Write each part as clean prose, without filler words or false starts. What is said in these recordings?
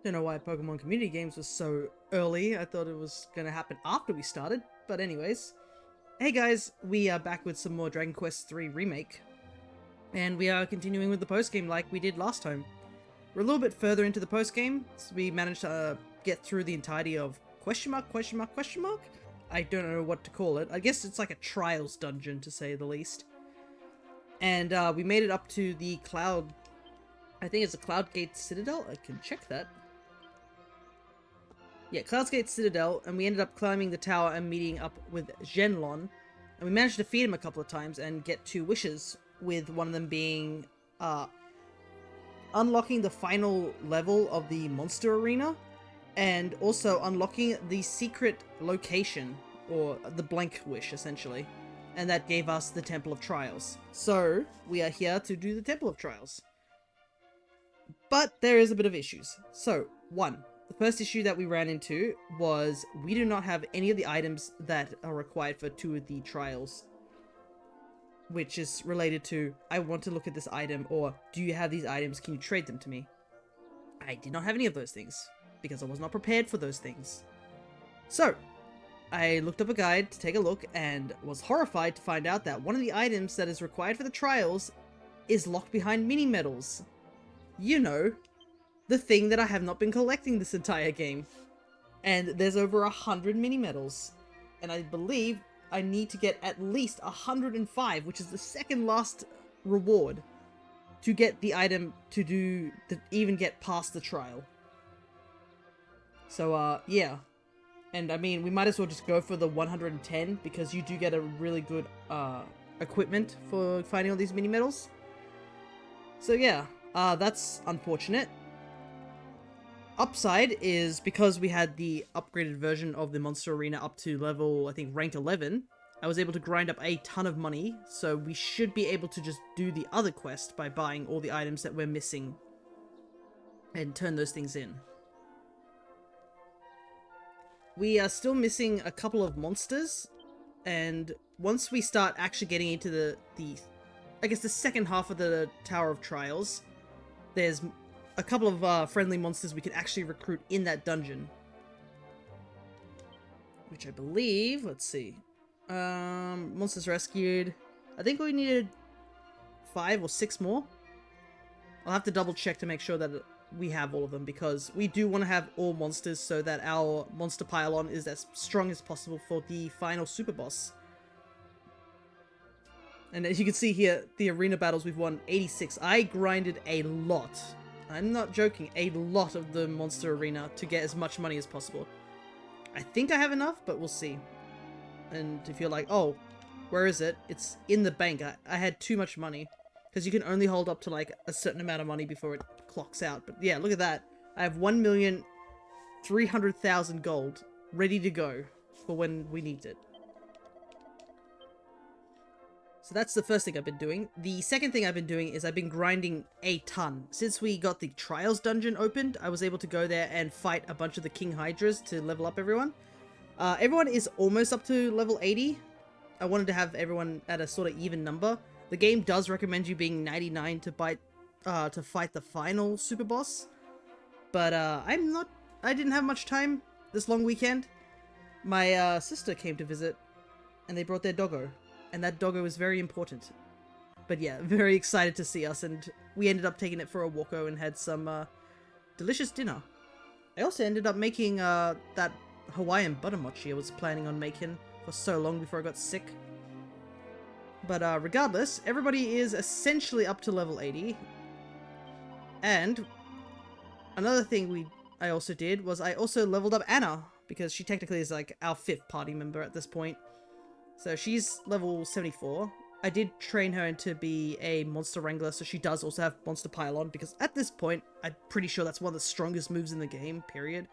Don't know why Pokemon Community Games was so early. I thought it was going to happen after we started. But anyways. Hey guys, we are back with some more Dragon Quest 3 Remake. And we are continuing with the postgame like we did last time. We're a little bit further into the postgame, so we managed to get through the entirety of question mark, question mark, question mark? I don't know what to call it. I guess it's like a trials dungeon, to say the least. And we made it up to the Cloud... I think it's a Cloud Gate Citadel? I can check that. Yeah, Cloud Gate Citadel, and we ended up climbing the tower and meeting up with Zhenlong. And we managed to defeat him a couple of times and get 2 wishes, with one of them being unlocking the final level of the monster arena, and also unlocking the secret location, or the blank wish, essentially. And that gave us the Temple of Trials. So, we are here to do the Temple of Trials. But there is a bit of issues. So, 1. The first issue that we ran into was we do not have any of the items that are required for 2 of the trials. Which is related to, I want to look at this item, or do you have these items, can you trade them to me? I did not have any of those things, because I was not prepared for those things. So, I looked up a guide to take a look, and was horrified to find out that one of the items that is required for the trials is locked behind mini-medals. You know, the thing that I have not been collecting this entire game. And there's over 100 mini-medals. And I believe I need to get at least 105, which is the second last reward, to get the item to even get past the trial. So, yeah. And I mean, we might as well just go for the 110, because you do get a really good, equipment for finding all these mini-medals. So yeah, that's unfortunate. Upside is, because we had the upgraded version of the Monster Arena up to level, I think, rank 11, I was able to grind up a ton of money, so we should be able to just do the other quest by buying all the items that we're missing and turn those things in. We are still missing a couple of monsters, and once we start actually getting into the I guess the second half of the Tower of Trials, there's a couple of friendly monsters we can actually recruit in that dungeon. Which I believe, let's see. Monsters rescued. I think we needed 5 or 6 more. I'll have to double check to make sure that we have all of them, because we do want to have all monsters so that our monster pylon is as strong as possible for the final super boss. And as you can see here, the arena battles we've won 86. I grinded a lot. I'm not joking, a lot of the monster arena to get as much money as possible. I think I have enough, but we'll see. And if you're like, oh, where is it? It's in the bank. I had too much money. Because you can only hold up to like a certain amount of money before it clocks out. But yeah, look at that. I have 1,300,000 gold ready to go for when we need it. So that's the first thing I've been doing. The second thing I've been doing is I've been grinding a ton. Since we got the Trials dungeon opened, I was able to go there and fight a bunch of the King Hydras to level up everyone. Everyone is almost up to level 80. I wanted to have everyone at a sort of even number. The game does recommend you being 99 to fight the final super boss. But I didn't have much time this long weekend. My sister came to visit, and they brought their doggo. And that doggo was very important. But yeah, very excited to see us, and we ended up taking it for a walko and had some delicious dinner. I also ended up making that Hawaiian butter mochi I was planning on making for so long before I got sick. But regardless, everybody is essentially up to level 80. And another thing I also did was I also leveled up Anna, because she technically is like our 5th party member at this point. So she's level 74. I did train her into be a monster wrangler, so she does also have monster pylon, because at this point, I'm pretty sure that's one of the strongest moves in the game, period.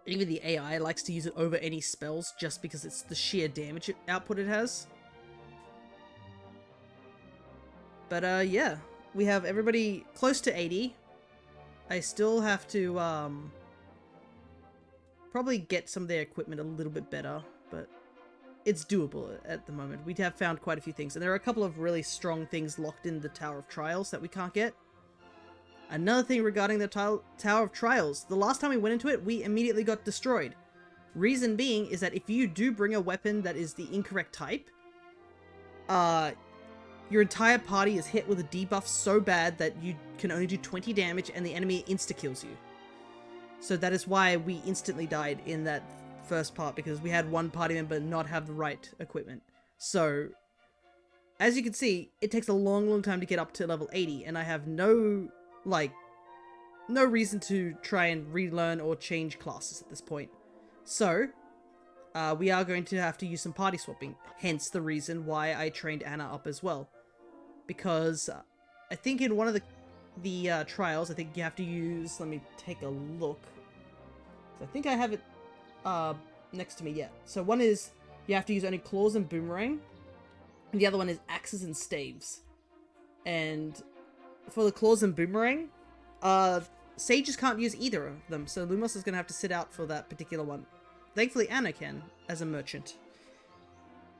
Even the AI likes to use it over any spells, just because it's the sheer damage output it has. But yeah, we have everybody close to 80. I still have to probably get some of their equipment a little bit better, but it's doable at the moment. We have found quite a few things, and there are a couple of really strong things locked in the Tower of Trials that we can't get. Another thing regarding the Tower of Trials, the last time we went into it, we immediately got destroyed. Reason being is that if you do bring a weapon that is the incorrect type, your entire party is hit with a debuff so bad that you can only do 20 damage and the enemy insta-kills you. So that is why we instantly died in that first part, because we had one party member not have the right equipment. So, as you can see, it takes a long time to get up to level 80, and I have no reason to try and relearn or change classes at this point. So, we are going to have to use some party swapping, hence the reason why I trained Anna up as well. Because I think in one of the trials, I think you have to use, let me take a look. I think I have it next to me, yeah. So one is, you have to use only claws and boomerang, and the other one is axes and staves. And for the claws and boomerang, sages can't use either of them, so Lumos is going to have to sit out for that particular one. Thankfully Anna can, as a merchant.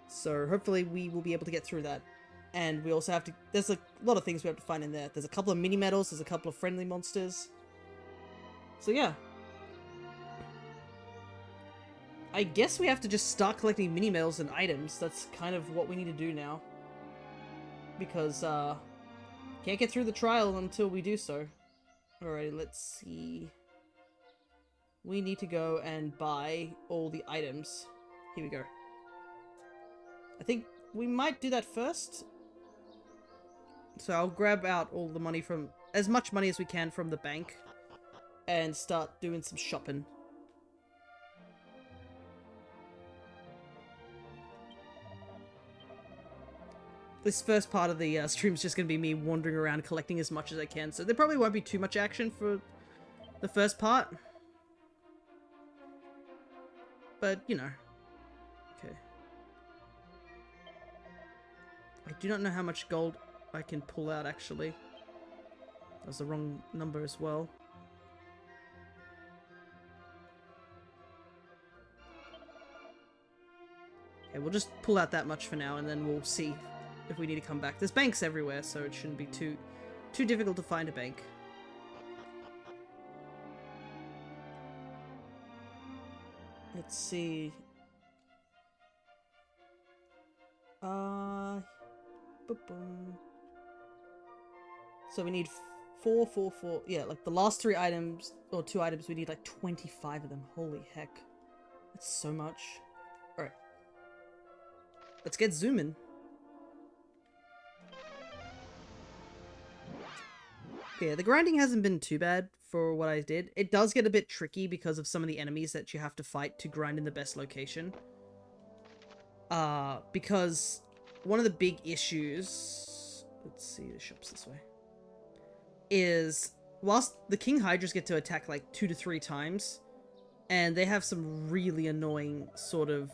So hopefully we will be able to get through that. And we also have to, there's a lot of things we have to find in there. There's a couple of mini medals, there's a couple of friendly monsters. So yeah. I guess we have to just start collecting mini medals and items. That's kind of what we need to do now. Because, can't get through the trial until we do so. Alright, let's see. We need to go and buy all the items. Here we go. I think we might do that first. So I'll grab out all the money from, as much money as we can from the bank, and start doing some shopping. This first part of the stream is just going to be me wandering around collecting as much as I can, so there probably won't be too much action for the first part. But, you know. Okay. I do not know how much gold I can pull out, actually. That was the wrong number as well. Okay, we'll just pull out that much for now, and then we'll see if we need to come back. There's banks everywhere, so it shouldn't be too difficult to find a bank. Let's see. Boom. So we need 4. Yeah, like the last 3 items, or 2 items, we need like 25 of them. Holy heck. That's so much. Alright. Let's get zooming. Yeah, the grinding hasn't been too bad for what I did. It does get a bit tricky because of some of the enemies that you have to fight to grind in the best location. Because one of the big issues... Let's see, the shop's this way. Is, whilst the King Hydras get to attack like 2 to 3 times, and they have some really annoying sort of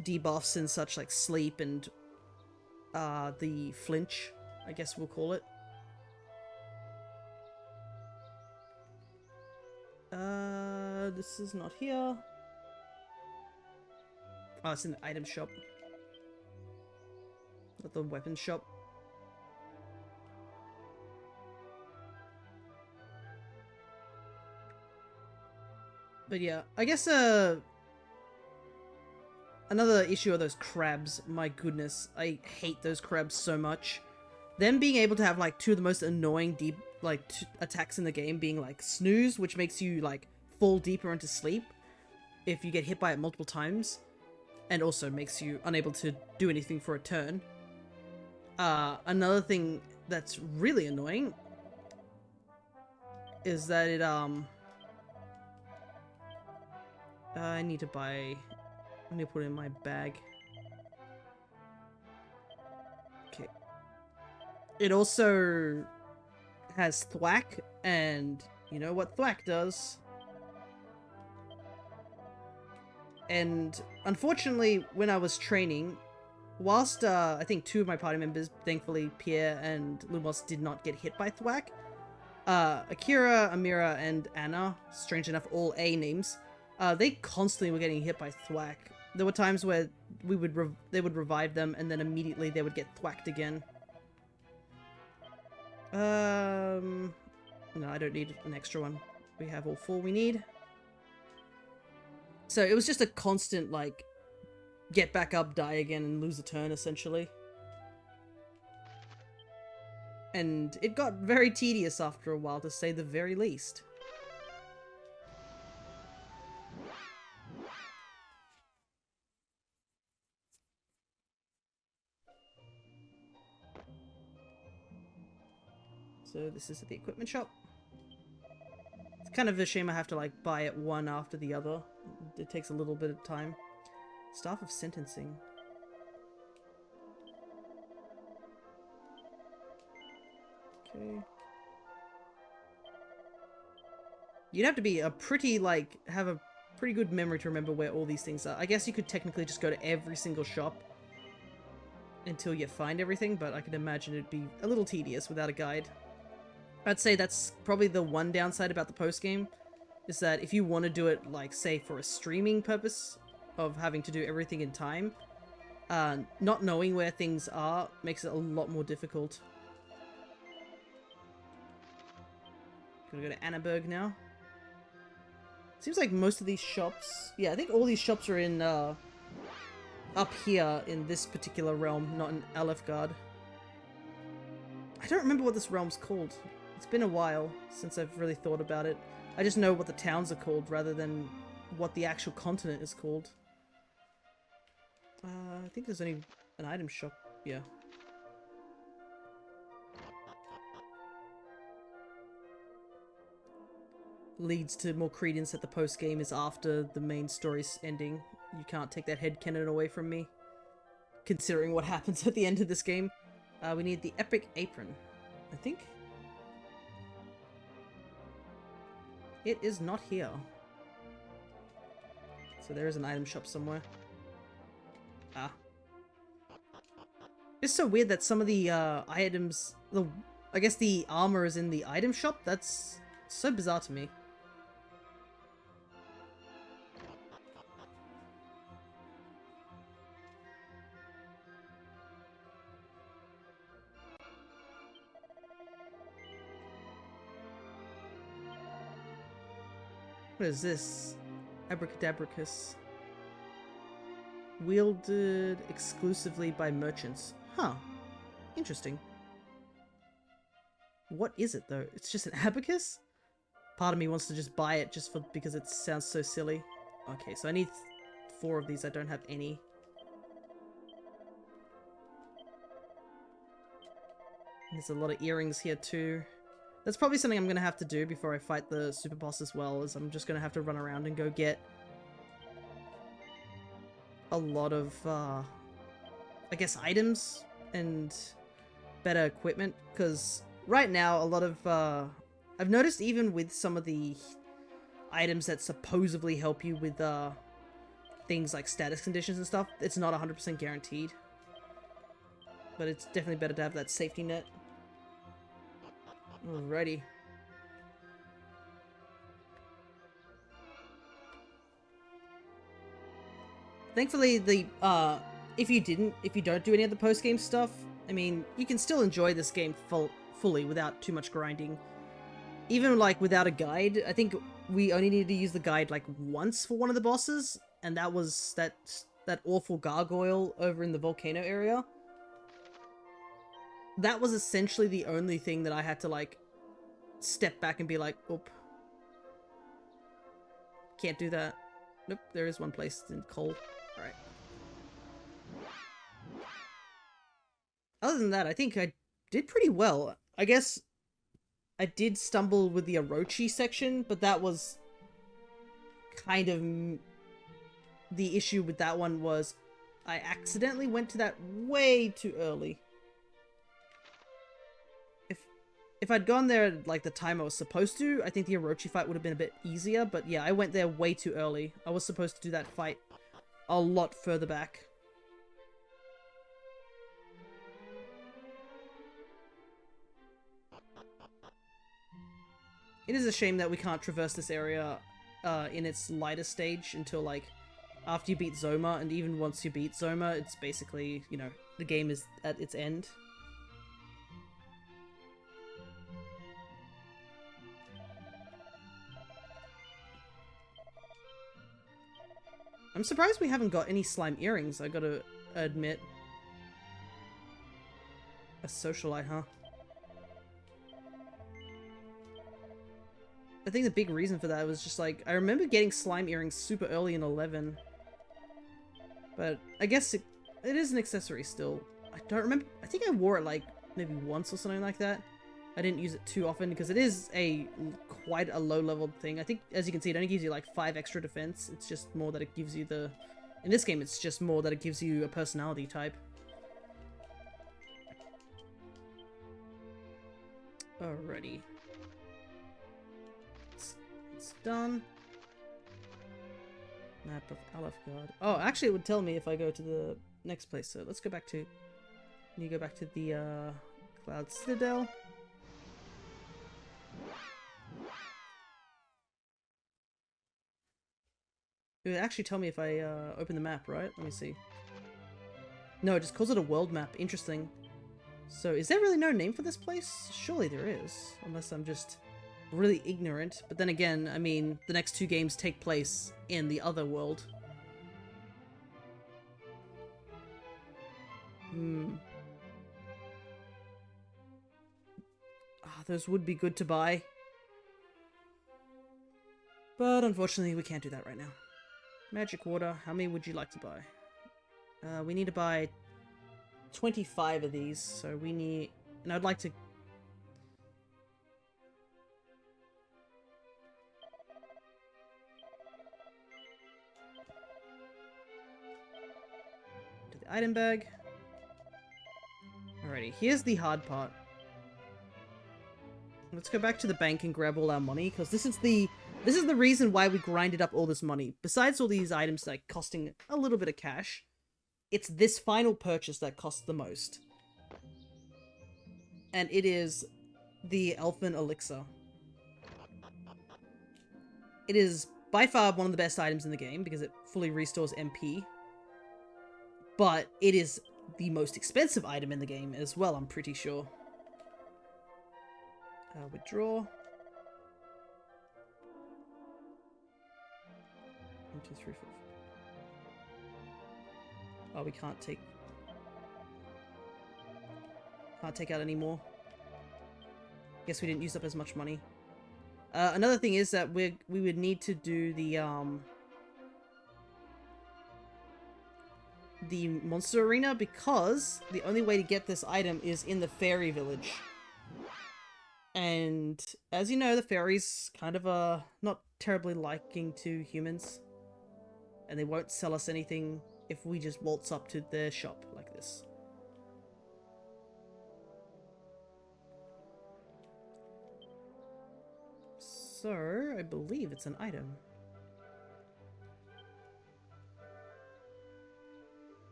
debuffs and such, like sleep and the flinch, I guess we'll call it. This is not here. Oh, it's in the item shop. Not the weapon shop. But yeah, I guess another issue are those crabs. My goodness, I hate those crabs so much. Them being able to have like 2 of the most annoying attacks in the game, being like snooze, which makes you like fall deeper into sleep if you get hit by it multiple times, and also makes you unable to do anything for a turn. Another thing that's really annoying is that it I need to buy... I need to put it in my bag. Okay. It also has thwack, and you know what thwack does. And unfortunately, when I was training, whilst I think 2 of my party members, thankfully Pierre and Lumos, did not get hit by thwack, Akira, Amira, and Anna, strange enough all A names, they constantly were getting hit by thwack. There were times where they would revive them, and then immediately they would get thwacked again. No, I don't need an extra one. We have all 4 we need. So it was just a constant, like, get back up, die again, and lose a turn, essentially. And it got very tedious after a while, to say the very least. So this is at the equipment shop. It's kind of a shame I have to, like, buy it one after the other. It takes a little bit of time. Staff of Sentencing. Okay. You'd have to be a pretty, like, have a pretty good memory to remember where all these things are. I guess you could technically just go to every single shop until you find everything, but I can imagine it'd be a little tedious without a guide. I'd say that's probably the one downside about the post-game, is that if you want to do it, like, say, for a streaming purpose of having to do everything in time, not knowing where things are makes it a lot more difficult. Gonna go to Annaberg now. Seems like most of these shops... Yeah, I think all these shops are in, up here in this particular realm, not in Alefgard. I don't remember what this realm's called. It's been a while since I've really thought about it. I just know what the towns are called rather than what the actual continent is called. I think there's only an item shop. Yeah. Leads to more credence that the post-game is after the main story's ending. You can't take that headcanon away from me, considering what happens at the end of this game. We need the Epic Apron, I think. It is not here. So there is an item shop somewhere. Ah. It's so weird that some of the items... I guess the armor is in the item shop? That's so bizarre to me. What is this? Abracadabricus. Wielded exclusively by merchants. Huh. Interesting. What is it, though? It's just an abacus? Part of me wants to just buy it just because it sounds so silly. Okay, so I need 4 of these. I don't have any. There's a lot of earrings here, too. That's probably something I'm going to have to do before I fight the super boss as well, is I'm just going to have to run around and go get a lot of, I guess, items and better equipment, because right now a lot of, I've noticed even with some of the items that supposedly help you with, things like status conditions and stuff, it's not 100% guaranteed. But it's definitely better to have that safety net. Alrighty. Thankfully, the if you don't do any of the post-game stuff, I mean, you can still enjoy this game fully without too much grinding. Even, like, without a guide, I think we only needed to use the guide, like, once for one of the bosses, and that was that awful gargoyle over in the volcano area. That was essentially the only thing that I had to, like, step back and be like, oop. Can't do that. Nope, there is one place in coal. Alright. Other than that, I think I did pretty well. I guess I did stumble with the Orochi section, but that was kind of... The issue with that one was I accidentally went to that way too early. If I'd gone there at, like, the time I was supposed to, I think the Orochi fight would have been a bit easier, but yeah, I went there way too early. I was supposed to do that fight a lot further back. It is a shame that we can't traverse this area in its lighter stage until, like, after you beat Zoma, and even once you beat Zoma, it's basically, you know, the game is at its end. I'm surprised we haven't got any slime earrings, I gotta admit. A socialite, huh? I think the big reason for that was just like, I remember getting slime earrings super early in 11. But I guess it is an accessory still. I don't remember. I think I wore it like maybe once or something like that. I didn't use it too often because it is quite a low level thing. I think, as you can see, it only gives you like 5 extra defense. It's just more that it gives you the... In this game, it's just more that it gives you a personality type. Alrighty. It's done. Map of Alafgard. Oh, actually it would tell me if I go to the next place. So let's go back to... You go back to the Cloud Citadel. It would actually tell me if I open the map, right? Let me see. No, it just calls it a world map. Interesting. So is there really no name for this place? Surely there is. Unless I'm just really ignorant. But then again, I mean, the next 2 games take place in the other world. Those would be good to buy. But unfortunately, we can't do that right now. Magic water, how many would you like to buy? We need to buy 25 of these, so we need... And I'd like to... To the item bag. Alrighty, here's the hard part. Let's go back to the bank and grab all our money, because this is the reason why we grinded up all this money. Besides all these items like costing a little bit of cash, it's this final purchase that costs the most. And it is the Elfin Elixir. It is by far one of the best items in the game because it fully restores MP. But it is the most expensive item in the game as well, I'm pretty sure. Withdraw. 1, 2, 3, 4. Oh, we can't take out any more. Guess we didn't use up as much money. Another thing is that we would need to do the monster arena because the only way to get this item is in the fairy village. And as you know, the fairies kind of are not terribly liking to humans. And they won't sell us anything if we just waltz up to their shop like this. So, I believe it's an item.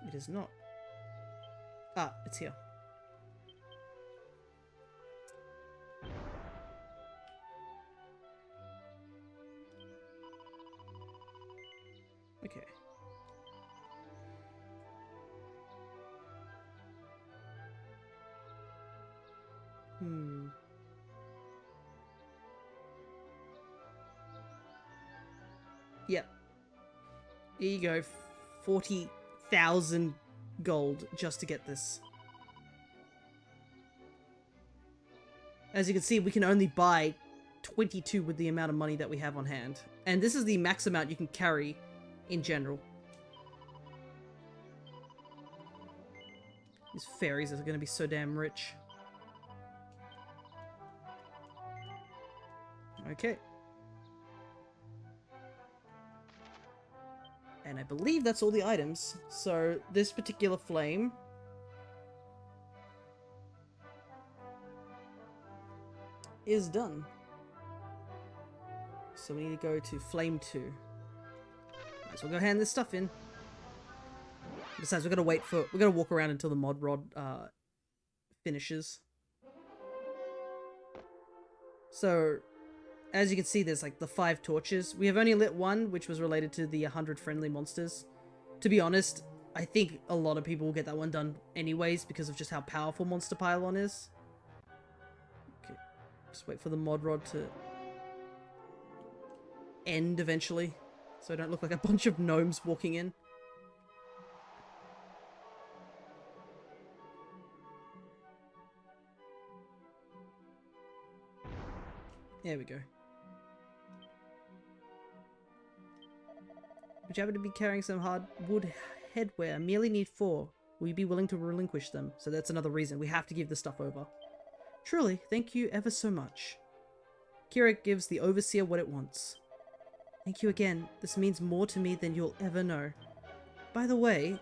It is not. Ah, it's here. Okay. Yep. Here you go. 40,000 gold just to get this. As you can see, we can only buy 22 with the amount of money that we have on hand. And this is the max amount you can carry in general. These fairies are going to be so damn rich. Okay. And I believe that's all the items. So this particular flame is done. So we need to go to flame 2. Might as well go hand this stuff in. Besides, we're gonna walk around until the mod rod finishes. So, as you can see, there's like the 5 torches. We have only lit one, which was related to the 100 friendly monsters. To be honest, I think a lot of people will get that one done anyways because of just how powerful Monster Pylon is. Okay, just wait for the mod rod to... end eventually, so I don't look like a bunch of gnomes walking in. There we go. Would you happen to be carrying some hardwood headwear? Merely need 4. Will you be willing to relinquish them? So that's another reason. We have to give the stuff over. Truly, thank you ever so much. Akira gives the overseer what it wants. Thank you again. This means more to me than you'll ever know. By the way,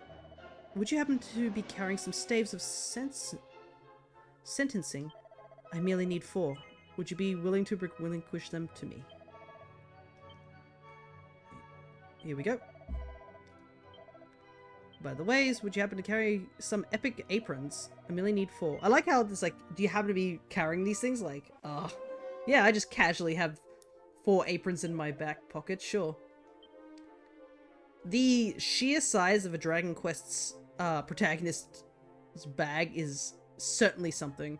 would you happen to be carrying some staves of sentencing? I merely need 4. Would you be willing to relinquish them to me? Here we go. By the ways, would you happen to carry some epic aprons? I merely need 4. I like how it's like, do you happen to be carrying these things? Like, yeah, I just casually have 4 aprons in my back pocket, sure. The sheer size of a Dragon Quest's protagonist's bag is certainly something.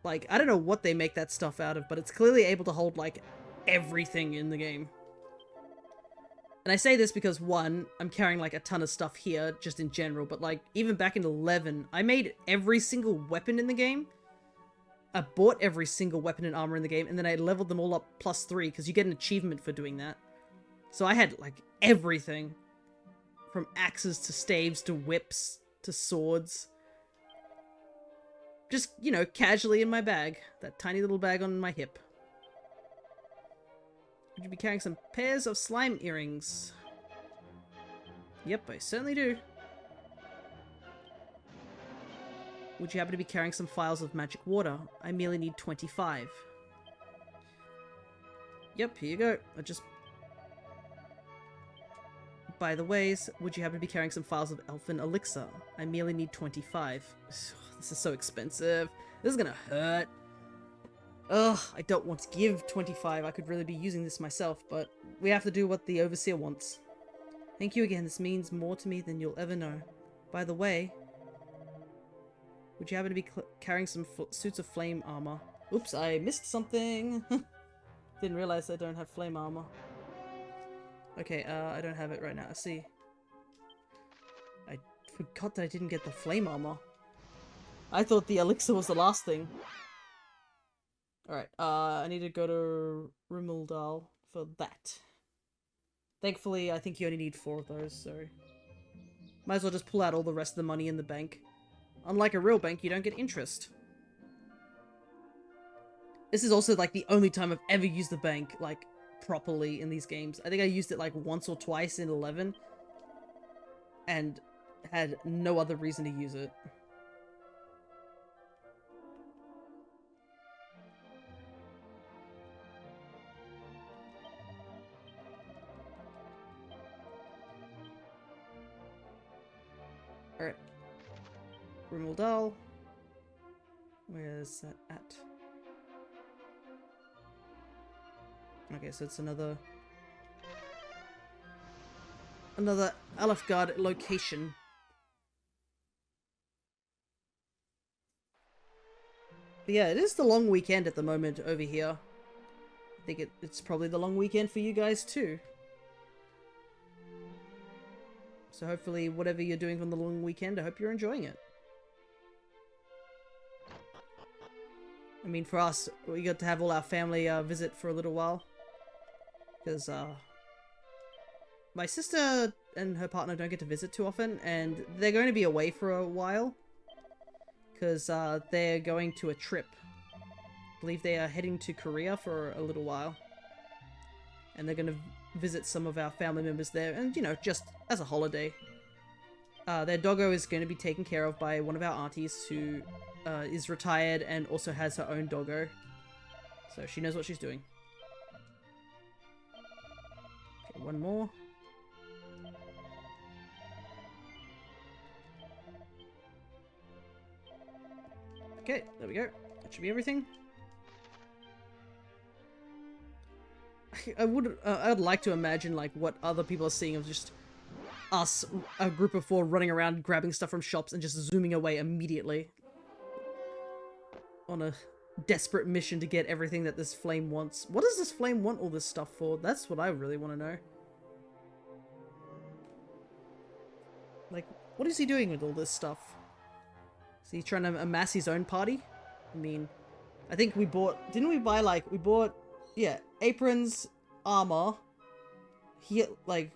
Like, I don't know what they make that stuff out of, but it's clearly able to hold, like, everything in the game. And I say this because, one, I'm carrying, like, a ton of stuff here, just in general, but, like, even back in 11, I made every single weapon in the game. I bought every single weapon and armor in the game, and then I leveled them all up +3, because you get an achievement for doing that. So I had, like, everything. From axes to staves to whips to swords. Just, you know, casually in my bag. That tiny little bag on my hip. Would you be carrying some pairs of slime earrings? Yep, I certainly do. Would you happen to be carrying some vials of magic water? I merely need 25. Yep, here you go. I just... By the ways, would you happen to be carrying some vials of elfin elixir? I merely need 25. This is so expensive. This is gonna hurt. Ugh, I don't want to give 25. I could really be using this myself, but we have to do what the overseer wants. Thank you again. This means more to me than you'll ever know. By the way, would you happen to be carrying some suits of flame armor? Oops, I missed something. Didn't realize I don't have flame armor. Okay, I don't have it right now. I see. I forgot that I didn't get the flame armor. I thought the elixir was the last thing. Alright, I need to go to Rimuldal for that. Thankfully, I think you only need 4 of those, so... Might as well just pull out all the rest of the money in the bank. Unlike a real bank, you don't get interest. This is also, like, the only time I've ever used the bank, like, properly in these games. I think I used it, like, once or twice in 11. And had no other reason to use it. Alright. Rimuldal. Where's that at? Okay, so it's another Alefgard location. But yeah, it is the long weekend at the moment over here. I think it's probably the long weekend for you guys too. So hopefully whatever you're doing on the long weekend, I hope you're enjoying it. I mean, for us, we got to have all our family visit for a little while. Because my sister and her partner don't get to visit too often, and they're going to be away for a while. Because they're going to a trip. I believe they are heading to Korea for a little while. And they're going to visit some of our family members there, and, you know, just as a holiday. Their doggo is going to be taken care of by one of our aunties who is retired and also has her own doggo. So she knows what she's doing. Okay, one more. Okay, there we go. That should be everything. I'd like to imagine, like, what other people are seeing of just us, a group of 4 running around, grabbing stuff from shops and just zooming away immediately. On a desperate mission to get everything that this flame wants. What does this flame want all this stuff for? That's what I really want to know. Like, what is he doing with all this stuff? Is he trying to amass his own party? I mean, I think we bought... Didn't we buy, like... We bought, yeah, aprons, armor, like,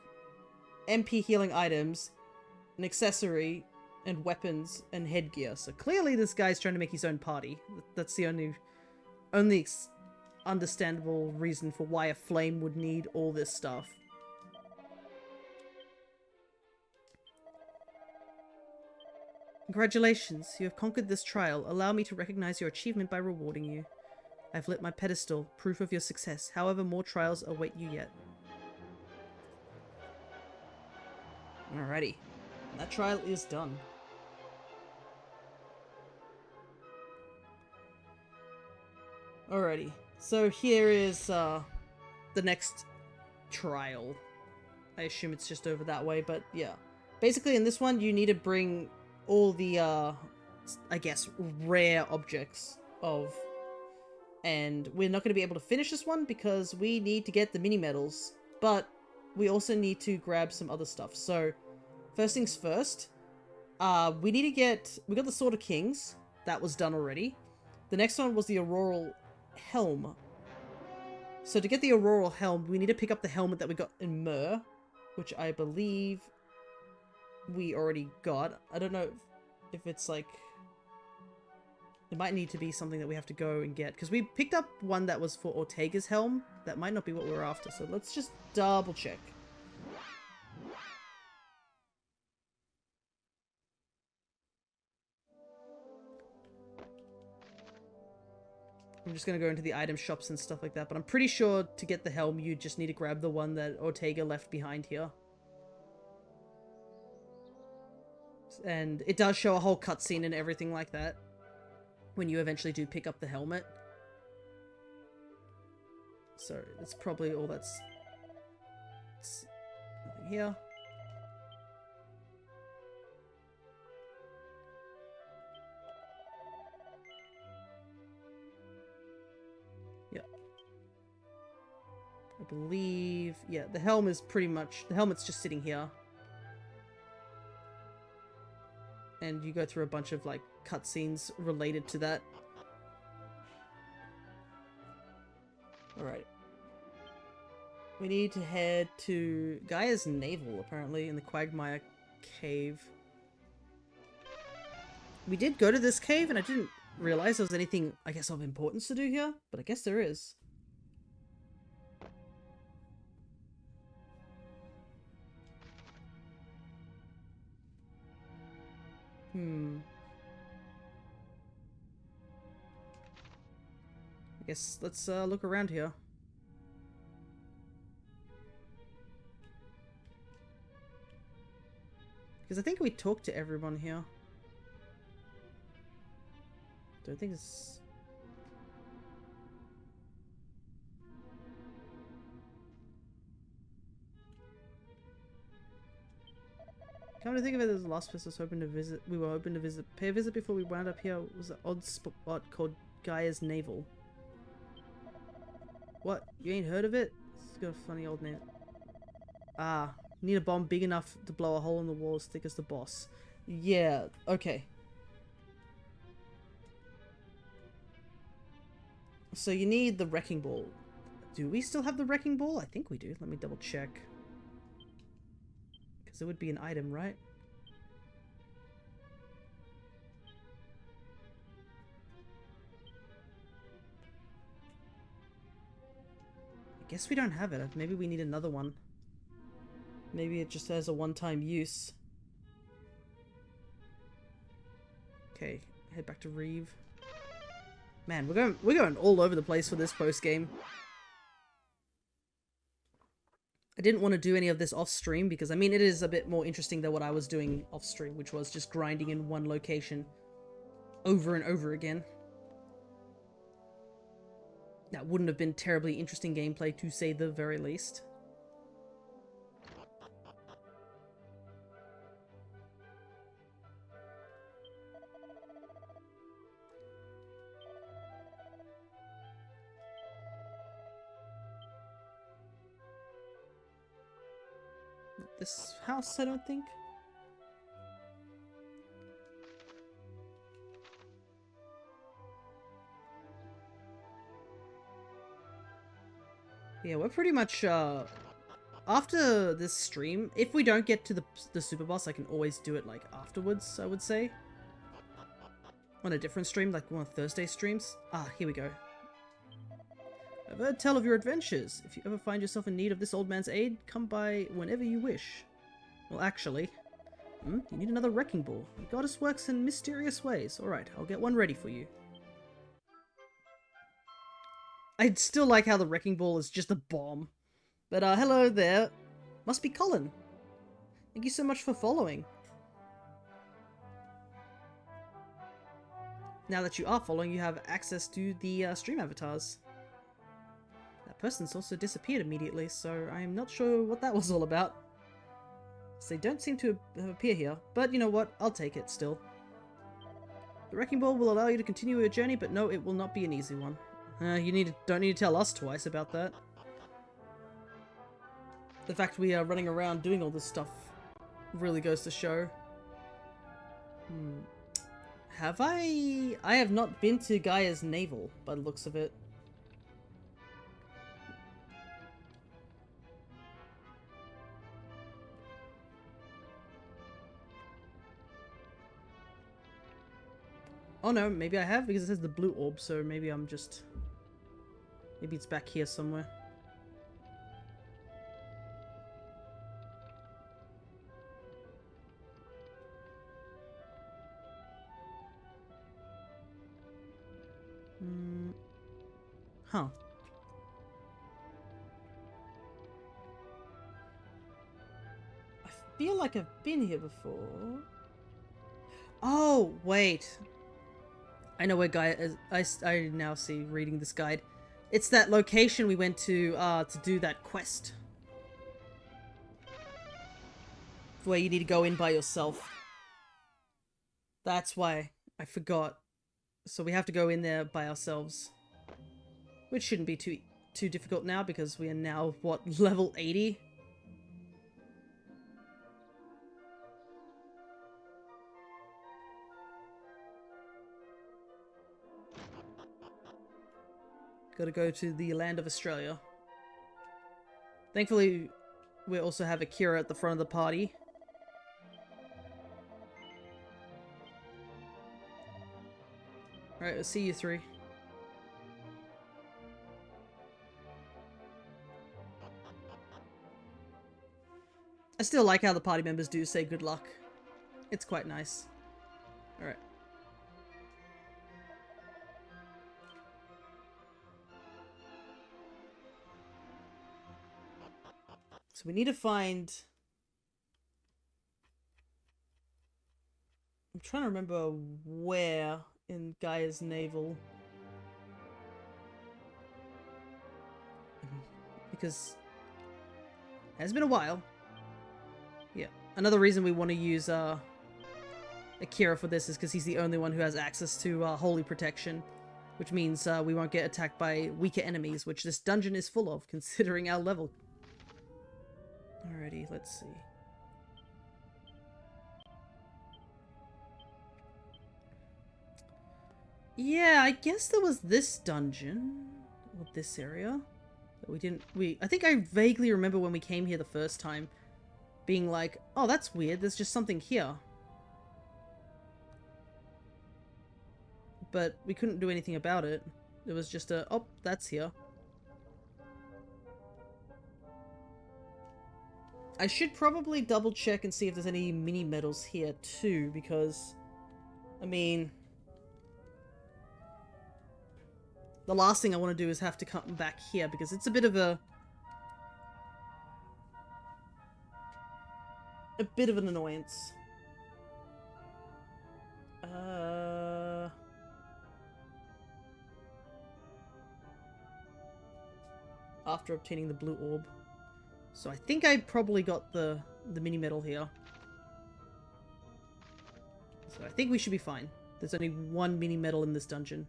MP healing items, an accessory, and weapons, and headgear. So clearly this guy's trying to make his own party. That's the only understandable reason for why a flame would need all this stuff. Congratulations, you have conquered this trial. Allow me to recognize your achievement by rewarding you. I've lit my pedestal, proof of your success. However, more trials await you yet. Alrighty. That trial is done. Alrighty. So here is the next trial. I assume it's just over that way, but yeah. Basically in this one you need to bring all the I guess rare objects of, and we're not going to be able to finish this one because we need to get the mini medals, but we also need to grab some other stuff. So first things first, we got the Sword of Kings. That was done already. The next one was the Auroral Helm. So to get the Auroral Helm, we need to pick up the helmet that we got in Myrrh, which I believe we already got. I don't know if it's like... It might need to be something that we have to go and get, because we picked up one that was for Ortega's helm. That might not be what we're after, so let's just double check. I'm just going to go into the item shops and stuff like that, but I'm pretty sure to get the helm you just need to grab the one that Ortega left behind here. And it does show a whole cutscene and everything like that when you eventually do pick up the helmet. So it's probably all that's... It's nothing here. Yep. I believe... Yeah, the helm is pretty much... The helmet's just sitting here. And you go through a bunch of, like, cutscenes related to that. Alright. We need to head to Gaia's Navel, apparently, in the Quagmire Cave. We did go to this cave, and I didn't realize there was anything, I guess, of importance to do here, but I guess there is. I guess let's look around here. Because I think we talked to everyone here. Don't think it's... Come to think of it, as the last place I was hoping to visit. We were hoping to pay a visit before we wound up here. It was an odd spot called Gaia's Navel. What? You ain't heard of it? It's got a funny old name. Ah, need a bomb big enough to blow a hole in the wall as thick as the boss. Yeah, okay. So you need the Wrecking Ball. Do we still have the Wrecking Ball? I think we do. Let me double check. Because it would be an item, right? I guess we don't have it. Maybe we need another one. Maybe it just has a one-time use. Okay, head back to Reeve. Man, we're going all over the place for this post game. I didn't want to do any of this off stream because I mean it is a bit more interesting than what I was doing off stream, which was just grinding in one location over and over again. That wouldn't have been terribly interesting gameplay, to say the very least. this house, I don't think. Yeah, we're pretty much, after this stream, if we don't get to the super boss, I can always do it, like, afterwards, I would say. On a different stream, like one of Thursday streams. Ah, here we go. I've heard tell of your adventures. If you ever find yourself in need of this old man's aid, come by whenever you wish. Well, actually... you need another wrecking ball. The goddess works in mysterious ways. Alright, I'll get one ready for you. I'd still like how the wrecking ball is just a bomb. But, hello there. Must be Colin. Thank you so much for following. Now that you are following, you have access to the stream avatars. That person's also disappeared immediately, so I'm not sure what that was all about. So they don't seem to appear here, but you know what? I'll take it still. The wrecking ball will allow you to continue your journey, but no, it will not be an easy one. You don't need to tell us twice about that. The fact we are running around doing all this stuff really goes to show. Have I have not been to Gaia's navel, by the looks of it. Oh no, maybe I have, because it says the blue orb, so maybe I'm just... Maybe it's back here somewhere. Huh. I feel like I've been here before. Oh, wait. I know where Gaia is. I now see reading this guide. It's that location we went to do that quest. Where you need to go in by yourself. That's why I forgot. So we have to go in there by ourselves. Which shouldn't be too difficult now, because we are now, what, level 80? Gotta go to the land of Australia. Thankfully, we also have Akira at the front of the party. Alright, we'll see you three. I still like how the party members do say good luck. It's quite nice. Alright. So we need to find... I'm trying to remember where in Gaia's navel. Because it has been a while. Yeah. Another reason we want to use Akira for this is because he's the only one who has access to Holy Protection. Which means we won't get attacked by weaker enemies, which this dungeon is full of, considering our level. Alrighty, let's see. Yeah, I guess there was this dungeon, or this area, that I think I vaguely remember when we came here the first time, being like, oh, that's weird, there's just something here. But we couldn't do anything about it. It was just a, oh, that's here. I should probably double check and see if there's any mini medals here too, because, I mean, the last thing I want to do is have to come back here, because it's a bit of an annoyance. After obtaining the blue orb. So I think I probably got the mini medal here. So I think we should be fine. There's only one mini medal in this dungeon.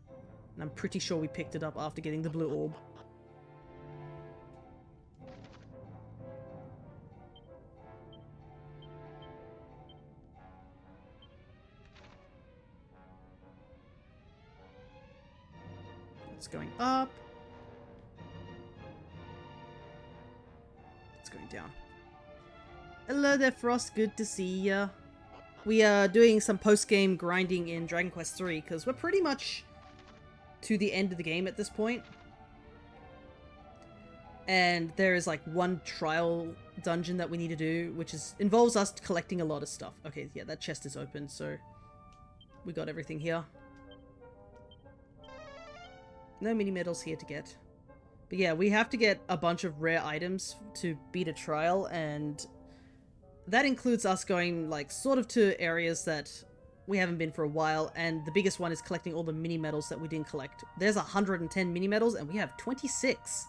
And I'm pretty sure we picked it up after getting the blue orb. It's going up. It's going down. Hello there, Frost. Good to see ya. We are doing some post-game grinding in Dragon Quest III, because we're pretty much to the end of the game at this point. And there is like one trial dungeon that we need to do, which involves us collecting a lot of stuff. Okay, yeah, that chest is open, so we got everything here. No mini medals here to get. But yeah, we have to get a bunch of rare items to beat a trial, and that includes us going, like, sort of to areas that we haven't been for a while, and the biggest one is collecting all the mini medals that we didn't collect. There's 110 mini medals, and we have 26.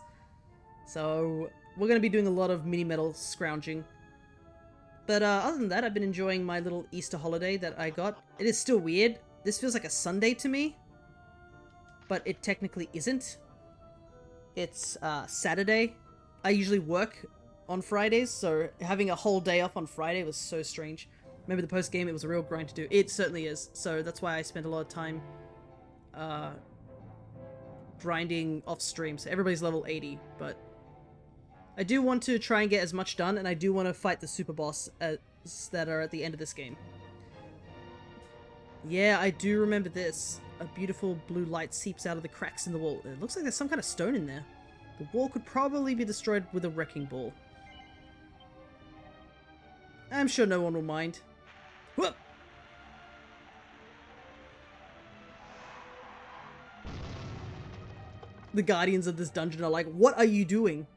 So we're going to be doing a lot of mini medal scrounging. But other than that, I've been enjoying my little Easter holiday that I got. It is still weird. This feels like a Sunday to me, but it technically isn't. It's Saturday. I usually work on Fridays, so having a whole day off on Friday was so strange. Remember the post game, it was a real grind to do. It certainly is. So that's why I spent a lot of time grinding off stream. So everybody's level 80, but I do want to try and get as much done, and I do want to fight the super boss that are at the end of this game. Yeah, I do remember this. A beautiful blue light seeps out of the cracks in the wall. It looks like there's some kind of stone in there. The wall could probably be destroyed with a wrecking ball. I'm sure no one will mind. Whoop! The guardians of this dungeon are like, what are you doing?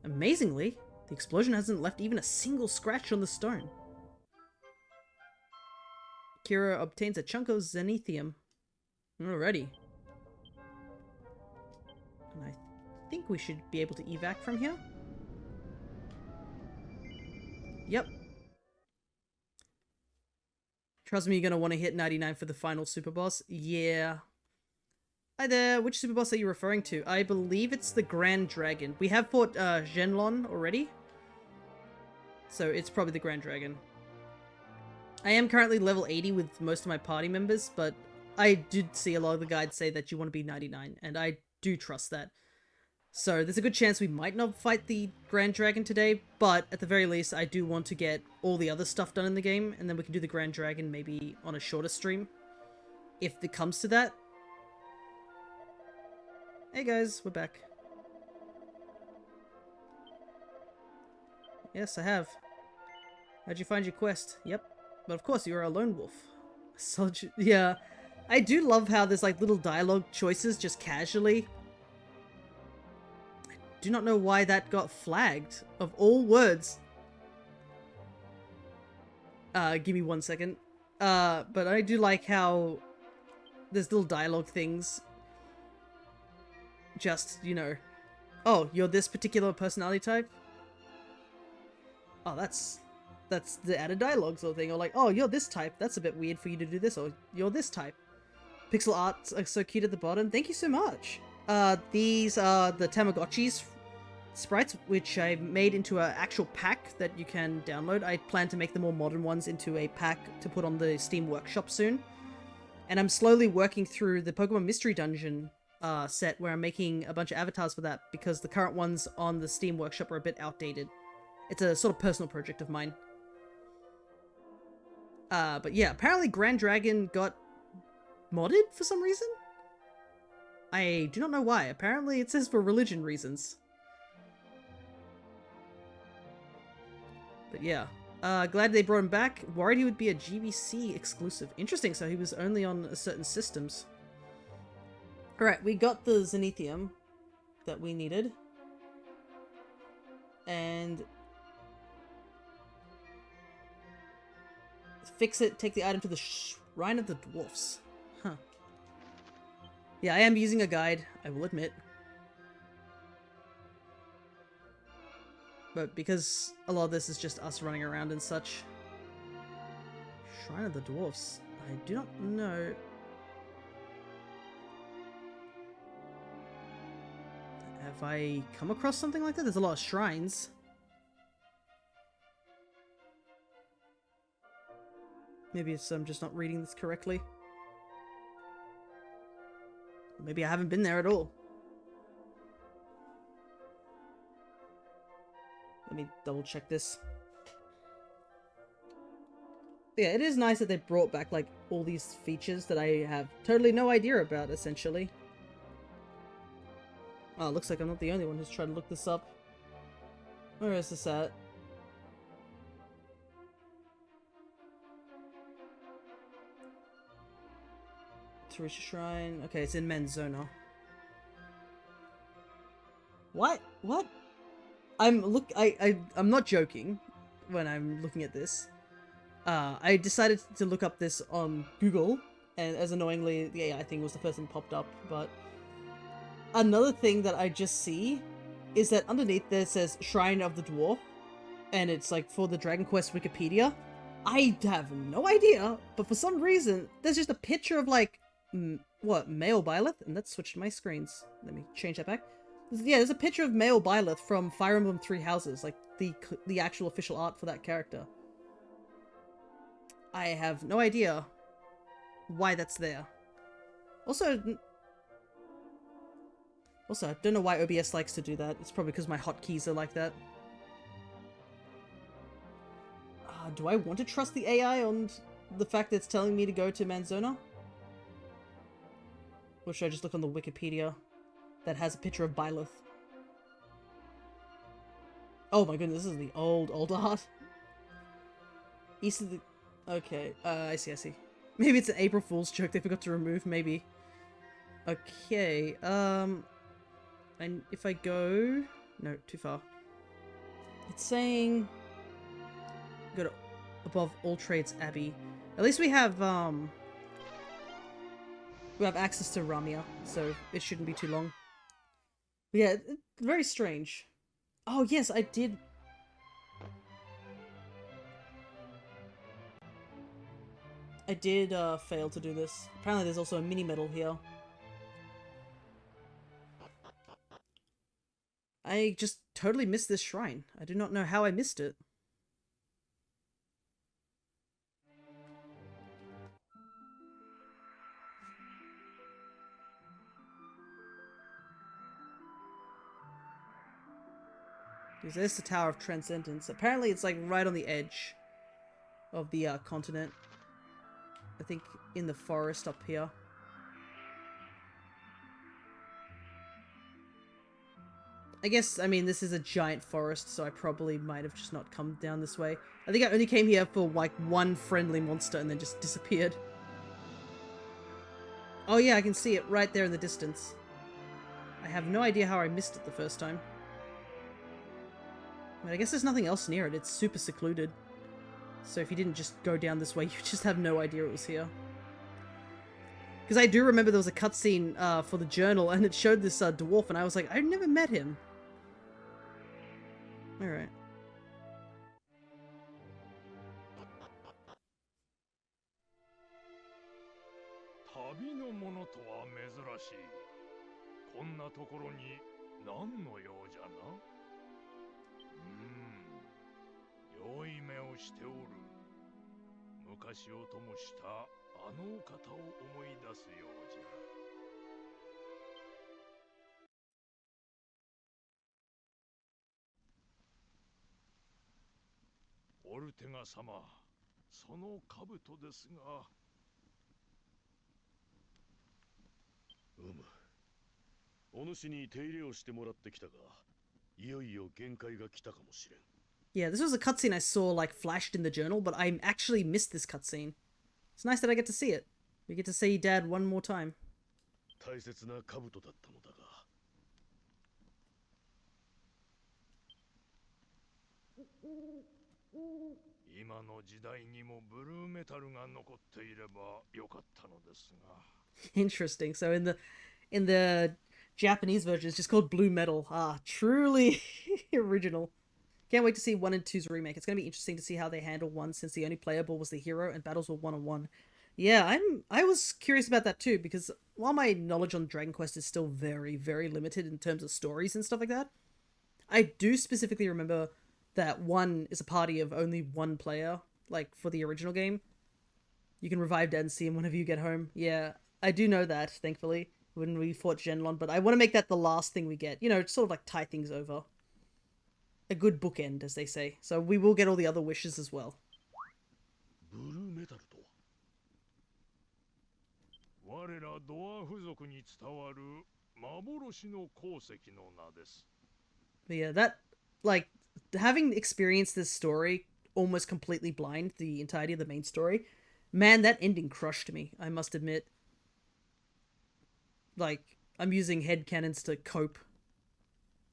Amazingly, the explosion hasn't left even a single scratch on the stone. Akira obtains a chunk of zenithium. Alrighty. And I think we should be able to evac from here. Yep. Trust me, you're gonna want to hit 99 for the final super boss. Yeah. Hi there, which super boss are you referring to? I believe it's the Grand Dragon. We have fought Shenlong already, so it's probably the Grand Dragon. I am currently level 80 with most of my party members, but I did see a lot of the guides say that you want to be 99, and I do trust that. So there's a good chance we might not fight the Grand Dragon today, but at the very least I do want to get all the other stuff done in the game, and then we can do the Grand Dragon maybe on a shorter stream, if it comes to that. Hey guys, we're back. Yes, I have. How'd you find your quest? Yep. But of course, you're a lone wolf. Soldier. Yeah. I do love how there's like little dialogue choices just casually. I do not know why that got flagged. Of all words. Give me 1 second. But I do like how there's little dialogue things. Just, you know. Oh, you're this particular personality type? Oh, that's the added dialogue sort of thing. Or like, oh, you're this type. That's a bit weird for you to do this. Or you're this type. Pixel arts are so cute at the bottom. Thank you so much. These are the Tamagotchis sprites, which I made into an actual pack that you can download. I plan to make the more modern ones into a pack to put on the Steam Workshop soon. And I'm slowly working through the Pokemon Mystery Dungeon set where I'm making a bunch of avatars for that because the current ones on the Steam Workshop are a bit outdated. It's a sort of personal project of mine. But yeah, apparently Grand Dragon got modded for some reason? I do not know why. Apparently it says for religion reasons. But yeah. Glad they brought him back. Worried he would be a GBC exclusive. Interesting, so he was only on certain systems. Alright, we got the zenithium that we needed. And fix it, take the item to the Shrine of the Dwarfs. Huh. Yeah, I am using a guide, I will admit. But because a lot of this is just us running around and such. Shrine of the Dwarfs. I do not know. Have I come across something like that? There's a lot of shrines. Maybe it's I'm just not reading this correctly. maybe I haven't been there at all. Let me double check this. Yeah, it is nice that they brought back, like, all these features that I have totally no idea about, essentially. Oh, looks like I'm not the only one who's trying to look this up. Where is this at? To reach a shrine. Okay, it's in Manzona. What? What? I'm not joking when I'm looking at this. I decided to look up this on Google, and as annoyingly, the AI thing was the first thing that popped up, but another thing that I just see is that underneath there says Shrine of the Dwarf, and it's like for the Dragon Quest Wikipedia. I have no idea, but for some reason, there's just a picture of like, what, male Byleth? And that switched my screens. Let me change that back. Yeah, there's a picture of male Byleth from Fire Emblem Three Houses, like the actual official art for that character. I have no idea why that's there. Also, I don't know why OBS likes to do that. It's probably because my hotkeys are like that. Do I want to trust the AI on the fact that it's telling me to go to Manzona? Or should I just look on the Wikipedia that has a picture of Byleth? Oh my goodness, this is the old art. East of the... Okay, I see. Maybe it's an April Fool's joke they forgot to remove, maybe. Okay, and if I go... No, too far. It's saying... Go to above all trades Abbey. At least we have access to Ramia, so it shouldn't be too long. But yeah, very strange. Oh yes, I did... fail to do this. Apparently there's also a mini medal here. I just totally missed this shrine. I do not know how I missed it. Because there's the Tower of Transcendence. Apparently it's like right on the edge of the continent. I think in the forest up here. I guess, I mean, this is a giant forest, so I probably might have just not come down this way. I think I only came here for like one friendly monster and then just disappeared. Oh yeah, I can see it right there in the distance. I have no idea how I missed it the first time. I mean, I guess there's nothing else near it. It's super secluded. So if you didn't just go down this way, you just have no idea it was here. Because I do remember there was a cutscene for the journal, and it showed this dwarf, and I was like, I've never met him. Alright. Yeah, this was a cutscene I saw like flashed in the journal, but I actually missed this cutscene. It's nice that I get to see it. We get to see Dad one more time. Interesting. So in the Japanese version, it's just called Blue Metal. Ah, truly original. Can't wait to see 1 and 2's remake. It's going to be interesting to see how they handle 1 since the only playable was the hero and battles were one-on-one. Yeah, I was curious about that too, because while my knowledge on Dragon Quest is still very, very limited in terms of stories and stuff like that, I do specifically remember that 1 is a party of only 1 player, like for the original game. You can revive Dad and see him whenever you get home. Yeah, I do know that, thankfully. when we fought Shenlong, but I want to make that the last thing we get. You know, sort of like tie things over. A good bookend, as they say. So we will get all the other wishes as well. But yeah, that, like, having experienced this story almost completely blind, the entirety of the main story, man, that ending crushed me, I must admit. Like, I'm using headcanons to cope.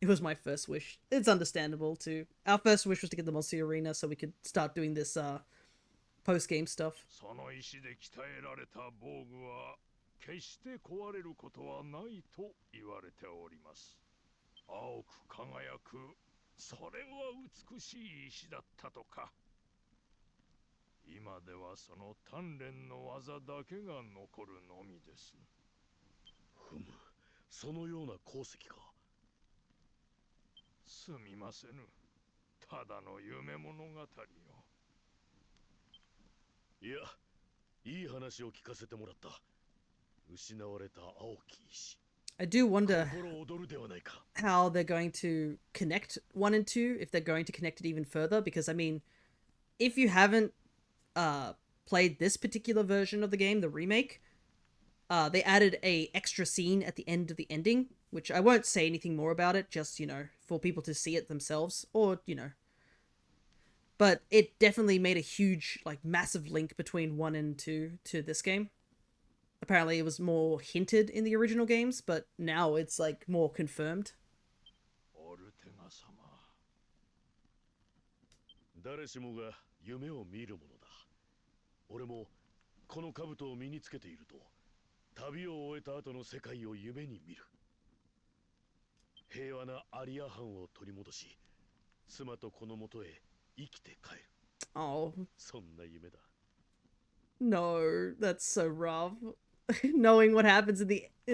It was my first wish. It's understandable, too. Our first wish was to get the Monster Arena so we could start doing this, post-game stuff. 青く輝く、それは美しい石だったとか。今ではその鍛錬の技だけが残るのみです。ふむ、そのような鉱石か。すみませぬ。ただの夢物語よ。いや、いい話を聞かせてもらった。失われた青き石。 I do wonder how they're going to connect 1 and 2, if they're going to connect it even further, because, I mean, if you haven't played this particular version of the game, the remake, they added a extra scene at the end of the ending, which I won't say anything more about it, just, you know, for people to see it themselves, or, you know. But it definitely made a huge, like, massive link between 1 and 2 to this game. Apparently it was more hinted in the original games, but now it's like more confirmed. 誰しもが夢を見るものだ。俺もこの兜を身につけていると、旅を終えた後の世界を夢に見る。平和なアリア藩を取り戻し、妻と子の元へ生きて帰る。Oh. そんな夢だ。No, that's so rough. Knowing what happens in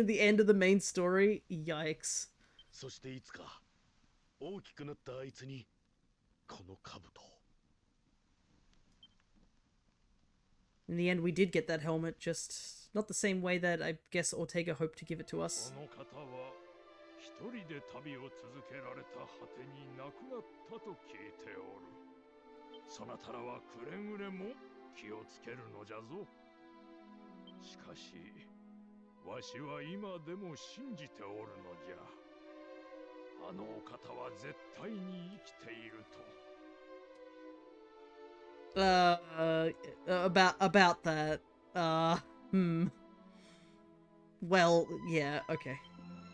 the end of the main story, yikes. そしていつか大きくなったあいつにこの兜。In the end, we did get that helmet, just not the same way that I guess Ortega hoped to give it to us. この方は一人で旅を続けられた果てに亡くなったと聞いておる。そなたらはくれぐれも気をつけるのじゃぞ。しかし、わしは今でも信じておるのじゃ。あのお方は絶対に生きていると。About that. Well, yeah, okay.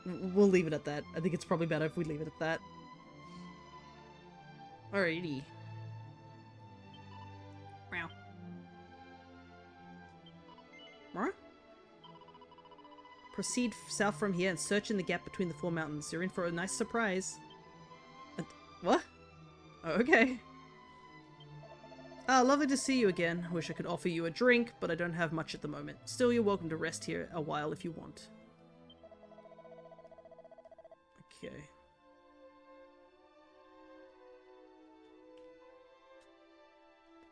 We'll leave it at that. I think it's probably better if we leave it at that. Alrighty. Wow. What? Proceed south from here and search in the gap between the 4 mountains. You're in for a nice surprise. What? Oh, okay. Ah, lovely to see you again. Wish I could offer you a drink, but I don't have much at the moment. Still, you're welcome to rest here a while if you want. Okay.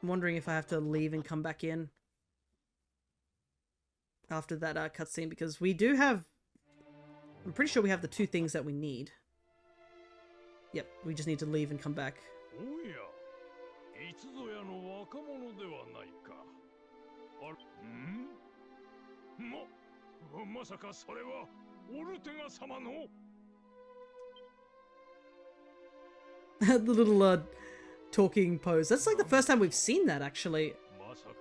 I'm wondering if I have to leave and come back in after that cutscene, because we do have... I'm pretty sure we have the 2 things that we need. Yep, we just need to leave and come back. Oh yeah. いつぞやの若者ではないか。まさかそれはオルテガ様の The little talking pose. That's like the first time we've seen that, actually. まさか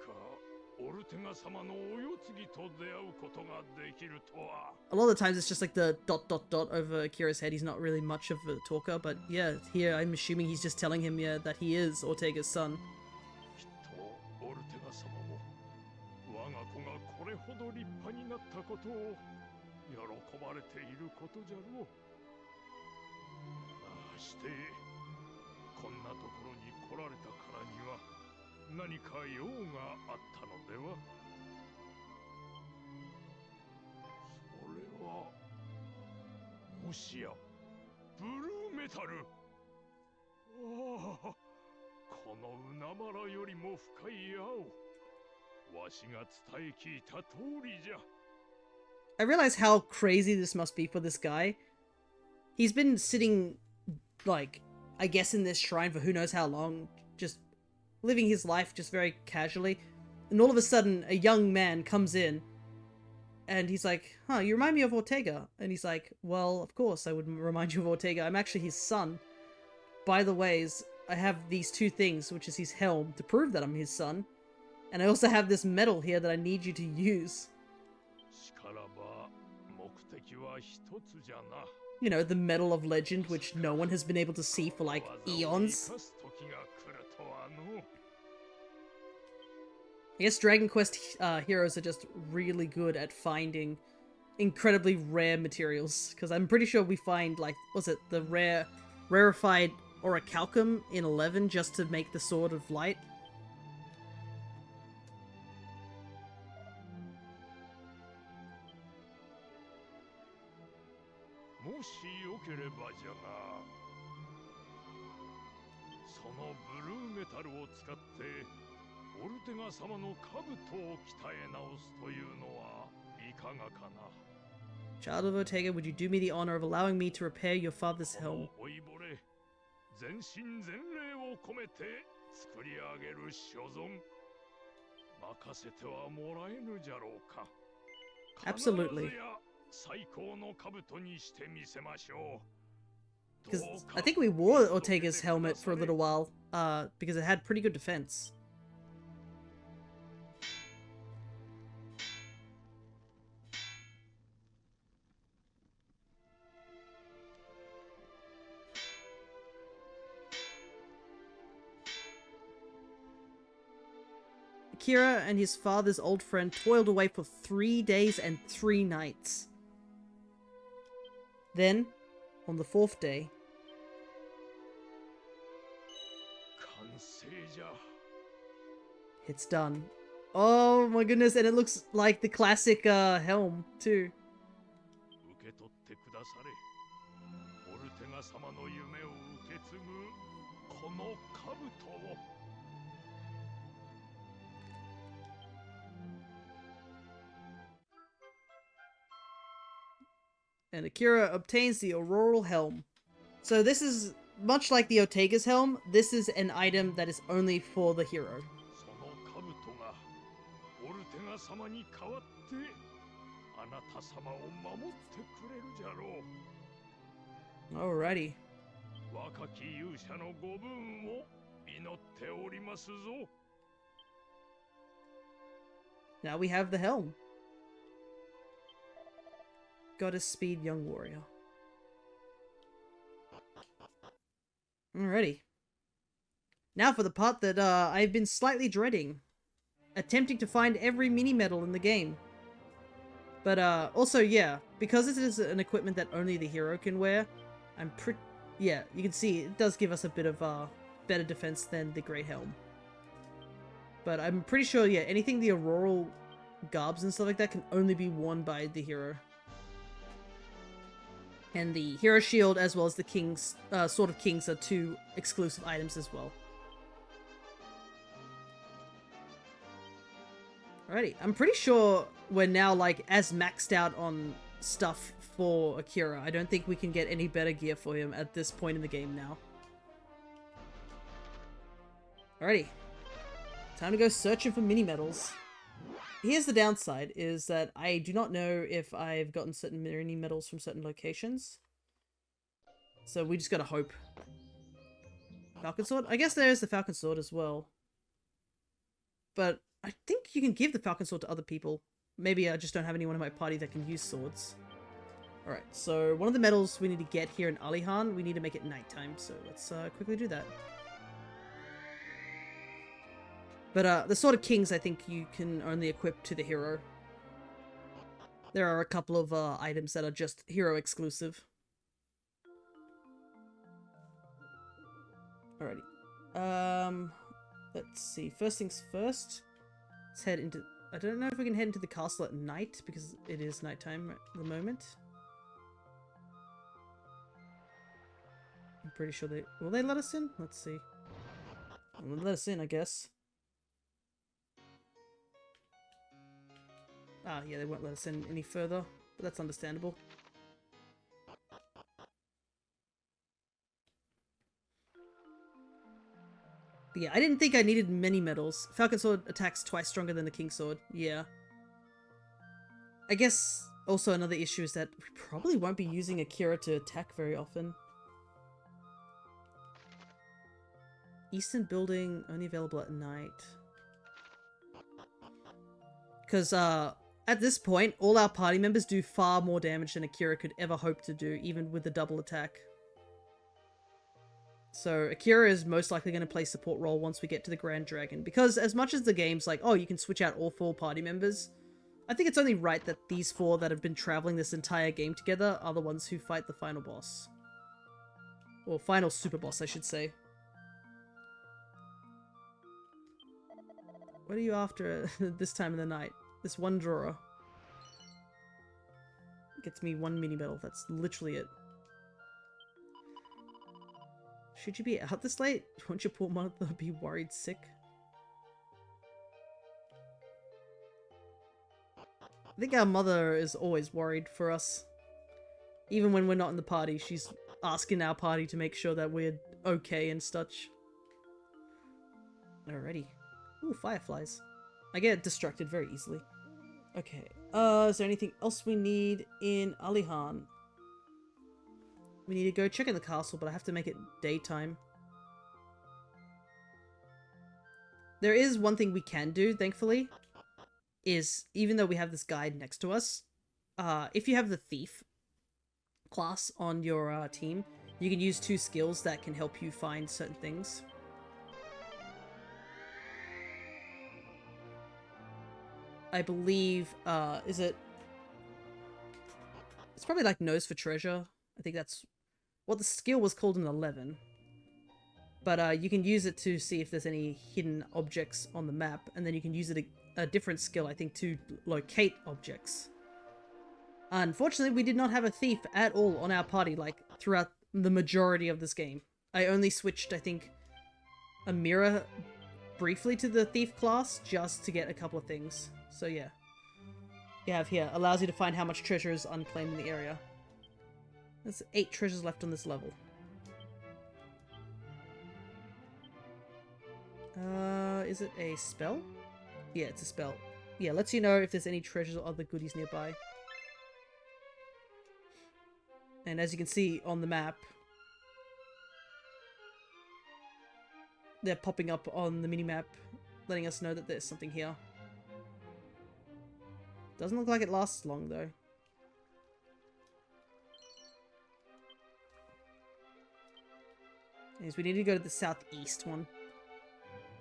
オルテガ様のお世継ぎと出会うことができるとは。 A lot of the times it's just like the ... over Akira's head. He's not really much of a talker, but yeah, here I'm assuming he's just telling him, yeah, that he is Ortega's son. きっとオルテガ様も我が子がこれほど立派になったことを喜ばれていることじゃろう。してこんなところに来られたからには何か用があったのでは。それはもしやブルーメタル。ああ、この海原よりも深い青。わしが伝え聞いた通りじゃ。I realize how crazy this must be for this guy. He's been sitting, like, I guess in this shrine for who knows how long, just living his life just very casually. And all of a sudden, a young man comes in, and he's like, huh, you remind me of Ortega. And he's like, well, of course I would remind you of Ortega. I'm actually his son. By the ways, I have these two things, which is his helm, to prove that I'm his son. And I also have this medal here that I need you to use. You know, the Medal of Legend, which no one has been able to see for, like, eons. I guess Dragon Quest heroes are just really good at finding incredibly rare materials. Because I'm pretty sure we find, like, was it the rarefied orichalcum in 11 just to make the Sword of Light? Child of Ortega, would you do me the honor of allowing me to repair your father's helm? Absolutely. Because I think we wore Ortega's helmet for a little while, because it had pretty good defense. Akira and his father's old friend toiled away for 3 days and 3 nights. Then, on the 4th day, it's done. Oh my goodness, and it looks like the classic helm, too. And Akira obtains the Auroral Helm. So this is, much like the Ortega's helm, this is an item that is only for the hero. Alrighty. Now we have the helm. Goddess Speed Young Warrior. Alrighty. Now for the part that I've been slightly dreading. Attempting to find every mini-medal in the game. But also, yeah, because this is an equipment that only the hero can wear, yeah, you can see it does give us a bit of better defense than the Great Helm. But I'm pretty sure, yeah, anything the Auroral garbs and stuff like that can only be worn by the hero. And the Hero Shield as well as the King's Sword of Kings are 2 exclusive items as well. Alrighty, I'm pretty sure we're now like as maxed out on stuff for Akira. I don't think we can get any better gear for him at this point in the game now. Alrighty, time to go searching for mini medals. Here's the downside, is that I do not know if I've gotten certain mini medals from certain locations. So we just gotta hope. Falcon Sword? I guess there is the Falcon Sword as well. But I think you can give the Falcon Sword to other people. Maybe I just don't have anyone in my party that can use swords. Alright, so one of the medals we need to get here in Alihan, we need to make it nighttime, so let's quickly do that. But the Sword of Kings, I think you can only equip to the hero. There are a couple of items that are just hero exclusive. Alrighty. Let's see. First things first. Let's head into... I don't know if we can head into the castle at night, because it is nighttime at the moment. I'm pretty sure they... Will they let us in? Let's see. They'll let us in, I guess. Ah, yeah, they won't let us in any further. That's understandable. But yeah, I didn't think I needed many medals. Falcon Sword attacks twice stronger than the King Sword. Yeah. I guess also another issue is that we probably won't be using Akira to attack very often. Eastern building only available at night. Because at this point, all our party members do far more damage than Akira could ever hope to do, even with the double attack. So Akira is most likely going to play support role once we get to the Grand Dragon, because as much as the game's like, oh, you can switch out all 4 party members, I think it's only right that these 4 that have been traveling this entire game together are the ones who fight the final boss. Or final super boss, I should say. What are you after this time of the night? This one drawer. Gets me 1 mini medal, that's literally it. Should you be out this late? Won't your poor mother be worried sick? I think our mother is always worried for us. Even when we're not in the party, she's asking our party to make sure that we're okay and such. Alrighty. Ooh, fireflies. I get distracted very easily. Okay. Is there anything else we need in Alihan? We need to go check in the castle, but I have to make it daytime. There is one thing we can do, thankfully, is even though we have this guide next to us, if you have the thief class on your team, you can use 2 skills that can help you find certain things. I believe, is it... It's probably like nose for treasure. I think that's what the skill was called in 11. But you can use it to see if there's any hidden objects on the map, and then you can use it a different skill, I think, to locate objects. Unfortunately, we did not have a thief at all on our party, like, throughout the majority of this game. I only switched, I think, Amira briefly to the thief class, just to get a couple of things. So yeah. You have here, allows you to find how much treasure is unclaimed in the area. There's 8 treasures left on this level. Is it a spell? Yeah, it's a spell. Yeah, lets you know if there's any treasures or other goodies nearby. And as you can see on the map, they're popping up on the minimap, letting us know that there's something here. Doesn't look like it lasts long, though. Anyways, we need to go to the southeast one.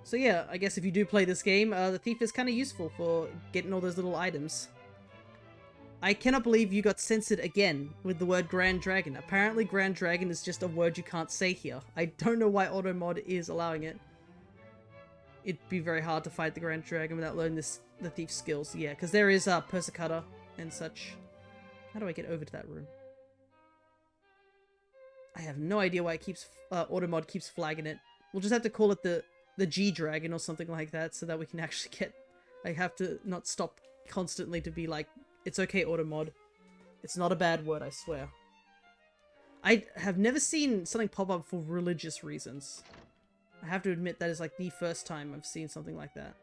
So yeah, I guess if you do play this game, the thief is kind of useful for getting all those little items. I cannot believe you got censored again with the word Grand Dragon. Apparently Grand Dragon is just a word you can't say here. I don't know why Automod is allowing it. It'd be very hard to fight the Grand Dragon without learning the thief's skills. Yeah, because there is Persecutor and such. How do I get over to that room? I have no idea why it keeps Automod keeps flagging it. We'll just have to call it the G-Dragon or something like that so that we can actually get... I have to not stop constantly to be like, it's okay, Automod. It's not a bad word, I swear. I have never seen something pop up for religious reasons. I have to admit that is like the first time I've seen something like that.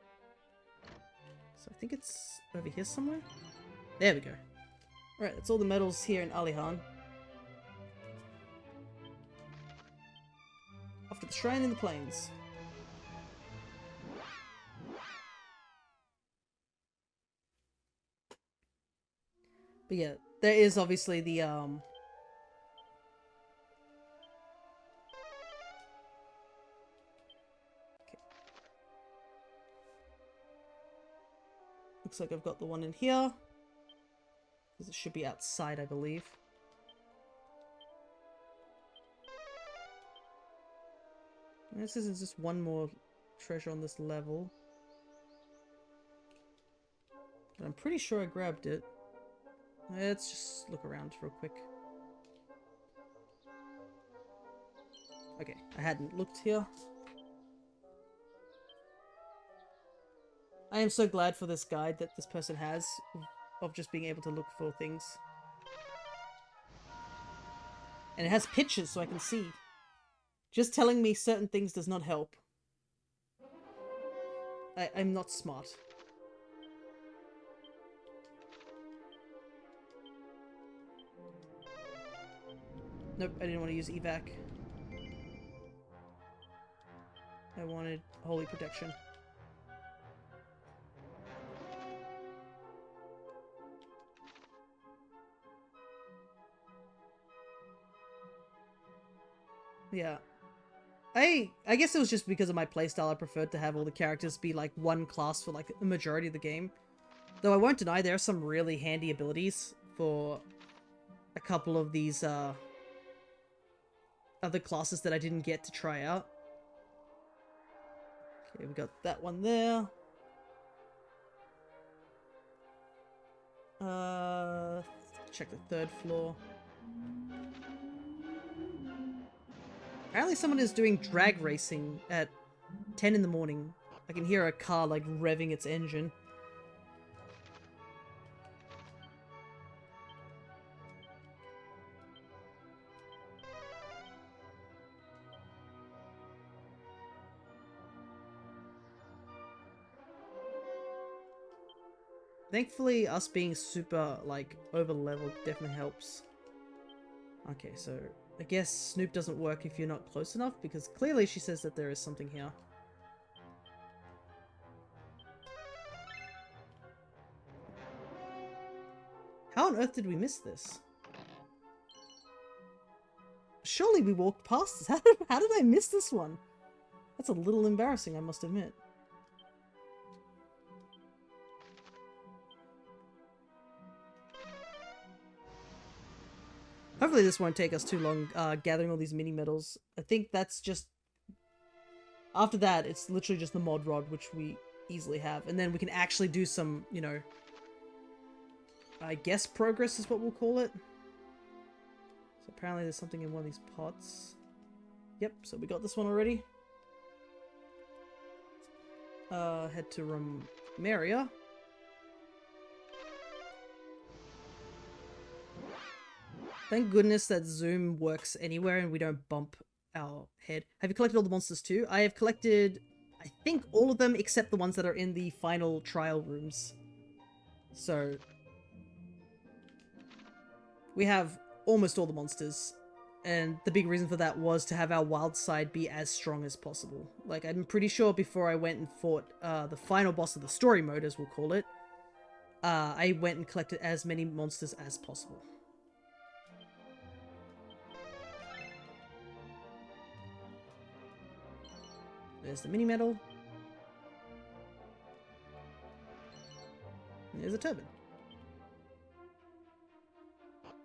So I think it's over here somewhere? There we go. Alright, that's all the medals here in Alihan. Off to the shrine in the plains. But yeah, there is obviously the okay. Looks like I've got the one in here. Because it should be outside, I believe. This isn't just one more treasure on this level. But I'm pretty sure I grabbed it. Let's just look around real quick. Okay, I hadn't looked here. I am so glad for this guide that this person has of just being able to look for things. And it has pictures so I can see. Just telling me certain things does not help. I'm not smart. Nope, I didn't want to use evac. I wanted holy protection. Yeah. I guess it was just because of my playstyle. I preferred to have all the characters be like one class for like the majority of the game. Though I won't deny there are some really handy abilities for a couple of these other classes that I didn't get to try out. Okay, we got that one there. Check the third floor. Apparently someone is doing drag racing at 10 in the morning. I can hear a car like revving its engine. Thankfully, us being super, like, over-leveled definitely helps. Okay, so I guess Snoop doesn't work if you're not close enough, because clearly she says that there is something here. How on earth did we miss this? Surely we walked past this. How did I miss this one? That's a little embarrassing, I must admit. Hopefully this won't take us too long gathering all these mini medals. I think that's just... After that, it's literally just the mod rod, which we easily have. And then we can actually do some, you know... I guess progress is what we'll call it. So apparently there's something in one of these pots. Yep, so we got this one already. Head to Romaria. Thank goodness that zoom works anywhere and we don't bump our head. Have you collected all the monsters too? I have collected, I think, all of them except the ones that are in the final trial rooms. So, we have almost all the monsters. And the big reason for that was to have our wild side be as strong as possible. Like, I'm pretty sure before I went and fought the final boss of the story mode, as we'll call it, I went and collected as many monsters as possible. There's the mini medal. And there's a turban.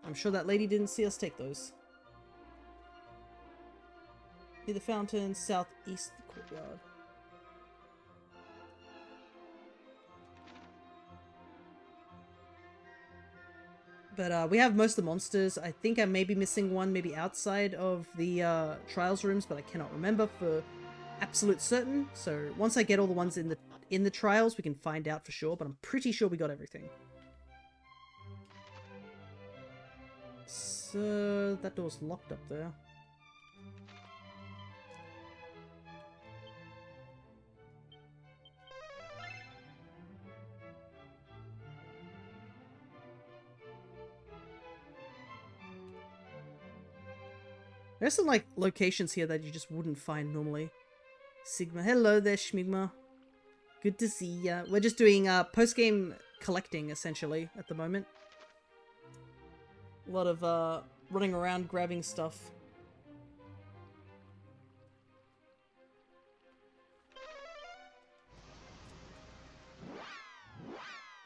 I'm sure that lady didn't see us take those. Near the fountain, southeast the courtyard. But we have most of the monsters. I think I may be missing one, maybe outside of the trials rooms, but I cannot remember for absolute certain. So once I get all the ones in the trials, we can find out for sure. But I'm pretty sure we got everything. So that door's locked up there. There's some, like, locations here that you just wouldn't find normally. Sigma. Hello there, Schmigma. Good to see ya. We're just doing post-game collecting, essentially, at the moment. A lot of running around grabbing stuff.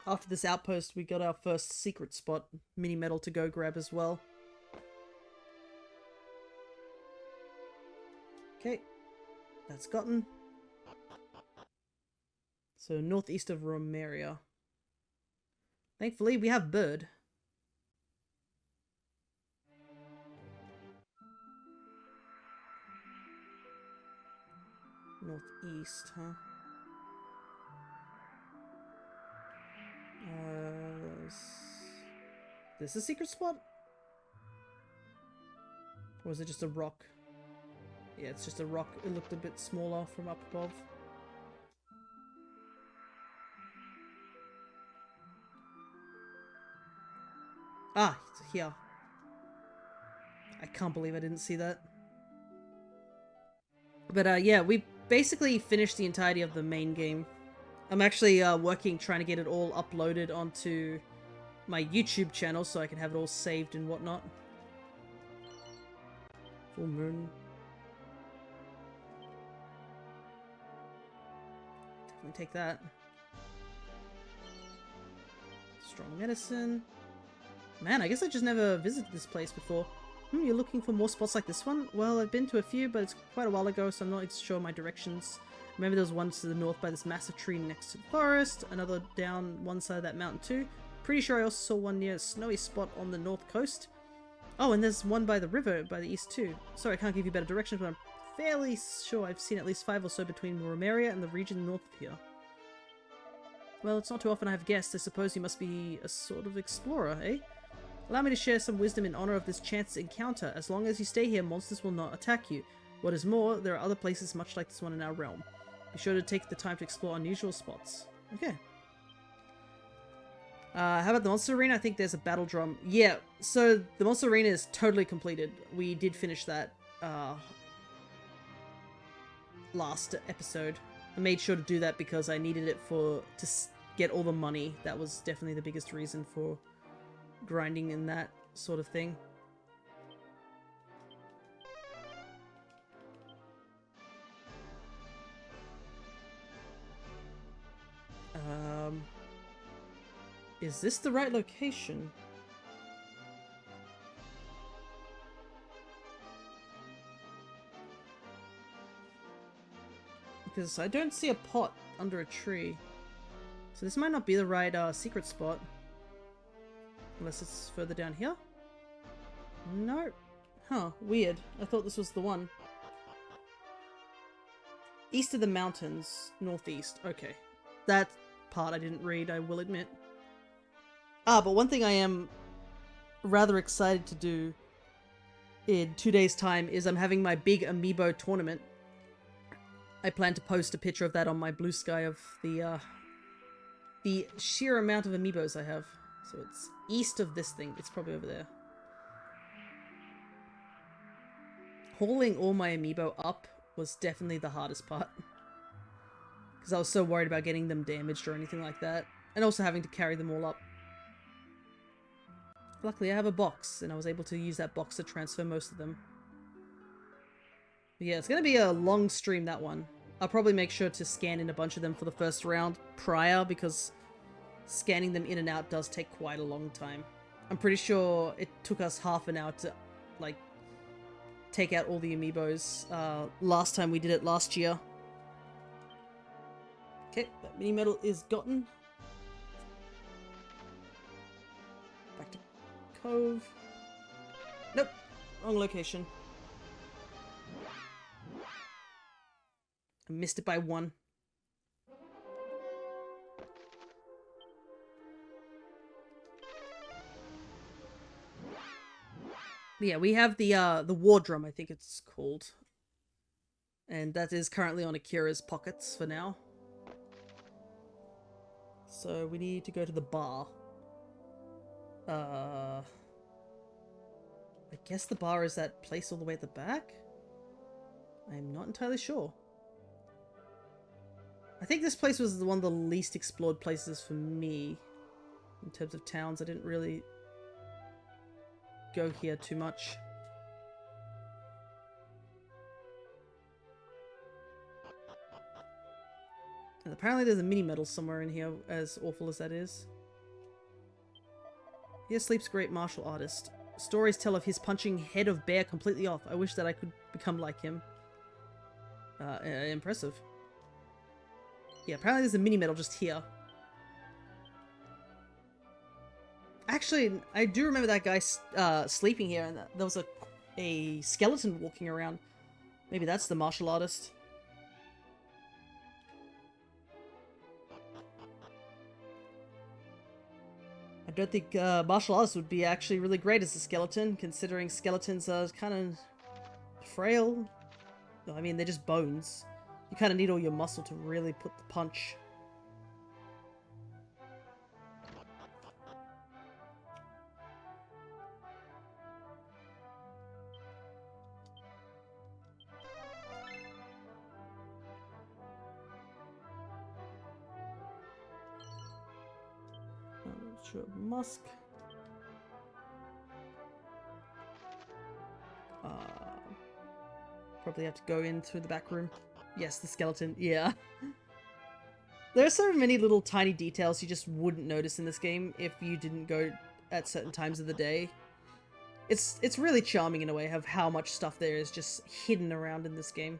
After this outpost, we got our first secret spot, mini medal to go grab as well. Okay, that's gotten. So northeast of Romaria. Thankfully, we have bird. Northeast, huh? This a secret spot? Or is it just a rock? Yeah, it's just a rock. It looked a bit smaller from up above. Ah, it's here. I can't believe I didn't see that. But yeah, we basically finished the entirety of the main game. I'm actually working, trying to get it all uploaded onto my YouTube channel so I can have it all saved and whatnot. Full moon. Definitely take that. Strong medicine. Man, I guess I just never visited this place before. You're looking for more spots like this one? Well, I've been to a few, but it's quite a while ago, so I'm not sure my directions. Remember there was one to the north by this massive tree next to the forest, another down one side of that mountain too. Pretty sure I also saw one near a snowy spot on the north coast. Oh, and there's one by the river by the east too. Sorry, I can't give you better directions, but I'm fairly sure I've seen at least 5 or so between Romeria and the region north of here. Well, it's not too often I've guessed. I suppose you must be a sort of explorer, eh? Allow me to share some wisdom in honor of this chance encounter. As long as you stay here, monsters will not attack you. What is more, there are other places much like this one in our realm. Be sure to take the time to explore unusual spots. Okay. How about the monster arena? I think there's a battle drum. Yeah, so the monster arena is totally completed. We did finish that last episode. I made sure to do that because I needed it to get all the money. That was definitely the biggest reason for grinding in that sort of thing. Is this the right location? Because I don't see a pot under a tree. So this might not be the right secret spot. Unless it's further down here? No. Huh, weird. I thought this was the one. East of the mountains, northeast. Okay. That part I didn't read, I will admit. Ah, but one thing I am rather excited to do in 2 days' time is I'm having my big amiibo tournament. I plan to post a picture of that on my Blue Sky of the sheer amount of amiibos I have. So it's east of this thing. It's probably over there. Hauling all my amiibo up was definitely the hardest part. Because I was so worried about getting them damaged or anything like that. And also having to carry them all up. Luckily I have a box, and I was able to use that box to transfer most of them. But yeah, it's going to be a long stream, that one. I'll probably make sure to scan in a bunch of them for the first round prior, because scanning them in and out does take quite a long time. I'm pretty sure it took us half an hour to, like, take out all the amiibos last time we did it last year. Okay, that mini medal is gotten. Back to Cove. Nope, wrong location. I missed it by 1. Yeah, we have the war drum, I think it's called. And that is currently on Akira's pockets for now. So we need to go to the bar. I guess the bar is that place all the way at the back? I'm not entirely sure. I think this place was one of the least explored places for me. In terms of towns, I didn't really go here too much. And apparently there's a mini medal somewhere in here, as awful as that is. Here sleeps great martial artist. Stories tell of his punching head of bear completely off. I wish that I could become like him. Impressive. Yeah, apparently there's a mini medal just here. Actually, I do remember that guy sleeping here, and there was a skeleton walking around. Maybe that's the martial artist. I don't think martial artists would be actually really great as a skeleton, considering skeletons are kind of frail. I mean, they're just bones. You kind of need all your muscle to really put the punch. Sure, Musk. Probably have to go in through the back room. Yes, the skeleton. Yeah. There are so many little tiny details you just wouldn't notice in this game if you didn't go at certain times of the day. It's really charming in a way of how much stuff there is just hidden around in this game.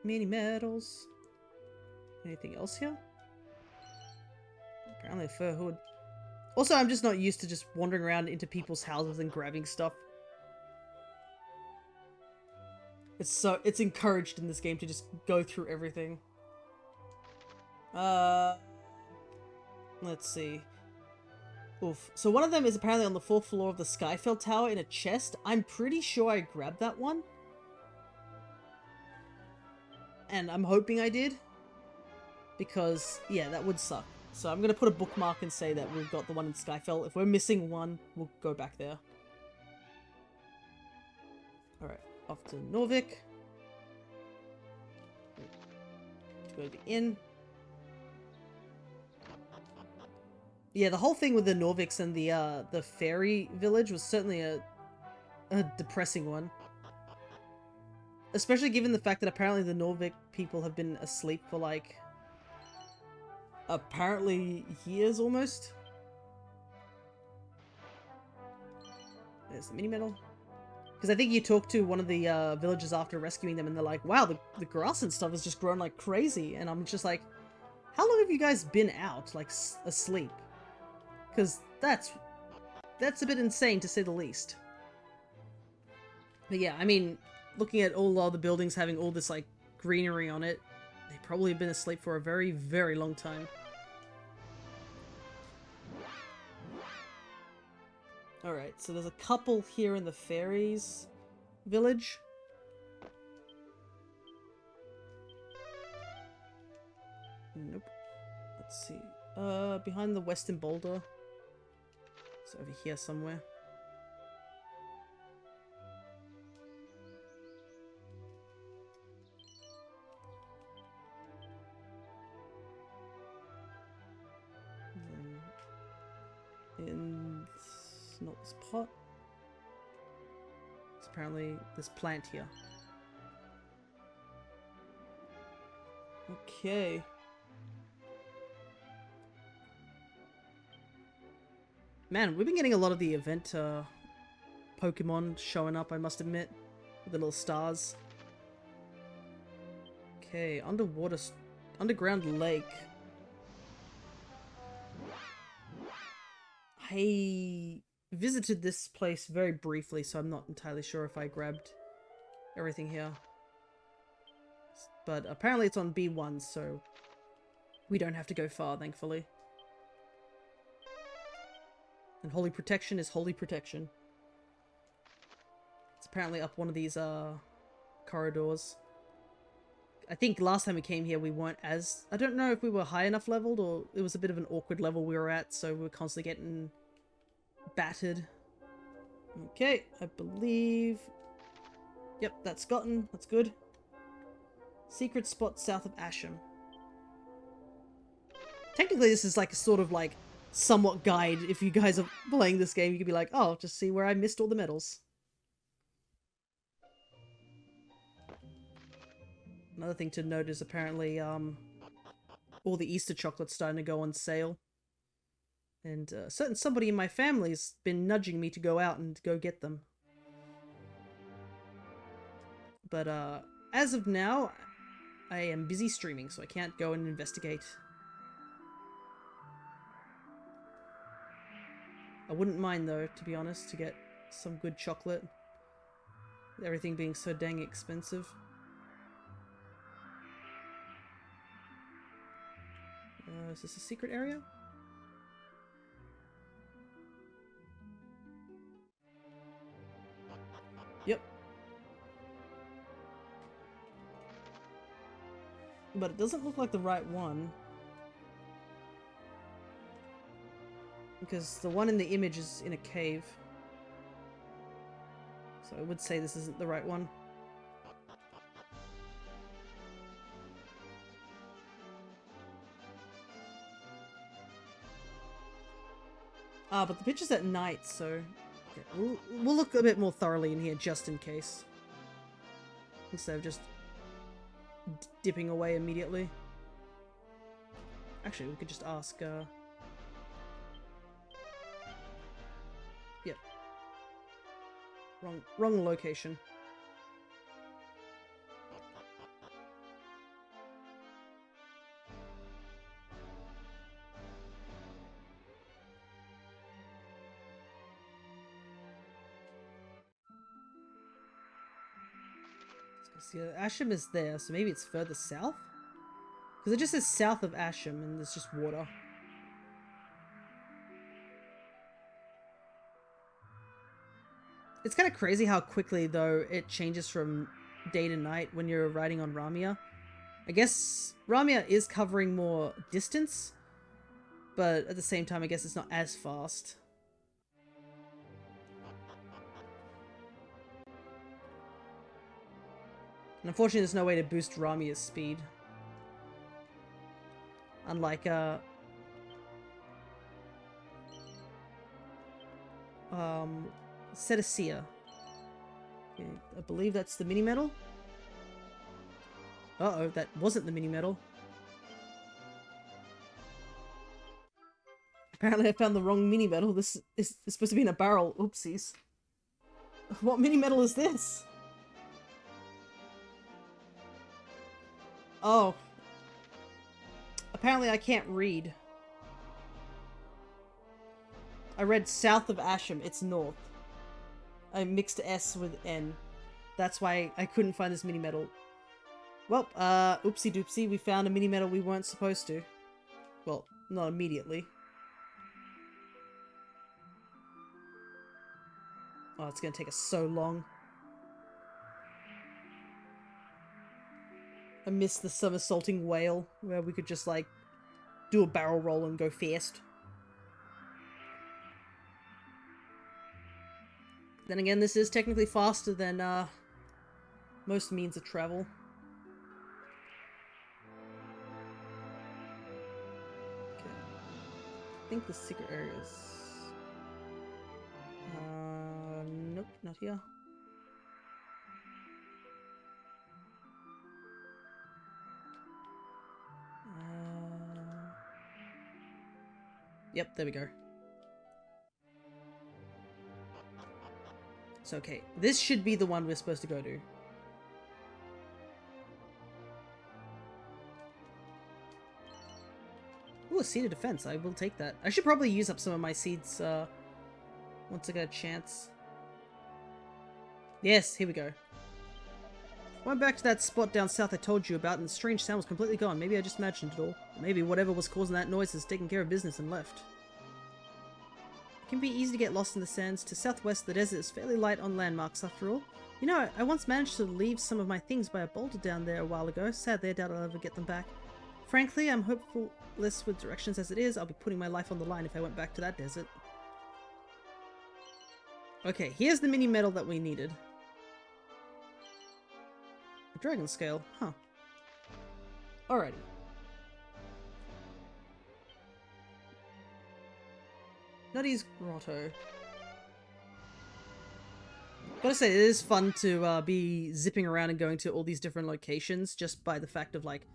Mini medals. Anything else here? Apparently a fur hood. Also, I'm just not used to just wandering around into people's houses and grabbing stuff. It's encouraged in this game to just go through everything. Let's see. Oof. So one of them is apparently on the 4th floor of the Skyfell Tower in a chest. I'm pretty sure I grabbed that one. And I'm hoping I did. Because, yeah, that would suck. So I'm going to put a bookmark and say that we've got the one in Skyfell. If we're missing one, we'll go back there. Alright, off to Norvik. To go to the inn. Yeah, the whole thing with the Norviks and the fairy village was certainly a depressing one. Especially given the fact that apparently the Norvik people have been asleep for like... apparently years almost. There's the mini medal. Because I think you talk to one of the villagers after rescuing them and they're like, wow, the grass and stuff has just grown like crazy. And I'm just like, how long have you guys been out, like asleep? Because that's a bit insane to say the least. But yeah, I mean, looking at all the buildings having all this like greenery on it, they probably have been asleep for a very, very long time. Alright, so there's a couple here in the fairies village. Nope. Let's see. Behind the western boulder. It's over here somewhere. Not this pot. It's apparently this plant here. Okay. Man, we've been getting a lot of the event Pokemon showing up, I must admit. With the little stars. Okay, underground lake. I visited this place very briefly, so I'm not entirely sure if I grabbed everything here. But apparently it's on B1, so we don't have to go far, thankfully. And holy protection is holy protection. It's apparently up one of these corridors. I think last time we came here we weren't as... I don't know if we were high enough leveled or it was a bit of an awkward level we were at, so we were constantly getting battered. Okay, I believe... Yep, that's gotten. That's good. Secret spot south of Asham. Technically this is like a sort of like somewhat guide. If you guys are playing this game, you could be like, oh, just see where I missed all the medals. Another thing to note is apparently all the Easter chocolates starting to go on sale. And somebody in my family's been nudging me to go out and go get them. But as of now, I am busy streaming, so I can't go and investigate. I wouldn't mind though, to be honest, to get some good chocolate. With everything being so dang expensive. Is this a secret area? But it doesn't look like the right one. Because the one in the image is in a cave. So I would say this isn't the right one. Ah, but the picture's at night, so... Okay, we'll look a bit more thoroughly in here just in case. Instead of just dipping away immediately. Actually, we could just ask, Yep. Wrong location. See, Asham is there, so maybe it's further south? Because it just says south of Asham, and there's just water. It's kind of crazy how quickly, though, it changes from day to night when you're riding on Ramia. I guess Ramia is covering more distance, but at the same time, I guess it's not as fast. And unfortunately, there's no way to boost Ramia's speed. Unlike, Cetacea. Okay, I believe that's the mini-medal. Uh-oh, that wasn't the mini-medal. Apparently I found the wrong mini-medal. This is supposed to be in a barrel. Oopsies. What mini-medal is this? Oh. Apparently I can't read. I read south of Asham, it's north. I mixed S with N. That's why I couldn't find this mini-medal. Well, oopsie doopsie, we found a mini-medal we weren't supposed to. Well, not immediately. Oh, it's gonna take us so long. I miss the somersaulting whale, where we could just, like, do a barrel roll and go fast. Then again, this is technically faster than, most means of travel. Okay. I think the secret area is... nope, not here. Yep, there we go. So, okay, this should be the one we're supposed to go to. Ooh, a seed of defense. I will take that. I should probably use up some of my seeds, once I get a chance. Yes, here we go. Went back to that spot down south I told you about, and the strange sound was completely gone. Maybe I just imagined it all. Or maybe whatever was causing that noise has taken care of business and left. It can be easy to get lost in the sands. To southwest, the desert is fairly light on landmarks after all. You know, I once managed to leave some of my things by a boulder down there a while ago. Sadly, I doubt I'll ever get them back. Frankly, I'm hopefuless with directions as it is. I'll be putting my life on the line if I went back to that desert. Okay, here's the mini-medal that we needed. A dragon scale, huh. Alrighty. Nutty's Grotto. Gotta say, it is fun to be zipping around and going to all these different locations just by the fact of, like,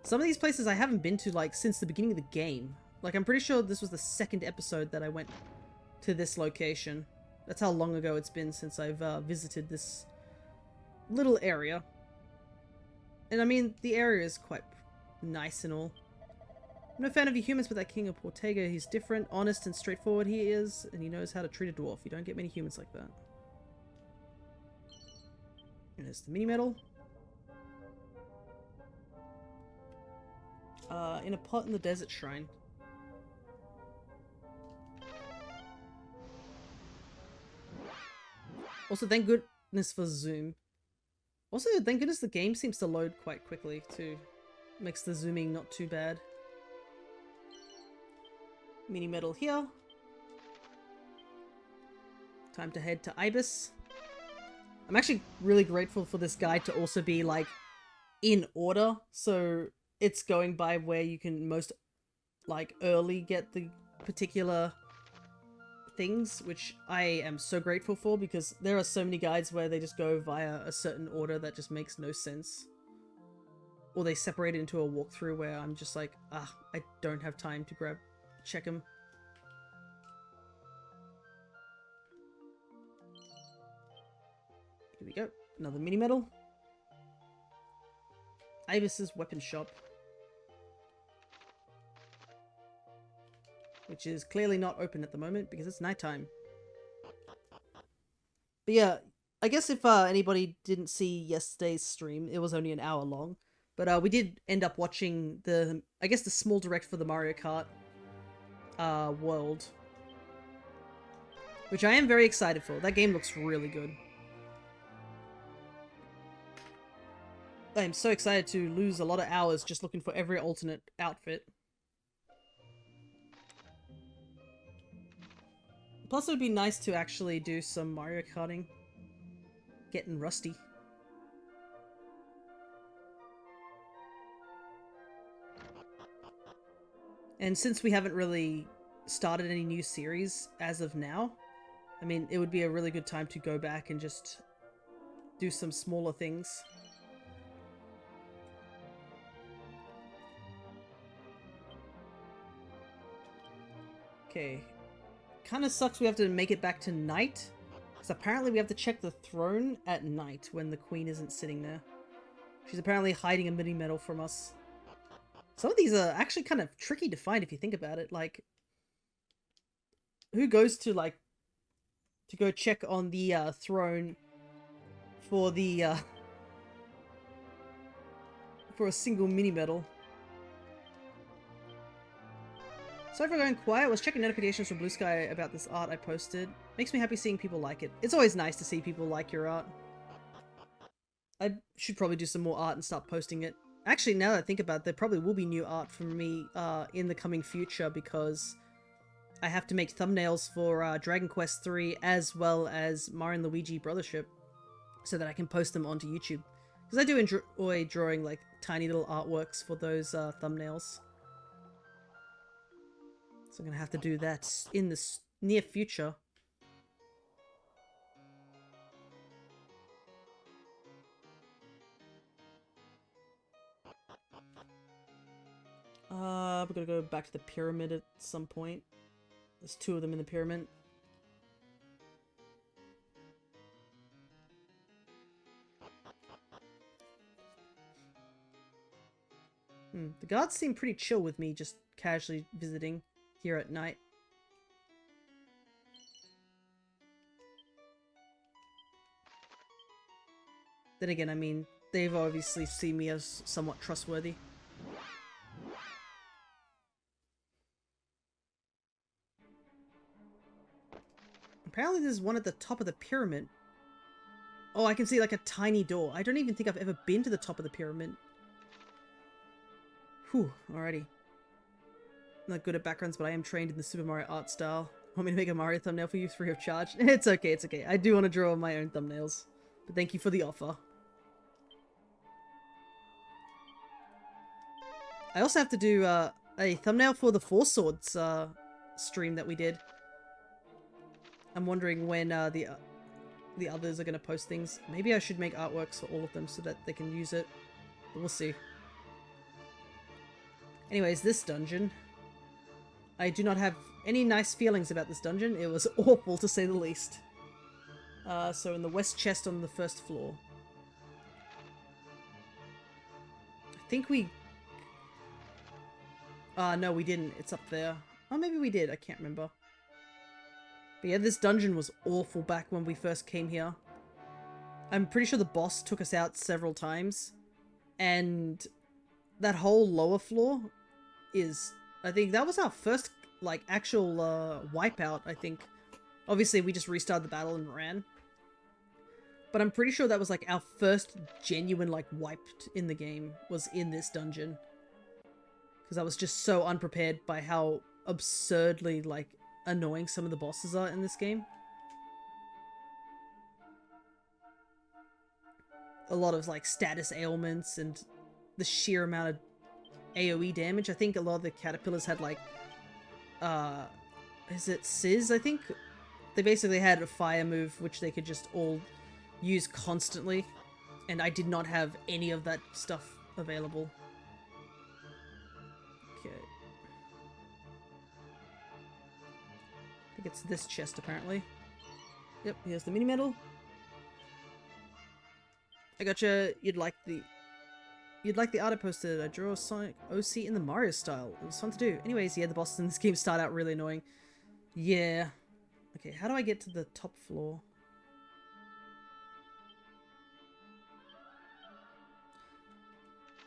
some of these places I haven't been to, like, since the beginning of the game. Like, I'm pretty sure this was the second episode that I went to this location. That's how long ago it's been since I've visited this little area. And I mean, the area is quite nice and all. I'm no fan of you humans, but that King of Portega, he's different, honest and straightforward he is, and he knows how to treat a dwarf. You don't get many humans like that. And there's the mini-medal. In a pot in the desert shrine. Also, thank goodness for zoom. Also, thank goodness the game seems to load quite quickly, too. Makes the zooming not too bad. Mini medal here. Time to head to Ibis. I'm actually really grateful for this guide to also be like in order, so it's going by where you can most like early get the particular things, which I am so grateful for, because there are so many guides where they just go via a certain order that just makes no sense. Or they separate it into a walkthrough where I'm just like, I don't have time to check them. Here we go. Another mini medal. Ibis's weapon shop. Which is clearly not open at the moment because it's nighttime. But yeah, I guess if anybody didn't see yesterday's stream, it was only an hour long. But we did end up watching the small direct for the Mario Kart world. Which I am very excited for. That game looks really good. I am so excited to lose a lot of hours just looking for every alternate outfit. Plus it would be nice to actually do some Mario Karting. Getting rusty. And since we haven't really started any new series as of now, I mean, it would be a really good time to go back and just do some smaller things. Okay. Kind of sucks we have to make it back to night, because apparently we have to check the throne at night when the queen isn't sitting there. She's apparently hiding a mini medal from us. Some of these are actually kind of tricky to find if you think about it. Like, who goes to like to go check on the throne for the for a single mini medal? Sorry for going quiet. I was checking notifications from Blue Sky about this art I posted. Makes me happy seeing people like it. It's always nice to see people like your art. I should probably do some more art and start posting it. Actually, now that I think about it, there probably will be new art from me in the coming future, because I have to make thumbnails for Dragon Quest III as well as Mario and Luigi Brothership, so that I can post them onto YouTube. Because I do enjoy drawing like tiny little artworks for those thumbnails. So I'm going to have to do that in the near future. We're going to go back to the pyramid at some point. There's two of them in the pyramid. The guards seem pretty chill with me just casually visiting here at night. Then again, I mean, they've obviously seen me as somewhat trustworthy. Apparently there's one at the top of the pyramid. Oh, I can see like a tiny door. I don't even think I've ever been to the top of the pyramid. Whew, alrighty. Not good at backgrounds, but I am trained in the Super Mario art style. Want me to make a Mario thumbnail for you free of charge? It's okay, it's okay. I do want to draw my own thumbnails. But thank you for the offer. I also have to do a thumbnail for the Four Swords stream that we did. I'm wondering when the others are going to post things. Maybe I should make artworks for all of them so that they can use it. But we'll see. Anyways, this dungeon. I do not have any nice feelings about this dungeon. It was awful, to say the least. So in the west chest on the first floor. I think we... no, we didn't. It's up there. Oh, maybe we did. I can't remember. But yeah, this dungeon was awful back when we first came here. I'm pretty sure the boss took us out several times. And that whole lower floor is... I think that was our first, like, actual wipeout, I think. Obviously, we just restarted the battle and ran. But I'm pretty sure that was like our first genuine like wiped in the game was in this dungeon. Because I was just so unprepared by how absurdly like annoying some of the bosses are in this game. A lot of like status ailments and the sheer amount of AoE damage. I think a lot of the caterpillars had like is it Sizz, I think? They basically had a fire move which they could just all use constantly, and I did not have any of that stuff available. Okay. I think it's this chest apparently. Yep, here's the mini medal. I gotcha. You'd like the art I posted. I drew a Sonic OC in the Mario style. It was fun to do. Anyways, yeah, the bosses in this game start out really annoying. Yeah. Okay, how do I get to the top floor?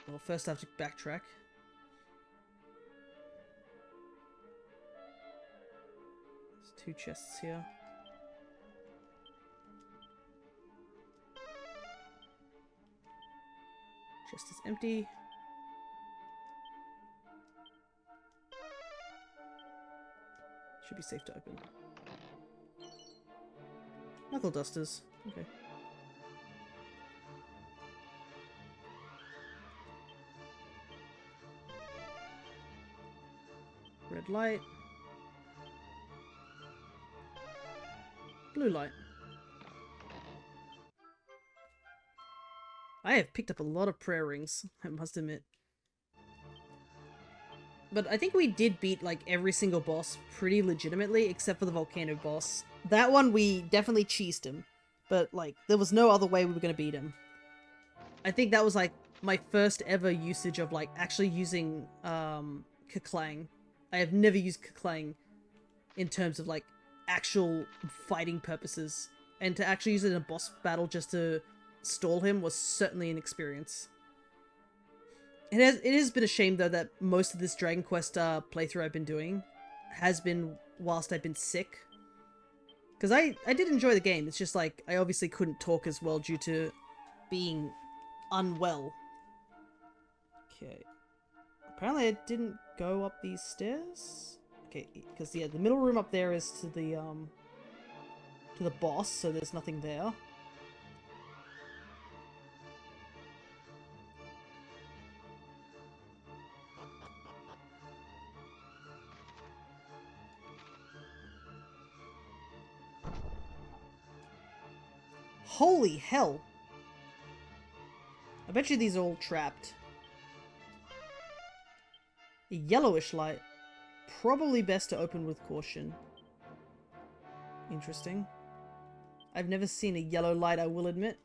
Well, first I have to backtrack. There's 2 chests here. Chest is empty. Should be safe to open. Knuckle dusters. Okay. Red light. Blue light. I have picked up a lot of prayer rings, I must admit. But I think we did beat like every single boss pretty legitimately, except for the volcano boss. That one we definitely cheesed him, but like there was no other way we were gonna beat him. I think that was like my first ever usage of like actually using Kaklang. I have never used Kaklang in terms of like actual fighting purposes, and to actually use it in a boss battle just to stall him was certainly an experience. It has been a shame though that most of this Dragon Quest playthrough I've been doing has been whilst I've been sick. Because I did enjoy the game, it's just like I obviously couldn't talk as well due to being unwell. Okay. Apparently I didn't go up these stairs? Okay, because yeah, the middle room up there is to the boss, so there's nothing there. Holy hell! I bet you these are all trapped. A yellowish light. Probably best to open with caution. Interesting. I've never seen a yellow light, I will admit.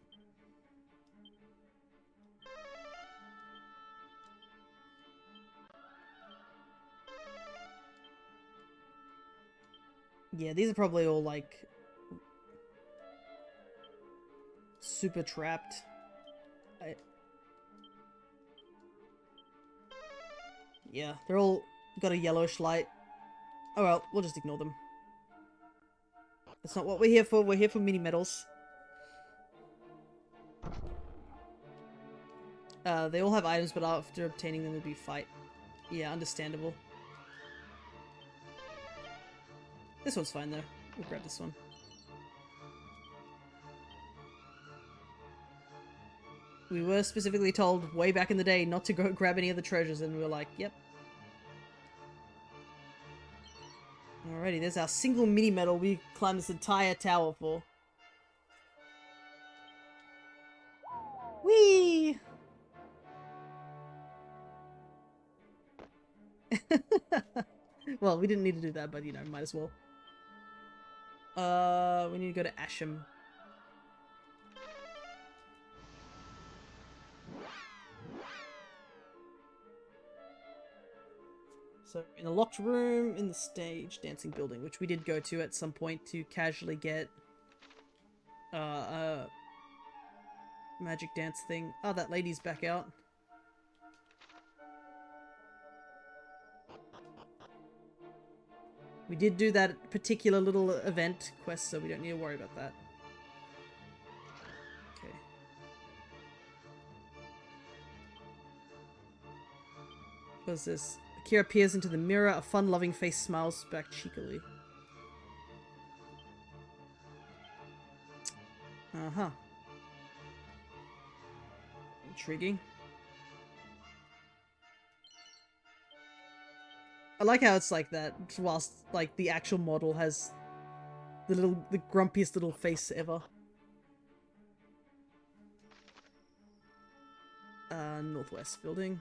Yeah, these are probably all like super trapped. Yeah, they're all got a yellowish light. Oh well, we'll just ignore them. That's not what we're here for. We're here for mini medals. They all have items, but after obtaining them would be fight. Yeah, understandable. This one's fine though. We'll grab this one. We were specifically told way back in the day not to go grab any of the treasures, and we were like, yep. Alrighty, there's our single mini medal we climbed this entire tower for. Whee! Well, we didn't need to do that, but you know, might as well. We need to go to Asham. So, in a locked room in the stage dancing building, which we did go to at some point to casually get a magic dance thing. Oh, that lady's back out. We did do that particular little event quest, so we don't need to worry about that. What's this? Akira peers into the mirror. A fun-loving face smiles back cheekily. Uh-huh. Intriguing. I like how it's like that, whilst like the actual model has the grumpiest little face ever. Northwest building.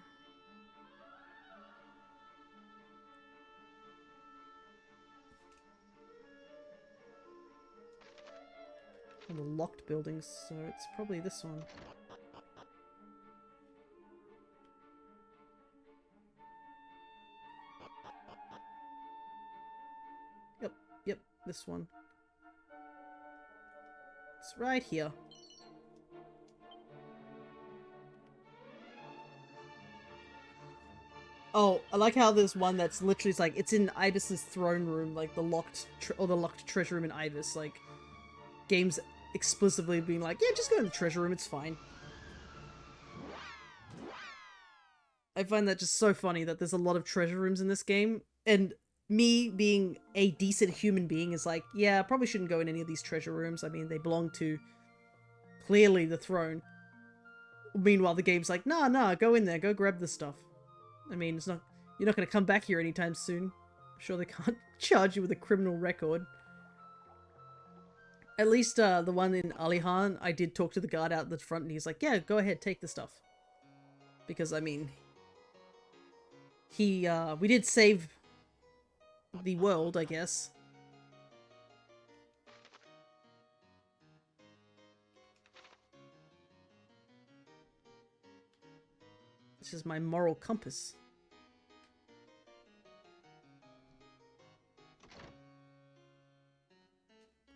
And the locked buildings, so it's probably this one. Yep, this one. It's right here. Oh, I like how there's one that's literally it's like it's in Ibis's throne room, like the locked treasure room in Ibis. Like games explicitly being like, yeah, just go in the treasure room, it's fine. I find that just so funny that there's a lot of treasure rooms in this game, and me being a decent human being is like, yeah, I probably shouldn't go in any of these treasure rooms. I mean, they belong to clearly the throne. Meanwhile, the game's like, nah, go in there, go grab this stuff. I mean, it's not you're not going to come back here anytime soon. I'm sure they can't charge you with a criminal record. At least the one in Alihan, I did talk to the guard out the front, and he's like, yeah, go ahead, take the stuff. Because, I mean, we did save the world, I guess. This is my moral compass.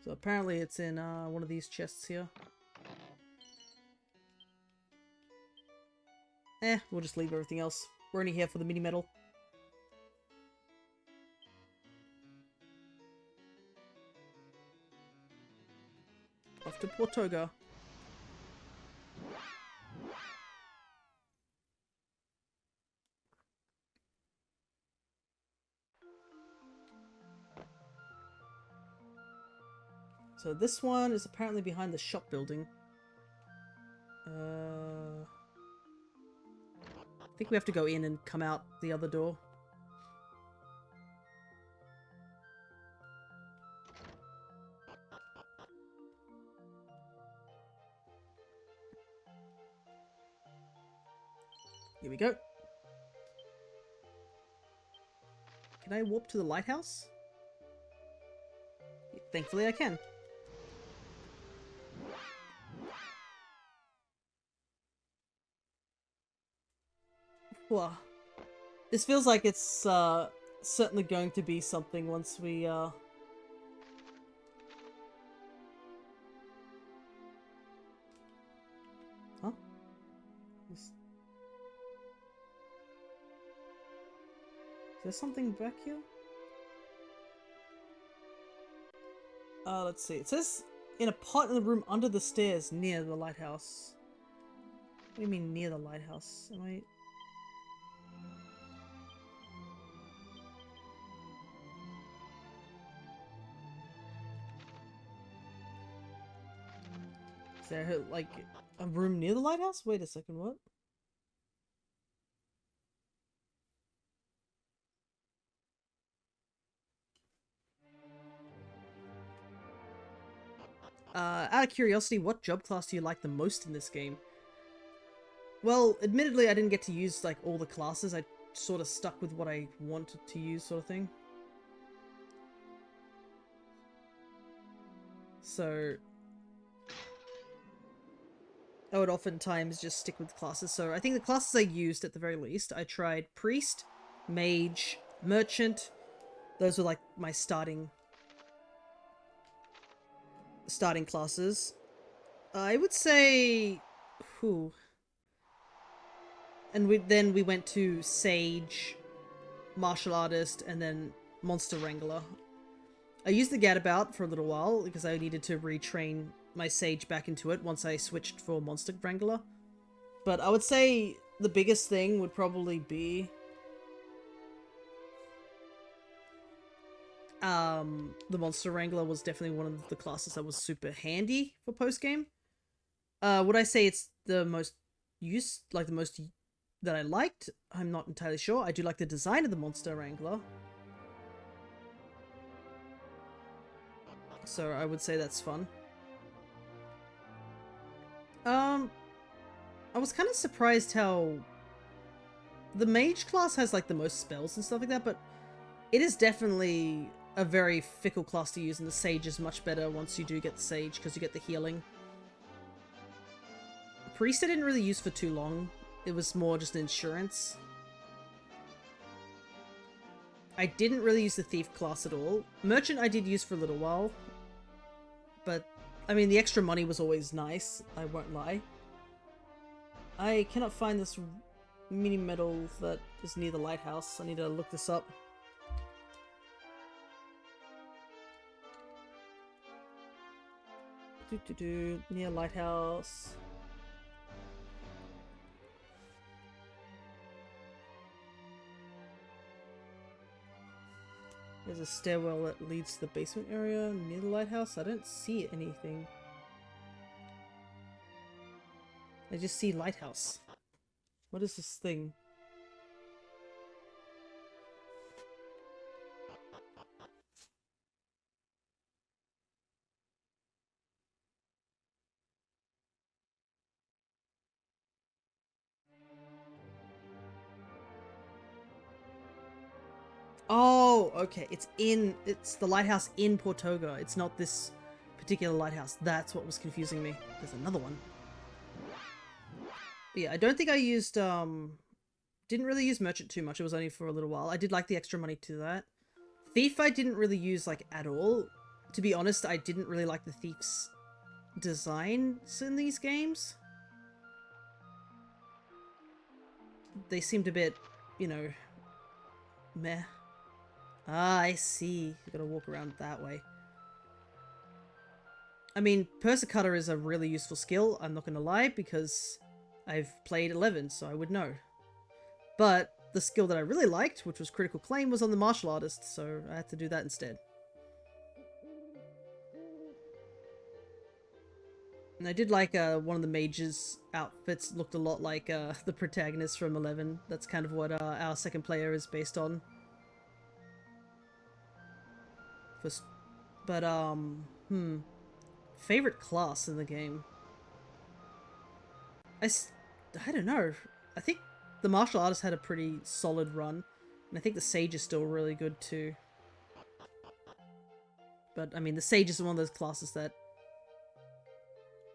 So apparently it's in one of these chests here. We'll just leave everything else. We're only here for the mini medal. Off to Portoga. So this one is apparently behind the shop building. I think we have to go in and come out the other door. Here we go. Can I warp to the lighthouse? Thankfully I can. Well, this feels like it's certainly going to be something once we Huh? Is there something back here? Let's see. It says in a pot in the room under the stairs near the lighthouse. What do you mean near the lighthouse? Am I... Is there, like, a room near the lighthouse? Wait a second, what? Out of curiosity, what job class do you like the most in this game? Well, admittedly, I didn't get to use, like, all the classes. I sort of stuck with what I wanted to use, sort of thing. So I would oftentimes just stick with classes. So I think the classes I used, at the very least, I tried Priest, Mage, Merchant. Those were, like, my starting classes. I would say... Whew. And then we went to Sage, Martial Artist, and then Monster Wrangler. I used the Gadabout for a little while, because I needed to retrain my Sage back into it once I switched for Monster Wrangler. But I would say the biggest thing would probably be the Monster Wrangler was definitely one of the classes that was super handy for postgame. Would I say it's the most the most that I liked? I'm not entirely sure. I do like the design of the Monster Wrangler. So I would say that's fun. I was kind of surprised how the mage class has like the most spells and stuff like that, but it is definitely a very fickle class to use, and the sage is much better once you do get the sage because you get the healing. Priest I didn't really use for too long. It was more just insurance. I didn't really use the thief class at all. Merchant I did use for a little while, but I mean the extra money was always nice, I won't lie. I cannot find this mini medal that is near the lighthouse. I need to look this up. Near lighthouse. There's a stairwell that leads to the basement area near the lighthouse. I don't see anything. I just see lighthouse. What is this thing? Oh, okay. It's the lighthouse in Portoga. It's not this particular lighthouse. That's what was confusing me. There's another one. But yeah, I don't think I used, didn't really use Merchant too much. It was only for a little while. I did like the extra money to that. Thief I didn't really use, like, at all. To be honest, I didn't really like the Thief's designs in these games. They seemed a bit, you know, meh. Ah, I see. You gotta walk around that way. I mean, Persicutter is a really useful skill, I'm not gonna lie, because I've played 11, so I would know. But the skill that I really liked, which was Critical Claim, was on the Martial Artist, so I had to do that instead. And I did like one of the mages' outfits looked a lot like the protagonist from 11. That's kind of what our second player is based on. But, favorite class in the game? I don't know. I think the Martial Artist had a pretty solid run, and I think the Sage is still really good too. But, I mean, the Sage is one of those classes that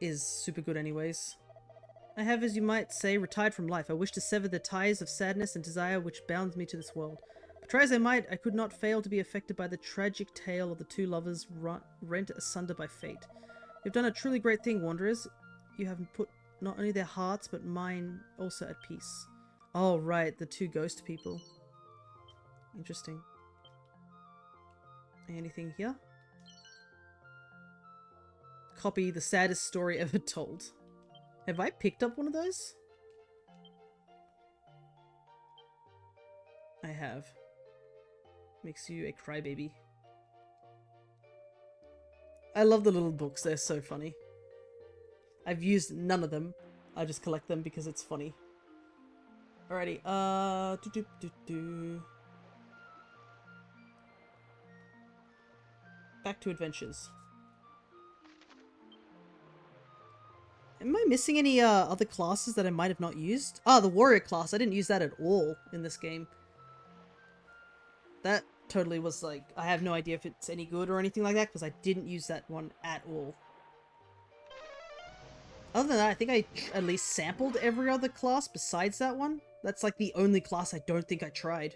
is super good anyways. I have, as you might say, retired from life. I wish to sever the ties of sadness and desire which bound me to this world. But try as I might, I could not fail to be affected by the tragic tale of the two lovers rent asunder by fate. You've done a truly great thing, Wanderers. You have put not only their hearts, but mine also at peace. Oh, right, the two ghost people. Interesting. Anything here? Copy the saddest story ever told. Have I picked up one of those? I have. Makes you a crybaby. I love the little books, they're so funny. I've used none of them. I just collect them because it's funny. Alrighty, back to adventures. Am I missing any other classes that I might have not used? Ah, the warrior class. I didn't use that at all in this game. That totally was like, I have no idea if it's any good or anything like that, because I didn't use that one at all. Other than that, I think I at least sampled every other class besides that one. That's like the only class I don't think I tried.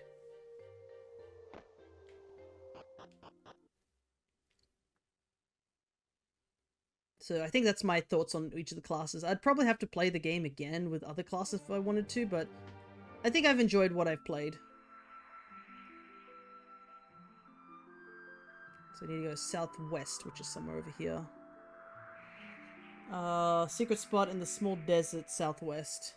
So I think that's my thoughts on each of the classes. I'd probably have to play the game again with other classes if I wanted to, but I think I've enjoyed what I've played. So I need to go southwest, which is somewhere over here. Secret spot in the small desert southwest.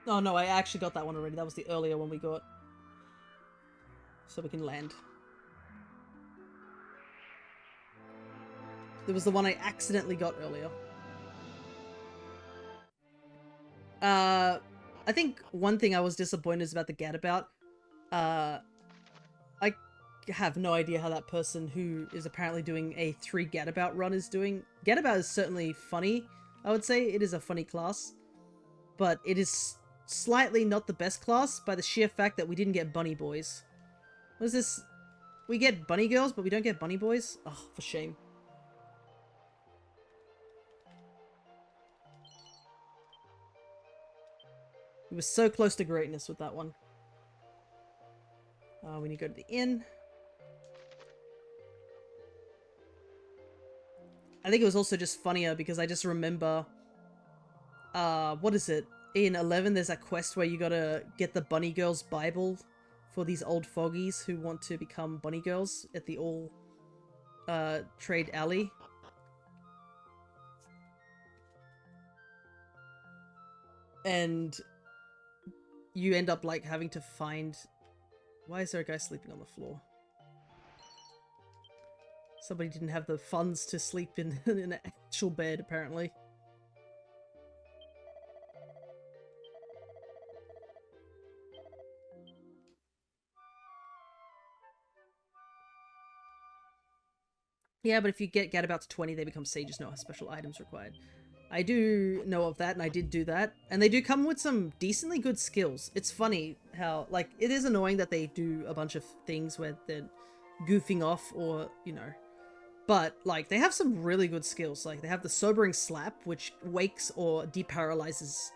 Oh no, I actually got that one already. That was the earlier one we got. So we can land. There was the one I accidentally got earlier. I think one thing I was disappointed is about the gadabout. I have no idea how that person who is apparently doing a 3 gadabout run is doing. Gadabout is certainly funny, I would say. It is a funny class. But it is slightly not the best class by the sheer fact that we didn't get bunny boys. What is this? We get bunny girls, but we don't get bunny boys? Oh, for shame. We were so close to greatness with that one. We need to go to the inn. I think it was also just funnier because I just remember... what is it? In 11, there's that quest where you gotta get the bunny girls Bible for these old fogies who want to become bunny girls at the all trade alley. And you end up like having to find... Why is there a guy sleeping on the floor? Somebody didn't have the funds to sleep in an actual bed, apparently. Yeah, but if you get about to 20, they become sages, no special items required. I do know of that, and I did do that. And they do come with some decently good skills. It's funny how, like, it is annoying that they do a bunch of things where they're goofing off or, you know. But, like, they have some really good skills. Like, they have the Sobering Slap, which wakes or deparalyzes.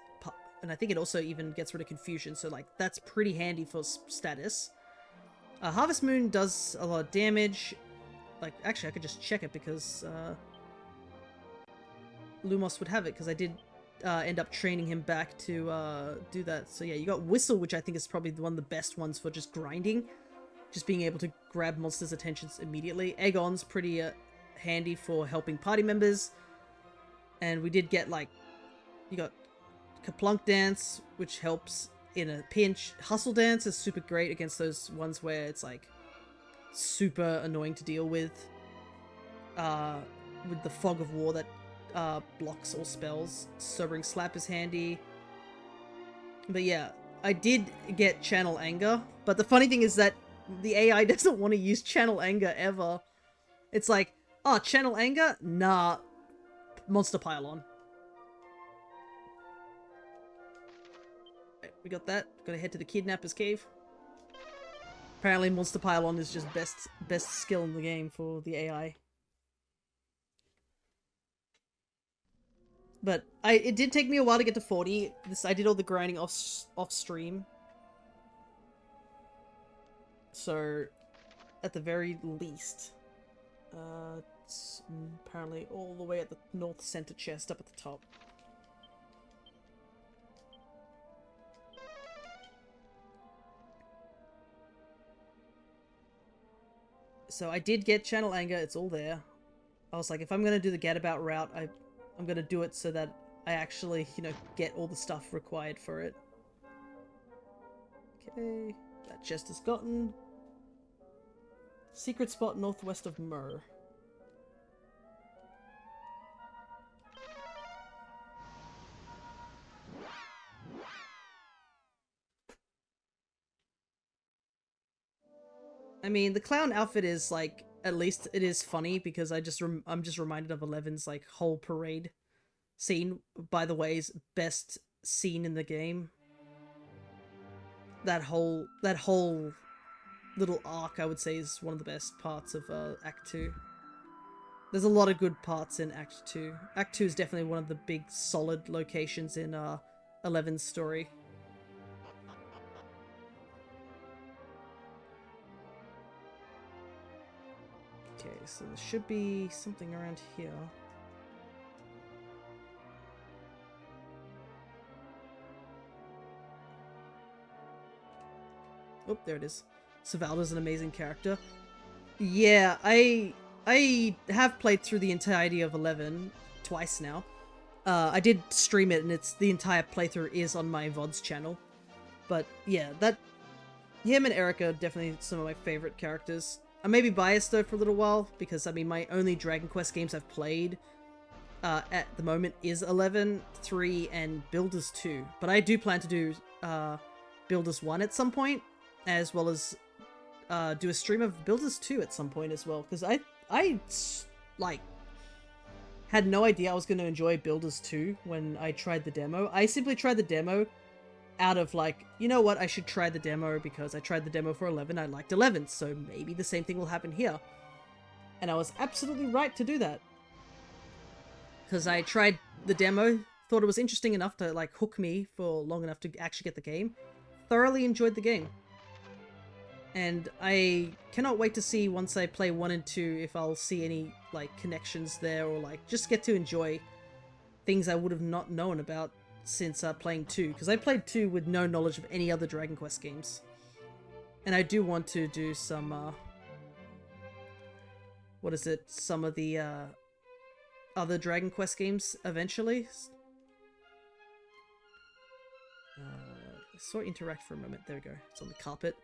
And I think it also even gets rid of confusion. So, like, that's pretty handy for status. Harvest Moon does a lot of damage. Like, actually, I could just check it because Lumos would have it, because I did end up training him back to do that. So yeah, you got Whistle, which I think is probably one of the best ones for just grinding. Just being able to grab monsters' attentions immediately. Aegon's pretty handy for helping party members. And we did get, like, you got Kaplunk Dance, which helps in a pinch. Hustle Dance is super great against those ones where it's, like, super annoying to deal with the Fog of War that blocks all spells. Sobering Slap is handy. But yeah, I did get Channel Anger, but the funny thing is that the AI doesn't want to use Channel Anger ever. It's like, oh, Channel Anger? Nah, Monster Pylon. We got that. Gotta head to the Kidnapper's Cave. Apparently Monster Pylon is just best skill in the game for the AI. But it did take me a while to get to 40. I did all the grinding off stream. So, at the very least, it's apparently all the way at the north center chest up at the top. So I did get Channel Anger, it's all there. I was like, if I'm going to do the gadabout route, I'm going to do it so that I actually, you know, get all the stuff required for it. Okay, that chest is gotten. Secret spot northwest of Myrrh. I mean, the clown outfit is, like, at least it is funny because I'm just reminded of 11's, like, whole parade scene. By the way, is best scene in the game. That whole little arc, I would say, is one of the best parts of Act 2. There's a lot of good parts in Act 2. Act 2 is definitely one of the big solid locations in 11's story. Okay, so there should be something around here. Oh, there it is. Savalda's an amazing character. Yeah, I have played through the entirety of 11 twice now. I did stream it, and the entire playthrough is on my VODs channel. But yeah, him and Eric are definitely some of my favorite characters. I may be biased though for a little while, because I mean my only Dragon Quest games I've played at the moment is 11, 3, and Builders 2. But I do plan to do Builders 1 at some point, as well as do a stream of Builders 2 at some point as well, because I like had no idea I was going to enjoy Builders 2 when I tried the demo. I simply tried the demo out of like, you know what, I should try the demo because I tried the demo for 11, I liked 11, so maybe the same thing will happen here. And I was absolutely right to do that. Because I tried the demo, thought it was interesting enough to like hook me for long enough to actually get the game. Thoroughly enjoyed the game. And I cannot wait to see once I play 1 and 2 if I'll see any like connections there, or like just get to enjoy things I would have not known about since playing 2. Because I played 2 with no knowledge of any other Dragon Quest games. And I do want to do some, some of the other Dragon Quest games eventually. I saw it interact for a moment. There we go. It's on the carpet.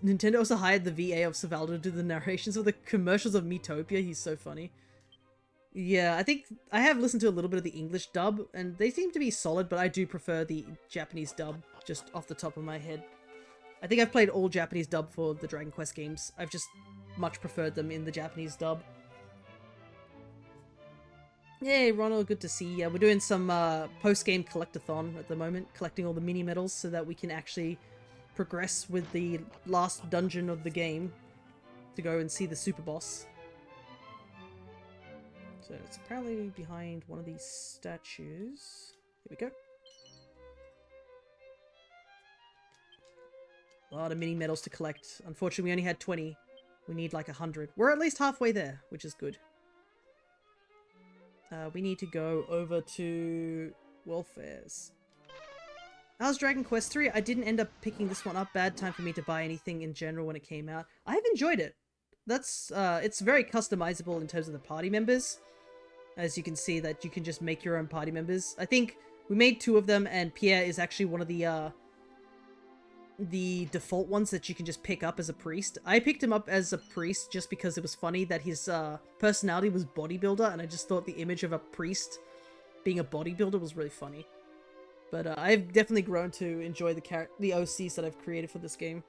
Nintendo also hired the VA of Savaldo to do the narrations of the commercials of Miitopia. He's so funny. Yeah, I think I have listened to a little bit of the English dub, and they seem to be solid, but I do prefer the Japanese dub, just off the top of my head. I think I've played all Japanese dub for the Dragon Quest games. I've just much preferred them in the Japanese dub. Yay, Ronald, good to see you. We're doing some post-game collectathon at the moment, collecting all the mini-medals so that we can actually progress with the last dungeon of the game to go and see the super boss. So it's apparently behind one of these statues. Here we go. A lot of mini-medals to collect. Unfortunately, we only had 20. We need like 100. We're at least halfway there, which is good. We need to go over to Welfares. How's Dragon Quest 3? I didn't end up picking this one up. Bad time for me to buy anything in general when it came out. I've enjoyed it. That's it's very customizable in terms of the party members. As you can see that you can just make your own party members. I think we made 2 of them, and Pierre is actually one of the default ones that you can just pick up as a priest. I picked him up as a priest just because it was funny that his personality was bodybuilder, and I just thought the image of a priest being a bodybuilder was really funny. But I've definitely grown to enjoy the OCs that I've created for this game.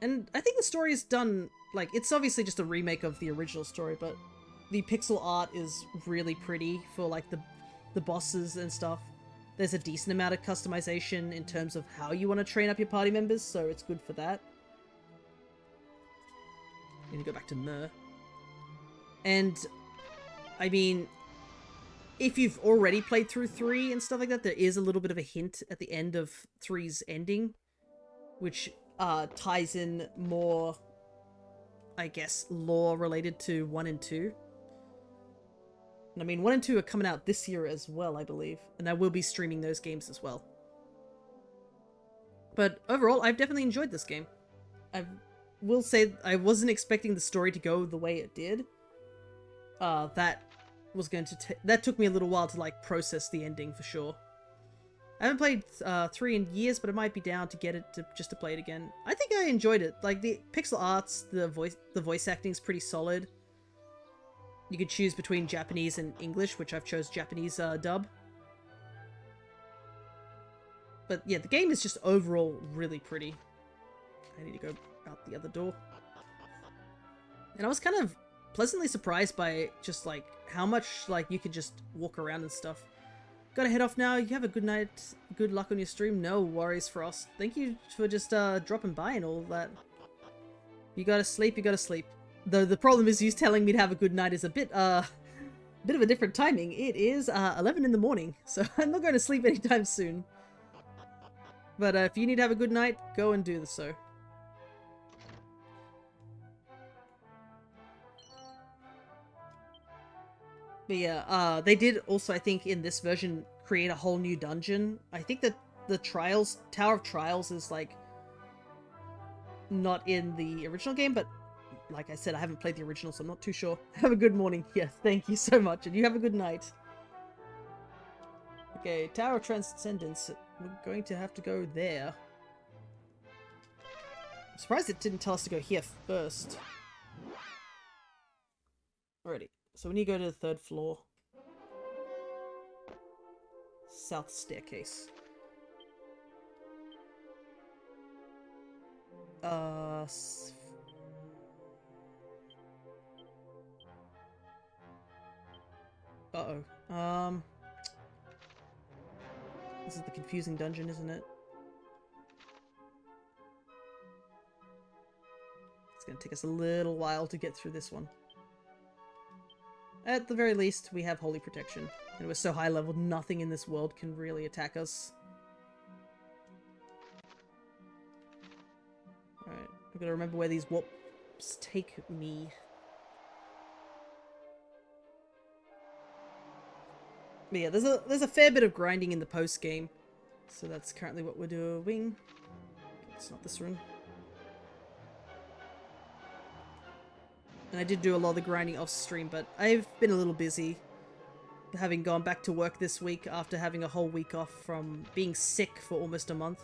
And I think the story is done, like, it's obviously just a remake of the original story, but the pixel art is really pretty for, like, the bosses and stuff. There's a decent amount of customization in terms of how you want to train up your party members, so it's good for that. I'm gonna go back to Mer. And, I mean, if you've already played through 3 and stuff like that, there is a little bit of a hint at the end of 3's ending, which ties in more, I guess, lore related to 1 and 2. And I mean, 1 and 2 are coming out this year as well, I believe. And I will be streaming those games as well. But overall, I've definitely enjoyed this game. I will say I wasn't expecting the story to go the way it did. That took me a little while to like process the ending for sure. I haven't played 3 in years, but I might be down to get it just to play it again. I think I enjoyed it. Like the pixel arts, the voice acting is pretty solid. You could choose between Japanese and English, which I've chose Japanese dub. But yeah, the game is just overall really pretty. I need to go out the other door. And I was kind of pleasantly surprised by just like how much like you could just walk around and stuff. Gotta head off now. You have a good night. Good luck on your stream. No worries, Frost. Thank you for just dropping by and all that. You gotta sleep. You gotta sleep. Though the problem is you telling me to have a good night is a bit of a different timing. It is 11 in the morning, so I'm not going to sleep anytime soon. But if you need to have a good night, go and do so. But yeah, they did also, I think, in this version, create a whole new dungeon. I think that the Tower of Trials is, like, not in the original game, but like I said, I haven't played the original, so I'm not too sure. Have a good morning. Yeah, thank you so much, and you have a good night. Okay, Tower of Transcendence. We're going to have to go there. I'm surprised it didn't tell us to go here first. Alrighty, so we need to go to the 3rd floor. South staircase. Uh-oh. This is the confusing dungeon, isn't it? It's gonna take us a little while to get through this one. At the very least, we have holy protection. And we're so high level, nothing in this world can really attack us. Alright, I've got to remember where these warps take me. But yeah, there's a fair bit of grinding in the post game. So that's currently what we're doing. It's not this room. And I did do a lot of the grinding off stream, but I've been a little busy. Having gone back to work this week after having a whole week off from being sick for almost a month.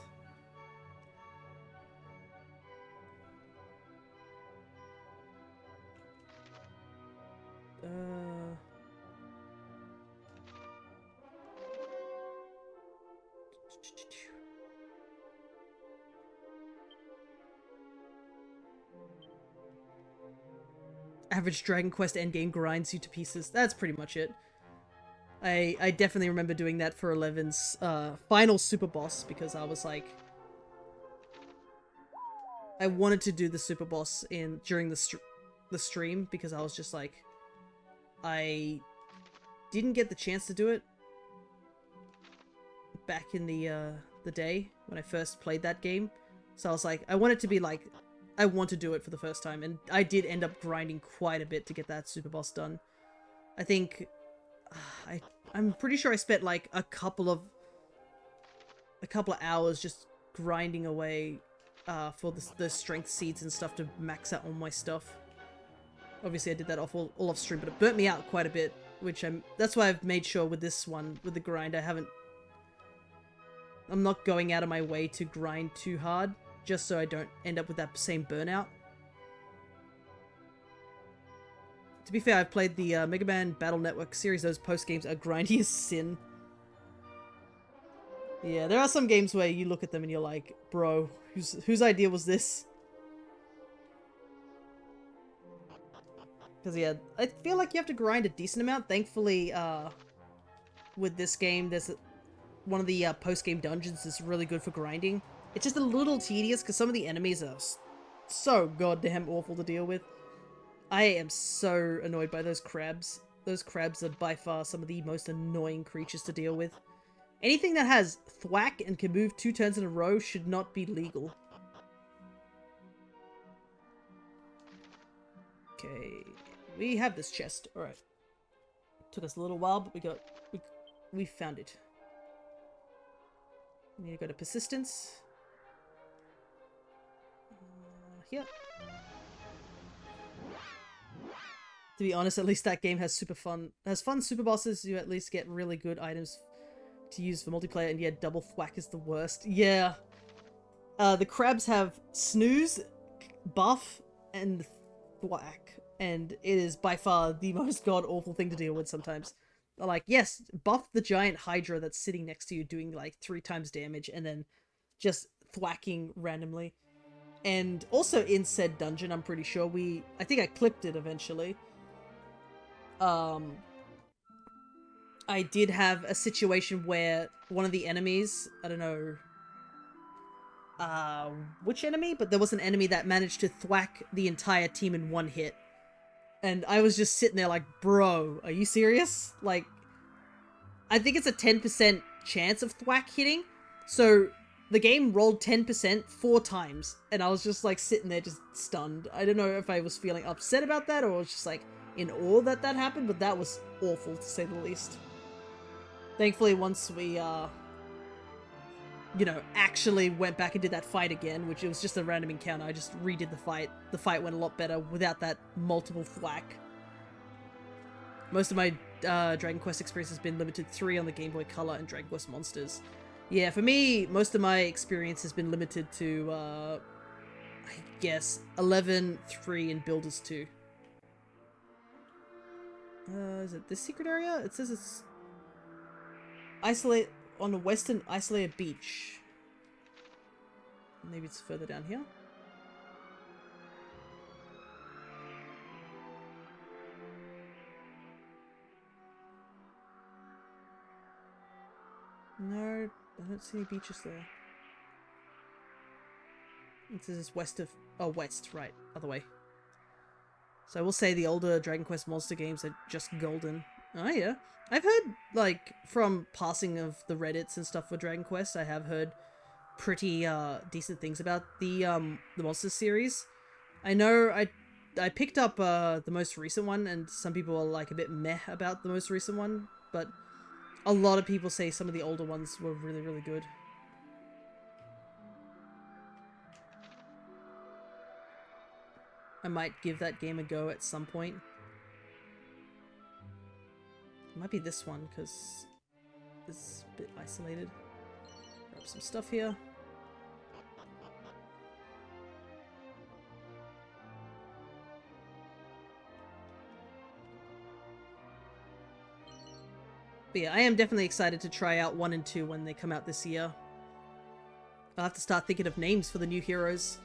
Average Dragon Quest endgame grinds you to pieces. That's pretty much it. I definitely remember doing that for 11's final super boss because I was like... I wanted to do the super boss during the stream because I was just like... I didn't get the chance to do it back in the day when I first played that game. So I was like, I wanted to be like... I want to do it for the first time, and I did end up grinding quite a bit to get that super boss done. I think... I'm pretty sure I spent like a couple of hours just grinding away for the strength seeds and stuff to max out all my stuff. Obviously I did that all off stream, but it burnt me out quite a bit, which that's why I've made sure with this one, with the grind, I'm not going out of my way to grind too hard, just so I don't end up with that same burnout. To be fair, I've played the Mega Man Battle Network series. Those post-games are grindy as sin. Yeah, there are some games where you look at them and you're like, bro, whose idea was this? Because yeah, I feel like you have to grind a decent amount. Thankfully, with this game, there's one of the post-game dungeons is really good for grinding. It's just a little tedious because some of the enemies are so goddamn awful to deal with. I am so annoyed by those crabs. Those crabs are by far some of the most annoying creatures to deal with. Anything that has thwack and can move 2 turns in a row should not be legal. Okay, we have this chest. Alright. Took us a little while, but we found it. We need to go to persistence. Here. To be honest, at least that game has fun super bosses. You at least get really good items to use for multiplayer, and yeah, double thwack is the worst. Yeah. The crabs have snooze, buff, and thwack, and it is by far the most god-awful thing to deal with sometimes. Like, yes, buff the giant hydra that's sitting next to you doing like 3 times damage, and then just thwacking randomly. And also in said dungeon, I'm pretty sure I think I clipped it eventually. I did have a situation where one of the enemies, I don't know which enemy, but there was an enemy that managed to thwack the entire team in 1 hit. And I was just sitting there like, bro, are you serious? Like, I think it's a 10% chance of thwack hitting. So the game rolled 10% 4 times, and I was just like sitting there just stunned. I don't know if I was feeling upset about that or was just like in awe that happened, but that was awful to say the least. Thankfully, once we you know, actually went back and did that fight again, which it was just a random encounter. I just redid the fight. The fight went a lot better without that multiple thwack. Most of my Dragon Quest experience has been limited 3 on the Game Boy Color and Dragon Quest Monsters. Yeah, for me, most of my experience has been limited to, I guess, 11, 3, and Builders 2. Is it this secret area? It says it's isolate on a western isolated beach. Maybe it's further down here. No, I don't see any beaches there. It says it's west of... Oh, west, right. Other way. So I will say the older Dragon Quest monster games are just golden. Oh, yeah. I've heard, like, from passing of the Reddits and stuff for Dragon Quest, I have heard pretty decent things about the Monsters series. I know I picked up the most recent one, and some people are, like, a bit meh about the most recent one, but a lot of people say some of the older ones were really, really good. I might give that game a go at some point. It might be this one, because it's a bit isolated. Grab some stuff here. But yeah, I am definitely excited to try out 1 and 2 when they come out this year. I'll have to start thinking of names for the new heroes.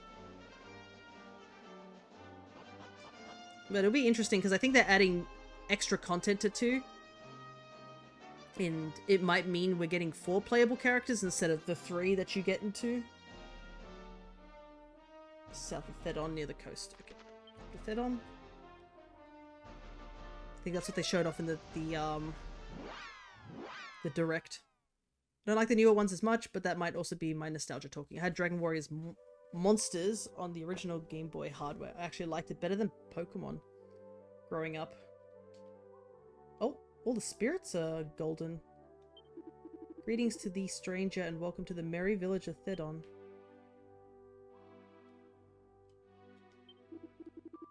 But it'll be interesting because I think they're adding extra content to 2. And it might mean we're getting 4 playable characters instead of the 3 that you get in 2. South of Thedon near the coast. Okay. Thedon. I think that's what they showed off in the direct. I don't like the newer ones as much, but that might also be my nostalgia talking. I had Dragon Warriors Monsters on the original Game Boy hardware. I actually liked it better than Pokemon growing up. Oh, all the spirits are golden. Greetings to thee, stranger, and welcome to the merry village of Thedon.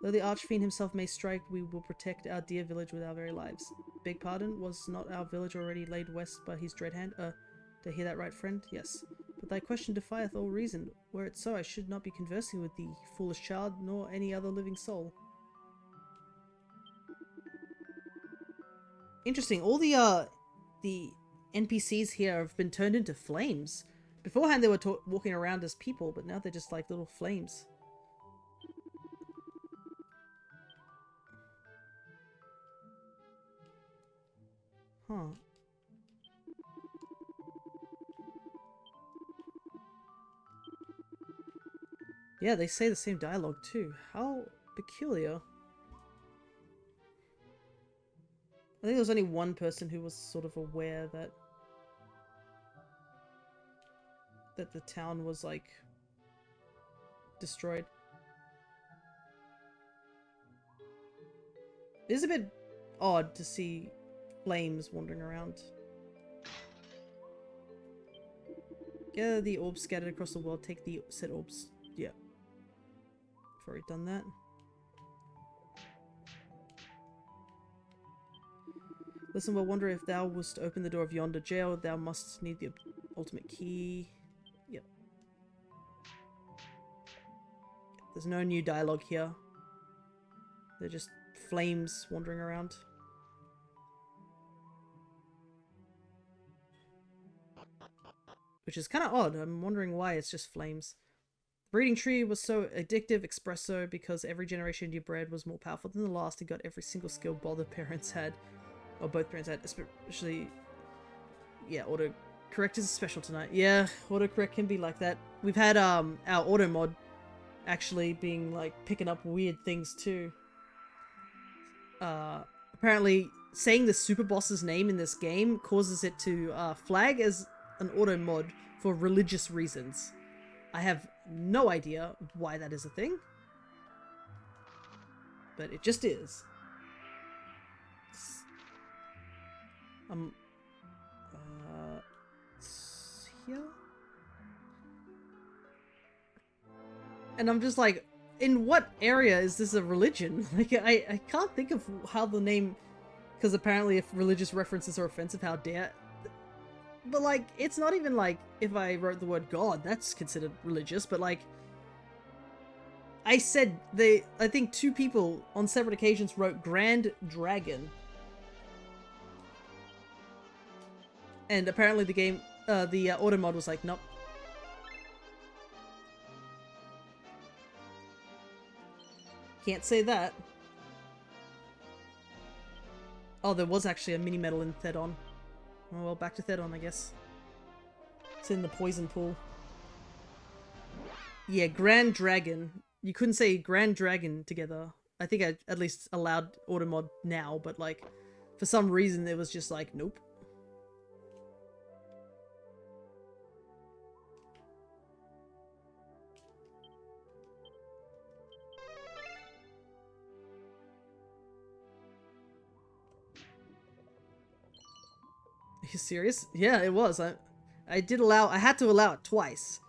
Though the Archfiend himself may strike, we will protect our dear village with our very lives. Beg pardon, was not our village already laid waste by his dread hand? Did I hear that right, friend? Yes. But thy question defieth all reason. Were it so, I should not be conversing with thee, foolish child, nor any other living soul. Interesting. All the NPCs here have been turned into flames. Beforehand, they were walking around as people, but now they're just like little flames. Huh. Yeah, they say the same dialogue too. How peculiar. I think there was only one person who was sort of aware that the town was, like, destroyed. It is a bit odd to see flames wandering around. Gather the orbs scattered across the world. Take the said orbs. Yeah. I've already done that. Listen, well, wonder if thou wouldst open the door of yonder jail, thou must need the ultimate key. Yep. There's no new dialogue here. They're just flames wandering around. Which is kind of odd. I'm wondering why it's just flames. Breeding Tree was so addictive, espresso, because every generation you bred was more powerful than the last and got every single skill both parents had. Or both parents had, especially... Yeah, autocorrect is special tonight. Yeah, autocorrect can be like that. We've had our auto mod actually being, like, picking up weird things too. Apparently, saying the super boss's name in this game causes it to flag as an auto mod for religious reasons. I have no idea why that is a thing, but it just is. It's here? And I'm just like, in what area is this a religion? Like, I can't think of how the name... Because apparently if religious references are offensive, how dare... But like, it's not even like, if I wrote the word God, that's considered religious, but like... I said, I think 2 people on separate occasions wrote Grand Dragon. And apparently the game, the auto mod was like, nope. Can't say that. Oh, there was actually a mini medal in Thedon. Oh well, back to Thedon, I guess. It's in the poison pool. Yeah, Grand Dragon. You couldn't say Grand Dragon together. I think I at least allowed auto mod now, but like, for some reason it was just like, nope. Are you serious? Yeah, it was. I had to allow it twice.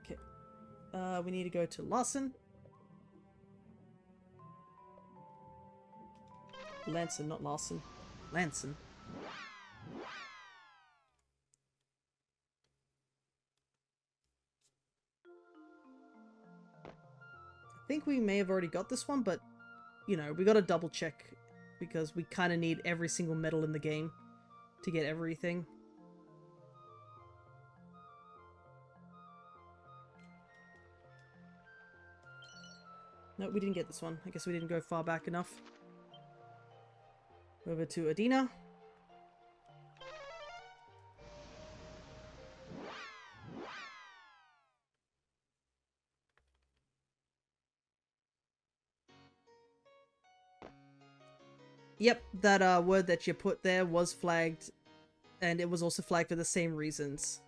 Okay. We need to go to Larson. Lanson, not Larson. Lanson. I think we may have already got this one, but, you know, we gotta double check because we kind of need every single medal in the game to get everything. No, we didn't get this one. I guess we didn't go far back enough. Over to Adina. Yep, that word that you put there was flagged, and it was also flagged for the same reasons.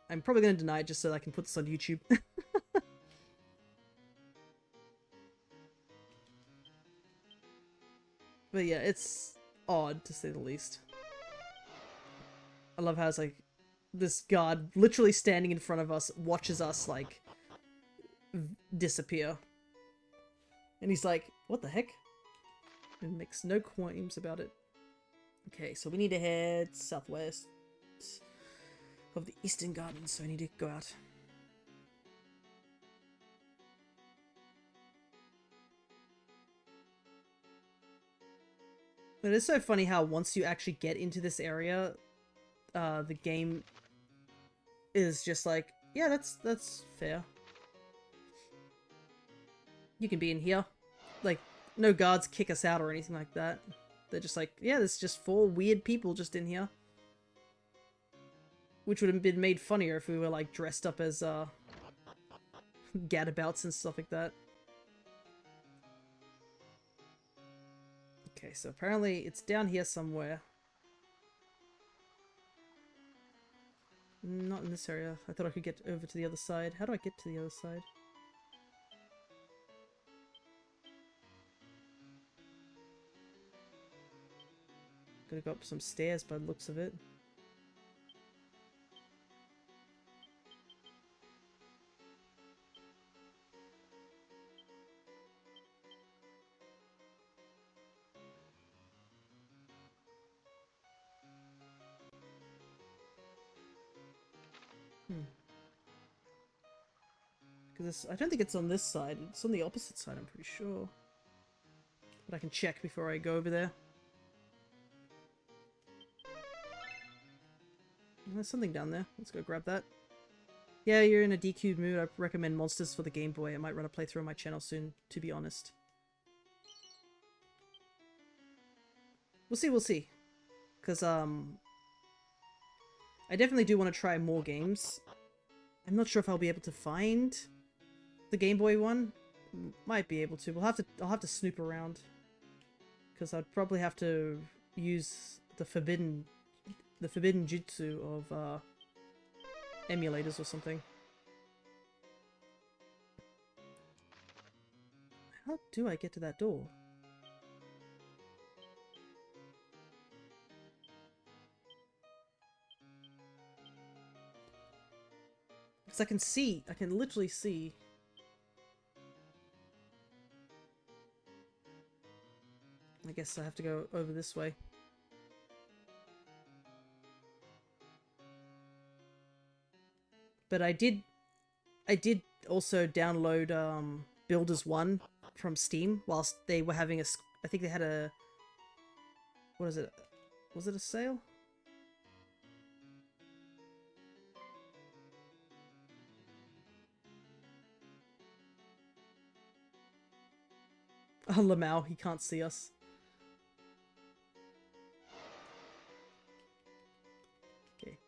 I'm probably going to deny it just so I can put this on YouTube. But yeah, it's odd to say the least. I love how it's like, this guard literally standing in front of us watches us like disappear. And he's like, what the heck? And makes no qualms about it. Okay, so we need to head southwest of the Eastern Gardens, so I need to go out. But it's so funny how once you actually get into this area, the game is just like, yeah, that's fair. You can be in here. Like, no guards kick us out or anything like that. They're just like, yeah, there's just 4 weird people just in here. Which would have been made funnier if we were like dressed up as gadabouts and stuff like that. Okay, so apparently it's down here somewhere. Not in this area. I thought I could get over to the other side. How do I get to the other side? Gotta go up some stairs by the looks of it. Because I don't think it's on this side. It's on the opposite side, I'm pretty sure. But I can check before I go over there. There's something down there. Let's go grab that. Yeah, you're in a DQ mood. I recommend Monsters for the Game Boy. I might run a playthrough on my channel soon, to be honest. We'll see, we'll see. Because, I definitely do want to try more games. I'm not sure if I'll be able to find the Game Boy one. Might be able to. I'll have to snoop around. Because I'd probably have to use the forbidden jutsu of emulators or something. How do I get to that door? Because I can see. I can literally see. I guess I have to go over this way. But I did also download Builders 1 from Steam whilst they were having I think they had a, what is it? Was it a sale? Oh, Lamau, he can't see us. Okay.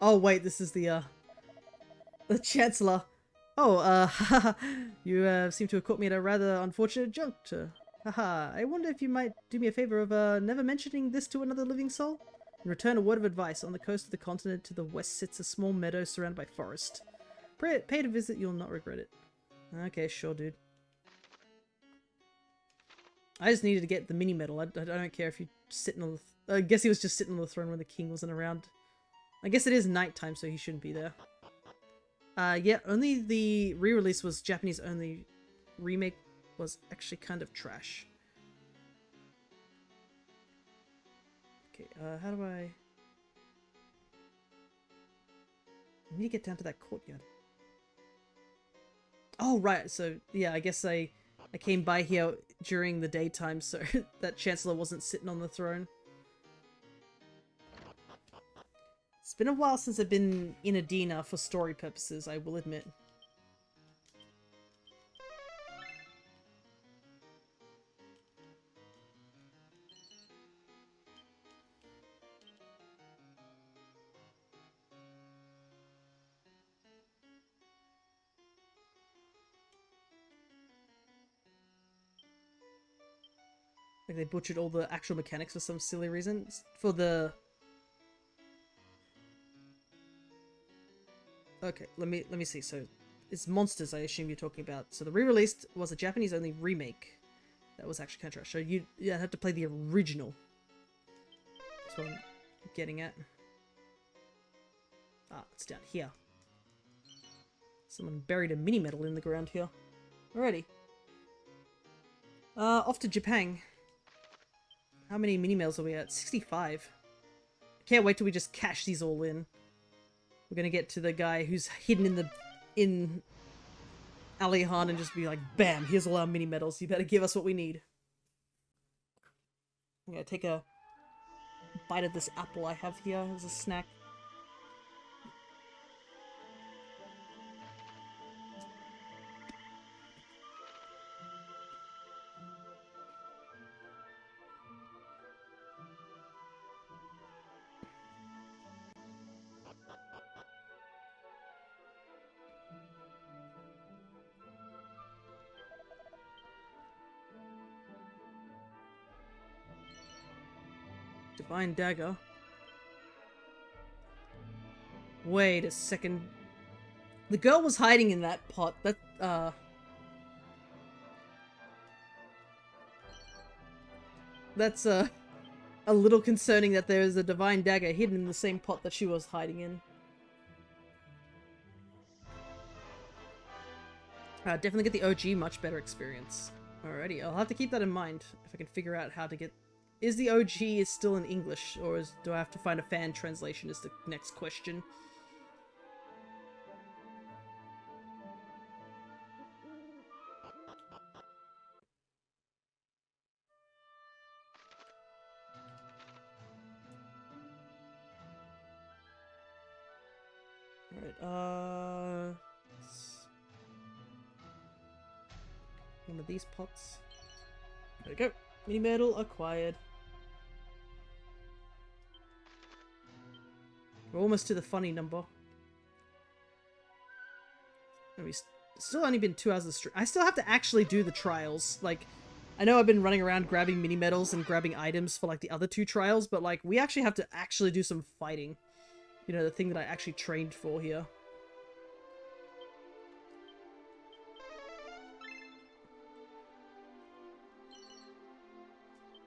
Oh wait, this is the Chancellor. Oh, you seem to have caught me at a rather unfortunate juncture. Haha, I wonder if you might do me a favor of never mentioning this to another living soul? In return, a word of advice. On the coast of the continent to the west sits a small meadow surrounded by forest. Pay it a visit, you'll not regret it. Okay, sure, dude. I just needed to get the mini medal. I don't care if you're sitting on the... I guess he was just sitting on the throne when the king wasn't around. I guess it is nighttime, so he shouldn't be there. Yeah, only the re-release was Japanese only. Remake was actually kind of trash. Okay, how do I need to get down to that courtyard? Oh, right, so, yeah, I guess I came by here during the daytime, so that Chancellor wasn't sitting on the throne. It's been a while since I've been in Adina for story purposes, I will admit. Like they butchered all the actual mechanics for some silly reason. For the... Okay, let me see. So, it's Monsters I assume you're talking about. So the re-released was a Japanese only remake. That was actually kind of trash. So you had to play the original. That's what I'm getting at. Ah, it's down here. Someone buried a mini medal in the ground here. Alrighty. Off to Japan. How many mini medals are we at? 65. Can't wait till we just cash these all in. We're gonna get to the guy who's hidden in Alihan and just be like, bam, here's all our mini medals. You better give us what we need. I'm gonna take a bite of this apple I have here as a snack. Divine Dagger. Wait a second. The girl was hiding in that pot. That's a little concerning that there is a Divine Dagger hidden in the same pot that she was hiding in. Definitely get the OG, much better experience. Alrighty, I'll have to keep that in mind if I can figure out how to get... Is the OG is still in English, or do I have to find a fan translation is the next question. Alright, one of these pots. There we go. Mini medal acquired. We're almost to the funny number. And we still only been 2 hours of stream. I still have to actually do the trials. Like, I know I've been running around grabbing mini medals and grabbing items for like the other 2 trials, but like we actually have to actually do some fighting. You know, the thing that I actually trained for here.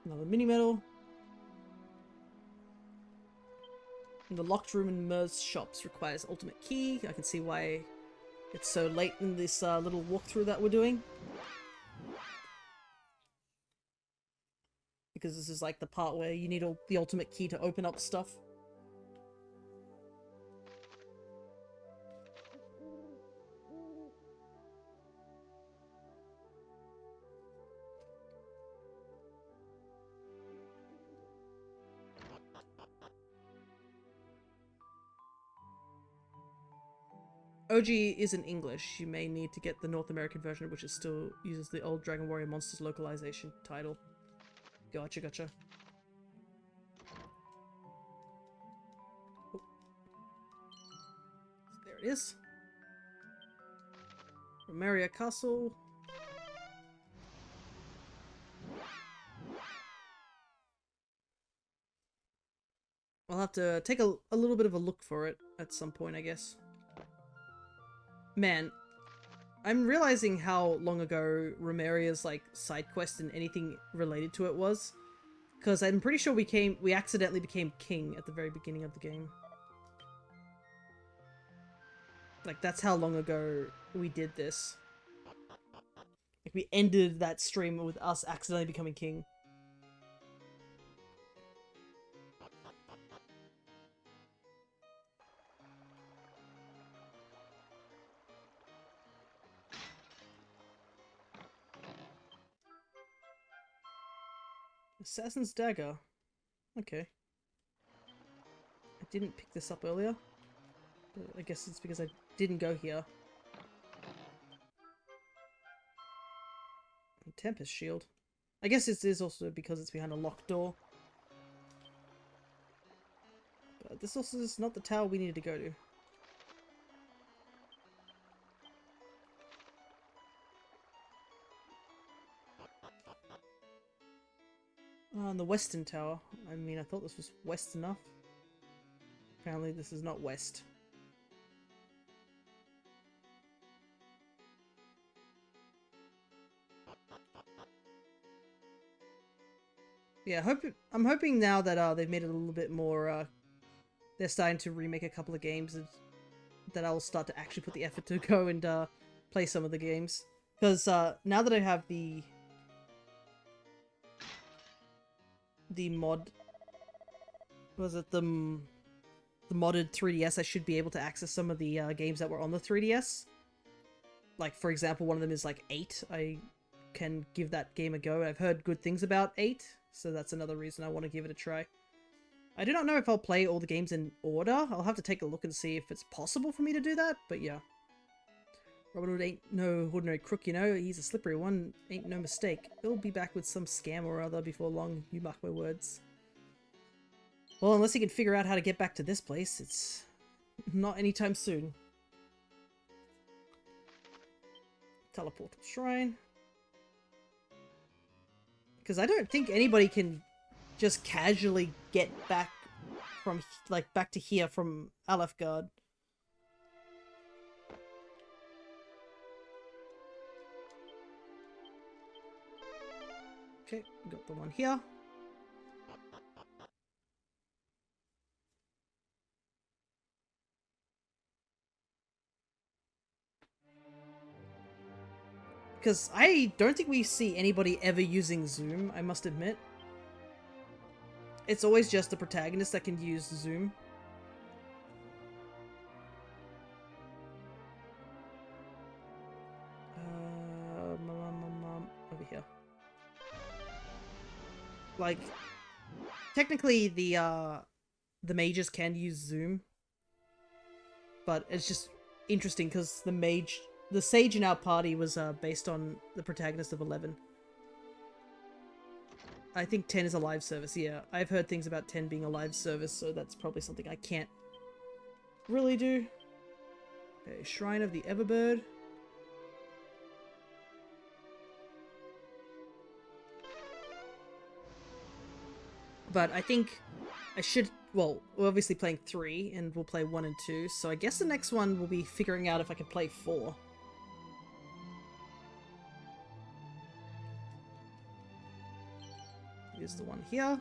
Another mini medal. The locked room in Mer's shops requires ultimate key. I can see why it's so late in this little walkthrough that we're doing. Because this is like the part where you need the ultimate key to open up stuff. OG isn't English. You may need to get the North American version, which is still uses the old Dragon Warrior Monsters localization title. Gotcha, gotcha. Oh. There it is. Romaria Castle. I'll have to take a little bit of a look for it at some point, I guess. Man, I'm realizing how long ago Romaria's like side quest and anything related to it was, because I'm pretty sure we accidentally became king at the very beginning of the game. Like that's how long ago we did this. Like we ended that stream with us accidentally becoming king. Assassin's Dagger. Okay. I didn't pick this up earlier. But I guess it's because I didn't go here. And Tempest Shield. I guess it is also because it's behind a locked door. But this also is not the tower we needed to go to. Oh, and the Western Tower. I mean, I thought this was west enough. Apparently this is not west. Yeah, I'm hoping now that they've made it a little bit more, they're starting to remake a couple of games, that I'll start to actually put the effort to go and play some of the games. Because now that I have the mod, was it the modded 3DS, I should be able to access some of the games that were on the 3DS. Like, for example, one of them is like 8. I can give that game a go. I've heard good things about 8, so that's another reason I want to give it a try. I do not know if I'll play all the games in order. I'll have to take a look and see if it's possible for me to do that, but yeah. Robin Hood ain't no ordinary crook, you know. He's a slippery one, ain't no mistake. He'll be back with some scam or other before long, you mark my words. Well, unless he can figure out how to get back to this place, it's not anytime soon. Teleportal Shrine. Because I don't think anybody can just casually get back from, like, back to here from Alefgard. Okay, we got the one here. Because I don't think we see anybody ever using zoom, I must admit. It's always just the protagonist that can use zoom. Over here. Like, technically the mages can use zoom, but it's just interesting because the sage in our party was based on the protagonist of 11. I think 10 is a live service, yeah. I've heard things about 10 being a live service, so that's probably something I can't really do. Okay, Shrine of the Everbird. But I think I should... Well, we're obviously playing 3, and we'll play 1 and 2, so I guess the next one will be figuring out if I can play 4. Here's the one here.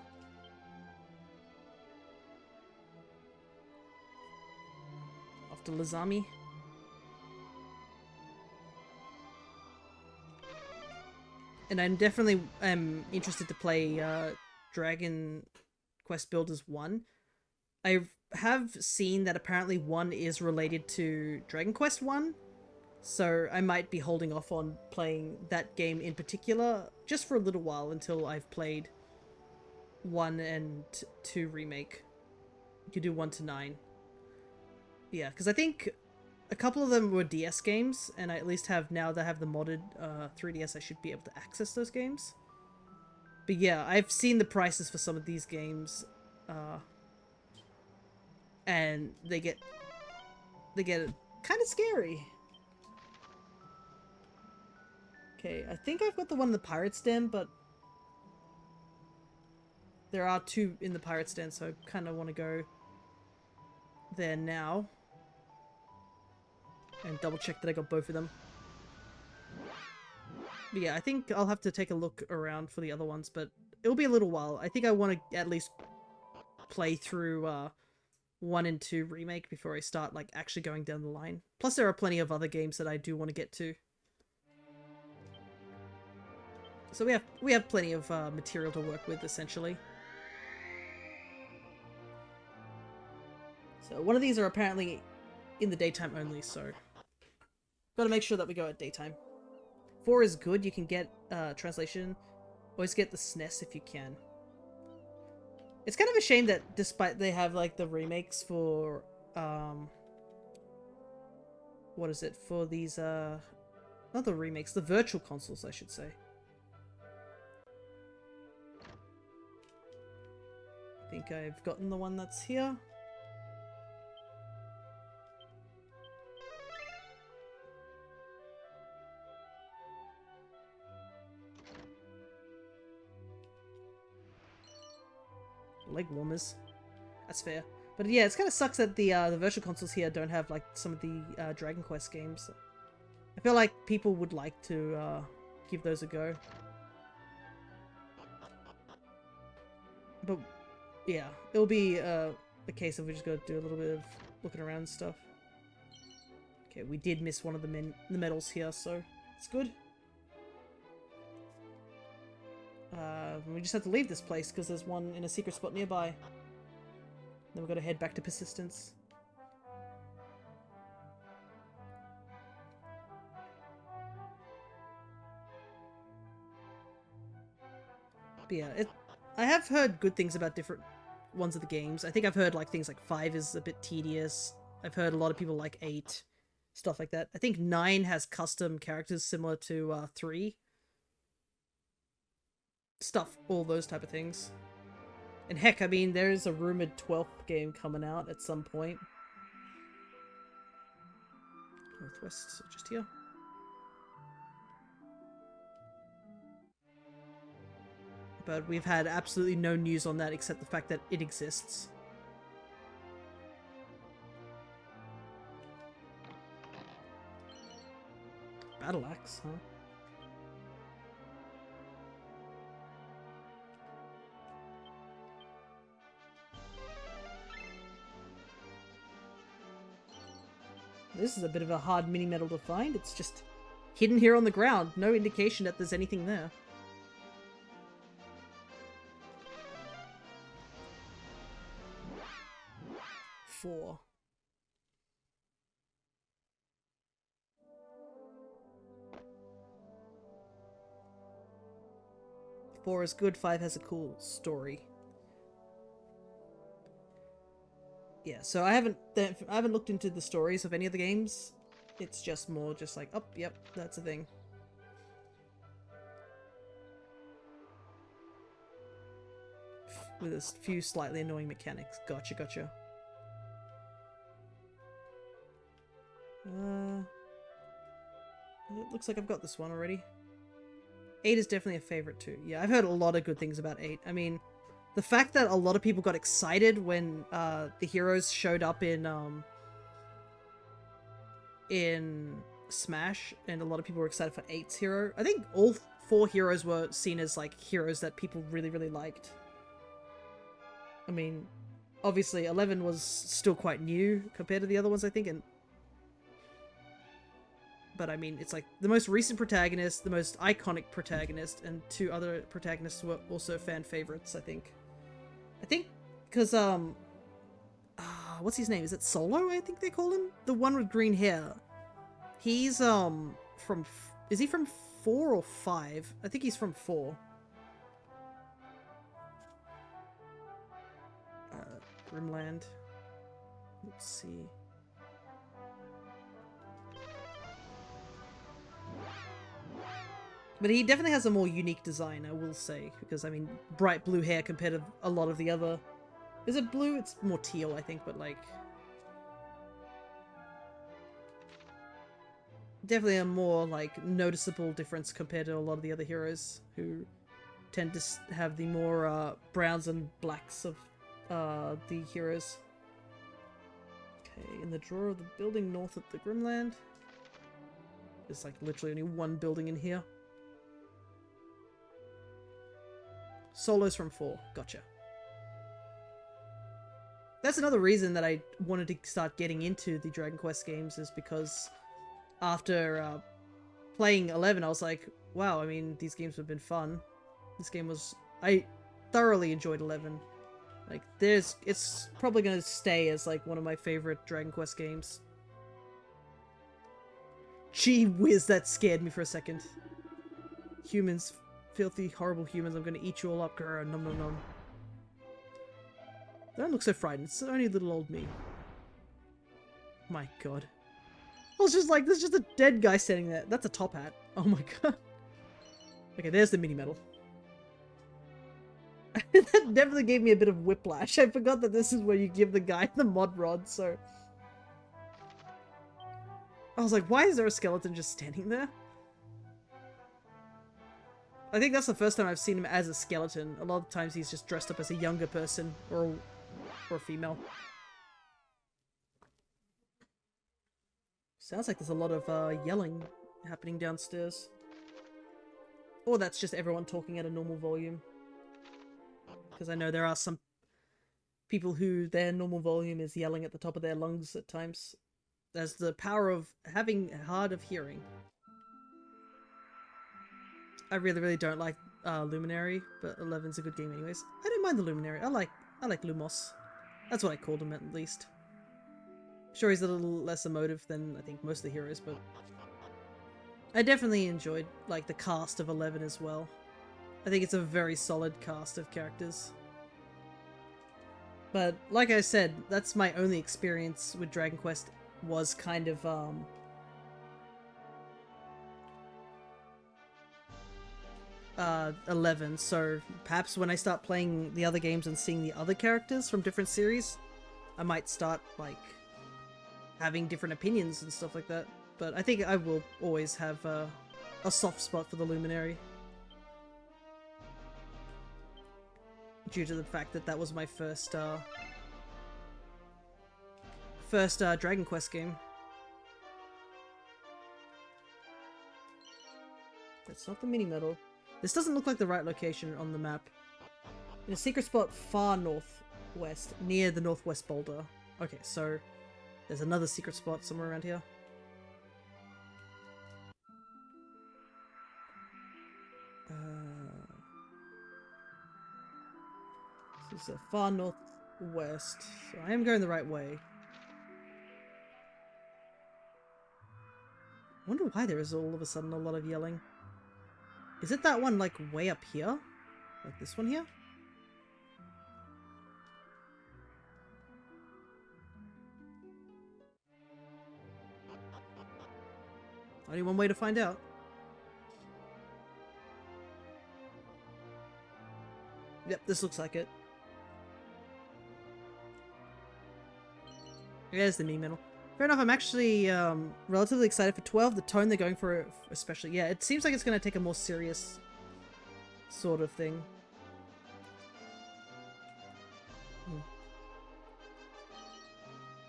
Dr. Lazami. And I'm definitely interested to play Dragon Quest Builders 1. I have seen that apparently 1 is related to Dragon Quest 1, so I might be holding off on playing that game in particular just for a little while until I've played 1 and 2 Remake. You could do 1 to 9. Yeah, because I think a couple of them were DS games, and I at least have, now that I have the modded 3DS, I should be able to access those games. But yeah, I've seen the prices for some of these games, and they get kind of scary. Okay, I think I've got the one in the Pirate's Den, but there are 2 in the Pirate's Den, so I kind of want to go there now and double check that I got both of them. But yeah, I think I'll have to take a look around for the other ones, but it'll be a little while. I think I want to at least play through 1 and 2 Remake before I start like actually going down the line. Plus there are plenty of other games that I do want to get to. So we have plenty of material to work with, essentially. So one of these are apparently in the daytime only, so gotta make sure that we go at daytime. 4 is good. You can get translation. Always get the SNES if you can. It's kind of a shame that despite they have like the remakes for what is it, for these not the remakes, the virtual consoles I should say. I think I've gotten the one that's here. Leg warmers. That's fair. But yeah, it kind of sucks that the virtual consoles here don't have like some of the Dragon Quest games. I feel like people would like to give those a go. But yeah, it'll be a case of we just gotta do a little bit of looking around and stuff. Okay, we did miss one of the medals here, so it's good. We just have to leave this place because there's one in a secret spot nearby. Then we've got to head back to Persistence. But yeah, I have heard good things about different ones of the games. I think I've heard like things like 5 is a bit tedious. I've heard a lot of people like 8. Stuff like that. I think 9 has custom characters similar to 3. Stuff, all those type of things. And heck, I mean, there is a rumored 12th game coming out at some point. Northwest, so just here. But we've had absolutely no news on that except the fact that it exists. Battle axe, huh? This is a bit of a hard mini-medal to find. It's just hidden here on the ground. No indication that there's anything there. Four. 4 is good, 5 has a cool story. Yeah, so I haven't looked into the stories of any of the games. It's just more just like, oh, yep, that's a thing. With a few slightly annoying mechanics. Gotcha, gotcha. It looks like I've got this one already. 8 is definitely a favorite too. Yeah, I've heard a lot of good things about 8. I mean, the fact that a lot of people got excited when the heroes showed up in Smash, and a lot of people were excited for 8's hero. I think all 4 heroes were seen as like heroes that people really, really liked. I mean, obviously 11 was still quite new compared to the other ones, I think, and But I mean, it's like the most recent protagonist, the most iconic protagonist, and 2 other protagonists were also fan favorites, I think. Because, what's his name? Is it Solo, I think they call him? The one with green hair. He's, is he from 4 or 5? I think he's from 4. Grimland. Let's see. But he definitely has a more unique design, I will say. Because, I mean, bright blue hair compared to a lot of the other... Is it blue? It's more teal, I think, but like... Definitely a more, like, noticeable difference compared to a lot of the other heroes who tend to have the more browns and blacks of the heroes. Okay, in the drawer of the building north of the Grimland. There's like literally only one building in here. Solo's from 4. Gotcha. That's another reason that I wanted to start getting into the Dragon Quest games, is because after playing 11, I was like, wow, I mean, these games have been fun. This game was... I thoroughly enjoyed 11. Like, it's probably going to stay as, like, one of my favorite Dragon Quest games. Gee whiz, that scared me for a second. Humans. Filthy, horrible humans. I'm going to eat you all up. Grr, nom nom nom. Don't look so frightened. It's only little old me. My god. I was just like, there's just a dead guy standing there. That's a top hat. Oh my god. Okay, there's the mini medal. That definitely gave me a bit of whiplash. I forgot that this is where you give the guy the mod rod, so... I was like, why is there a skeleton just standing there? I think that's the first time I've seen him as a skeleton. A lot of times he's just dressed up as a younger person, or a female. Sounds like there's a lot of yelling happening downstairs. Or that's just everyone talking at a normal volume. Because I know there are some people who their normal volume is yelling at the top of their lungs at times. There's the power of having hard of hearing. I really, really don't like Luminary, but 11's a good game anyways. I don't mind the Luminary. I like Lumos. That's what I called him at least. Sure, he's a little less emotive than I think most of the heroes, but I definitely enjoyed like the cast of 11 as well. I think it's a very solid cast of characters. But like I said, that's my only experience with Dragon Quest, was kind of 11, so perhaps when I start playing the other games and seeing the other characters from different series, I might start like having different opinions and stuff like that. But I think I will always have a soft spot for the Luminary, due to the fact that that was my first Dragon Quest game. That's not the mini medal. This doesn't look like the right location on the map. In a secret spot far northwest, near the northwest boulder. Okay, so there's another secret spot somewhere around here. This is a far northwest, so I am going the right way. I wonder why there is all of a sudden a lot of yelling. Is it that one, like, way up here? Like this one here? Only one way to find out. Yep, this looks like it. There's the mini medal. Fair enough, I'm actually relatively excited for 12. The tone they're going for, especially, yeah, it seems like it's going to take a more serious sort of thing.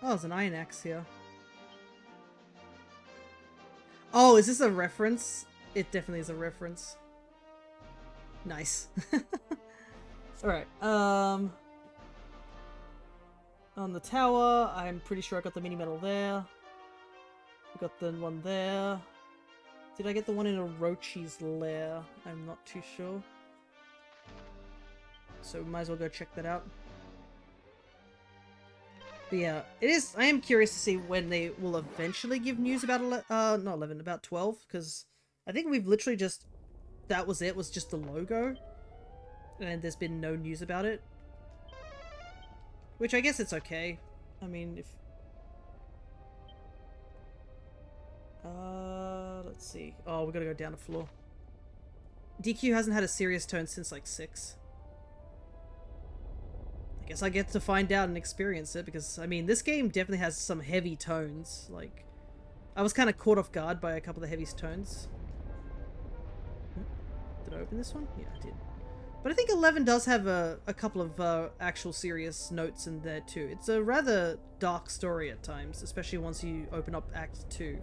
Oh, there's an iron axe here. Oh, is this a reference? It definitely is a reference. Nice. Alright, on the tower, I'm pretty sure I got the mini medal there. I got the one there. Did I get the one in Orochi's lair? I'm not too sure. So might as well go check that out. But yeah, it is. I am curious to see when they will eventually give news about not 11, about 12, because I think we've literally just, that was it, was just the logo, and there's been no news about it. Which I guess it's okay. I mean, if let's see. Oh, we gotta go down a floor. DQ hasn't had a serious tone since like 6. I guess I get to find out and experience it because, I mean, this game definitely has some heavy tones. Like, I was kind of caught off guard by a couple of the heaviest tones. Did I open this one? Yeah, I did. But I think 11 does have a couple of actual serious notes in there too. It's a rather dark story at times, especially once you open up Act 2.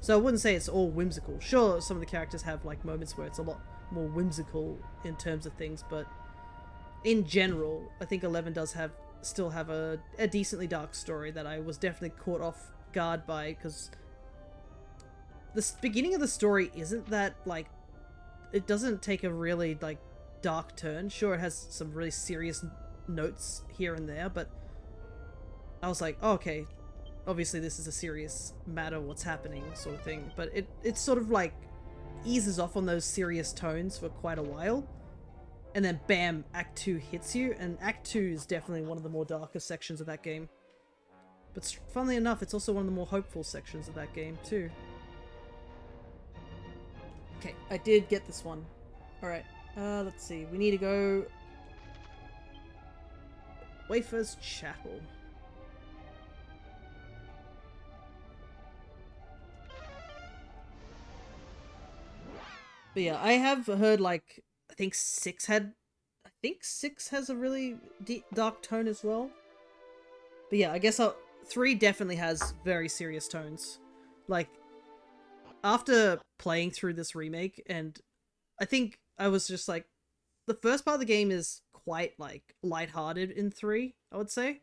So I wouldn't say it's all whimsical. Sure, some of the characters have like moments where it's a lot more whimsical in terms of things, but in general, I think 11 does still have a decently dark story that I was definitely caught off guard by, because the beginning of the story isn't that, like, it doesn't take a really, like, dark turn. Sure, it has some really serious notes here and there, but I was like, oh, okay, obviously this is a serious matter, what's happening, sort of thing. But it sort of, like, eases off on those serious tones for quite a while. And then, bam, Act 2 hits you, and Act 2 is definitely one of the more darker sections of that game. But funnily enough, it's also one of the more hopeful sections of that game, too. Okay, I did get this one. Alright, let's see. We need to go... Wafer's Chapel. But yeah, I have heard, like, I think 6 has a really dark tone as well. But yeah, I guess 3 definitely has very serious tones. Like, after playing through this remake, and I think I was just like, the first part of the game is quite, like, lighthearted in 3, I would say.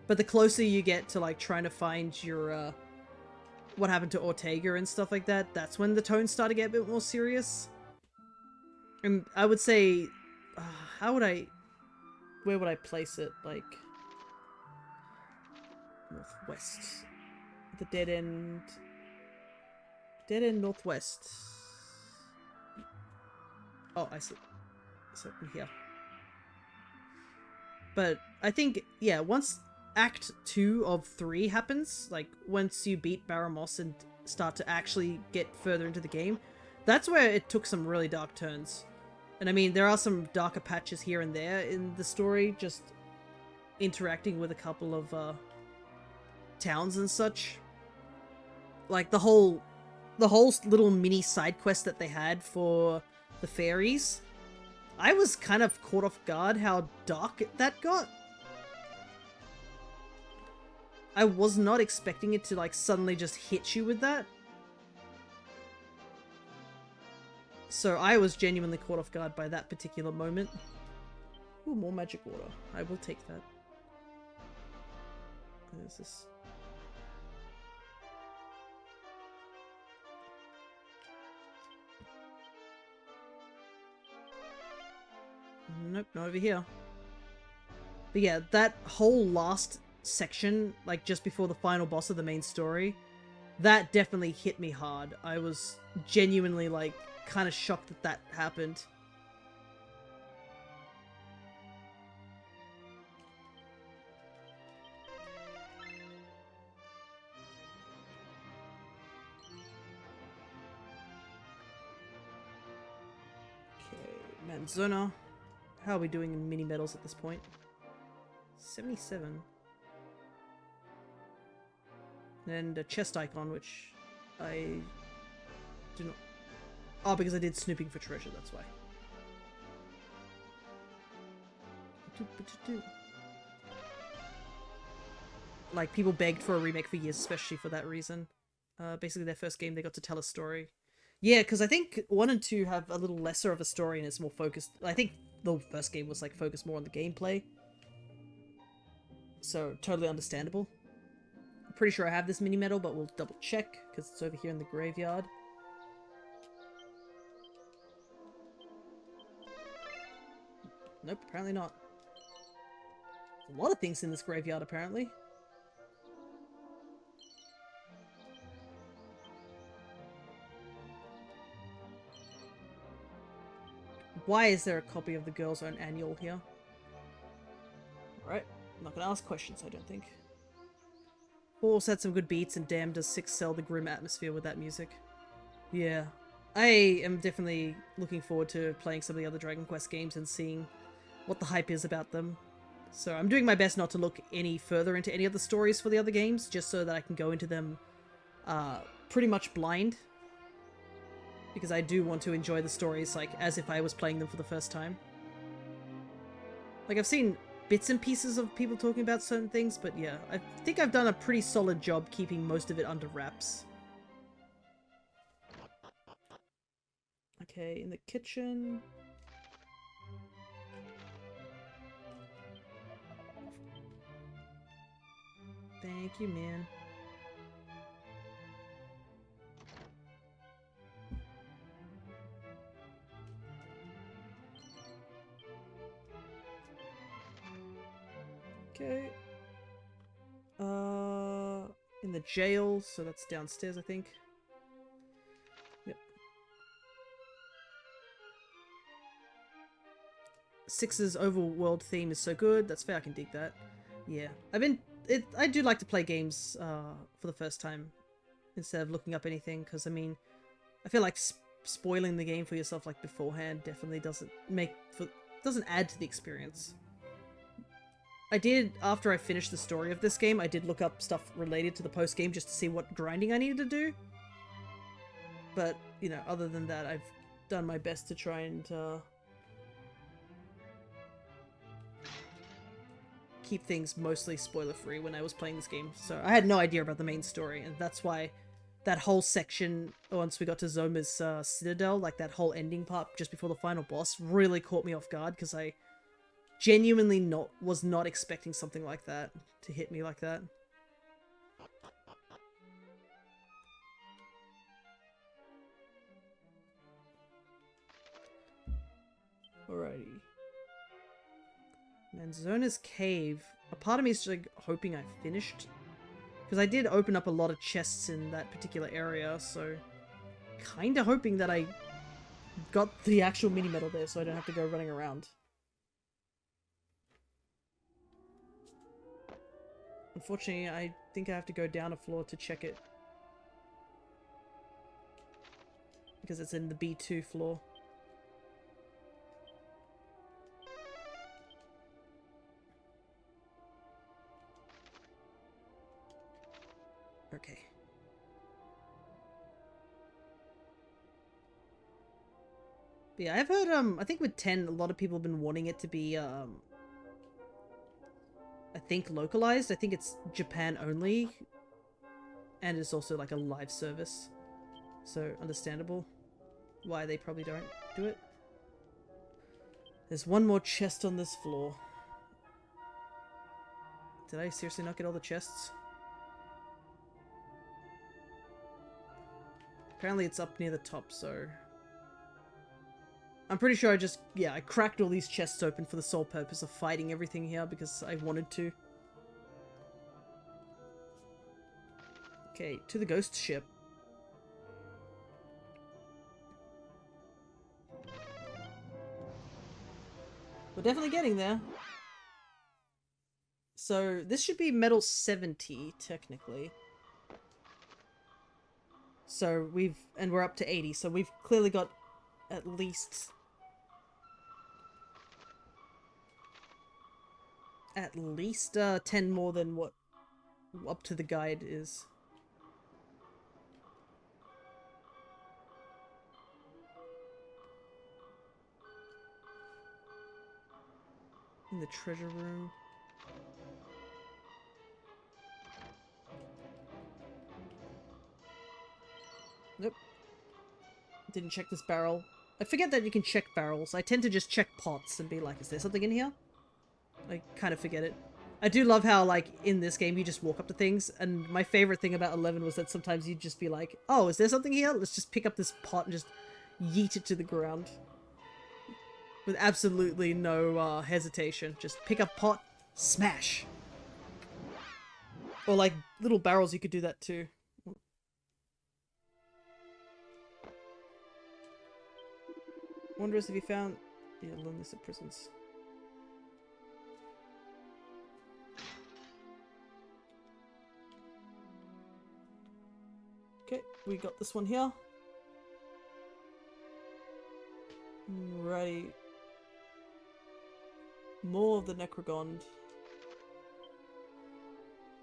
But the closer you get to, like, trying to find your, what happened to Ortega and stuff like that, that's when the tones start to get a bit more serious. And I would say, where would I place it? Like, northwest. The dead end northwest. Oh, I see. So here. But I think, yeah, once Act 2 of 3 happens, like once you beat Baramos and start to actually get further into the game, that's where it took some really dark turns. And I mean, there are some darker patches here and there in the story, just interacting with a couple of towns and such. Like the whole little mini side quest that they had for the fairies. I was kind of caught off guard how dark that got. I was not expecting it to, like, suddenly just hit you with that. So I was genuinely caught off guard by that particular moment. Ooh, more magic water. I will take that. There's this. Nope, not over here. But yeah, that whole last section, like just before the final boss of the main story, that definitely hit me hard. I was genuinely, like, kind of shocked that that happened. Okay, Manzona. How are we doing in mini medals at this point? 77. And a chest icon, which I do not... Oh, because I did snooping for treasure, that's why. Like, people begged for a remake for years, especially for that reason. Basically, their first game, they got to tell a story. Yeah, because I think 1 and 2 have a little lesser of a story and it's more focused. I think the first game was, like, focused more on the gameplay. So, totally understandable. I'm pretty sure I have this mini medal, but we'll double check, because it's over here in the graveyard. Nope, apparently not. A lot of things in this graveyard, apparently. Why is there a copy of the Girls' Own Annual here? Alright, I'm not gonna ask questions, I don't think. 4 had some good beats, and damn does 6 sell the grim atmosphere with that music. Yeah. I am definitely looking forward to playing some of the other Dragon Quest games and seeing what the hype is about them. So I'm doing my best not to look any further into any of the stories for the other games, just so that I can go into them pretty much blind. Because I do want to enjoy the stories like as if I was playing them for the first time. Like, I've seen bits and pieces of people talking about certain things, but yeah, I think I've done a pretty solid job keeping most of it under wraps. Okay, in the kitchen. Thank you, man. Okay. In the jail, so that's downstairs, I think. Yep. 6's overworld theme is so good. That's fair, I can dig that. Yeah. I do like to play games for the first time instead of looking up anything, because I mean, I feel like spoiling the game for yourself like beforehand definitely doesn't add to the experience. I did, after I finished the story of this game, I did look up stuff related to the post-game just to see what grinding I needed to do. But, you know, other than that, I've done my best to try and keep things mostly spoiler-free when I was playing this game. So I had no idea about the main story, and that's why that whole section, once we got to Zoma's Citadel, like that whole ending part just before the final boss, really caught me off guard, because I genuinely was not expecting something like that to hit me like that. Alrighty. Manzona's Cave. A part of me is like hoping I finished, because I did open up a lot of chests in that particular area, so kinda hoping that I got the actual mini medal there so I don't have to go running around. Unfortunately, I think I have to go down a floor to check it, because it's in the B2 floor. Okay. But yeah, I've heard, I think with 10, a lot of people have been wanting it to be, I think localized. I think it's Japan only. And it's also like a live service. So, understandable why they probably don't do it. There's one more chest on this floor. Did I seriously not get all the chests? Apparently it's up near the top, so... I'm pretty sure I cracked all these chests open for the sole purpose of fighting everything here because I wanted to. Okay, to the ghost ship. We're definitely getting there. So, this should be metal 70, technically. So, we're up to 80, so we've clearly got at least 10 more than what up to the guide is. In the treasure room. Nope. Didn't check this barrel. I forget that you can check barrels. I tend to just check pots and be like, is there something in here? I kind of forget it. I do love how, like, in this game you just walk up to things, and my favorite thing about 11 was that sometimes you'd just be like, oh, is there something here? Let's just pick up this pot and just yeet it to the ground. With absolutely no hesitation. Just pick up pot, smash. Or like little barrels, you could do that too. Wondrous if you found... Yeah, loneliness of prisons. Okay, we got this one here. Alrighty. More of the Necrogond.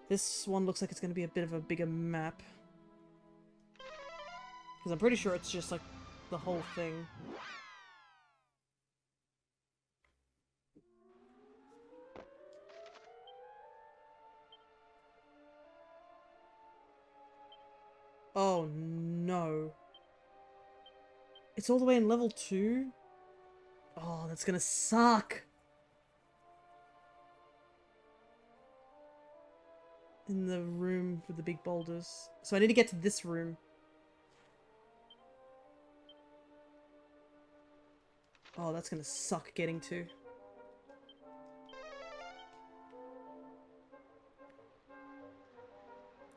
This one looks like it's going to be a bit of a bigger map. Because I'm pretty sure it's just like the whole thing. Oh no. It's all the way in level 2? Oh, that's gonna suck. In the room with the big boulders. So I need to get to this room. Oh, that's gonna suck getting to.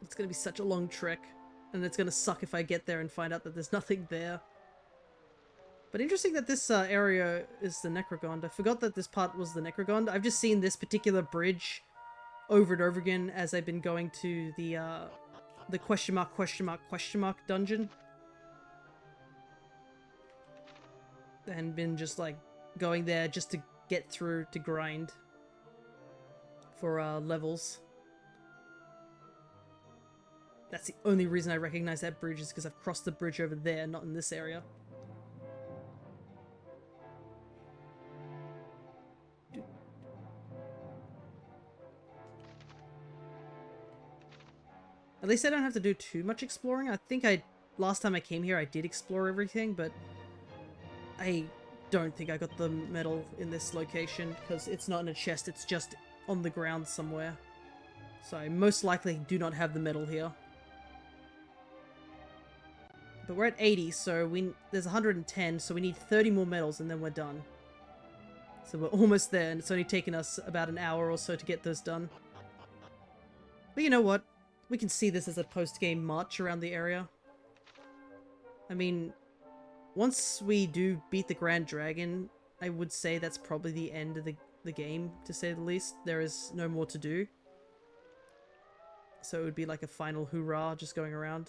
It's gonna be such a long trek. And it's gonna suck if I get there and find out that there's nothing there. But interesting that this area is the Necrogond. I forgot that this part was the Necrogond. I've just seen this particular bridge over and over again as I've been going to the question mark dungeon. And been just like going there just to get through to grind for levels. That's the only reason I recognize that bridge is because I've crossed the bridge over there, not in this area. At least I don't have to do too much exploring. I think last time I came here I did explore everything, but I don't think I got the medal in this location because it's not in a chest, it's just on the ground somewhere. So I most likely do not have the medal here. But we're at 80, so there's 110, so we need 30 more medals and then we're done. So we're almost there, and it's only taken us about an hour or so to get those done. But you know what? We can see this as a post-game march around the area. I mean, once we do beat the Grand Dragon, I would say that's probably the end of the game, to say the least. There is no more to do. So it would be like a final hoorah just going around.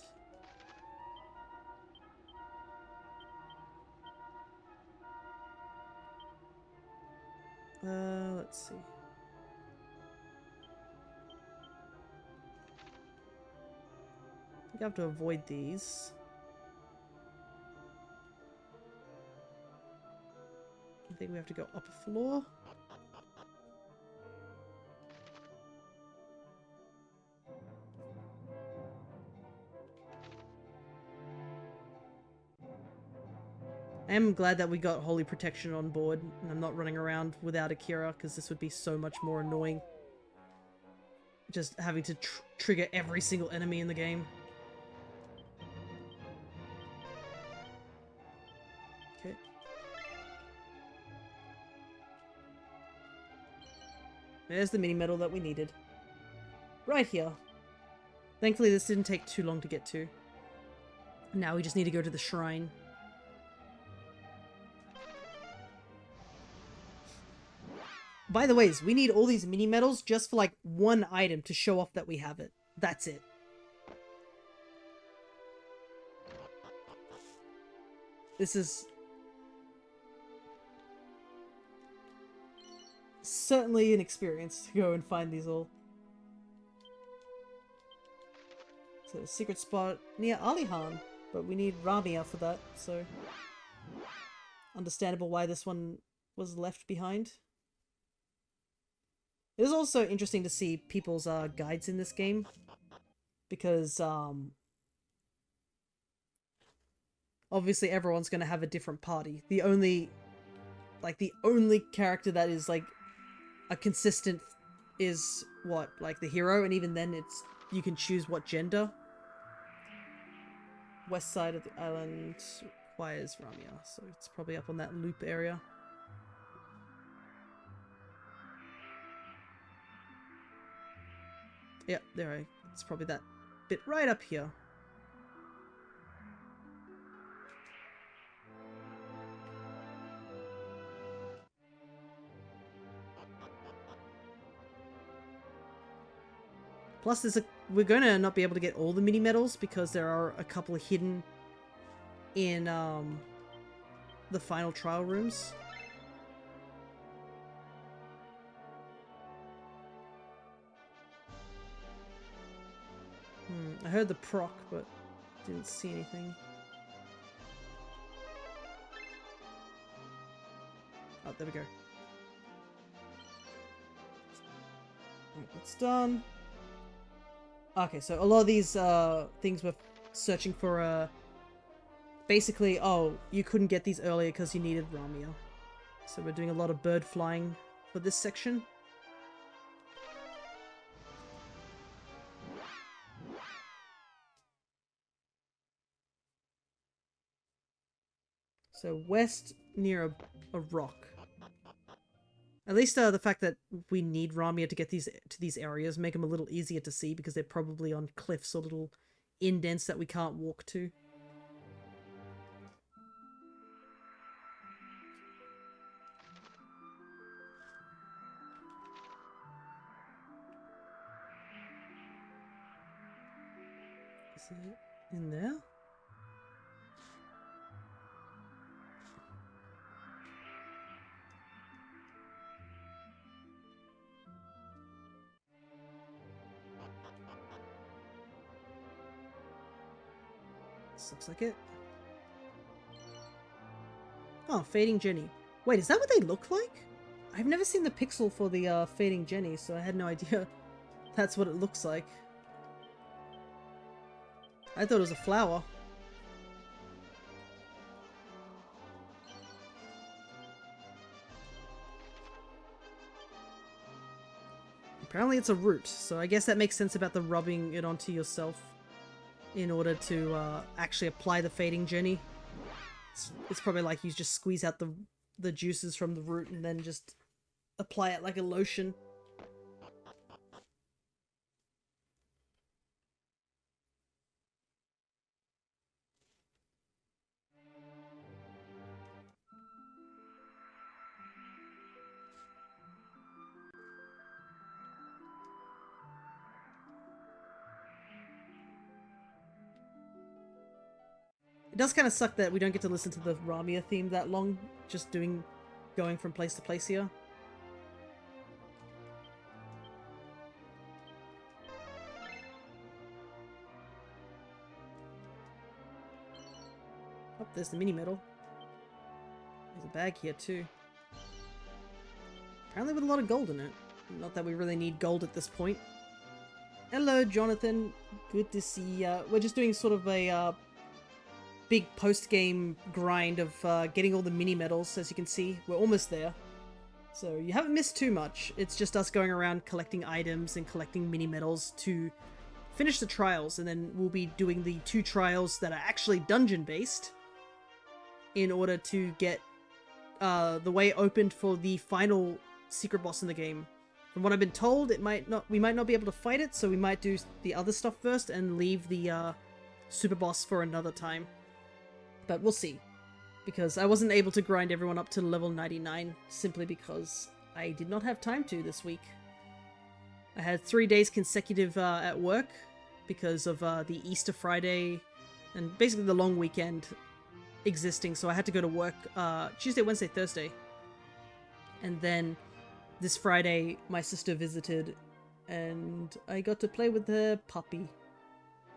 Let's see. I think I have to avoid these. I think we have to go up a floor. I am glad that we got Holy Protection on board, and I'm not running around without Akira, because this would be so much more annoying. Just having to trigger every single enemy in the game. Okay. There's the mini-medal that we needed. Right here. Thankfully this didn't take too long to get to. Now we just need to go to the shrine. By the ways, we need all these mini medals just for like one item to show off that we have it. That's it. This is certainly an experience to go and find these all. So, secret spot near Alihan, but we need Ramia for that, so understandable why this one was left behind. It is also interesting to see people's guides in this game, because obviously everyone's going to have a different party. The only character that is like a consistent is what, like the hero, and even then you can choose what gender. West side of the island requires Ramia, so it's probably up on that loop area. Yep, there. It's probably that bit right up here. Plus, we're gonna not be able to get all the mini medals because there are a couple hidden in the final trial rooms. I heard the proc, but didn't see anything. Oh, there we go. Alright, that's done. Okay, so a lot of these things we're searching for basically, oh, you couldn't get these earlier because you needed Ramia. So we're doing a lot of bird flying for this section. So west near a rock. At least the fact that we need Ramia to get to these areas make them a little easier to see because they're probably on cliffs or little indents that we can't walk to. Is it in there? This looks like it. Oh, Fading Jenny. Wait, is that what they look like? I've never seen the pixel for the Fading Jenny, so I had no idea that's what it looks like. I thought it was a flower. Apparently it's a root, so I guess that makes sense about the rubbing it onto yourself in order to actually apply the Fading Jenny. It's probably like you just squeeze out the juices from the root and then just apply it like a lotion. It does kind of suck that we don't get to listen to the Ramia theme that long, just going from place to place here. Oh, there's the mini medal. There's a bag here too. Apparently with a lot of gold in it. Not that we really need gold at this point. Hello, Jonathan. Good to see ya. We're just doing sort of a big post-game grind of getting all the mini medals. As you can see, we're almost there. So you haven't missed too much. It's just us going around collecting items and collecting mini medals to finish the trials, and then we'll be doing the 2 trials that are actually dungeon-based in order to get the way opened for the final secret boss in the game. From what I've been told, we might not be able to fight it, so we might do the other stuff first and leave the super boss for another time. But we'll see, because I wasn't able to grind everyone up to level 99 simply because I did not have time to this week. I had 3 days consecutive at work because of the Easter Friday and basically the long weekend existing, so I had to go to work Tuesday, Wednesday, Thursday. And then this Friday my sister visited and I got to play with her puppy,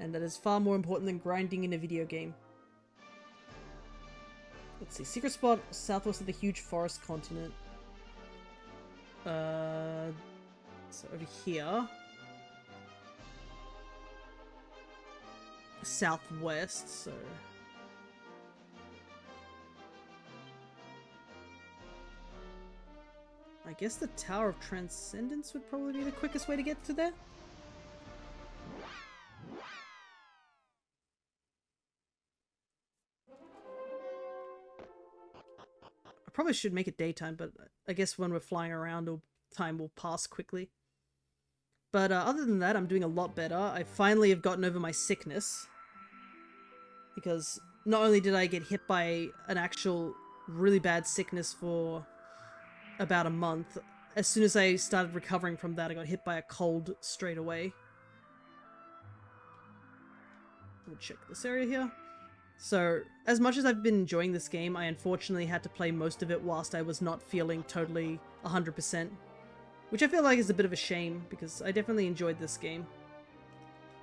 and that is far more important than grinding in a video game. Let's see, secret spot southwest of the huge forest continent. So over here. Southwest, so... I guess the Tower of Transcendence would probably be the quickest way to get to there. I probably should make it daytime, but I guess when we're flying around, time will pass quickly. But other than that, I'm doing a lot better. I finally have gotten over my sickness. Because not only did I get hit by an actual really bad sickness for about a month, as soon as I started recovering from that, I got hit by a cold straight away. We'll check this area here. So, as much as I've been enjoying this game, I unfortunately had to play most of it whilst I was not feeling totally 100%. Which I feel like is a bit of a shame, because I definitely enjoyed this game.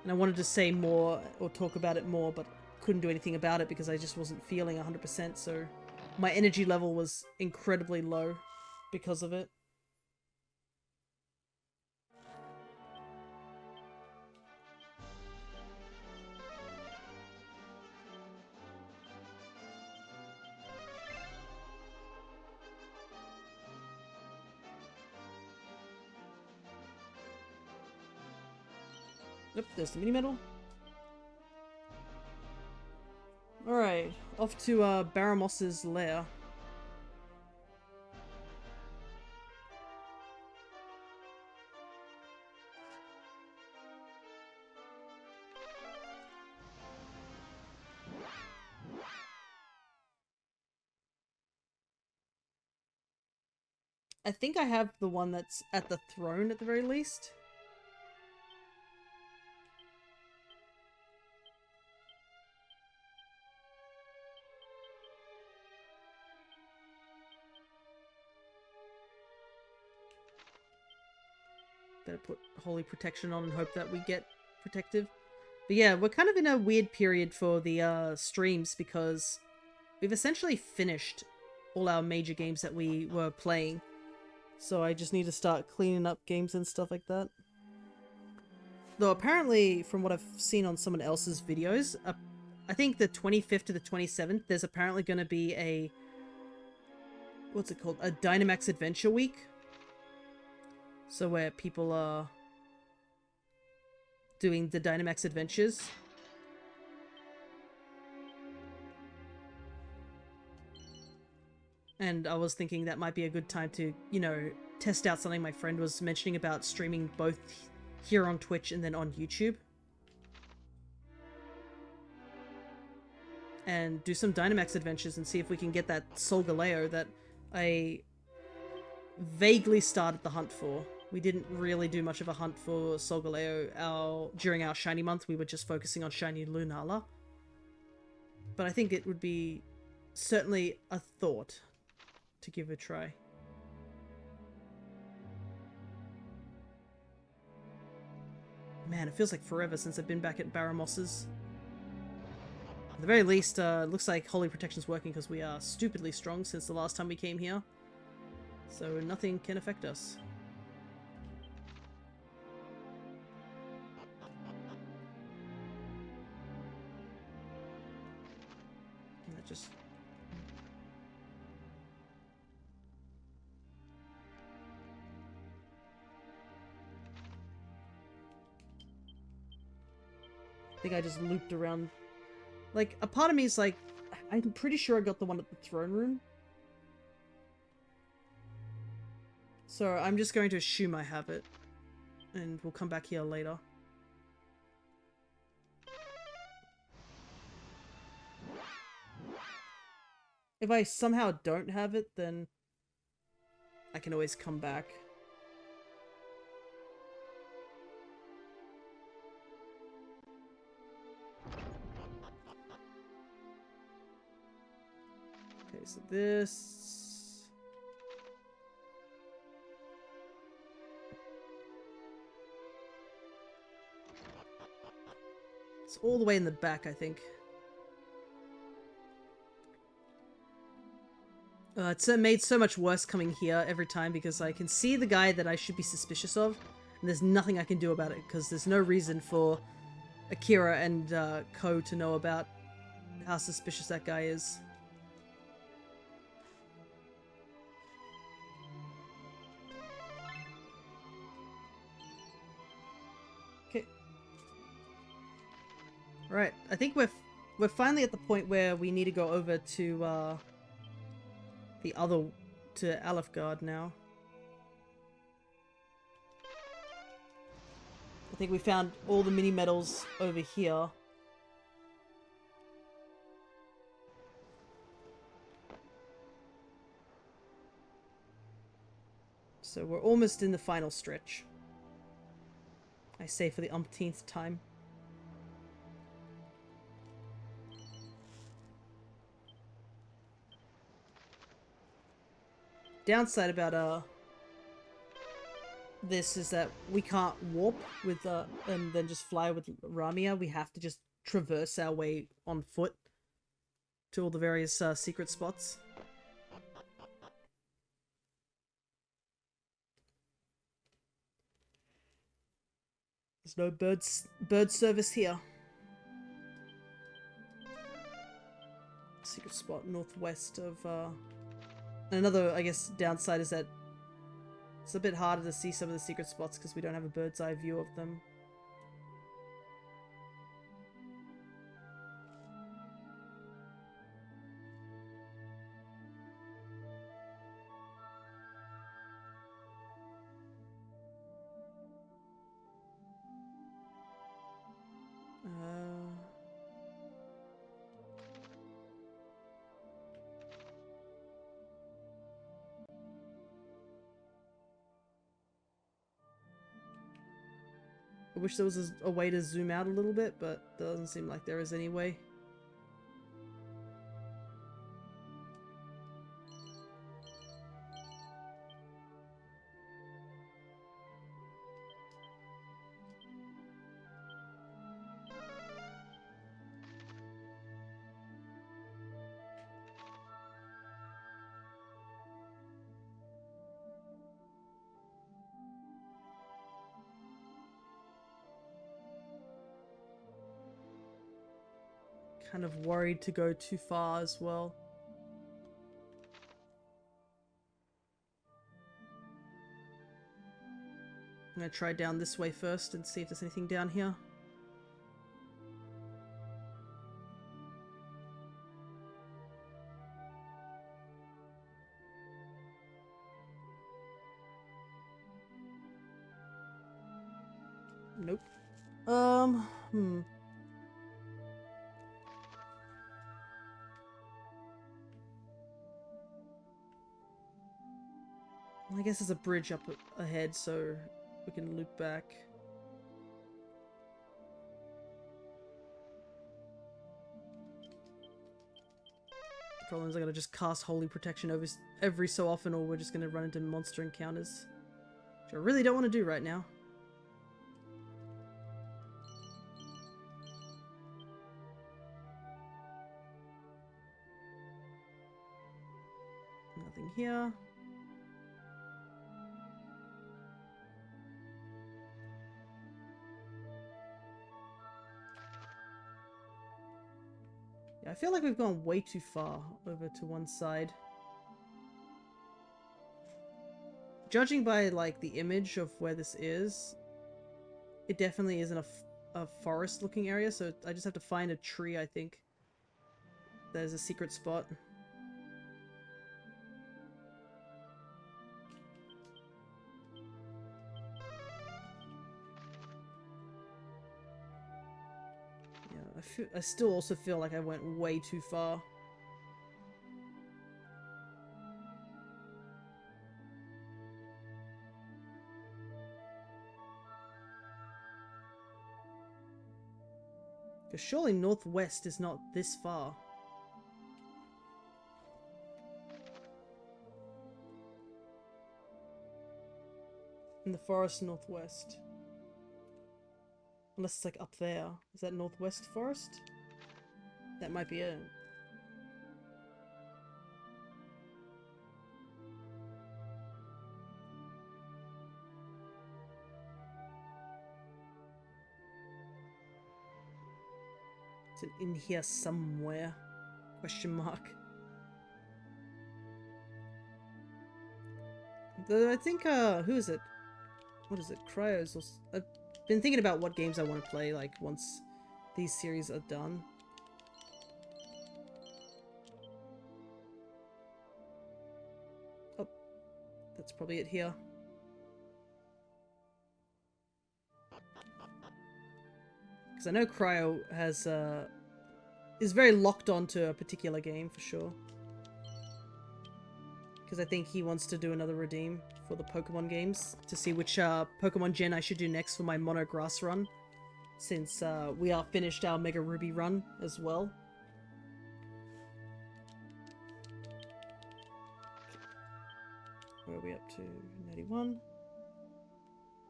And I wanted to say more, or talk about it more, but couldn't do anything about it because I just wasn't feeling 100%, so my energy level was incredibly low because of it. Yep, there's the mini-medal. Alright, off to Baramos' lair. I think I have the one that's at the throne at the very least. Better put Holy Protection on and hope that we get protective. But yeah, we're kind of in a weird period for the streams because we've essentially finished all our major games that we were playing. So I just need to start cleaning up games and stuff like that. Though apparently, from what I've seen on someone else's videos, I think the 25th to the 27th, there's apparently going to be a... what's it called? A Dynamax Adventure Week. So where people are doing the Dynamax Adventures. And I was thinking that might be a good time to, you know, test out something my friend was mentioning about streaming both here on Twitch and then on YouTube. And do some Dynamax adventures and see if we can get that Solgaleo that I vaguely started the hunt for. We didn't really do much of a hunt for Solgaleo during our shiny month. We were just focusing on shiny Lunala. But I think it would be certainly a thought to give a try. Man, it feels like forever since I've been back at Baramos's. At the very least, it looks like Holy Protection's working because we are stupidly strong since the last time we came here. So nothing can affect us. And that just... I think I just looped around. Like, a part of me is like, I'm pretty sure I got the one at the throne room. So I'm just going to assume I have it. And we'll come back here later. If I somehow don't have it, then I can always come back. Okay, so this... it's all the way in the back, I think. It's made so much worse coming here every time because I can see the guy that I should be suspicious of, and there's nothing I can do about it because there's no reason for Akira and Ko to know about how suspicious that guy is. Okay. Right, I think we're finally at the point where we need to go over to the other, to Alefgard now. I think we found all the mini medals over here. So we're almost in the final stretch. I say for the umpteenth time. Downside about this is that we can't warp with and then just fly with Ramia. We have to just traverse our way on foot to all the various secret spots. There's no bird service here. Secret spot northwest of another, I guess, downside is that it's a bit harder to see some of the secret spots because we don't have a bird's eye view of them. I wish there was a way to zoom out a little bit, but it doesn't seem like there is any way. Kind of worried to go too far as well. I'm gonna try down this way first and see if there's anything down here. Nope. I guess there's a bridge up ahead, so we can loop back. The problem is I gotta just cast Holy Protection over every so often, or we're just gonna run into monster encounters. Which I really don't want to do right now. Nothing here. Yeah, I feel like we've gone way too far over to one side. Judging by, like, the image of where this is, it definitely isn't a forest-looking area, so I just have to find a tree, I think. There's a secret spot. I still also feel like I went way too far. Because surely northwest is not this far. In the forest northwest. Unless it's like up there. Is that northwest forest? That might be it. It's in here somewhere. Question mark. Though I think, who is it? What is it? Cryos. I've been thinking about what games I want to play, like, once these series are done. Oh, that's probably it here. Because I know Cryo has, is very locked onto a particular game for sure. Because I think he wants to do another redeem for the Pokemon games to see which Pokemon gen I should do next for my Mono Grass run. Since we are finished our Mega Ruby run as well. Where are we up to? 91.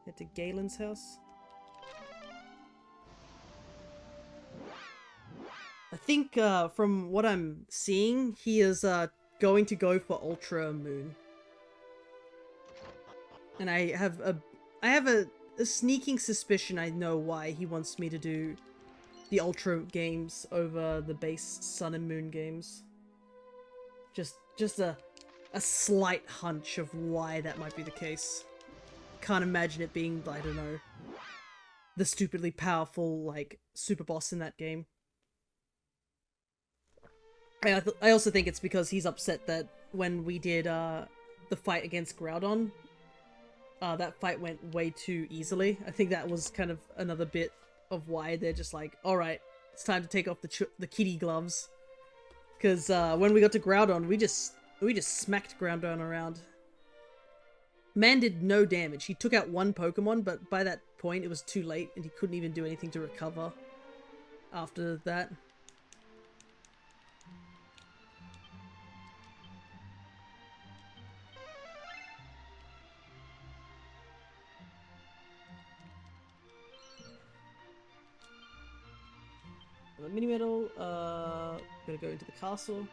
Head to Galen's house. I think from what I'm seeing, he is going to go for Ultra Moon. And I have a sneaking suspicion I know why he wants me to do the Ultra games over the base Sun and Moon games. Just a slight hunch of why that might be the case. Can't imagine it being, I don't know, the stupidly powerful, like, super boss in that game. I also think it's because he's upset that when we did the fight against Groudon, that fight went way too easily. I think that was kind of another bit of why they're just like, alright, it's time to take off the kitty gloves. Because when we got to Groudon, we just smacked Groudon around. Man did no damage. He took out one Pokemon, but by that point it was too late and he couldn't even do anything to recover after that. The mini medal, gonna go into the castle.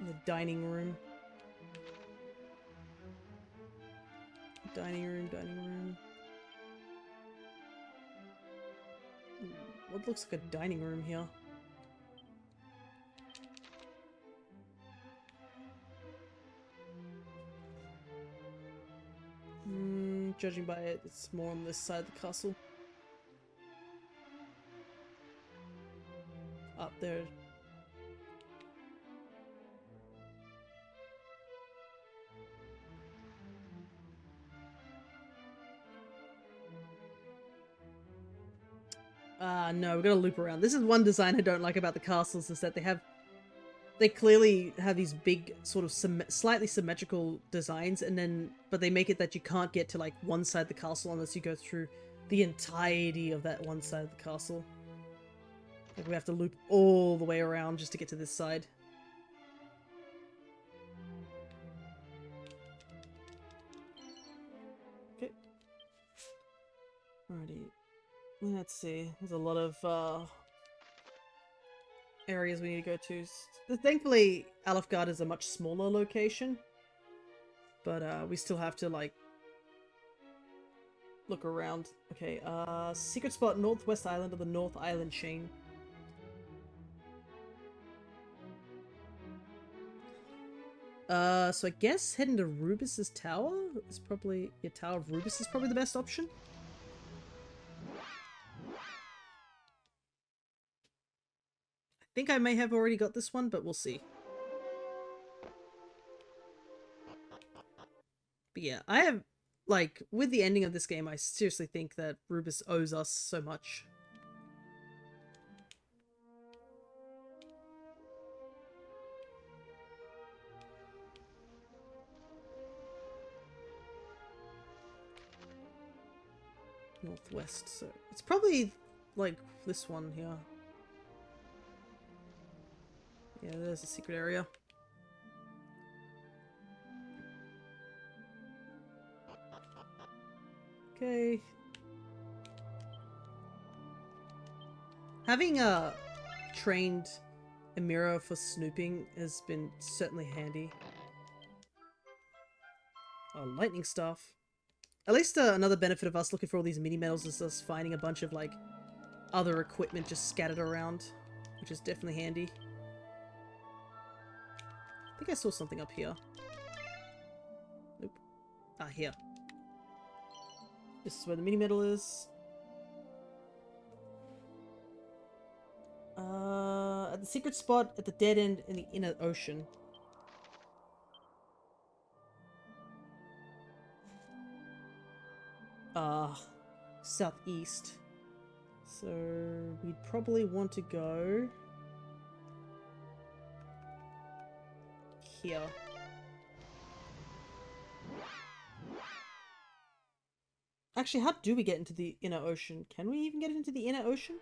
In the dining room. Dining room. What looks like a dining room here? Judging by it, it's more on this side of the castle. Up there. No, we're gonna loop around. This is one design I don't like about the castles, is that they clearly have these big, sort of slightly symmetrical designs, but they make it that you can't get to like one side of the castle unless you go through the entirety of that one side of the castle. Like we have to loop all the way around just to get to this side. Okay. Alrighty. Let's see. There's a lot of areas we need to go to. Thankfully, Alfgard is a much smaller location, but we still have to like look around. Okay, secret spot, Northwest Island of the North Island chain. So I guess heading to Rubus's tower is probably, Tower of Rubus is probably the best option. I think I may have already got this one, but we'll see. But yeah, I have, like, with the ending of this game, I seriously think that Rubus owes us so much. Northwest, so it's probably, like, this one here. Yeah, there's a secret area. Okay. Having trained Amira for snooping has been certainly handy. Oh, lightning staff. At least another benefit of us looking for all these mini medals is us finding a bunch of like other equipment just scattered around, which is definitely handy. I think I saw something up here. Nope. Ah, here. This is where the mini medal is. at the secret spot at the dead end in the inner ocean. Southeast. So we'd probably want to go here. Actually, how do we get into the inner ocean? Can we even get into the inner ocean?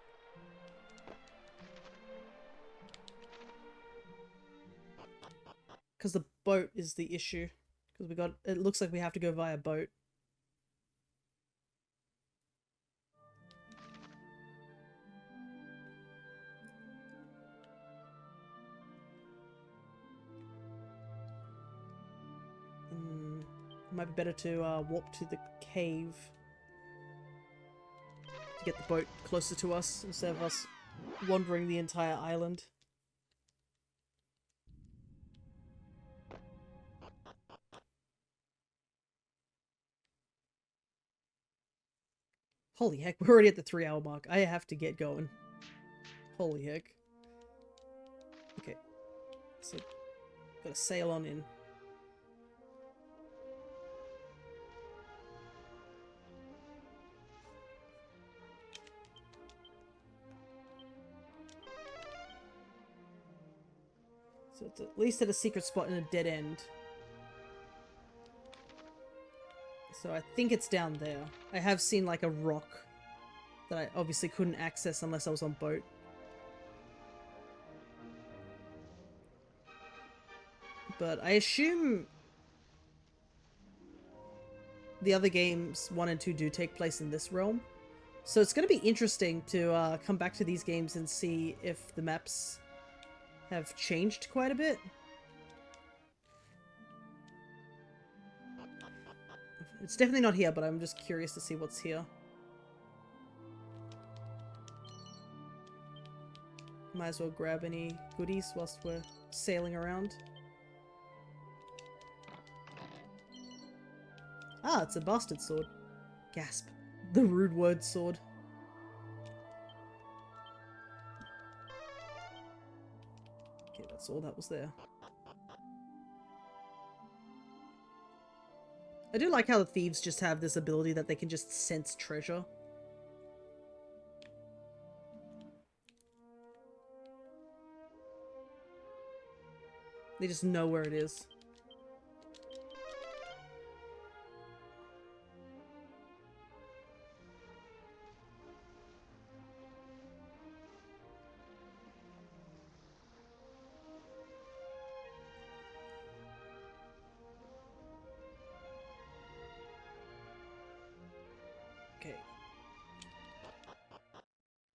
Because the boat is the issue. Because we got, it looks like we have to go via boat. It might be better to walk to the cave to get the boat closer to us instead of us wandering the entire island. Holy heck, we're already at the 3-hour mark. I have to get going. Holy heck. Okay. So, gotta sail on in. So it's at least at a secret spot in a dead end. So I think it's down there. I have seen like a rock that I obviously couldn't access unless I was on boat. But I assume the other games 1 and 2 do take place in this realm. So it's going to be interesting to come back to these games and see if the maps have changed quite a bit. It's definitely not here, but I'm just curious to see what's here. Might as well grab any goodies whilst we're sailing around. Ah, it's a bastard sword. Gasp. The rude word sword. Okay, that's all that was there. I do like how the thieves just have this ability that they can just sense treasure. They just know where it is. Okay.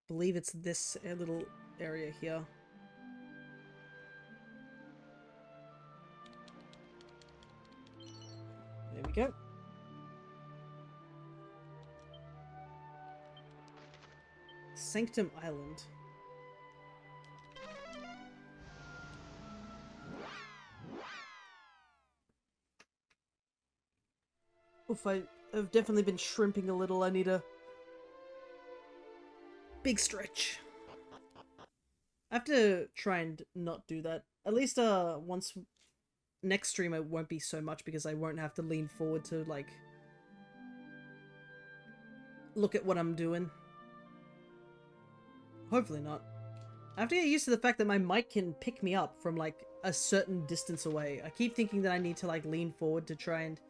Believe it's this little area here. There we go. Sanctum Island. Oof, I've definitely been shrimping a little. I need a big stretch. I have to try and not do that. At least once next stream it won't be so much because I won't have to lean forward to like look at what I'm doing. Hopefully not. I have to get used to the fact that my mic can pick me up from like a certain distance away. I keep thinking that I need to like lean forward to try and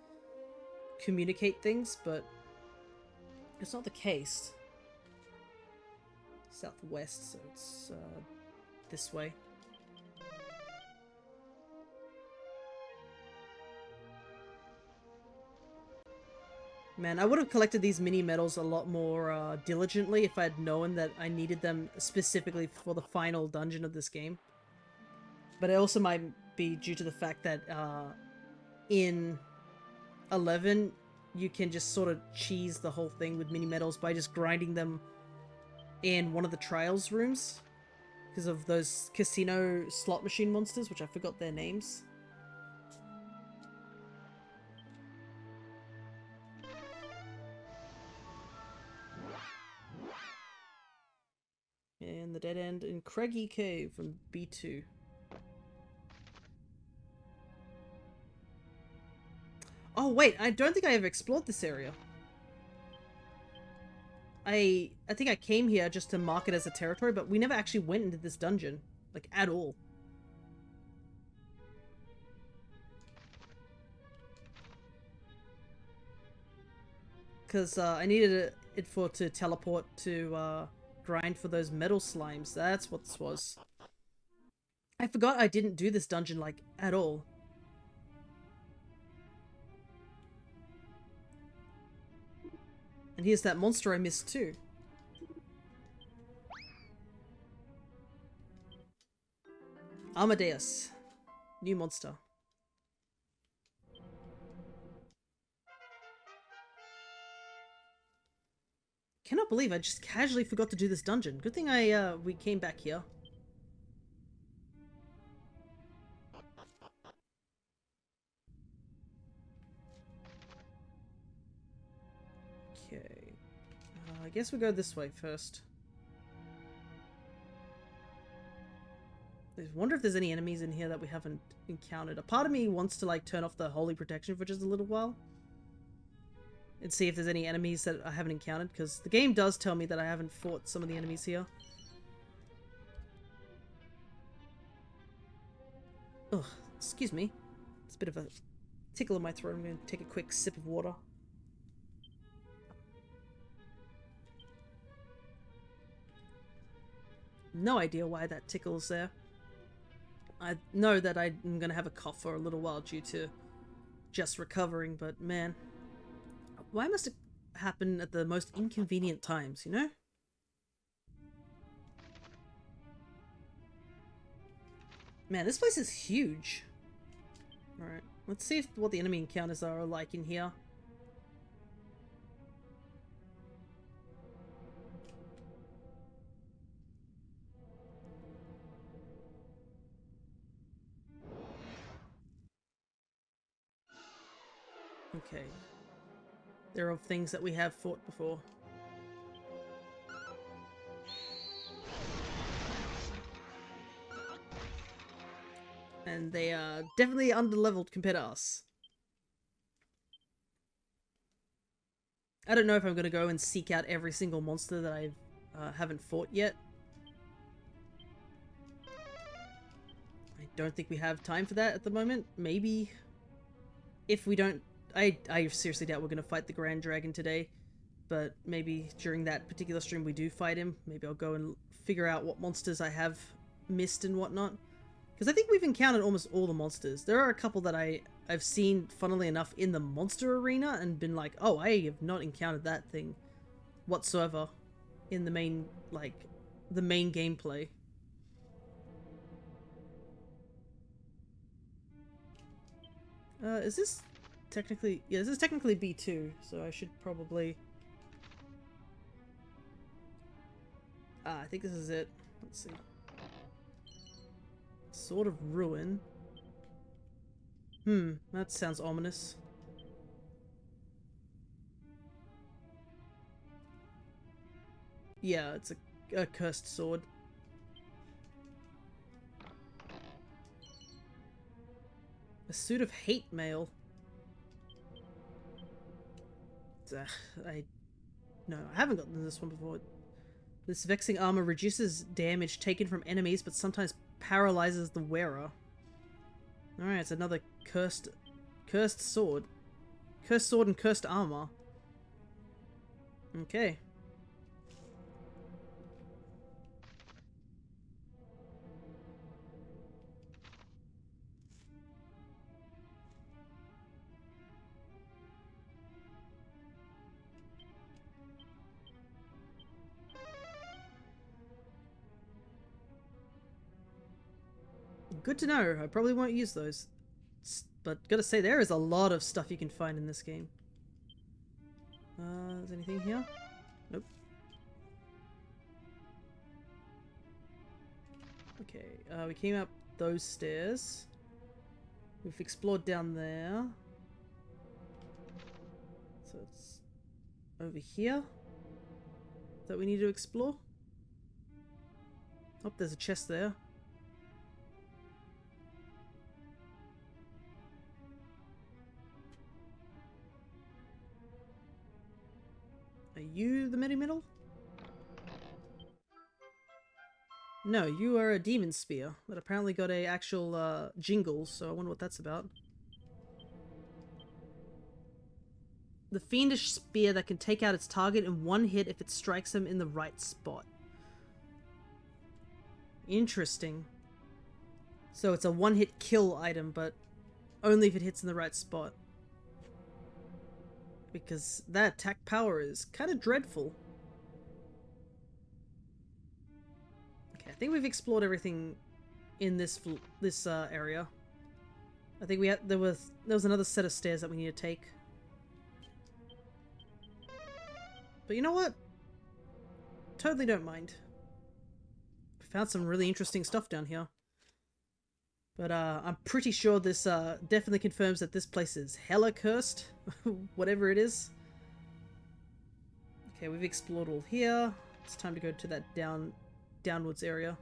communicate things, but it's not the case. Southwest, so it's this way. Man, I would have collected these mini medals a lot more diligently if I had known that I needed them specifically for the final dungeon of this game. But it also might be due to the fact that in 11, you can just sort of cheese the whole thing with mini medals by just grinding them in one of the trials rooms. Because of those casino slot machine monsters, which I forgot their names. And the dead end in Craggy Cave from B2. Oh wait, I don't think I ever explored this area. I think I came here just to mark it as a territory, but we never actually went into this dungeon. Like, at all. Because I needed it to teleport to grind for those metal slimes. That's what this was. I forgot I didn't do this dungeon, like, at all. And here's that monster I missed too. Amadeus. New monster. Cannot believe I just casually forgot to do this dungeon. Good thing we came back here. Okay. I guess we'll go this way first. I wonder if there's any enemies in here that we haven't encountered. A part of me wants to like turn off the holy protection for just a little while and see if there's any enemies that I haven't encountered, because the game does tell me that I haven't fought some of the enemies here. Ugh, excuse me. It's a bit of a tickle in my throat. I'm going to take a quick sip of water. No idea why that tickle's there. I know that I'm going to have a cough for a little while due to just recovering, but man, why must it happen at the most inconvenient times, you know? Man, this place is huge. Alright, let's see what the enemy encounters are like in here. Okay. There are things that we have fought before. And they are definitely underleveled compared to us. I don't know if I'm going to go and seek out every single monster that I haven't fought yet. I don't think we have time for that at the moment. Maybe if we don't... I seriously doubt we're going to fight the Grand Dragon today. But maybe during that particular stream we do fight him. Maybe I'll go and figure out what monsters I have missed and whatnot. Because I think we've encountered almost all the monsters. There are a couple that I've seen, funnily enough, in the monster arena and been like, oh, I have not encountered that thing whatsoever in the main, like, the main gameplay. Is this technically... Yeah, this is technically B2, so I should probably... I think this is it. Let's see. Sword of Ruin. That sounds ominous. Yeah, it's a cursed sword. A suit of hate mail. No, I haven't gotten this one before. This vexing armor reduces damage taken from enemies, but sometimes paralyzes the wearer. Alright, it's another cursed sword. Cursed sword and cursed armor. Okay. Good to know. I probably won't use those. But gotta say, there is a lot of stuff you can find in this game. Is anything here? Nope. Okay, we came up those stairs. We've explored down there. So it's over here that we need to explore. Oh, there's a chest there. Are you the Medi-Middle? No, you are a demon spear that apparently got a actual jingle, so I wonder what that's about. The fiendish spear that can take out its target in one hit if it strikes them in the right spot. Interesting. So it's a one-hit kill item, but only if it hits in the right spot. Because that attack power is kind of dreadful. Okay, I think we've explored everything in this area. I think there was another set of stairs that we need to take. But you know what? Totally don't mind. Found some really interesting stuff down here. But I'm pretty sure this definitely confirms that this place is hella cursed. Whatever it is. Okay, we've explored all here. It's time to go to that downwards area.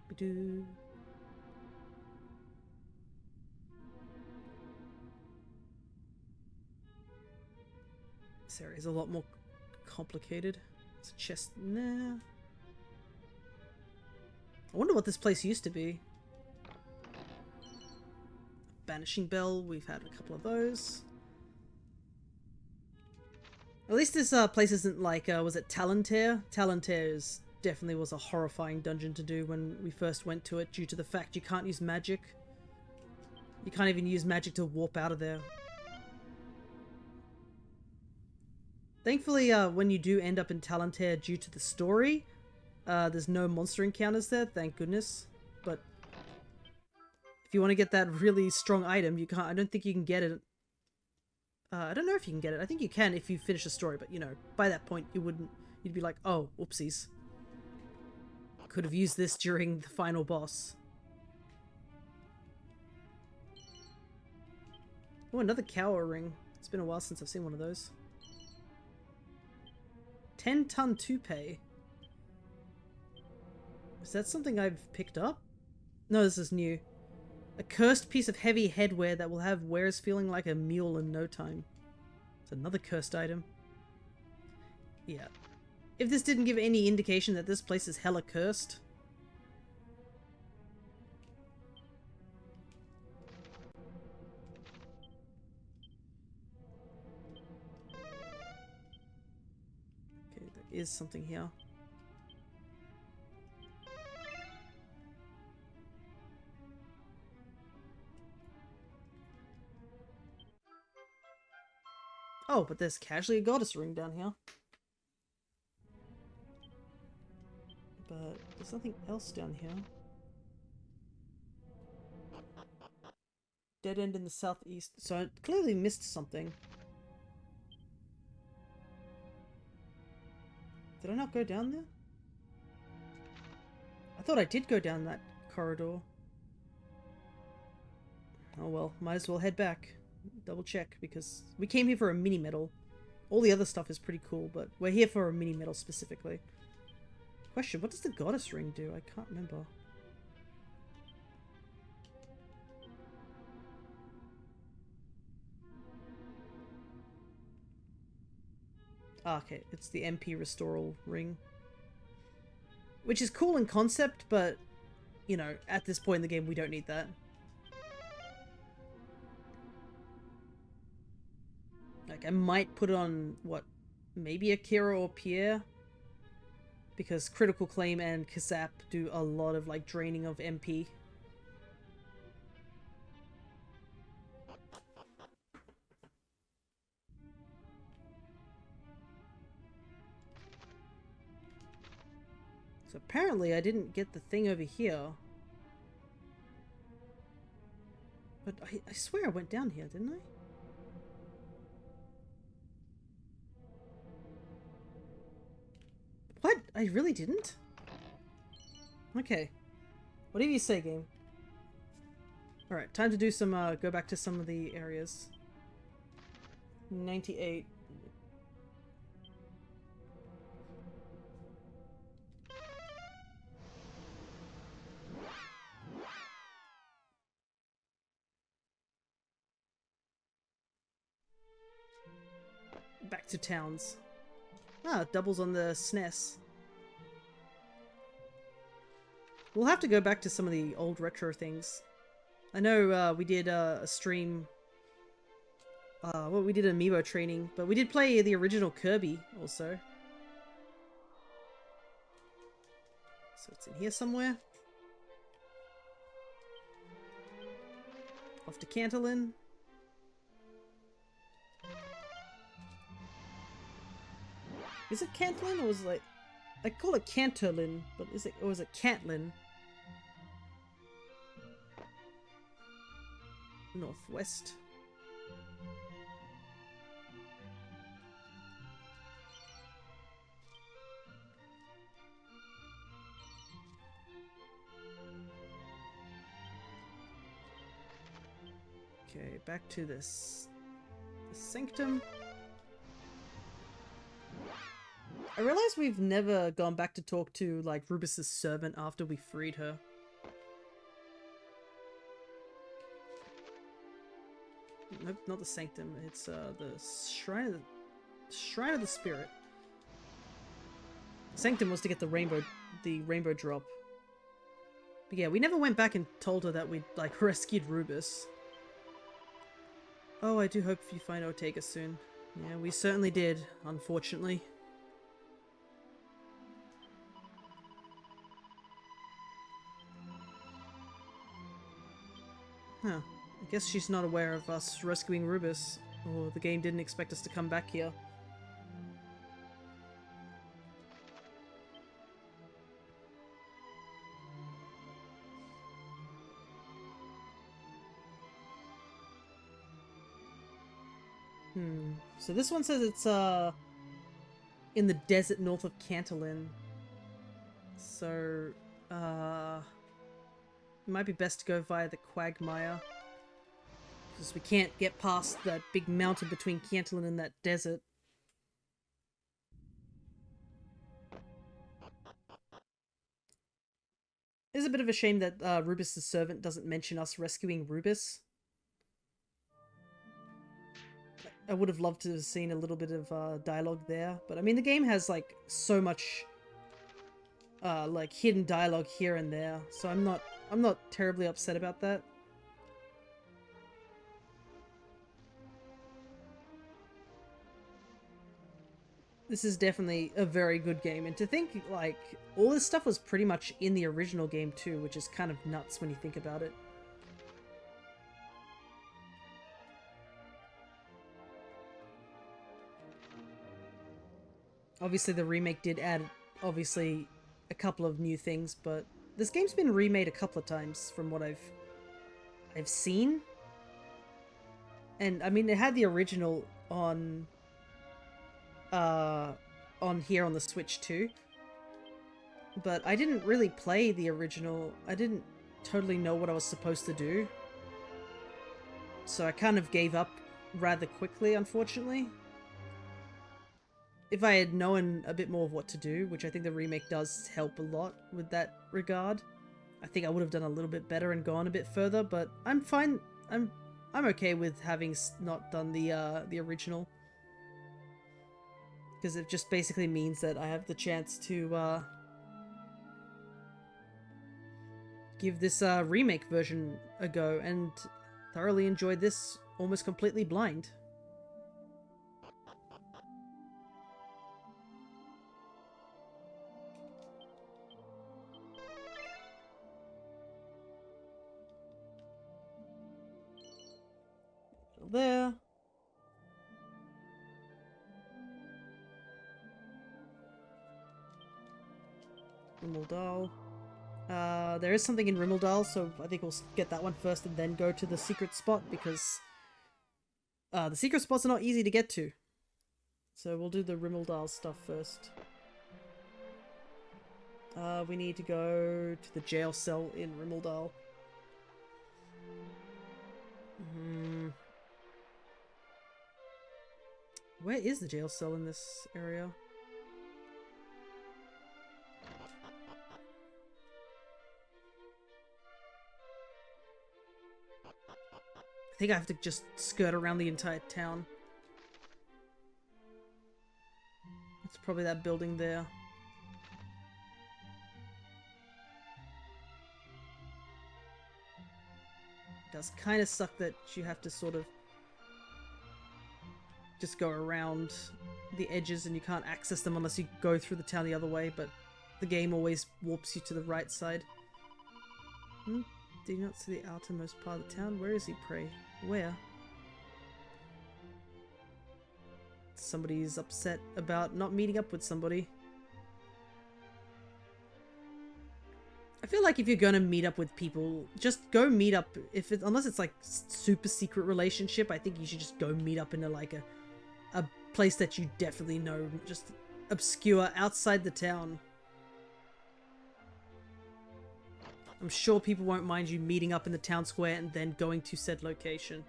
Ba-doo. This area is a lot more complicated. There's a chest in there. I wonder what this place used to be. Banishing Bell, we've had a couple of those. At least this place isn't like, was it Talantair? Talantair definitely was a horrifying dungeon to do when we first went to it, due to the fact you can't use magic. You can't even use magic to warp out of there. Thankfully, when you do end up in Talantair due to the story, there's no monster encounters there, thank goodness. But if you want to get that really strong item, you can't. I don't think you can get it. I don't know if you can get it. I think you can if you finish the story, but you know, by that point you wouldn't. You'd be like, oh, whoopsies. Could have used this during the final boss. Oh, another Cower ring. It's been a while since I've seen one of those. 10-ton toupee. Is that something I've picked up? No, this is new. A cursed piece of heavy headwear that will have wearers feeling like a mule in no time. It's another cursed item. Yeah. If this didn't give any indication that this place is hella cursed. Okay, there is something here. Oh, but there's casually a goddess ring down here. But there's nothing else down here. Dead end in the southeast. So I clearly missed something. Did I not go down there? I thought I did go down that corridor. Oh well, might as well head back. Double check, because we came here for a mini medal. All the other stuff is pretty cool, but we're here for a mini medal specifically. Question, what does the goddess ring do? I can't remember. Ah, okay, it's the MP restoral ring. Which is cool in concept, but, you know, at this point in the game we don't need that. Like, I might put it on, what, maybe Akira or Pierre? Because Critical Claim and Kazap do a lot of, like, draining of MP. So apparently I didn't get the thing over here. But I swear I went down here, didn't I? What? I really didn't? Okay. Whatever you say, game. Alright, time to do some, go back to some of the areas. 98. Back to towns. Ah, doubles on the SNES. We'll have to go back to some of the old retro things. I know we did a stream. Well, we did amiibo training, but we did play the original Kirby also. So it's in here somewhere. Off to Cantolin. Is it Cantolin or is it like... I call it Cantolin, but is it... or is it Cantlin? Northwest. Okay, back to this sanctum. I realize we've never gone back to talk to, like, Rubus's servant after we freed her. Nope, not the sanctum. It's the Shrine of the Spirit. Sanctum was to get the rainbow drop. But yeah, we never went back and told her that we'd, like, rescued Rubus. Oh, I do hope you find Ortega soon. Yeah, we certainly did, unfortunately. Huh. I guess she's not aware of us rescuing Rubus, or the game didn't expect us to come back here. So this one says it's in the desert north of Cantolin. So it might be best to go via the Quagmire, because we can't get past that big mountain between Cantolin and that desert. It's a bit of a shame that Rubus's servant doesn't mention us rescuing Rubus. I would have loved to have seen a little bit of dialogue there, but I mean the game has like so much like hidden dialogue here and there, so I'm not terribly upset about that. This is definitely a very good game, and to think like all this stuff was pretty much in the original game too, which is kind of nuts when you think about it. Obviously the remake did add, obviously, a couple of new things, but this game's been remade a couple of times from what I've seen. And I mean, it had the original on here on the Switch too. But I didn't really play the original. I didn't totally know what I was supposed to do. So I kind of gave up rather quickly, unfortunately. If I had known a bit more of what to do, which I think the remake does help a lot with that regard, I think I would have done a little bit better and gone a bit further, but I'm fine. I'm okay with having not done the original, because it just basically means that I have the chance to give this remake version a go and thoroughly enjoy this almost completely blind. There. Rimmel there is something in Rimmel, so I think we'll get that one first and then go to the secret spot, because the secret spots are not easy to get to. So we'll do the Rimmel stuff first. We need to go to the jail cell in Rimmelsdale. Where is the jail cell in this area? I think I have to just skirt around the entire town. It's probably that building there. It does kind of suck that you have to sort of just go around the edges and you can't access them unless you go through the town the other way, but the game always warps you to the right side. Do you not see the outermost part of the town? Where is he, pray? Where? Somebody's upset about not meeting up with somebody. I feel like if you're gonna meet up with people, just go meet up. Unless it's like super secret relationship, I think you should just go meet up in like a place that you definitely know, just obscure outside the town. I'm sure people won't mind you meeting up in the town square and then going to said location.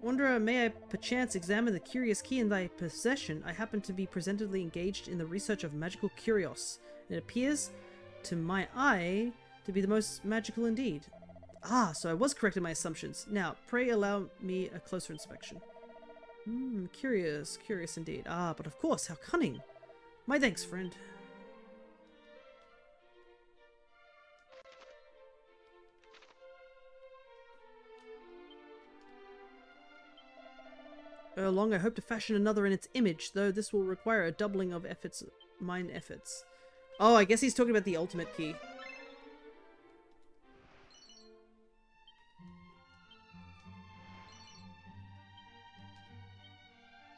Wanderer, may I perchance examine the curious key in thy possession? I happen to be presently engaged in the research of magical curios. It appears, to my eye, to be the most magical indeed. Ah, so I was correct in my assumptions. Now, pray allow me a closer inspection. Curious, curious indeed. Ah, but of course, how cunning. My thanks, friend. Ere long, I hope to fashion another in its image, though this will require a doubling of mine efforts. Oh, I guess he's talking about the ultimate key.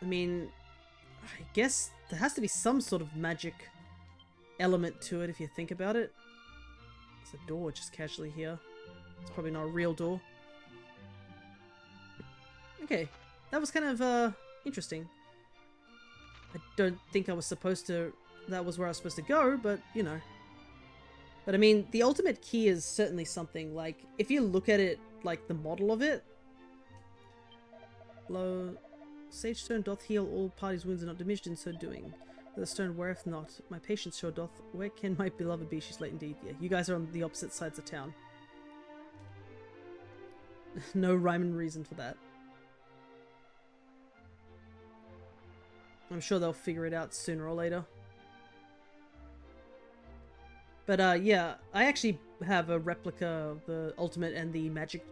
I mean, I guess there has to be some sort of magic element to it if you think about it. There's a door just casually here. It's probably not a real door. Okay, that was kind of interesting. I don't think I was supposed to... that was where I was supposed to go, but, you know. But I mean, the ultimate key is certainly something, like, if you look at it, like, the model of it... Sage stone doth heal all parties' wounds and not diminished in so doing. The stone weareth not. My patience sure doth. Where can my beloved be? She's late indeed. Yeah, you guys are on the opposite sides of town. No rhyme and reason for that. I'm sure they'll figure it out sooner or later. But yeah, I actually have a replica of the ultimate and the magic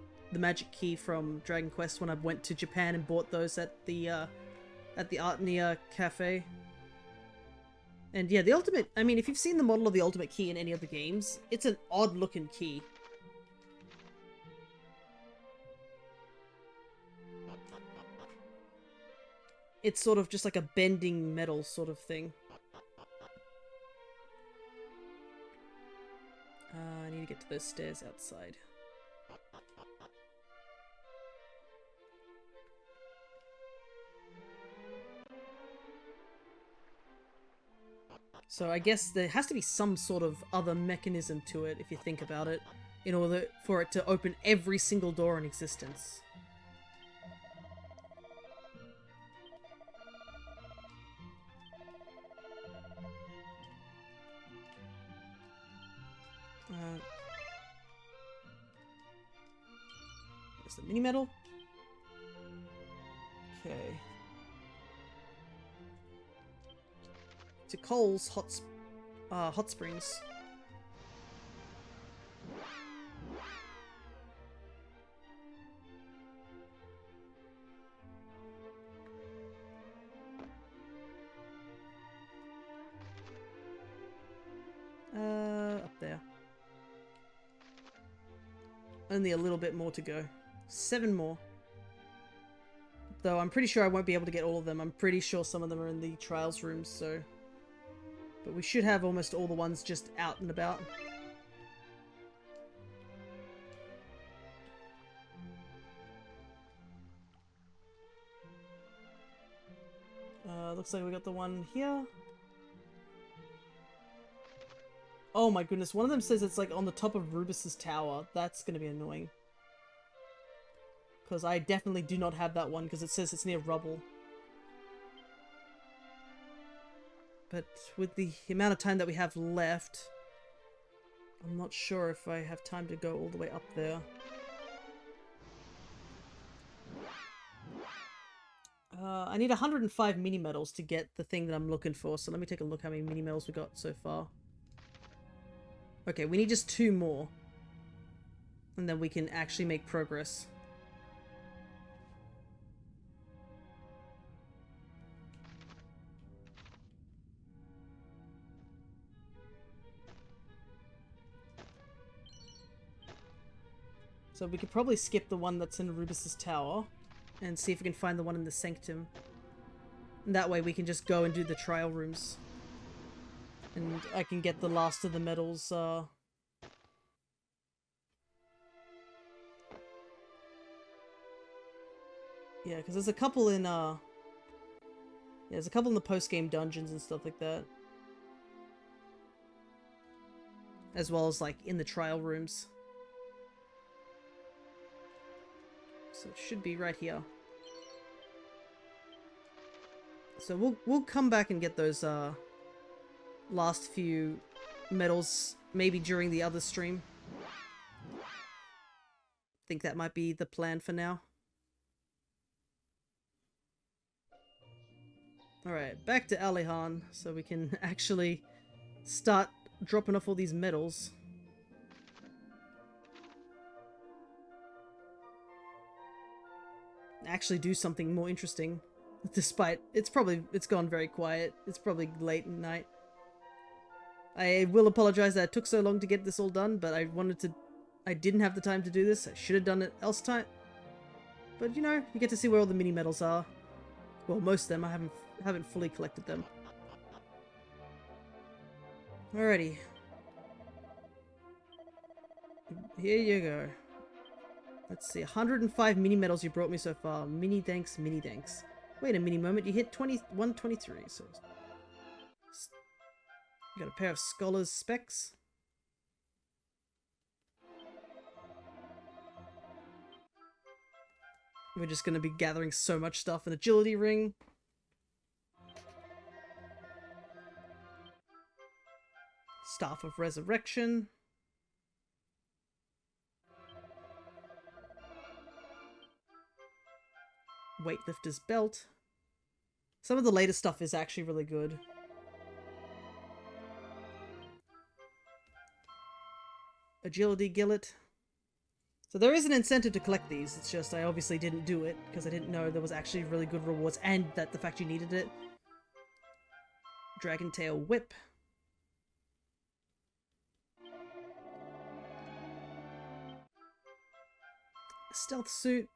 key from Dragon Quest when I went to Japan and bought those at the Artnia cafe. And yeah, the ultimate, I mean, if you've seen the model of the ultimate key in any of the games, it's an odd looking key. It's sort of just like a bending metal sort of thing. I need to get to those stairs outside. So I guess there has to be some sort of other mechanism to it, if you think about it, in order for it to open every single door in existence. There's the mini medal. Okay. To Cole's hot springs. Up there. Only a little bit more to go. 7 more. Though I'm pretty sure I won't be able to get all of them. I'm pretty sure some of them are in the trials rooms, so... But we should have almost all the ones just out and about. Looks like we got the one here. Oh my goodness, one of them says it's like on the top of Rubus's tower. That's gonna be annoying. Because I definitely do not have that one because it says it's near rubble. But with the amount of time that we have left, I'm not sure if I have time to go all the way up there. I need 105 mini medals to get the thing that I'm looking for, so let me take a look how many mini medals we got so far. Okay, we need just 2 more. And then we can actually make progress. So we could probably skip the one that's in Rubus's tower and see if we can find the one in the sanctum. And that way we can just go and do the trial rooms. And I can get the last of the medals, Yeah, because there's a couple in, Yeah, there's a couple in the post-game dungeons and stuff like that. As well as, like, in the trial rooms. So it should be right here. So we'll come back and get those last few medals maybe during the other stream. Think that might be the plan for now. Alright, back to Alihan so we can actually start dropping off all these medals. Actually do something more interesting. Despite, it's gone very quiet. It's probably late at night. I will apologize that it took so long to get this all done, but I didn't have the time to do this. I should have done it else time. But you know, you get to see where all the mini medals are. Well, most of them. I haven't fully collected them. Alrighty. Here you go. Let's see, 105 mini medals you brought me so far. Mini thanks, mini thanks. Wait a mini moment, you hit 123, so... You got a pair of Scholar's specs. We're just gonna be gathering so much stuff. An agility ring. Staff of Resurrection. Weightlifter's belt. Some of the later stuff is actually really good. Agility gillet. So there is an incentive to collect these, it's just I obviously didn't do it because I didn't know there was actually really good rewards and that the fact you needed it. Dragon Tail Whip. Stealth suit.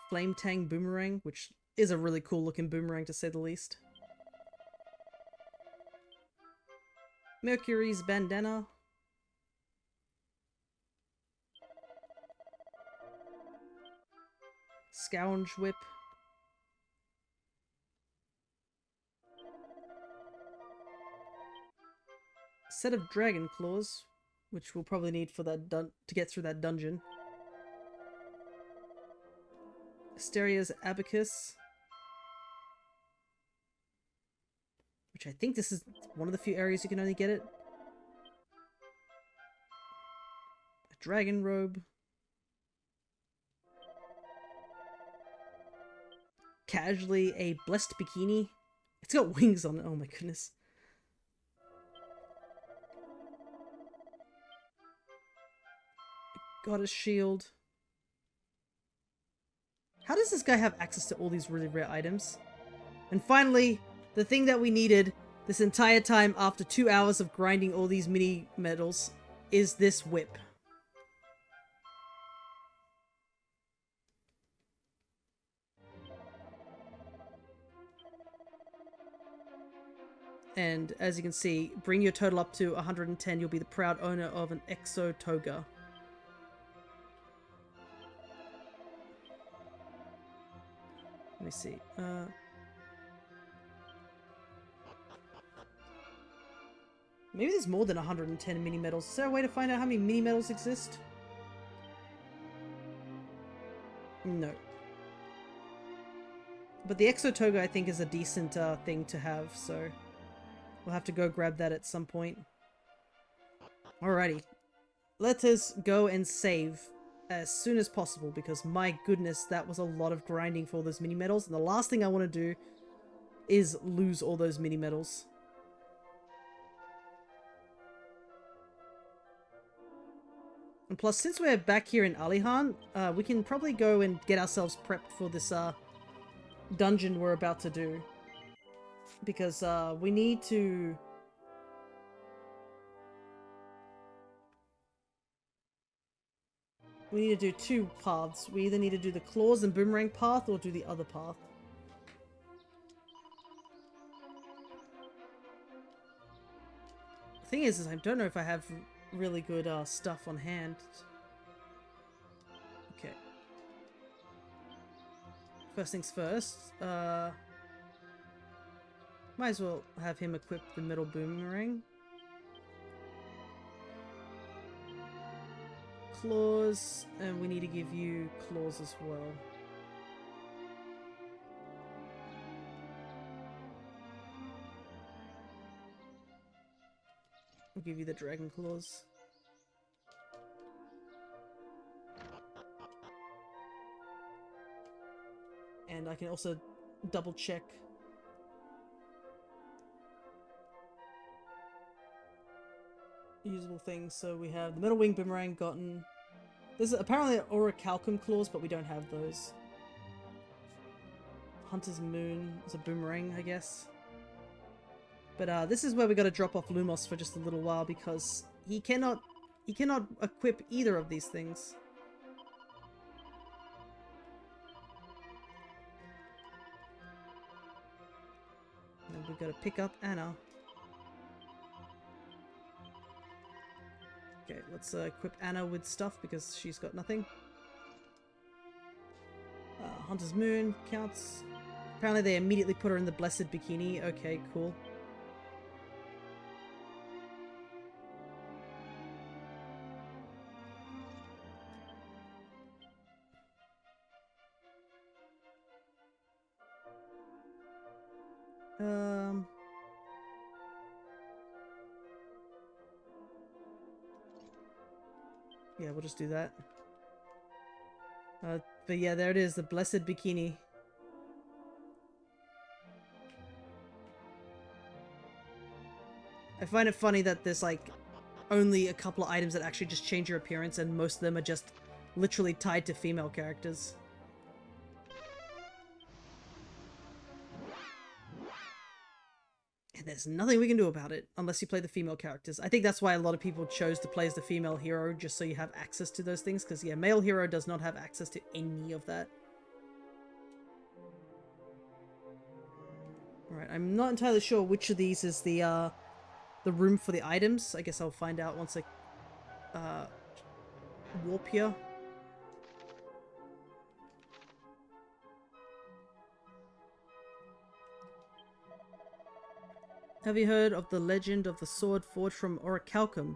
Flame Tang boomerang, which is a really cool looking boomerang to say the least. Mercury's bandana. Scourge whip. Set of dragon claws, which we'll probably need for that to get through that dungeon. Asteria's abacus, which I think this is one of the few areas you can only get it. A dragon robe. Casually a blessed bikini. It's got wings on it, oh my goodness. Goddess shield. How does this guy have access to all these really rare items? And finally, the thing that we needed this entire time after 2 hours of grinding all these mini medals is this whip. And as you can see, bring your total up to 110, you'll be the proud owner of an Exo Toga. Let me see. Maybe there's more than 110 mini-medals. Is there a way to find out how many mini-medals exist? No. But the Exotoga, I think, is a decent thing to have, so we'll have to go grab that at some point. Alrighty. Let us go and save as soon as possible, because my goodness, that was a lot of grinding for all those mini-medals, and the last thing I want to do is lose all those mini-medals. And plus, since we're back here in Alihan, we can probably go and get ourselves prepped for this dungeon we're about to do. Because we need to... We need to do two paths. We either need to do the claws and boomerang path or do the other path. The thing is I don't know if I have really good stuff on hand. Okay. First things first. Might as well have him equip the metal boomerang. Claws, and we need to give you claws as well. I'll give you the dragon claws. And I can also double check. Usable things, so we have the metal wing boomerang gotten. There's apparently orichalcum claws, but we don't have those. Hunter's Moon is a boomerang, I guess. But this is where we got to drop off Lumos for just a little while, because he cannot equip either of these things. And we've got to pick up Anna. Okay, let's equip Anna with stuff because she's got nothing. Hunter's Moon counts. Apparently they immediately put her in the Blessed Bikini. Okay, cool. Yeah, we'll just do that. But yeah, there it is, the Blessed Bikini. I find it funny that there's like only a couple of items that actually just change your appearance, and most of them are just literally tied to female characters. And there's nothing we can do about it unless you play the female characters. I think that's why a lot of people chose to play as the female hero, just so you have access to those things, because yeah, male hero does not have access to any of that. Alright, I'm not entirely sure which of these is the room for the items. I guess I'll find out once I warp here. Have you heard of the legend of the sword forged from orichalcum?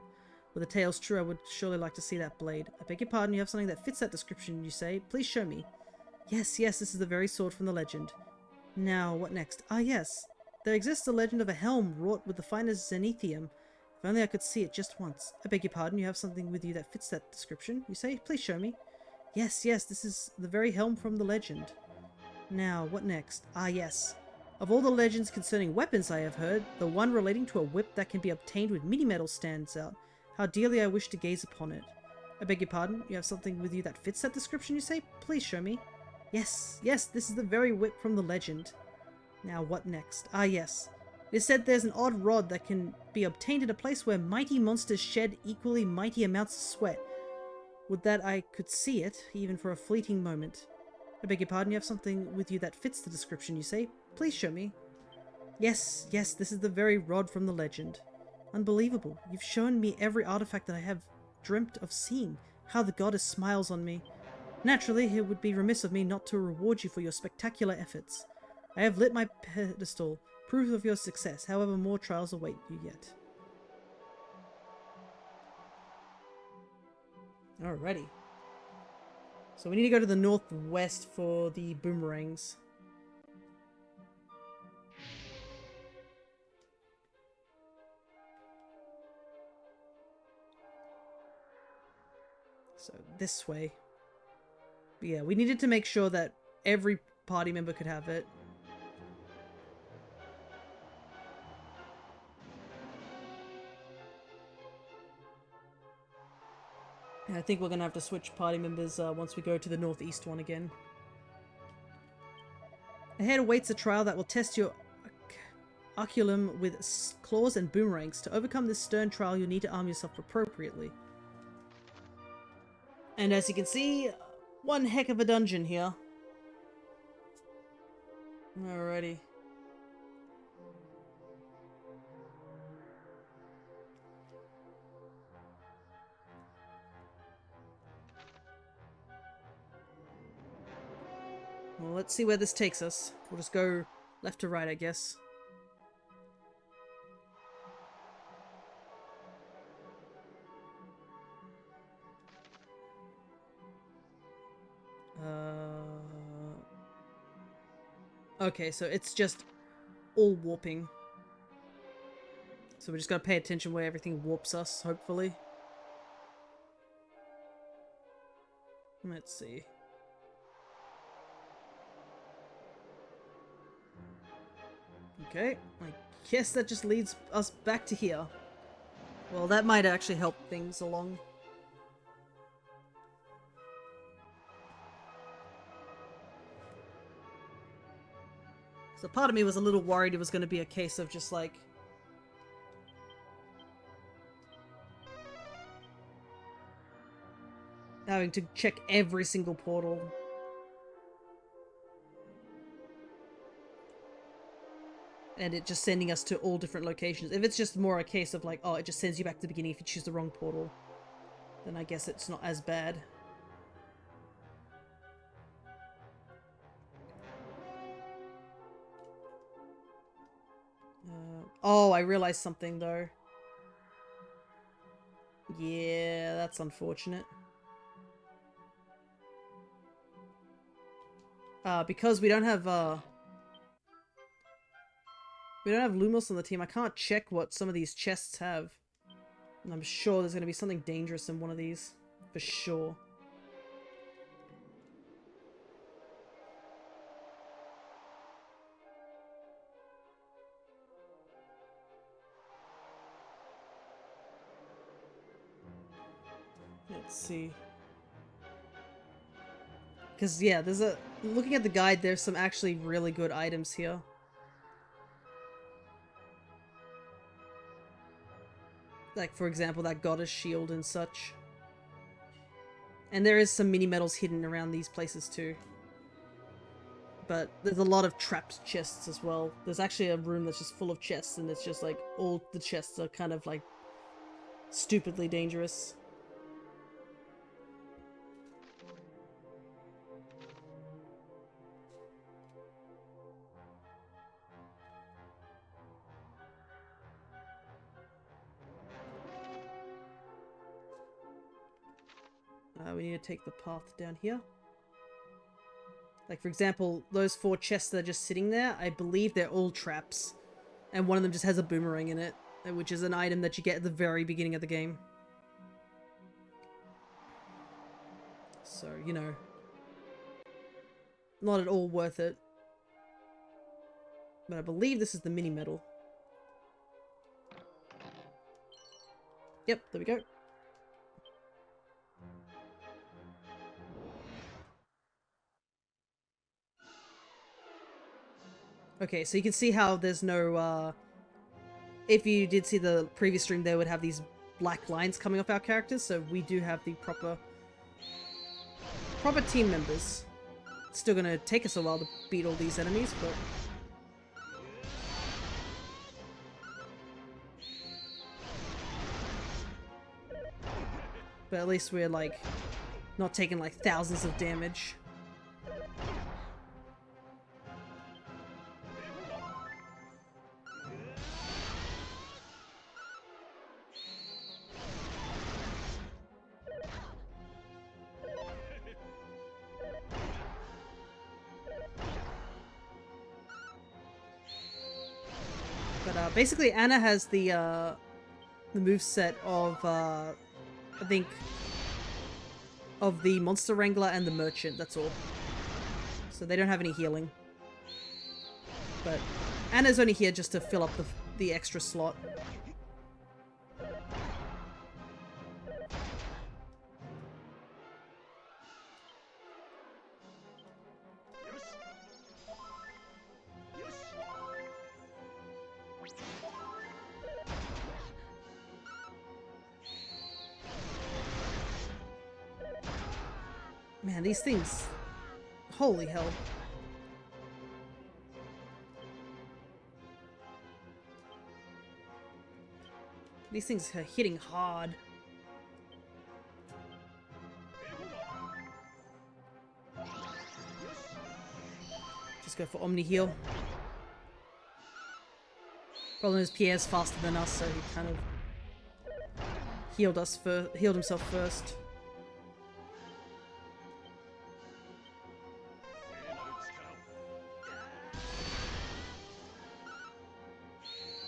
Were the tales true, I would surely like to see that blade. I beg your pardon, you have something that fits that description, you say? Please show me. Yes, yes, this is the very sword from the legend. Now, what next? Ah, yes. There exists a legend of a helm wrought with the finest zenithium. If only I could see it just once. I beg your pardon, you have something with you that fits that description, you say? Please show me. Yes, yes, this is the very helm from the legend. Now, what next? Ah, yes. Of all the legends concerning weapons I have heard, the one relating to a whip that can be obtained with mini-metal stands out. How dearly I wish to gaze upon it. I beg your pardon, you have something with you that fits that description, you say? Please show me. Yes, yes, this is the very whip from the legend. Now what next? Ah yes. It is said there's an odd rod that can be obtained in a place where mighty monsters shed equally mighty amounts of sweat. Would that I could see it, even for a fleeting moment. I beg your pardon, you have something with you that fits the description, you say? Please show me. Yes, yes, this is the very rod from the legend. Unbelievable. You've shown me every artifact that I have dreamt of seeing. How the goddess smiles on me. Naturally, it would be remiss of me not to reward you for your spectacular efforts. I have lit my pedestal, proof of your success. However, more trials await you yet. Alrighty. So we need to go to the northwest for the boomerangs. So this way. But yeah, we needed to make sure that every party member could have it. And I think we're gonna have to switch party members once we go to the northeast one again. Ahead awaits a trial that will test your oculum with claws and boomerangs. To overcome this stern trial, you'll need to arm yourself appropriately. And as you can see, one heck of a dungeon here. Alrighty. Well, let's see where this takes us. We'll just go left to right, I guess. Okay, so it's just all warping. So we just gotta pay attention where everything warps us, hopefully. Let's see. Okay, I guess that just leads us back to here. Well, that might actually help things along. So part of me was a little worried it was going to be a case of just like... having to check every single portal. And it just sending us to all different locations. If it's just more a case of like, oh, it just sends you back to the beginning if you choose the wrong portal, then I guess it's not as bad. Oh, I realized something though. Yeah, that's unfortunate. Because we don't have Lumos on the team, I can't check what some of these chests have. And I'm sure there's going to be something dangerous in one of these. For sure. Let's see. Because, yeah, there's a... looking at the guide, there's some actually really good items here. Like, for example, that goddess shield and such. And there is some mini-medals hidden around these places too. But there's a lot of trapped chests as well. There's actually a room that's just full of chests, and it's just like, all the chests are kind of like... stupidly dangerous. We need to take the path down here. Like, for example, those 4 chests that are just sitting there, I believe they're all traps. And one of them just has a boomerang in it, which is an item that you get at the very beginning of the game. So, you know, not at all worth it. But I believe this is the mini medal. Yep, there we go. Okay, so you can see how there's no, if you did see the previous stream, they would have these black lines coming off our characters, so we do have the proper team members. It's still gonna take us a while to beat all these enemies, but... but at least we're, like, not taking, like, thousands of damage. Basically, Anna has the moveset of I think of the Monster Wrangler and the Merchant. That's all. So they don't have any healing. But Anna's only here just to fill up the extra slot. Man, these things... Holy hell. These things are hitting hard. Just go for Omni Heal. Problem is Pierre's faster than us, so he kind of healed himself first.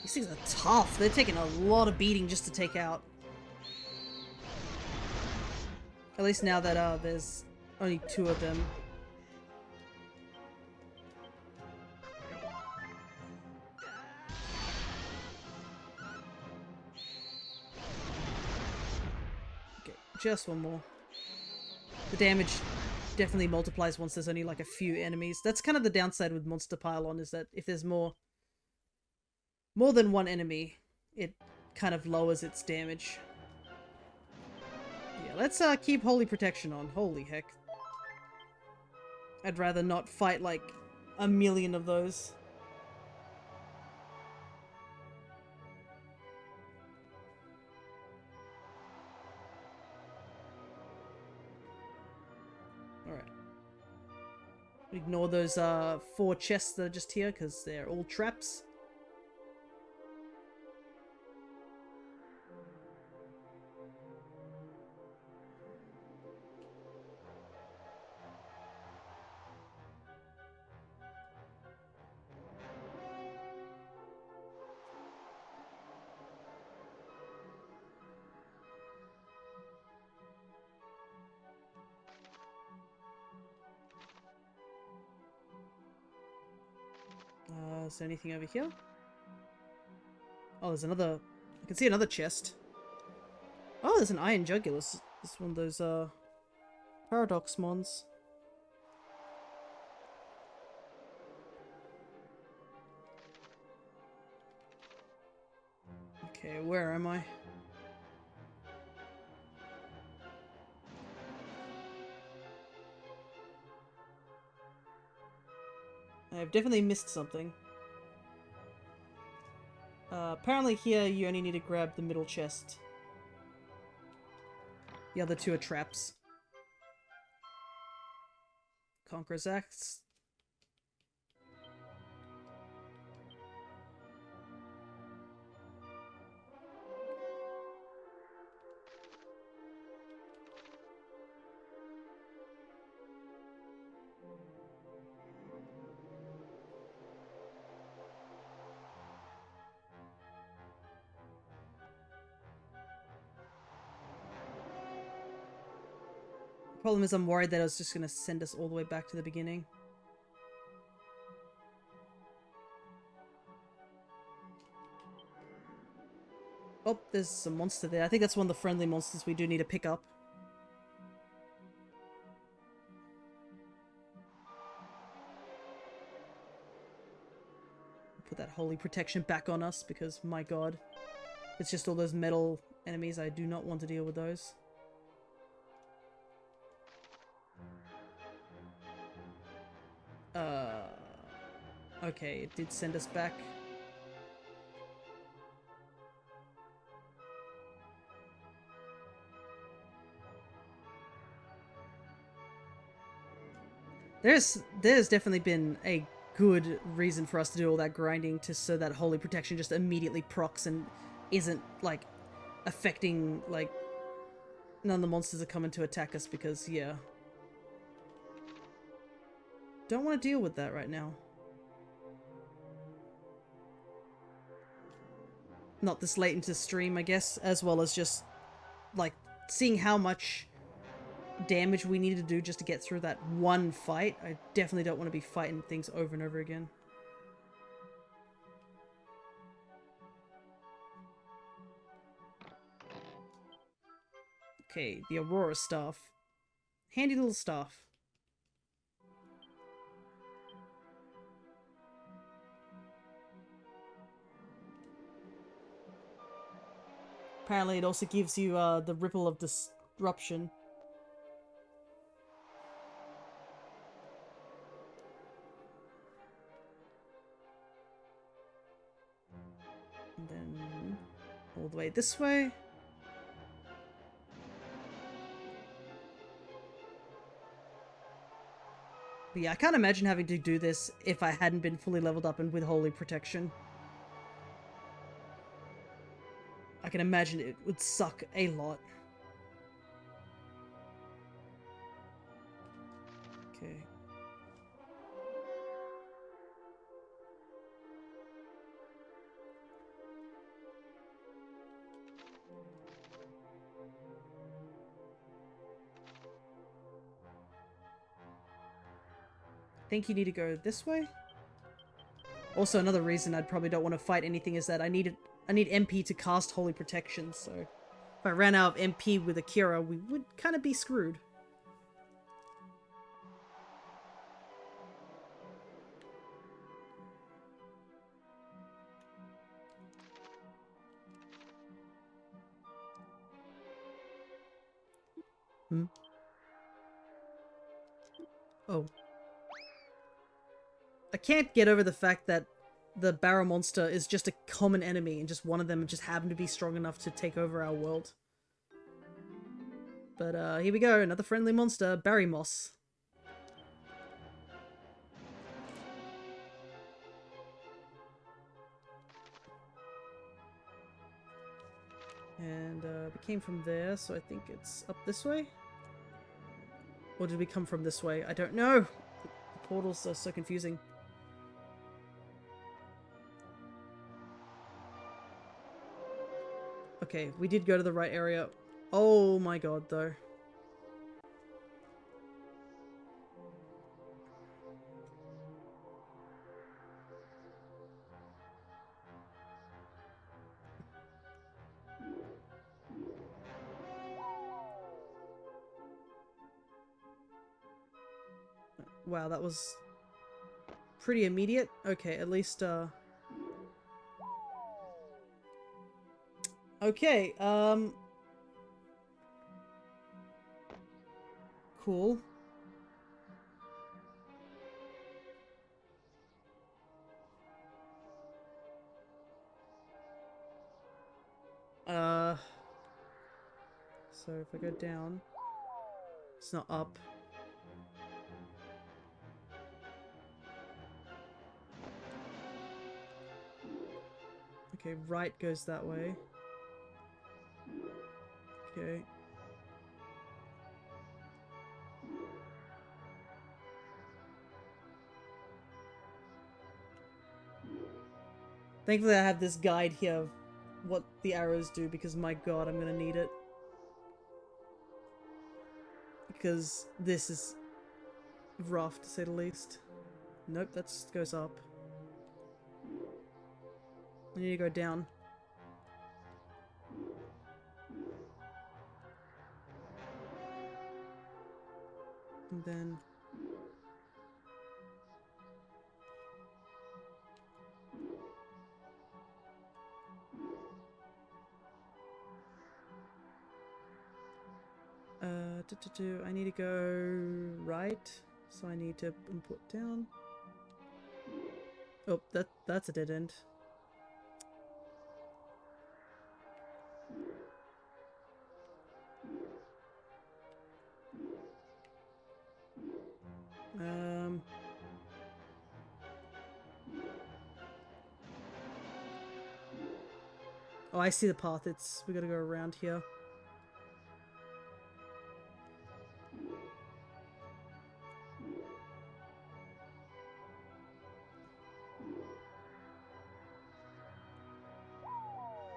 These things are tough. They're taking a lot of beating just to take out. At least now that there's only 2 of them. Okay, just one more. The damage definitely multiplies once there's only like a few enemies. That's kind of the downside with Monster Pylon, is that if there's more than one enemy, it kind of lowers its damage. Yeah, let's keep Holy Protection on. Holy heck. I'd rather not fight like a million of those. Alright. Ignore those 4 chests that are just here, because they're all traps. Is there anything over here? Oh, there's another... I can see another chest. Oh, there's an Iron Jugulus. This is one of those, Paradox mons. Okay, where am I? I've definitely missed something. Apparently here you only need to grab the middle chest. The other 2 are traps. Conqueror's Axe. Problem is I'm worried that I was just going to send us all the way back to the beginning. Oh, there's some monster there. I think that's one of the friendly monsters we do need to pick up. Put that holy protection back on us because, my god. It's just all those metal enemies. I do not want to deal with those. Okay, it did send us back. There's definitely been a good reason for us to do all that grinding so that Holy Protection just immediately procs and isn't, like, affecting, like, none of the monsters are coming to attack us because, yeah. Don't want to deal with that right now. not this late into stream, I guess, as well as just, like, seeing how much damage we needed to do just to get through that one fight. I definitely don't want to be fighting things over and over again. Okay, the Aurora Staff. Handy little staff. Apparently it also gives you the Ripple of Disruption. And then all the way this way. But yeah, I can't imagine having to do this if I hadn't been fully leveled up and with Holy Protection. I can imagine it would suck a lot. Okay. I think you need to go this way. Also, another reason I probably don't want to fight anything is that I need MP to cast Holy Protection, so if I ran out of MP with Akira, we would kind of be screwed. Hmm? Oh. I can't get over the fact that the Barrow Monster is just a common enemy and just one of them just happened to be strong enough to take over our world. But here we go, another friendly monster, Barry Moss. And we came from there, so I think it's up this way? Or did we come from this way? I don't know! The portals are so confusing. Okay, we did go to the right area. Oh my god, though. Wow, that was pretty immediate. Okay, at least, okay, cool. So if I go down, it's not up. Okay, right goes that way. Okay. Thankfully I have this guide here of what the arrows do, because my god, I'm gonna need it. Because this is rough, to say the least. Nope, that goes up. I need to go down. And then... I need to go right, so I need to input down. Oh, that's a dead end. Oh, I see the path. We gotta go around here.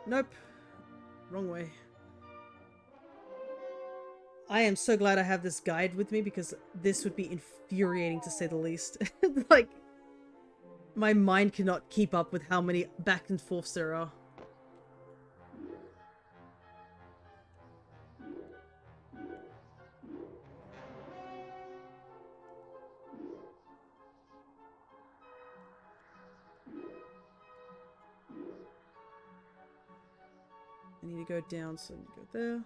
Nope. Wrong way. I am so glad I have this guide with me because this would be infuriating to say the least. Like, my mind cannot keep up with how many back and forths there are. I need to go down, so I need to go there.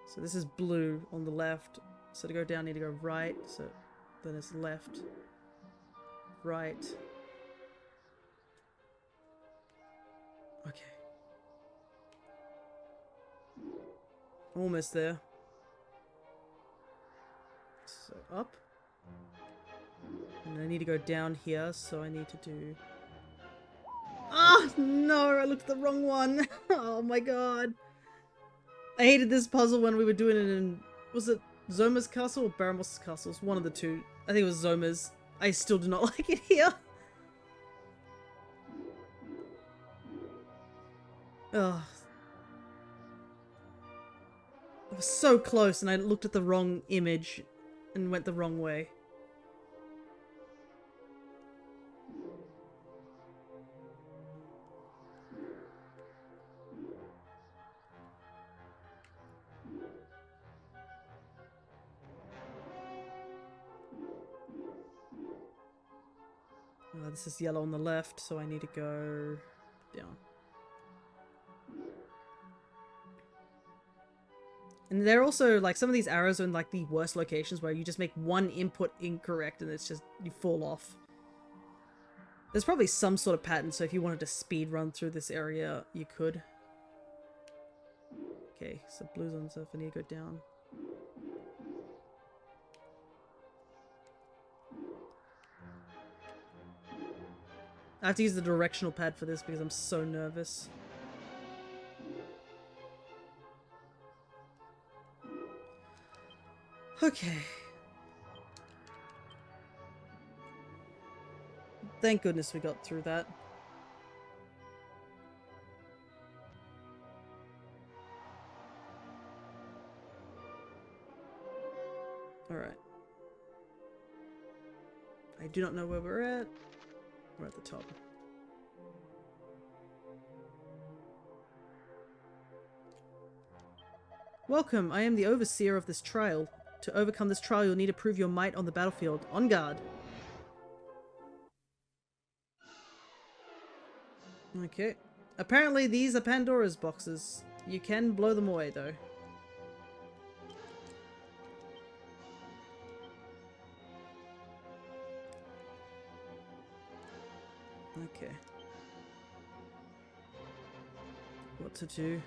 So this is blue on the left. So to go down, I need to go right. So then it's left, right. Okay. Almost there. So up. And I need to go down here, so I need to do... Ah, no, I looked at the wrong one. Oh my god. I hated this puzzle when we were doing it in... Was it Zoma's castle or Baramos' castle? It's one of the two. I think it was Zoma's. I still do not like it here. Ugh. I was so close and I looked at the wrong image and went the wrong way. This is yellow on the left, so I need to go down. And they're also, like, some of these arrows are in, like, the worst locations where you just make one input incorrect and it's just, you fall off. There's probably some sort of pattern, so if you wanted to speed run through this area, you could. Okay, so blue's on stuff, I need to go down. I have to use the directional pad for this because I'm so nervous. Okay. Thank goodness we got through that. Alright. I do not know where we're at. We're at the top. Welcome, I am the overseer of this trial. To overcome this trial, you'll need to prove your might on the battlefield. On guard. Okay. Apparently these are Pandora's boxes. You can blow them away though. Okay. What to do?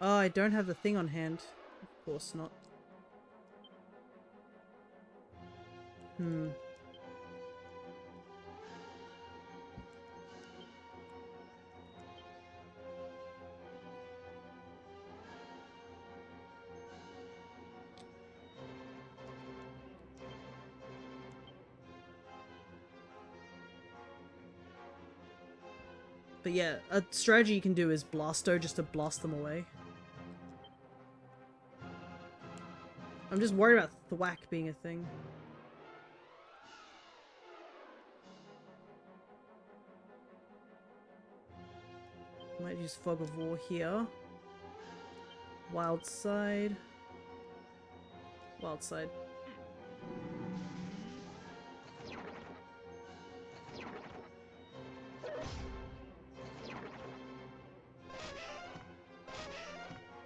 Oh, I don't have the thing on hand. Of course not. But yeah, a strategy you can do is Blasto just to blast them away. I'm just worried about thwack being a thing. Might use Fog of War here. Wild Side. Wild Side.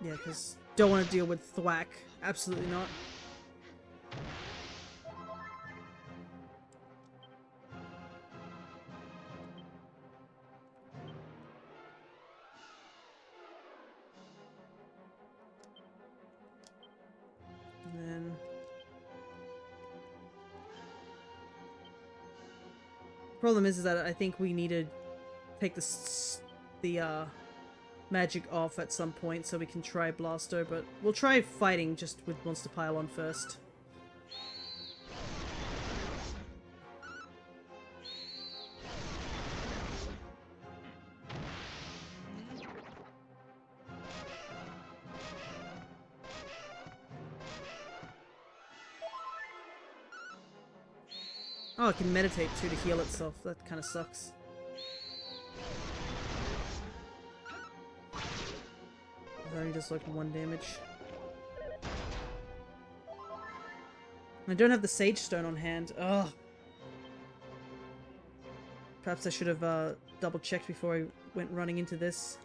Yeah, because don't want to deal with thwack. Absolutely not. And then... problem is that I think we need to take the the magic off at some point so we can try Blasto, but we'll try fighting just with Monster Pylon first. Oh, it can meditate too to heal itself. That kind of sucks. It only does like 1 damage. I don't have the Sage Stone on hand. Ugh. Perhaps I should have double checked before I went running into this.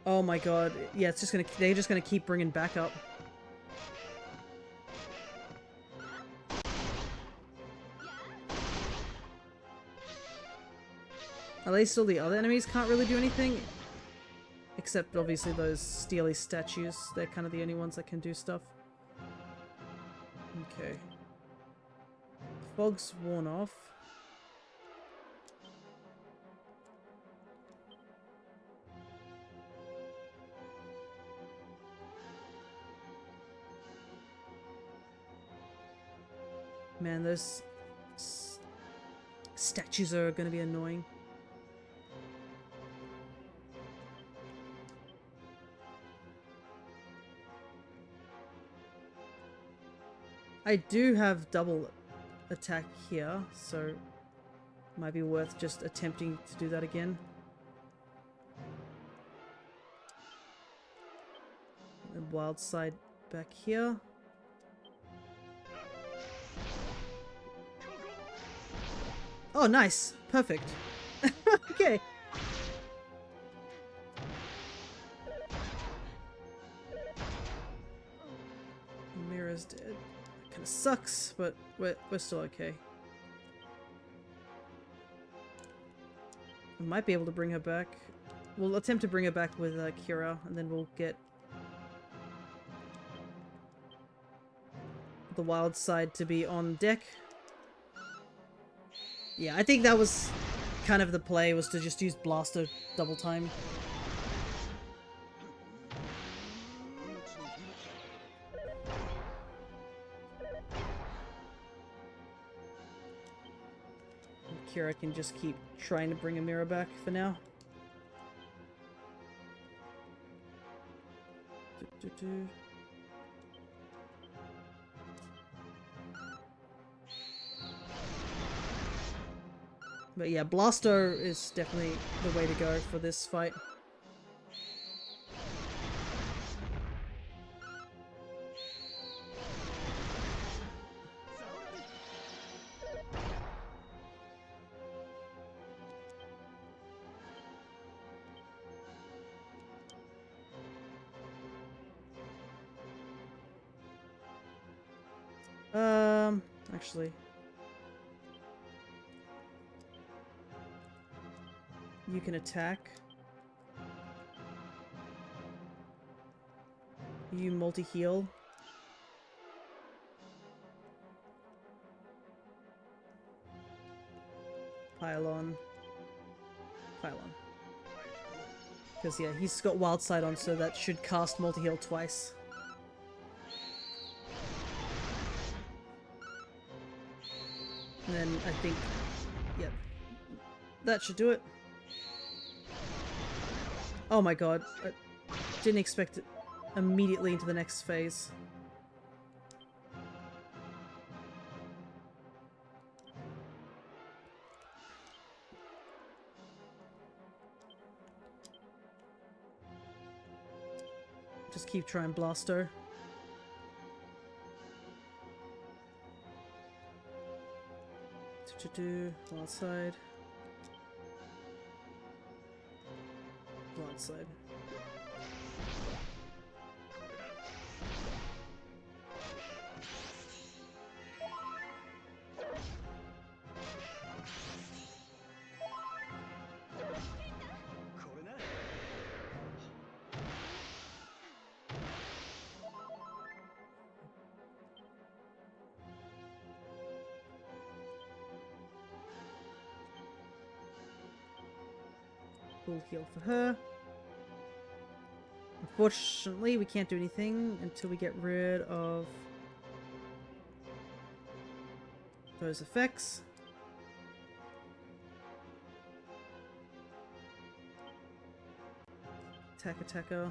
Oh my god. Yeah, it's just gonna. They're just gonna keep bringing back up. At least all the other enemies can't really do anything. Except, obviously, those steely statues. They're kind of the only ones that can do stuff. Okay. Fog's worn off. Man, those statues are going to be annoying. I do have double attack here, so might be worth just attempting to do that again. And wild side back here. Oh, nice. Perfect. Okay. Mira's dead. Kind of sucks, but we're still okay. We might be able to bring her back. We'll attempt to bring her back with Akira, and then we'll get the wild side to be on deck. Yeah, I think that was kind of the play, was to just use Blaster double time. Kira can just keep trying to bring Amira back for now. But yeah, Blasto is definitely the way to go for this fight. Actually, you can attack. You multi-heal. Pylon. Because yeah, he's got wild side on, so that should cast multi-heal twice. And then I think, yeah, that should do it. Oh my god, I didn't expect it immediately into the next phase. Just keep trying Blasto. Wild side. Wild side. Full heal for her. Unfortunately, we can't do anything until we get rid of those effects. Attacker.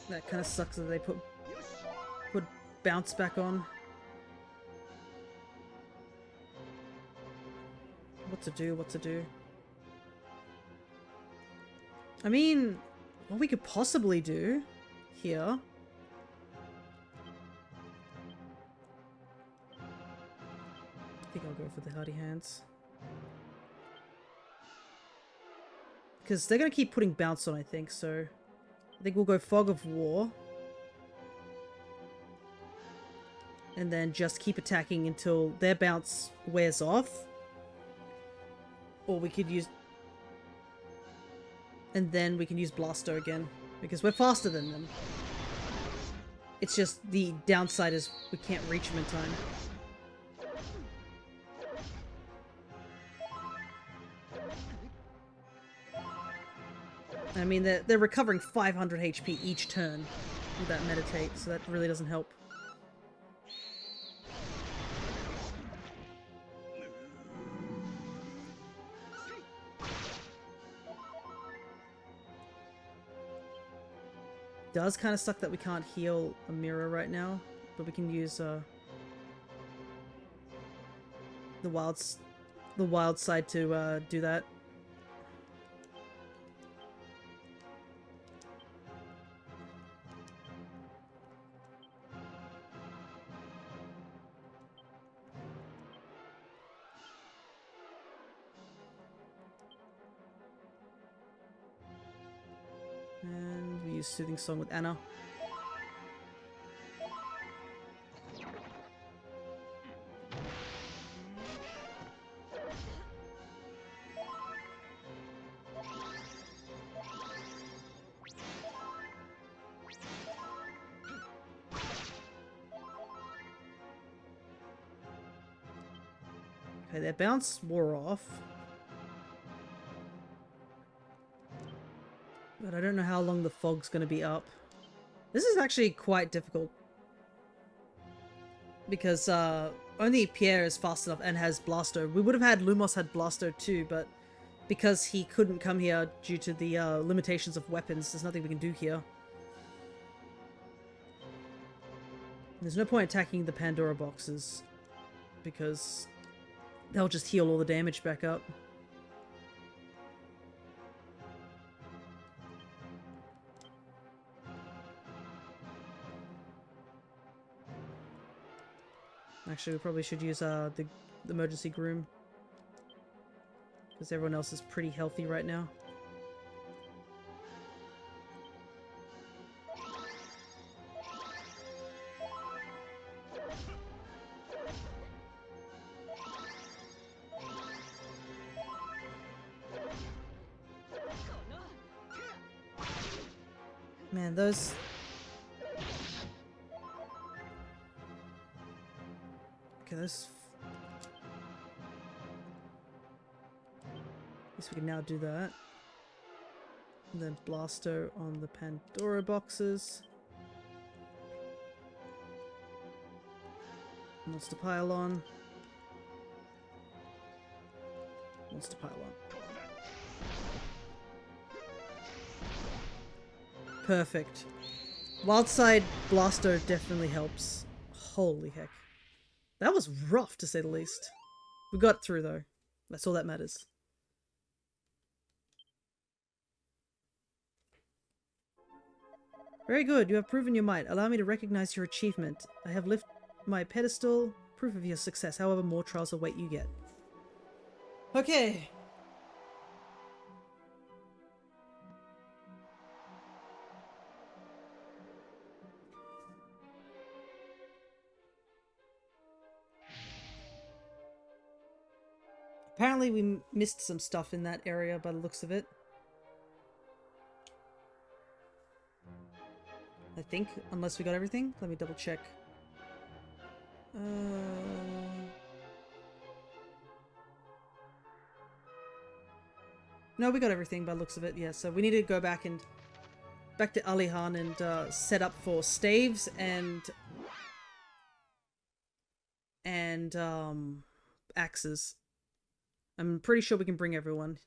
That kind of sucks that they put bounce back on. What to do? I mean, what we could possibly do here. I think I'll go for the Hardy Hands. Because they're going to keep putting bounce on, I think, so I think we'll go Fog of War. And then just keep attacking until their bounce wears off. Or we could use... And then we can use Blasto again, because we're faster than them. It's just the downside is we can't reach them in time. I mean, they're recovering 500 HP each turn with that meditate, so that really doesn't help. Does kind of suck that we can't heal a mirror right now, but we can use the wild side to do that. And we use Soothing Song with Anna. Okay, their bounce wore off. But I don't know how long the fog's going to be up. This is actually quite difficult. Because only Pierre is fast enough and has Blasto. We would have had Lumos had Blasto too, but because he couldn't come here due to the limitations of weapons, there's nothing we can do here. There's no point attacking the Pandora boxes, because they'll just heal all the damage back up. Actually, we probably should use the emergency groom, because everyone else is pretty healthy right now. Man, those... Okay, those... At least we can now do that. And then Blasto on the Pandora boxes. Monster Pylon. Monster Pylon. Perfect. Wildside Blasto definitely helps. Holy heck. That was rough, to say the least. We got through, though. That's all that matters. Very good. You have proven your might. Allow me to recognize your achievement. I have lifted my pedestal. Proof of your success. However, more trials await you yet. Okay. apparently we missed some stuff in that area by the looks of it. I think, unless we got everything. Let me double check. No, we got everything by the looks of it, yeah. So we need to go back to Alihan and set up for staves and axes. I'm pretty sure we can bring everyone.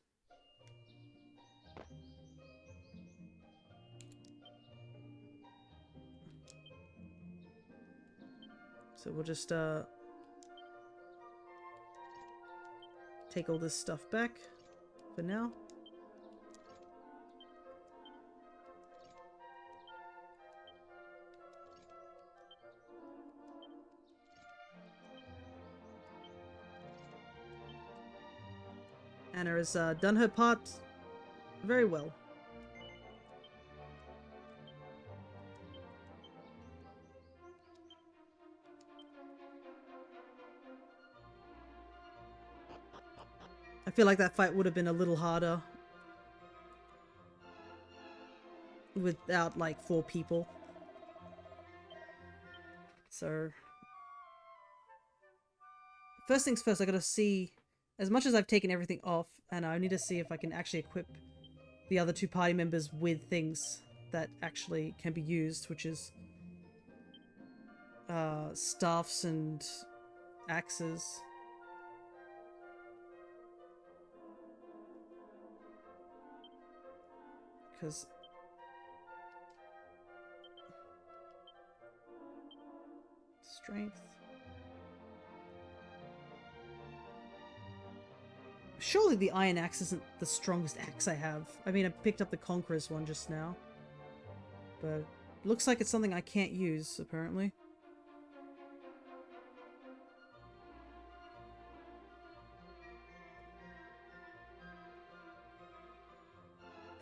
So we'll just take all this stuff back for now. Anna has done her part very well. I feel like that fight would have been a little harder without like 4 people. So first things first, I gotta see, as much as I've taken everything off, and I need to see if I can actually equip the other 2 party members with things that actually can be used, which is staffs and axes. Because strength. Surely the iron axe isn't the strongest axe I have. I mean, I picked up the Conqueror's one just now. But looks like it's something I can't use, apparently.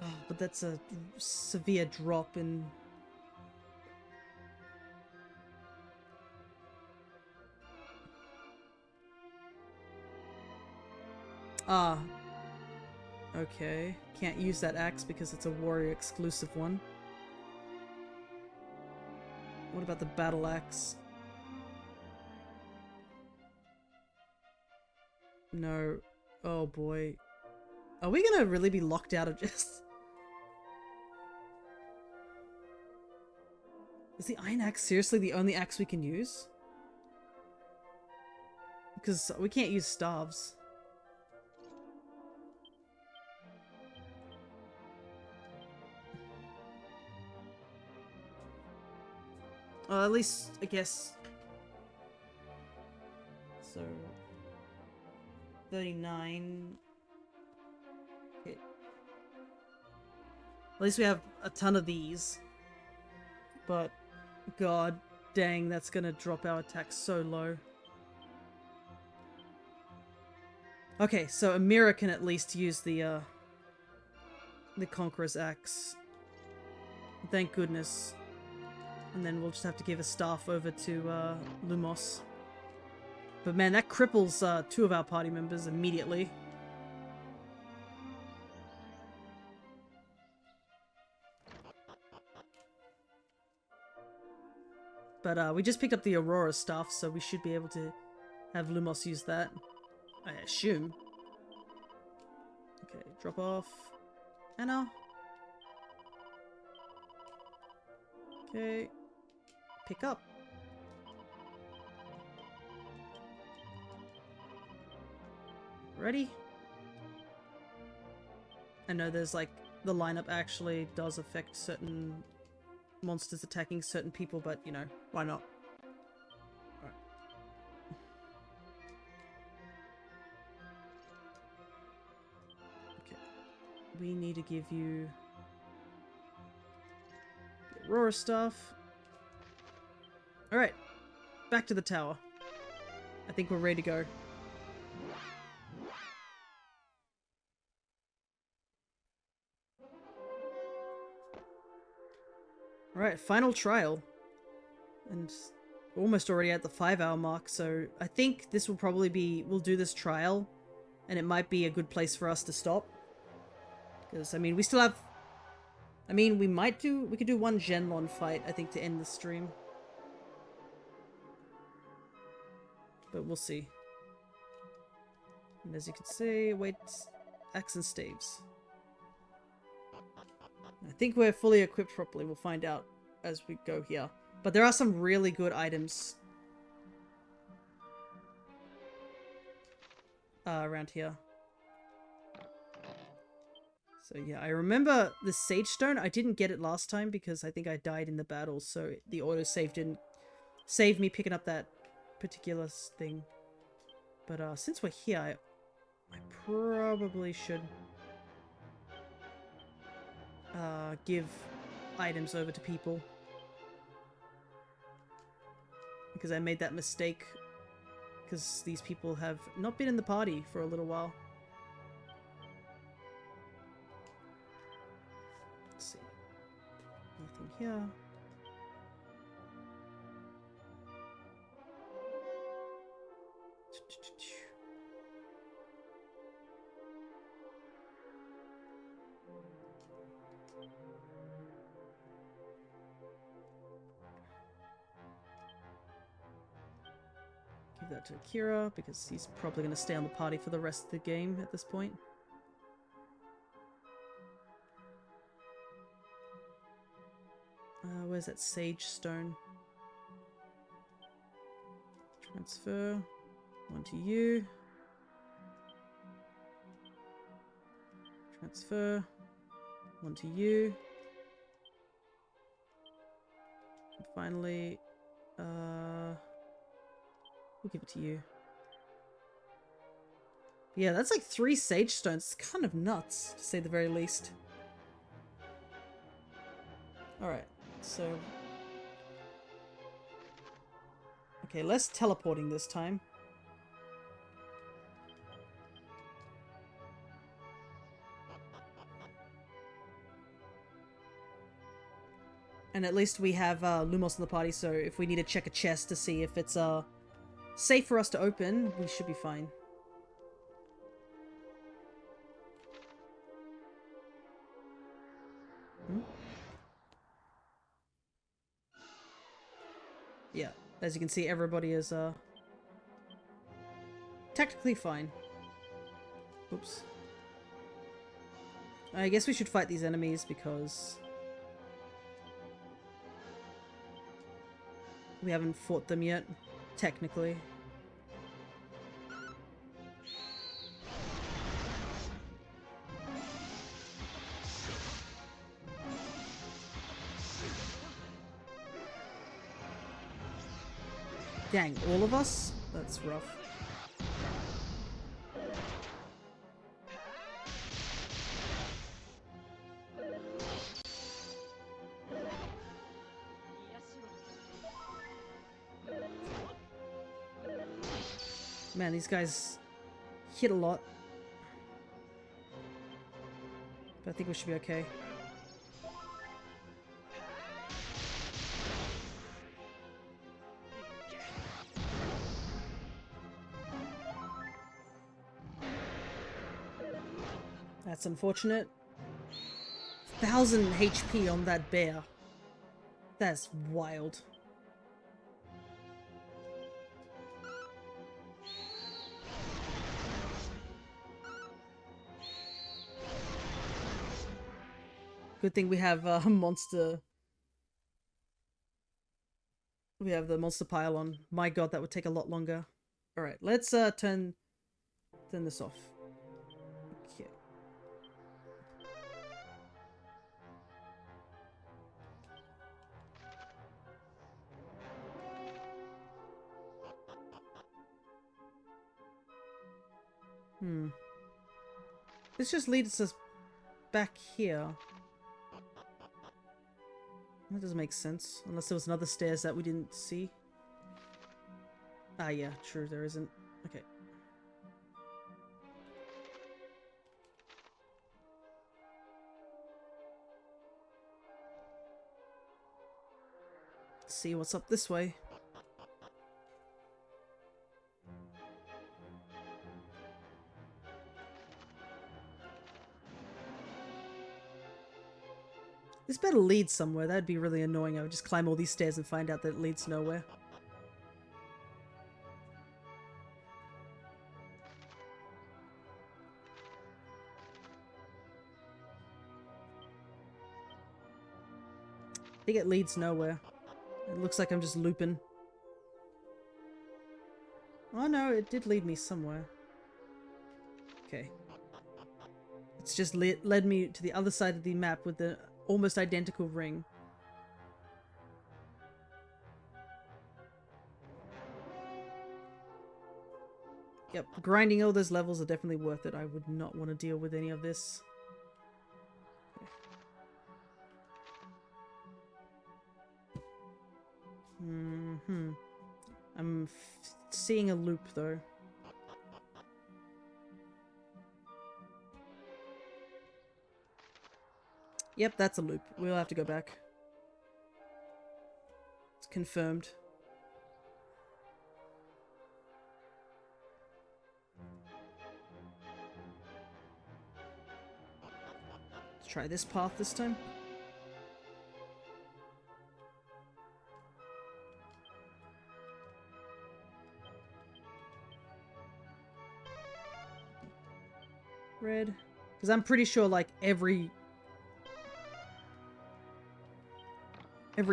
Oh, but that's a severe drop in... Ah. Okay. Can't use that axe because it's a warrior exclusive one. What about the battle axe? No. Oh boy. Are we gonna really be locked out of just... Is the iron axe seriously the only axe we can use? Because we can't use staves. Well, at least, I guess... So... 39... Okay. At least we have a ton of these. But... God dang, that's gonna drop our attack so low. Okay, so Amira can at least use the Conqueror's axe. Thank goodness. And then we'll just have to give a staff over to Lumos. But man, that cripples 2 of our party members immediately. But we just picked up the Aurora staff, so we should be able to have Lumos use that. I assume. Okay, drop off. Anna. Okay. Pick up. Ready? I know there's like, the lineup actually does affect certain monsters attacking certain people, but you know, why not? Alright. Okay. We need to give you the Aurora stuff. Alright. Back to the tower. I think we're ready to go. Alright, final trial. And almost already at the 5-hour mark, so I think this will probably be... We'll do this trial And it might be a good place for us to stop. Because, I mean, we still have... I mean, we could do one Genlon fight, I think, to end the stream. But we'll see. And as you can see, wait, axe and staves. I think we're fully equipped properly. We'll find out as we go here. But there are some really good items around here. So yeah, I remember the Sage Stone. I didn't get it last time because I think I died in the battle, so the autosave didn't save me picking up that particular thing. But since we're here, I probably should give items over to people. Because I made that mistake. Because these people have not been in the party for a little while. Let's see. Nothing here. Give that to Akira, because he's probably going to stay on the party for the rest of the game at this point. Where's that Sage Stone? Transfer. One to you. Transfer. One to you. And finally, we'll give it to you. Yeah, that's like 3 Sage Stones. It's kind of nuts, to say the very least. Alright, so... Okay, less teleporting this time. And at least we have Lumos in the party, so if we need to check a chest to see if it's safe for us to open, we should be fine. Hmm? Yeah, as you can see, everybody is technically fine. Oops. I guess we should fight these enemies because we haven't fought them yet, technically. Dang, all of us? That's rough. Man, these guys hit a lot. But I think we should be okay. That's unfortunate. 1000 HP on that bear. That's wild. Good thing we have a monster. We have the monster pylon. My god, that would take a lot longer. Alright, let's turn this off. Okay. This just leads us back here. That doesn't make sense. Unless there was another stairs that we didn't see. Ah, yeah, true, there isn't. Okay. Let's see what's up this way. This better lead somewhere. That'd be really annoying. I would just climb all these stairs and find out that it leads nowhere. I think it leads nowhere. It looks like I'm just looping. Oh no, it did lead me somewhere. Okay. It's just led me to the other side of the map with the almost identical ring. Yep, grinding all those levels are definitely worth it. I would not want to deal with any of this. I'm seeing a loop though. Yep, that's a loop. We'll have to go back. It's confirmed. Let's try this path this time. Red. Because I'm pretty sure, like, every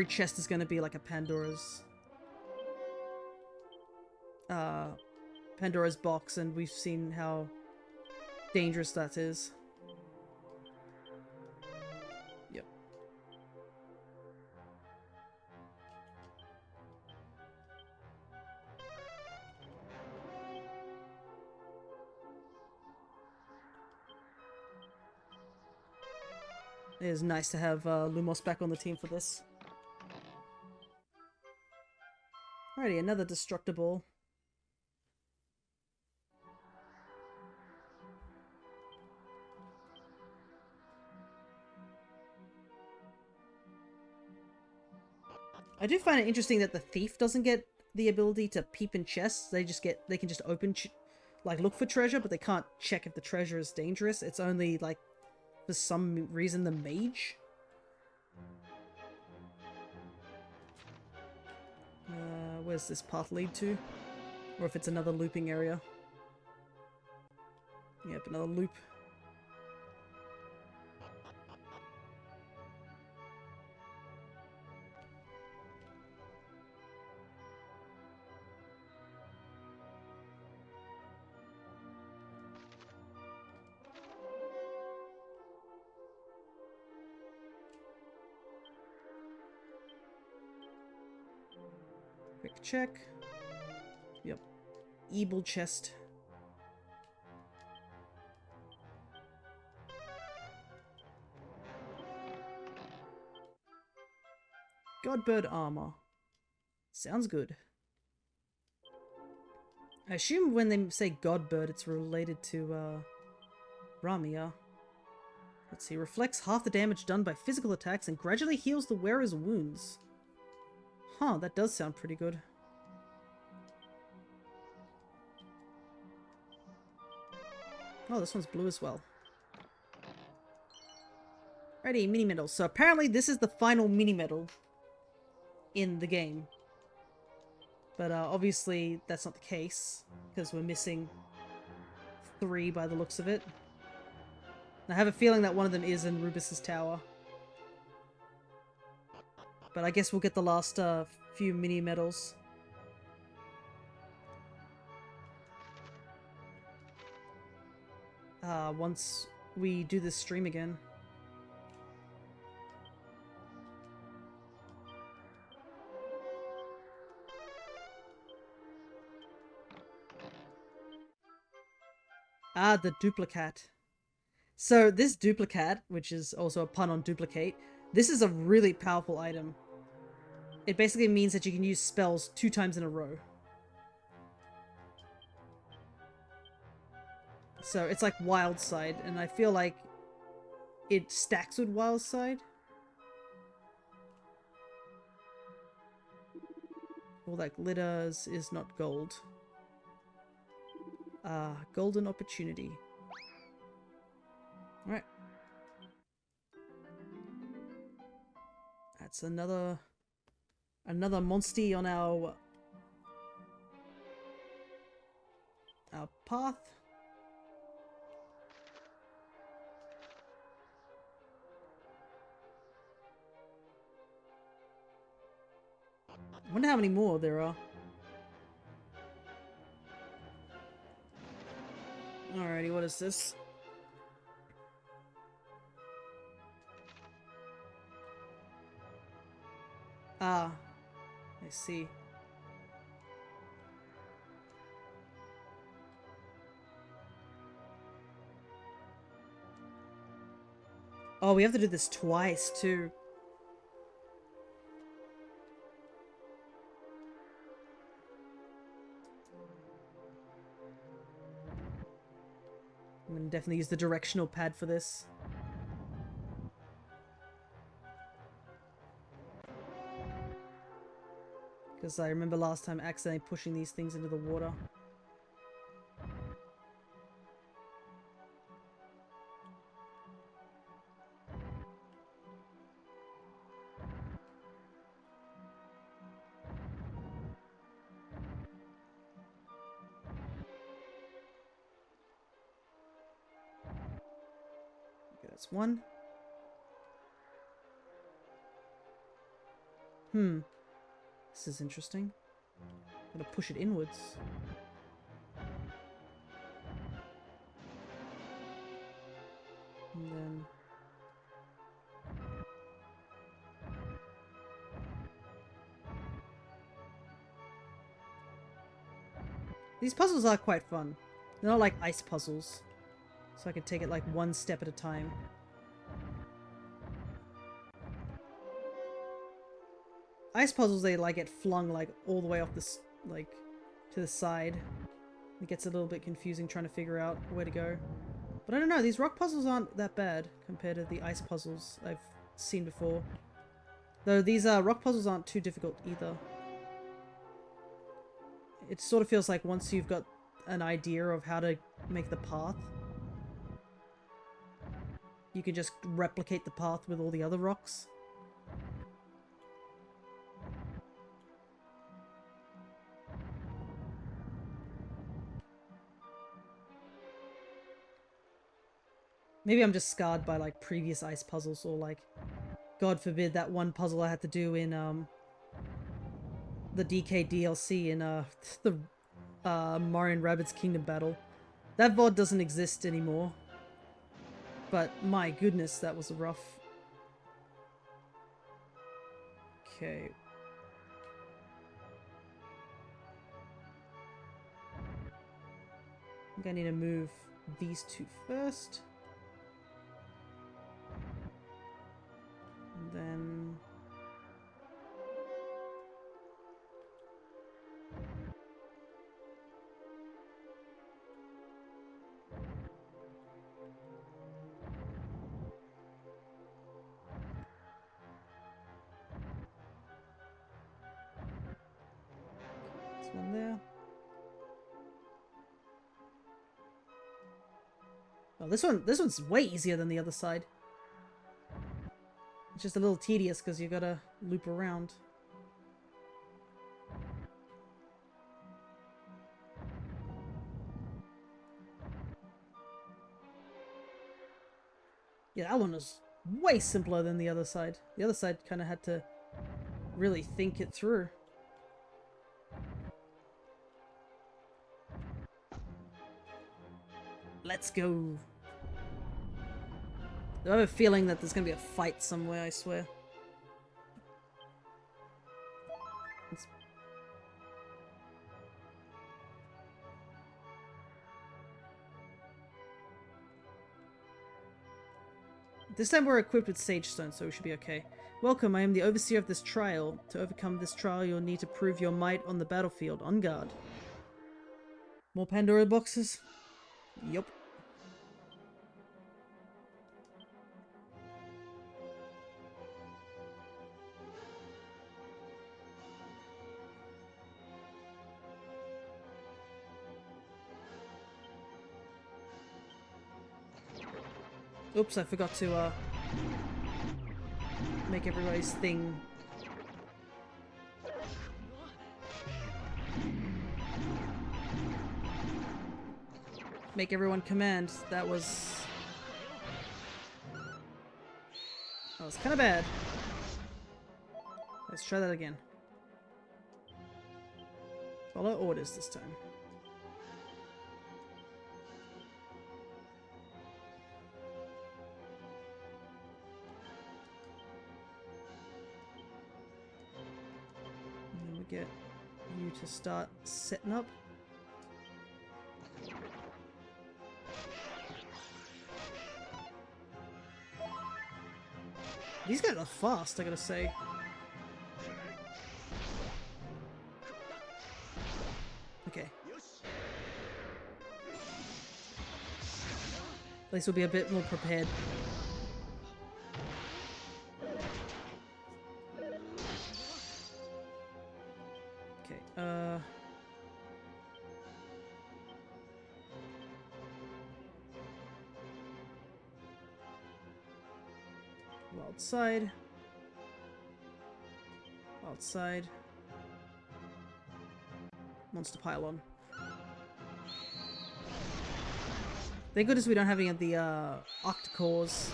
chest is going to be like a Pandora's box, and we've seen how dangerous that is. Yep. It is nice to have Lumos back on the team for this. Alrighty, another destructible. I do find it interesting that the thief doesn't get the ability to peep in chests. They can just open, like, look for treasure, but they can't check if the treasure is dangerous. It's only, like, for some reason, the mage. Where's this path lead to? Or if it's another looping area. Yep, another loop. Quick check. Yep. Evil chest. Godbird armor. Sounds good. I assume when they say Godbird, it's related to, Ramia. Let's see. Reflects half the damage done by physical attacks and gradually heals the wearer's wounds. Huh, that does sound pretty good. Oh, this one's blue as well. Alrighty, mini medal. So apparently this is the final mini medal in the game. But obviously that's not the case, because we're missing 3 by the looks of it. And I have a feeling that one of them is in Rubus's tower. But I guess we'll get the last few mini medals. Once we do this stream again. Ah, the duplicate. So this duplicate, which is also a pun on duplicate, this is a really powerful item. It basically means that you can use spells 2 times in a row. So it's like Wild Side, and I feel like it stacks with Wild Side. All that glitters is not gold. Golden opportunity. Alright. That's another monster on our path. I wonder how many more there are. Alrighty, what is this? Ah, I see. Oh, we have to do this twice too. I'm gonna definitely use the directional pad for this. Because I remember last time accidentally pushing these things into the water. Okay, that's one. This is interesting. Gotta push it inwards. And then... These puzzles are quite fun. They're not like ice puzzles. So I can take it like one step at a time. Ice puzzles, they like get flung like all the way off this, like, to the side. It gets a little bit confusing trying to figure out where to go. But I don't know, these rock puzzles aren't that bad compared to the ice puzzles I've seen before. Though these rock puzzles aren't too difficult either. It sort of feels like once you've got an idea of how to make the path, you can just replicate the path with all the other rocks. Maybe I'm just scarred by like previous ice puzzles, or like, God forbid, that one puzzle I had to do in the DK DLC in the Mario and Rabbids Kingdom Battle. That VOD doesn't exist anymore. But my goodness, that was rough. Okay. I think I need to move these two first. And then... this one there. Oh, this one's way easier than the other side. It's just a little tedious because you gotta loop around. Yeah, that one was way simpler than the other side. The other side kind of had to really think it through. Let's go. I have a feeling that there's gonna be a fight somewhere, I swear. This time we're equipped with Sage Stone, so we should be okay. Welcome, I am the overseer of this trial. To overcome this trial, you'll need to prove your might on the battlefield. On guard. More Pandora boxes? Yup. Oops, I forgot to make everybody's thing. Make everyone command. That was kind of bad. Let's try that again. Follow orders this time. And then we get you to start setting up. These guys are fast, I gotta say. Okay. At least we'll be a bit more prepared. Okay, wild side. Wild side. Monster pylon. Thank goodness we don't have any of the octocores,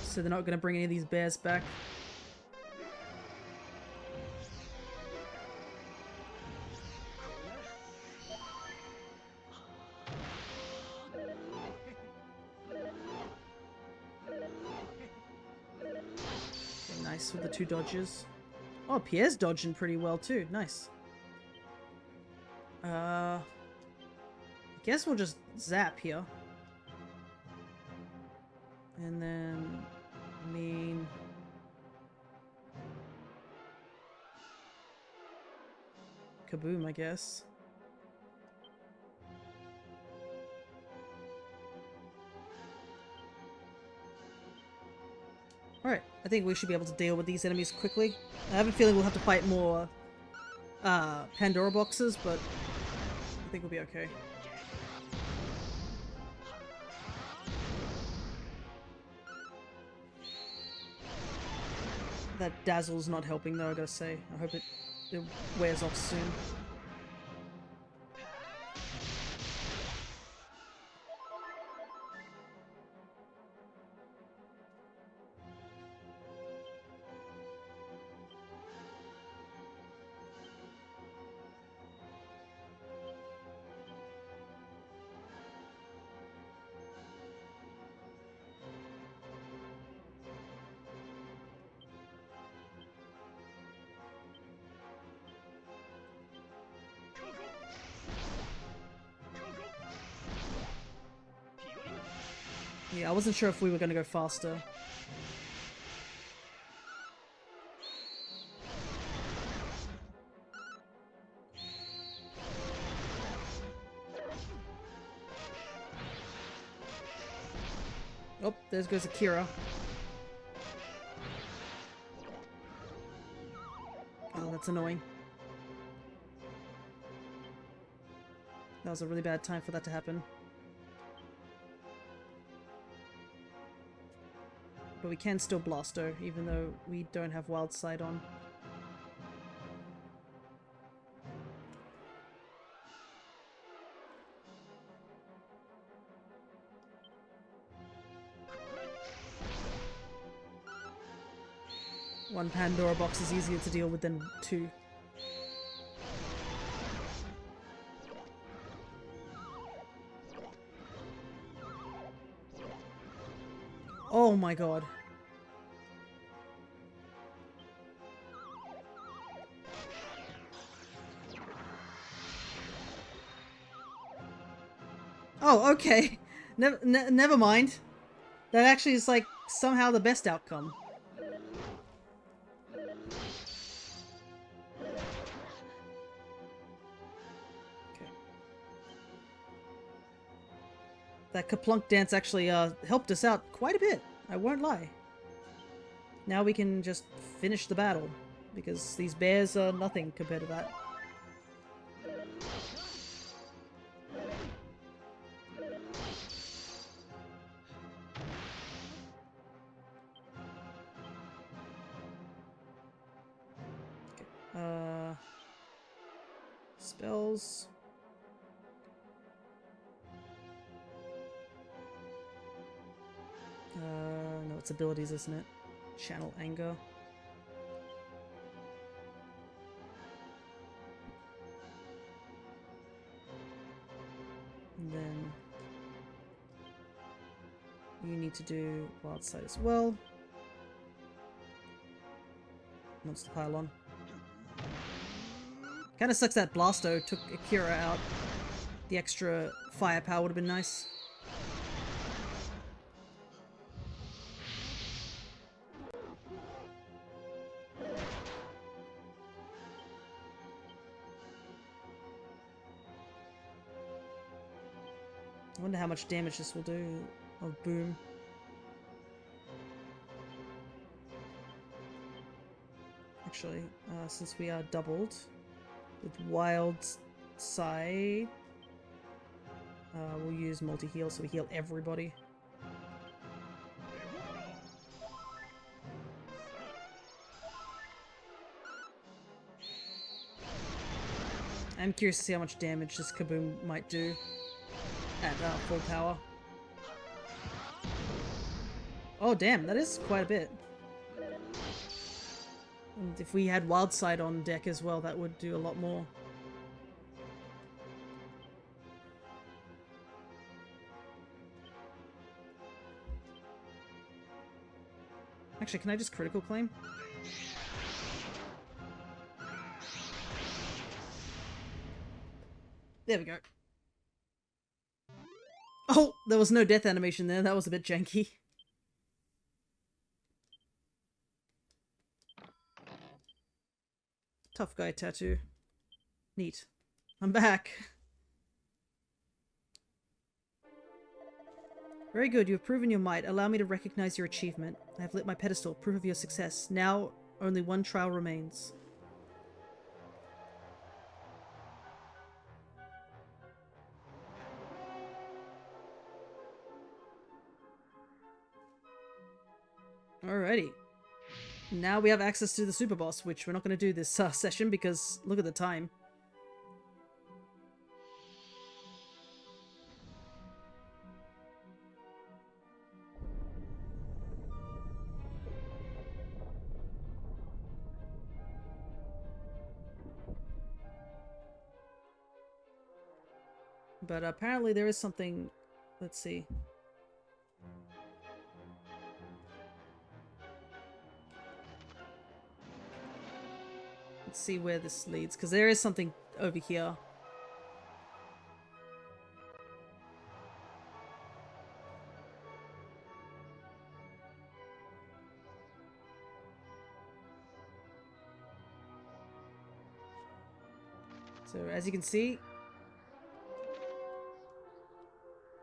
so they're not going to bring any of these bears back. Okay, nice with the 2 dodges. Oh, Pierre's dodging pretty well too. Nice. I guess we'll just zap here. And then, I mean... kaboom, I guess. Alright, I think we should be able to deal with these enemies quickly. I have a feeling we'll have to fight more Pandora boxes, but I think we'll be okay. That dazzle's not helping though, I gotta say. I hope it wears off soon. Yeah, I wasn't sure if we were going to go faster. Oh, there goes Akira. Oh, that's annoying. That was a really bad time for that to happen. But we can still blast her, even though we don't have wild sight on. One Pandora box is easier to deal with than 2. Oh my god. Oh, okay. Never mind. That actually is like somehow the best outcome. Okay. That Kaplunk dance actually helped us out quite a bit. I won't lie. Now we can just finish the battle, because these bears are nothing compared to that. Spells. No, it's abilities, isn't it? Channel Anger. And then you need to do Wild Sight as well. Monster Pylon. Kinda sucks that Blasto took Akira out. The extra firepower would have been nice. I wonder how much damage this will do. Oh, boom. Actually, since we are doubled with Wild Side, we'll use multi-heal so we heal everybody. I'm curious to see how much damage this Kaboom might do at full power. Oh damn, that is quite a bit. And if we had Wild Side on deck as well, that would do a lot more. Actually, can I just critical claim? There we go. Oh, there was no death animation there. That was a bit janky. Tough guy tattoo. Neat. I'm back. Very good, you have proven your might. Allow me to recognize your achievement. I have lit my pedestal, proof of your success. Now, only one trial remains. Alrighty. Now we have access to the super boss, which we're not going to do this session because look at the time. But apparently there is something... Let's see. Let's see where this leads, because there is something over here. So as you can see,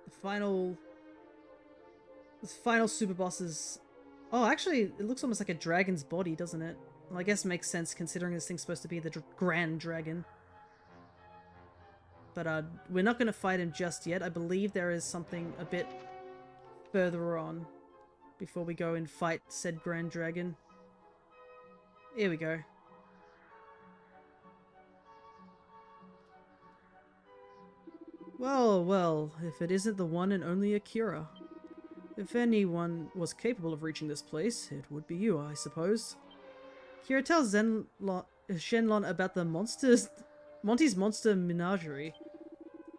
this final super boss is... Oh, actually, it looks almost like a dragon's body, doesn't it? Well, I guess it makes sense considering this thing's supposed to be the Grand Dragon. But we're not going to fight him just yet. I believe there is something a bit further on before we go and fight said Grand Dragon. Here we go. Well, well, if it isn't the one and only Akira. If anyone was capable of reaching this place, it would be you, I suppose. Akira tells Shenlong about the Monty's Monster Menagerie.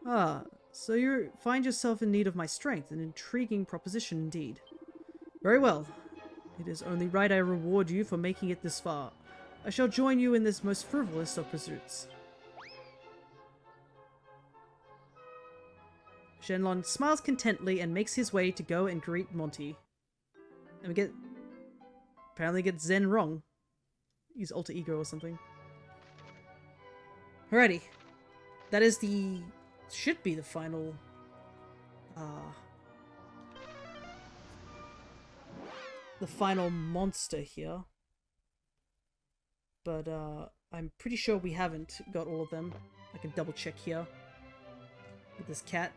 Ah, so you find yourself in need of my strength, an intriguing proposition indeed. Very well. It is only right I reward you for making it this far. I shall join you in this most frivolous of pursuits. Shenlong smiles contently and makes his way to go and greet Monty. And we apparently get Zen wrong. Use alter ego or something. Alrighty. That is should be the final, the final monster here. But, I'm pretty sure we haven't got all of them. I can double check here. With this cat.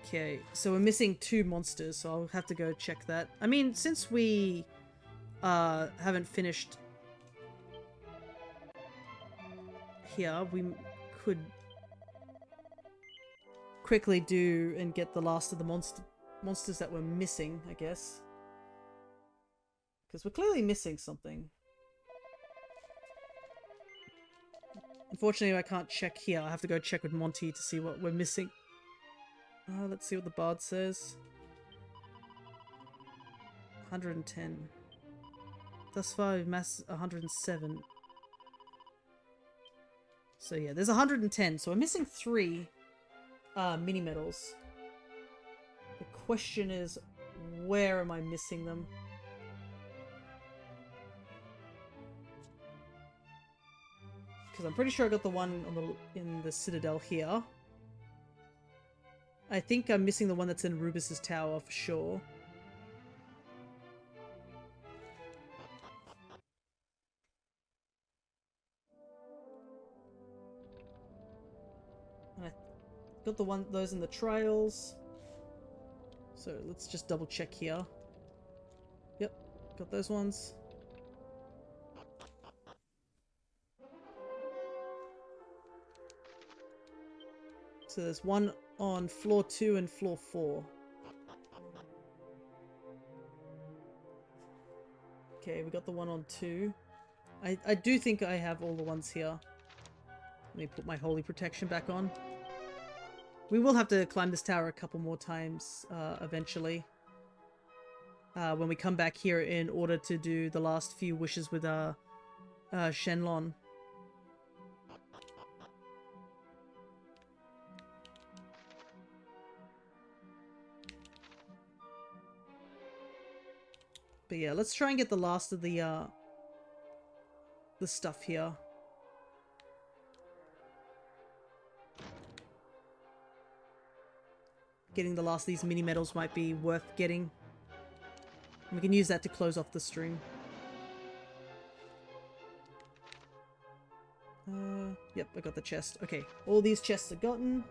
Okay, so we're missing 2 monsters, so I'll have to go check that. I mean, since we haven't finished here, we could quickly do and get the last of the monsters that we're missing, I guess. Because we're clearly missing something. Unfortunately, I can't check here. I have to go check with Monty to see what we're missing. Let's see what the bard says. 110. Thus far, we've massed 107. So yeah, there's 110. So we're missing 3 mini medals. The question is, where am I missing them? Because I'm pretty sure I got the one on in the Citadel here. I think I'm missing the one that's in Rubus's tower for sure. And I got those in the trials. So let's just double check here. Yep, got those ones. So there's one on floor 2 and floor 4. Okay, we got the one on 2. I do think I have all the ones here. Let me put my holy protection back on. We will have to climb this tower a couple more times eventually. When we come back here in order to do the last few wishes with Shenlong. But yeah, let's try and get the last of the stuff here. Getting the last of these mini medals might be worth getting. And we can use that to close off the stream. Yep, I got the chest. Okay, all these chests are gotten.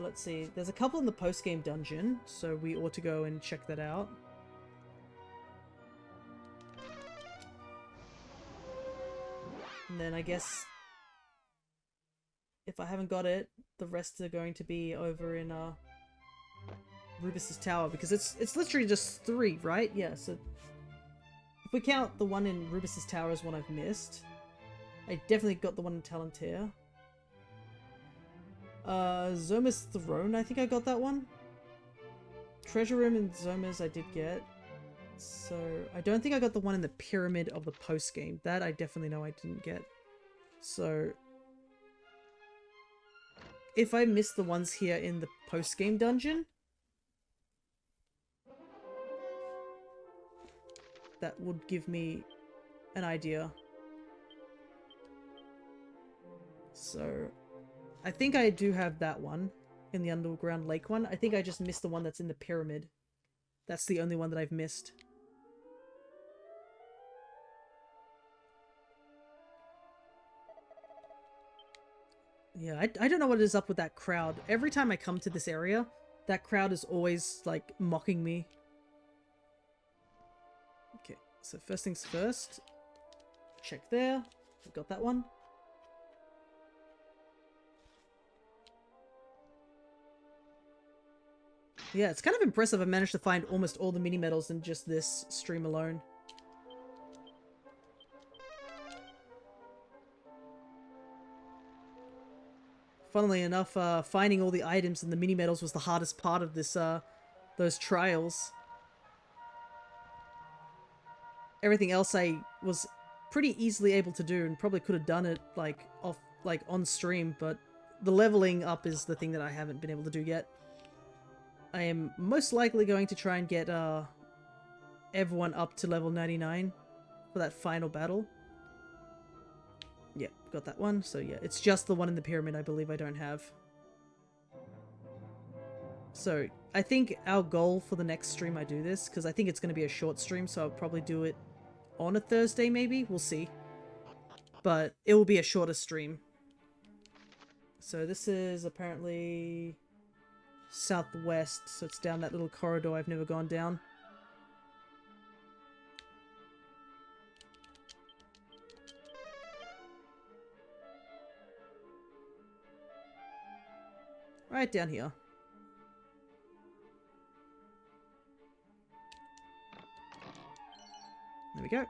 Let's see. There's a couple in the post-game dungeon, so we ought to go and check that out. And then I guess if I haven't got it, the rest are going to be over in Rubus's tower, because it's literally just 3, right? Yeah, so if we count the one in Rubus's tower as one I've missed, I definitely got the one in Talantir. Zoma's Throne, I think I got that one. Treasure Room in Zoma's I did get. So, I don't think I got the one in the Pyramid of the post-game. That I definitely know I didn't get. So, if I miss the ones here in the post-game dungeon, that would give me an idea. So, I think I do have that one in the Underground Lake one. I think I just missed the one that's in the Pyramid. That's the only one that I've missed. Yeah, I don't know what is up with that crowd. Every time I come to this area, that crowd is always, like, mocking me. Okay, so first things first. Check there. I've got that one. Yeah, it's kind of impressive I managed to find almost all the mini medals in just this stream alone. Funnily enough, finding all the items and the mini medals was the hardest part of this, those trials. Everything else I was pretty easily able to do and probably could have done it, like, on stream, but the leveling up is the thing that I haven't been able to do yet. I am most likely going to try and get everyone up to level 99 for that final battle. Yep, got that one. So yeah, it's just the one in the pyramid I believe I don't have. So I think our goal for the next stream I do this, because I think it's going to be a short stream, so I'll probably do it on a Thursday maybe. We'll see. But it will be a shorter stream. So this is apparently southwest, so it's down that little corridor I've never gone down. Right down here. There we go.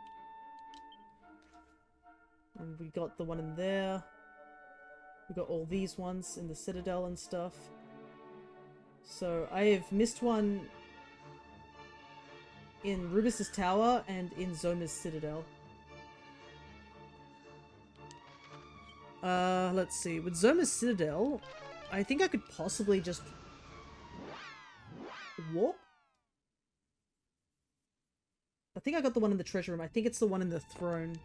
And we got the one in there. We got all these ones in the Citadel and stuff. So I have missed one in Rubus's Tower and in Zoma's Citadel. Let's see. With Zoma's Citadel, I think I could possibly just warp. I think I got the one in the treasure room. I think it's the one in the throne.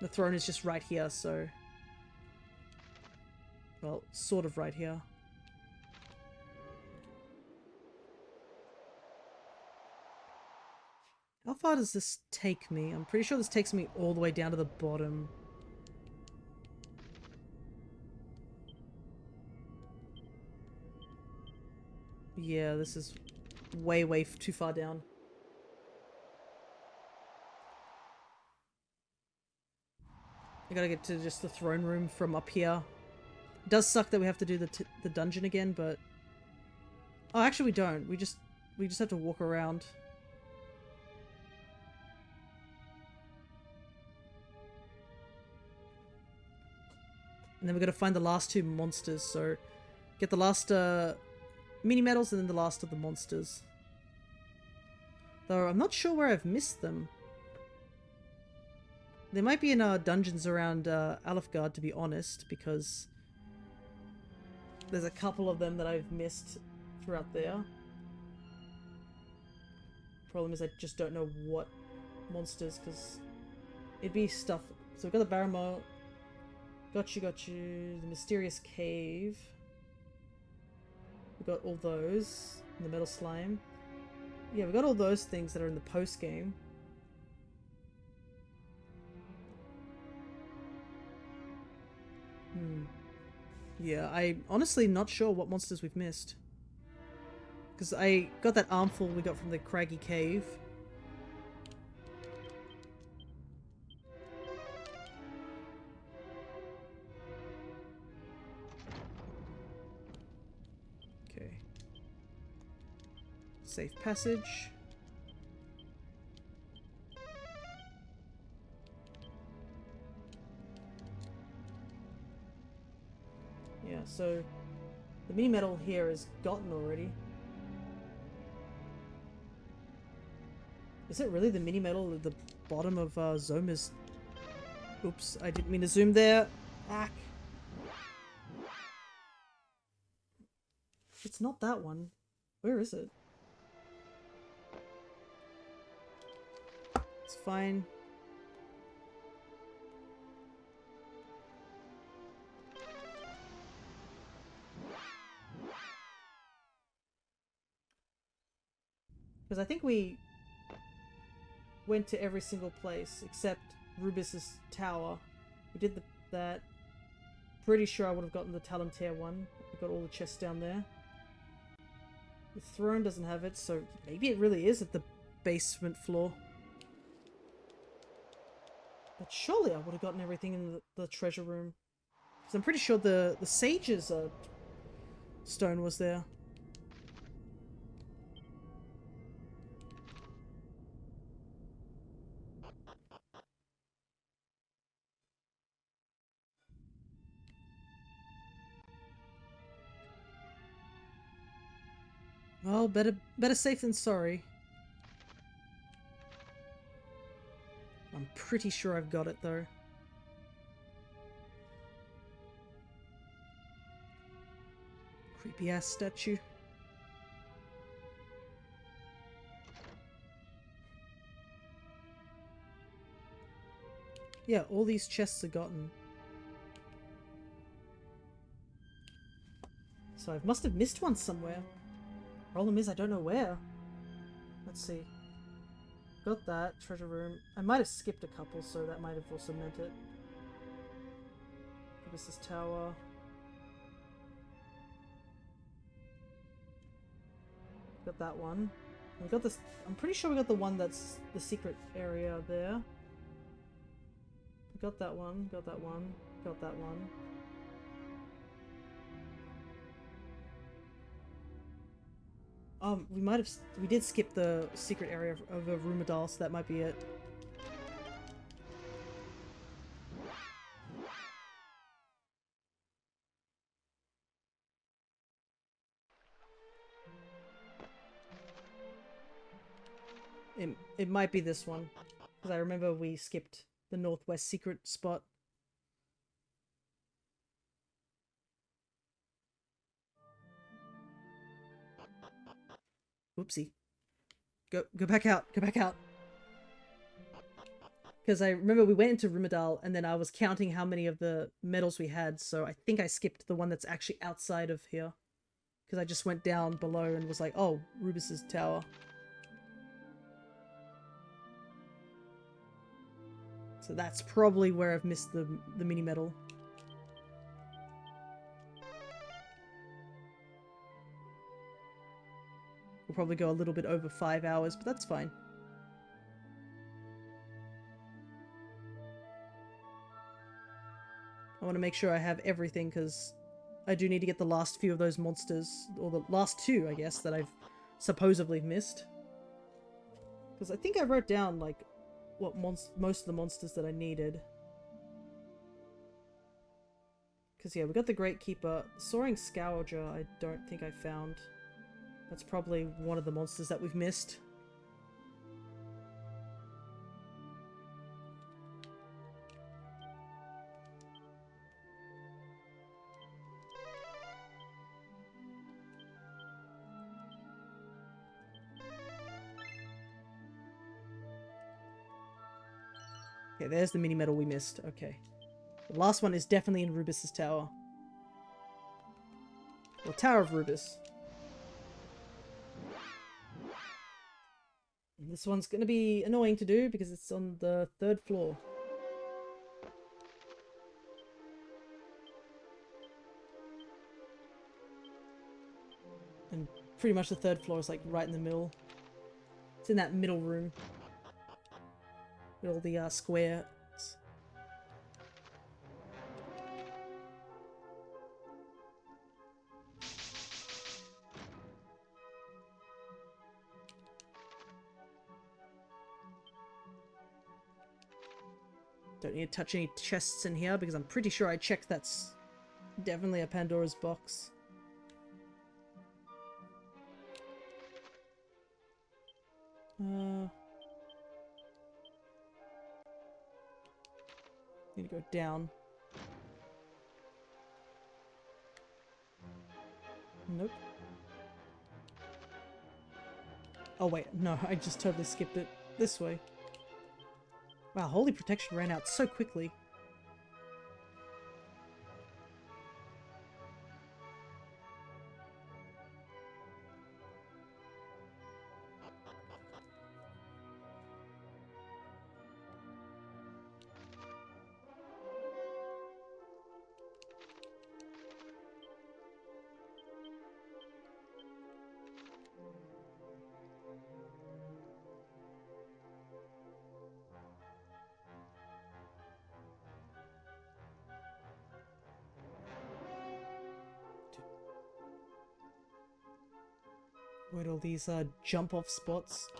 The throne is just right here, so... Well, sort of right here. How far does this take me? I'm pretty sure this takes me all the way down to the bottom. Yeah, this is way, way too far down. I gotta get to just the throne room from up here. It does suck that we have to do the dungeon again, but... Oh, actually we don't. We just have to walk around. And then we're gonna find the last two monsters, so... Get the last, mini-medals and then the last of the monsters. Though I'm not sure where I've missed them. They might be in dungeons around Alefgard, to be honest, because there's a couple of them that I've missed throughout there. Problem is I just don't know what monsters, because it'd be stuff. So we've got the Barrymore. Got you. The Mysterious Cave. We've got all those. And the Metal Slime. Yeah, we've got all those things that are in the post-game. Yeah, I'm honestly not sure what monsters we've missed. Because I got that armful we got from the Craggy Cave. Okay. Safe passage. Yeah, so the mini medal here is gotten already. Is it really the mini medal at the bottom of Zoma's? Oops, I didn't mean to zoom there. Ack. It's not that one. Where is it? It's fine. Because I think we went to every single place except Rubus's Tower. We did that. Pretty sure I would have gotten the Talantair one. We got all the chests down there. The throne doesn't have it, so maybe it really is at the basement floor. But surely I would have gotten everything in the treasure room. Because I'm pretty sure the Sage's stone was there. Well, better safe than sorry. I'm pretty sure I've got it, though. Creepy-ass statue. Yeah, all these chests are gotten. So I must have missed one somewhere. Problem is, I don't know where. Let's see. Got that. Treasure room. I might have skipped a couple, so that might have also meant it. This tower. Got that one. We got this. I'm pretty sure we got the one that's the secret area there. Got that one. Got that one. Got that one. we did skip the secret area of a Rumadal, so that might be it. It might be this one, because I remember we skipped the northwest secret spot. Oopsie. Go back out. Go back out. Because I remember we went into Rumadal and then I was counting how many of the medals we had, so I think I skipped the one that's actually outside of here. Because I just went down below and was like, oh, Rubus's tower. So that's probably where I've missed the mini medal. We'll probably go a little bit over 5 hours, but that's fine. I want to make sure I have everything, because I do need to get the last few of those monsters, or the last two, I guess, that I've supposedly missed. Because I think I wrote down, like, what most of the monsters that I needed. Because, yeah, we got the Great Keeper. The Soaring Scourger, I don't think I found. That's probably one of the monsters that we've missed. Okay, there's the mini medal we missed. Okay. The last one is definitely in Rubus's tower. Well, Tower of Rubus. And this one's going to be annoying to do because it's on the 3rd floor. And pretty much the 3rd floor is like right in the middle. It's in that middle room. With all the squares. Don't need to touch any chests in here because I'm pretty sure I checked that's definitely a Pandora's box. Need to go down. Nope. Oh wait, no, I just totally skipped it. This way. Wow, Holy Protection ran out so quickly. Wait, all these jump off spots.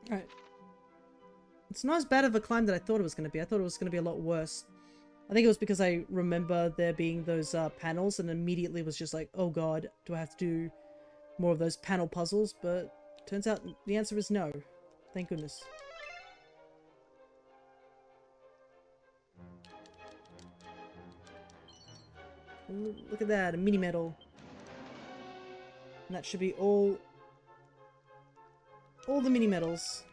Alright. It's not as bad of a climb that I thought it was going to be. I thought it was going to be a lot worse. I think it was because I remember there being those panels and immediately was just like, oh god, do I have to do more of those panel puzzles? But turns out the answer is no. Thank goodness. Ooh, look at that, a mini medal. And that should be all the mini medals.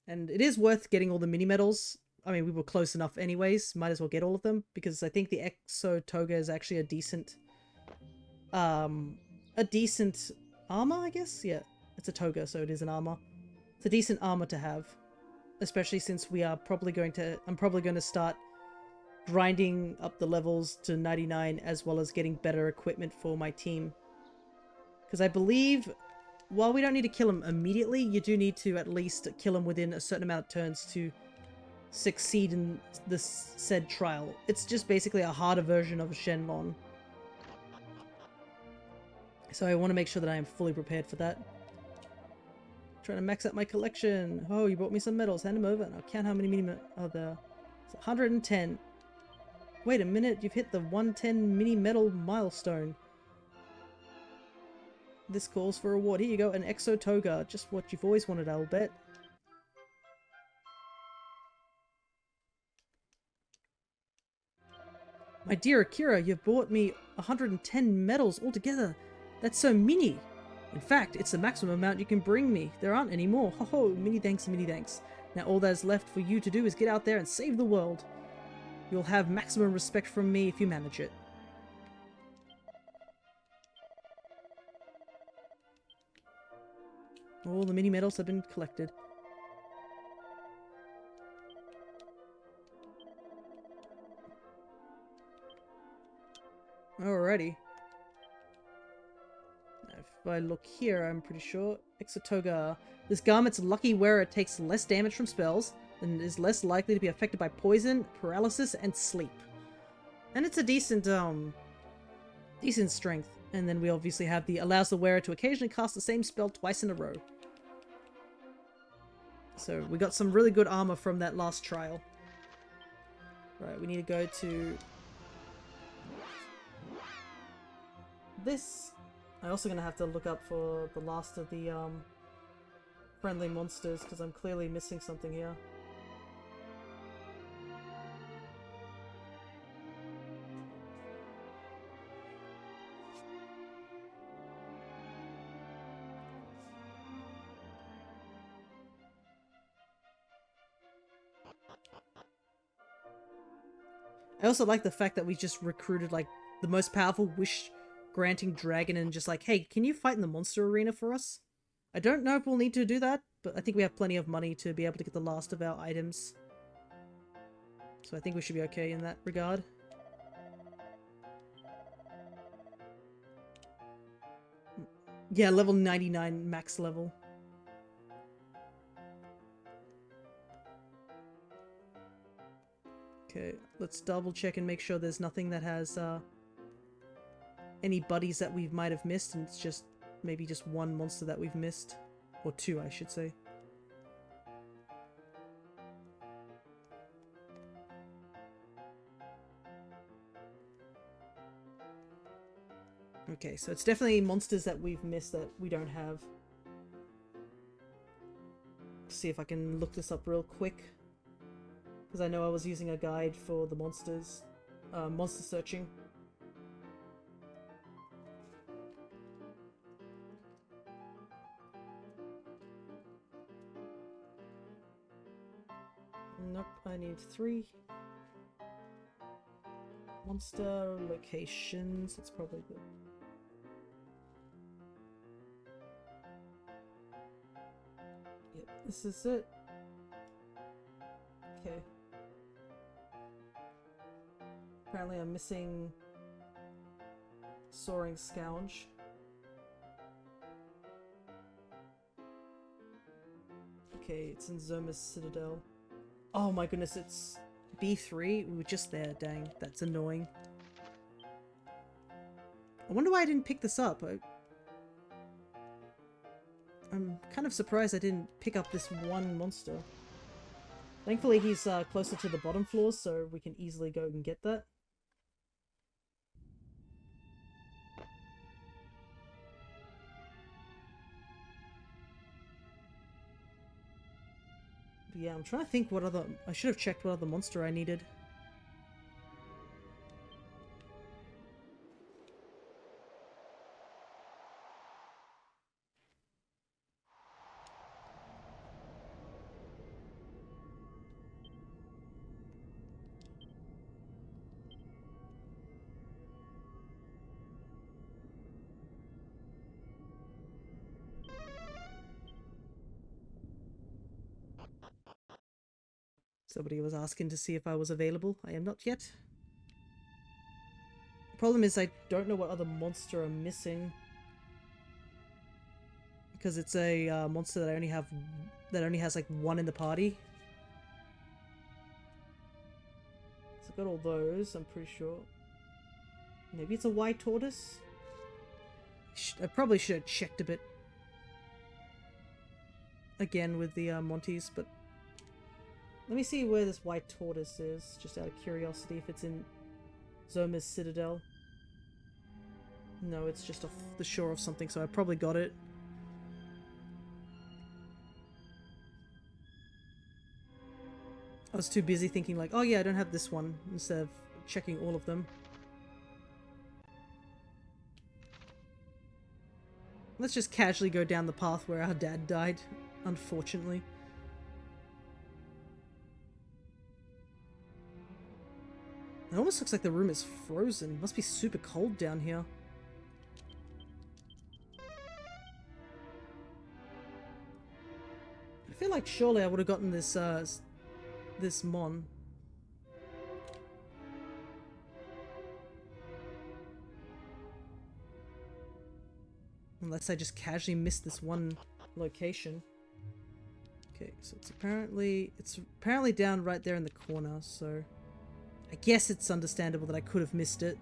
And it is worth getting all the mini medals. I mean, we were close enough anyways. Might as well get all of them because I think the Exo Toga is actually a decent armor, I guess? Yeah, it's a toga, so it is an armor. It's a decent armor to have, especially since we are probably going to, I'm probably going to start grinding up the levels to 99 as well as getting better equipment for my team. Because I believe, while we don't need to kill him immediately, you do need to at least kill him within a certain amount of turns to succeed in this said trial. It's just basically a harder version of Shenlong. So I want to make sure that I am fully prepared for that. Trying to max out my collection. Oh, you brought me some medals. Hand them over and I'll count how many mini are there. It's 110. Wait a minute, you've hit the 110 mini medal milestone. This calls for a reward. Here you go, an Exo Toga. Just what you've always wanted, I'll bet. My dear Akira, you've bought me 110 medals altogether. That's so mini. In fact, it's the maximum amount you can bring me. There aren't any more. Ho ho, many thanks, many thanks. Now all that's left for you to do is get out there and save the world. You'll have maximum respect from me if you manage it. All the mini medals have been collected. Alrighty. If I look here, I'm pretty sure. Exotoga. This garment's lucky wearer takes less damage from spells and is less likely to be affected by poison, paralysis, and sleep. And it's a decent strength. And then we obviously have the allows the wearer to occasionally cast the same spell twice in a row. So we got some really good armor from that last trial. Right, we need to go to this. I'm also going to have to look up for the last of the friendly monsters because I'm clearly missing something here. I also like the fact that we just recruited like the most powerful wish granting dragon and just like, hey, can you fight in the monster arena for us? I don't know if we'll need to do that, but I think we have plenty of money to be able to get the last of our items. So I think we should be okay in that regard. Yeah, level 99 max level. Okay, let's double check and make sure there's nothing that has any buddies that we might have missed, and it's just maybe just one monster that we've missed. Or two, I should say. Okay, so it's definitely monsters that we've missed that we don't have. Let's see if I can look this up real quick. Because I know I was using a guide for the monsters. Monster searching. Nope, I need 3. Monster locations, it's probably good. Yep, this is it. Okay. Apparently I'm missing Soaring Scourge. Okay, it's in Zoma's Citadel. Oh my goodness, it's B3? We were just there, dang. That's annoying. I wonder why I didn't pick this up. I'm kind of surprised I didn't pick up this one monster. Thankfully he's closer to the bottom floors, so we can easily go and get that. But yeah, I'm trying to think what other... I should have checked what other monster I needed. Somebody was asking to see if I was available. I am not yet. The problem is I don't know what other monster I'm missing. Because it's a monster that I only have... that only has like one in the party. got all those, I'm pretty sure. Maybe it's a white tortoise? I probably should have checked a bit again with the Monties, but let me see where this white tortoise is, just out of curiosity, if it's in Zoma's Citadel. No, it's just off the shore of something, so I probably got it. I was too busy thinking like, oh yeah, I don't have this one, instead of checking all of them. Let's just casually go down the path where our dad died, unfortunately. It almost looks like the room is frozen. Must be super cold down here. I feel like surely I would have gotten this, this Mon. Unless I just casually missed this one location. Okay, so it's apparently down right there in the corner, so I guess it's understandable that I could have missed it.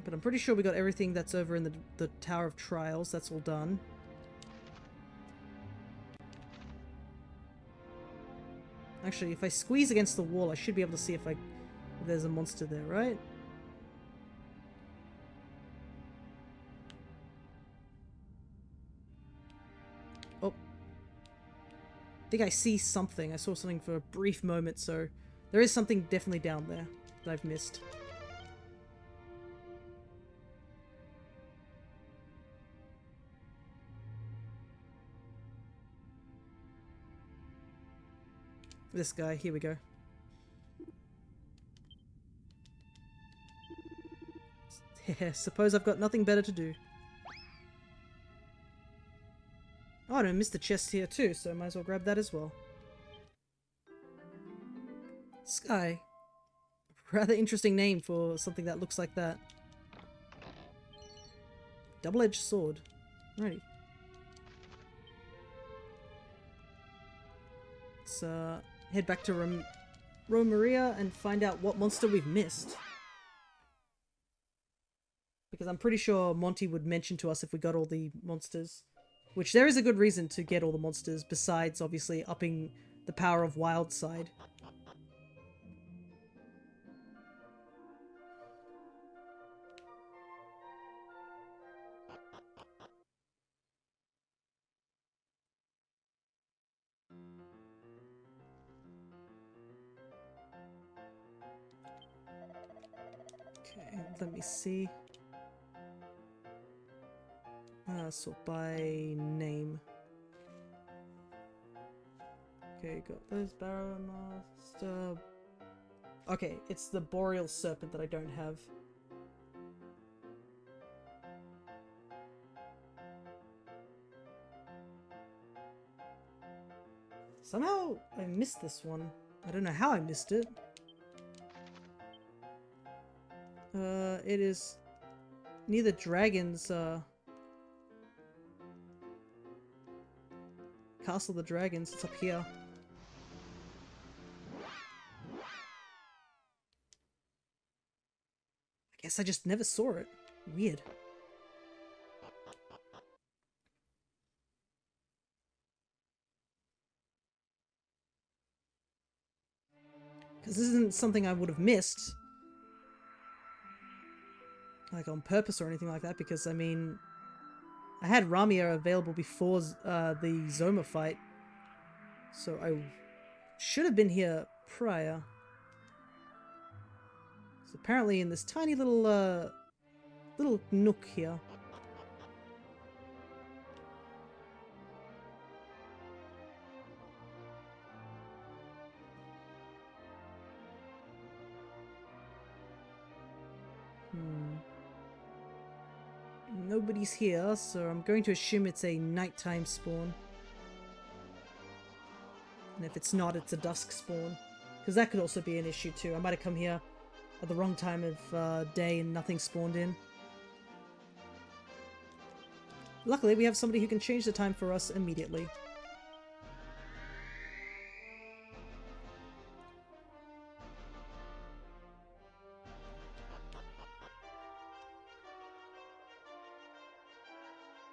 But I'm pretty sure we got everything that's over in the Tower of Trials. That's all done. Actually, if I squeeze against the wall, I should be able to see if there's a monster there, right? Oh. I think I see something. I saw something for a brief moment, so there is something definitely down there that I've missed. This guy, here we go. Yeah, suppose I've got nothing better to do. Oh, I missed the chest here too, so I might as well grab that as well. Sky. Rather interesting name for something that looks like that. Double-edged sword. Alrighty. Let's head back to Romeria and find out what monster we've missed. Because I'm pretty sure Monty would mention to us if we got all the monsters. Which there is a good reason to get all the monsters, besides obviously upping the power of Wild Side. Okay, let me see. Sort by name. Okay, got those Barrow Master. Okay, it's the Boreal Serpent that I don't have. Somehow I missed this one. I don't know how I missed it. It is near the dragons, Castle of the Dragons. It's up here. I guess I just never saw it. Weird. Because this isn't something I would have missed. Like on purpose or anything like that, because I mean, I had Ramia available before the Zoma fight, so I should have been here prior. It's apparently in this tiny little little nook here. Nobody's here, so I'm going to assume it's a nighttime spawn. And if it's not, it's a dusk spawn. Because that could also be an issue too. I might have come here at the wrong time of day and nothing spawned in. Luckily, we have somebody who can change the time for us immediately.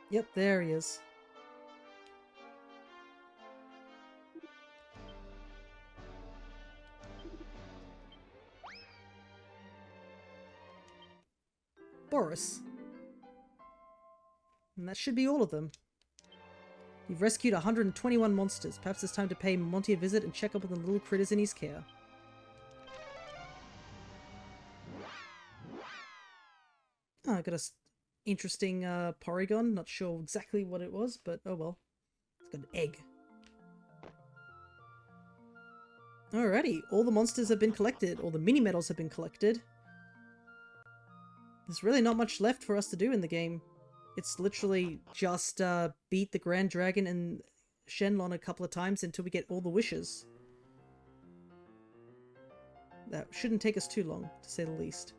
Yep, there he is. Boris. And that should be all of them. You've rescued 121 monsters. Perhaps it's time to pay Monty a visit and check up on the little critters in his care. Oh, I got a interesting Porygon. Not sure exactly what it was, but oh well. It's got an egg. Alrighty, all the monsters have been collected. All the mini-medals have been collected. There's really not much left for us to do in the game. It's literally just beat the Grand Dragon and Shenlong a couple of times until we get all the wishes. That shouldn't take us too long, to say the least.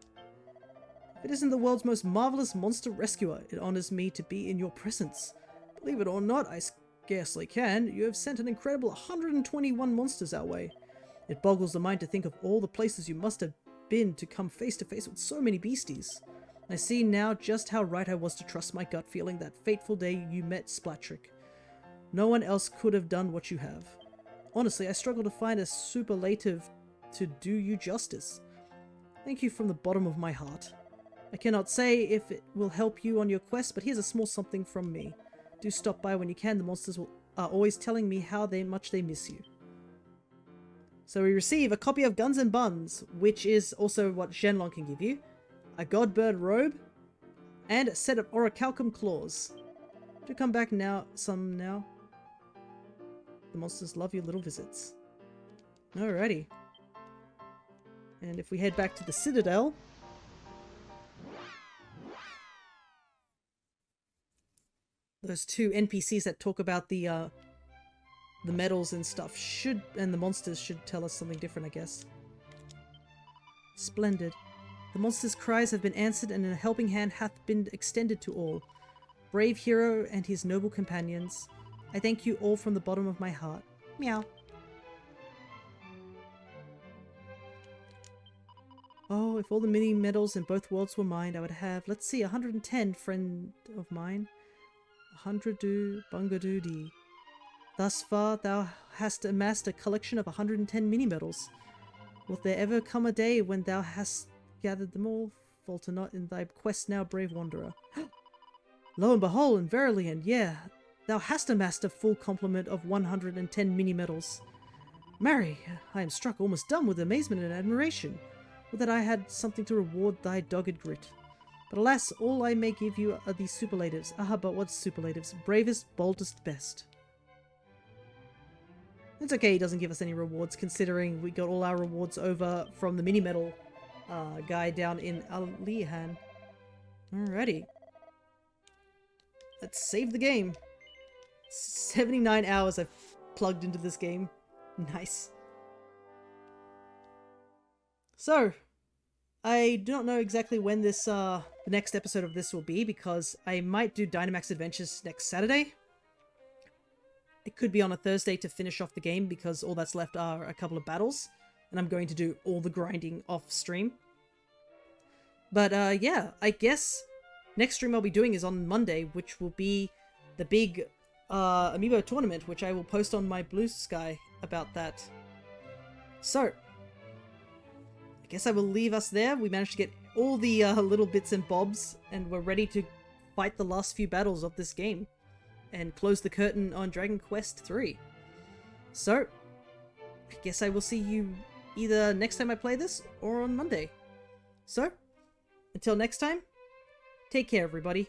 If it isn't the world's most marvelous monster rescuer, it honors me to be in your presence. Believe it or not, I scarcely can. You have sent an incredible 121 monsters our way. It boggles the mind to think of all the places you must have been to come face to face with so many beasties. I see now just how right I was to trust my gut feeling that fateful day you met Splattrick. No one else could have done what you have. Honestly, I struggle to find a superlative to do you justice. Thank you from the bottom of my heart. I cannot say if it will help you on your quest, but here's a small something from me. Do stop by when you can. The monsters are always telling me how much they miss you. So we receive a copy of Guns and Buns, which is also what Shenlong can give you. A Godbird robe, and a set of Orichalcum claws. Do come back now, now. The monsters love your little visits. Alrighty. And if we head back to the Citadel, those two NPCs that talk about the medals and stuff and the monsters should tell us something different, I guess. Splendid. The monster's cries have been answered and a helping hand hath been extended to all. Brave hero and his noble companions, I thank you all from the bottom of my heart. Meow. Oh, if all the mini medals in both worlds were mine, I would have, let's see, 110, friend of mine. 100 bungadoo-dee. Thus far, thou hast amassed a collection of 110 mini medals. Wilt there ever come a day when thou hast gathered them all? Falter not in thy quest now, brave wanderer. Lo and behold, and verily, and yeah, thou hast amassed a full complement of 110 mini medals. Marry, I am struck almost dumb with amazement and admiration. Would that I had something to reward thy dogged grit. But alas, all I may give you are these superlatives. Ah, but what superlatives? Bravest, boldest, best. It's okay he doesn't give us any rewards, considering we got all our rewards over from the mini medal guy down in Alihan. Alrighty. Let's save the game. 79 hours I've plugged into this game. Nice. So, I do not know exactly when this, the next episode of this will be, because I might do Dynamax Adventures next Saturday. It could be on a Thursday to finish off the game, because all that's left are a couple of battles, and I'm going to do all the grinding off stream. But, yeah, I guess next stream I'll be doing is on Monday, which will be the big, Amiibo tournament, which I will post on my Blue Sky about that. So, I guess I will leave us there. We managed to get all the little bits and bobs, and we're ready to fight the last few battles of this game and close the curtain on Dragon Quest III. So, I guess I will see you either next time I play this or on Monday. So, until next time, take care everybody.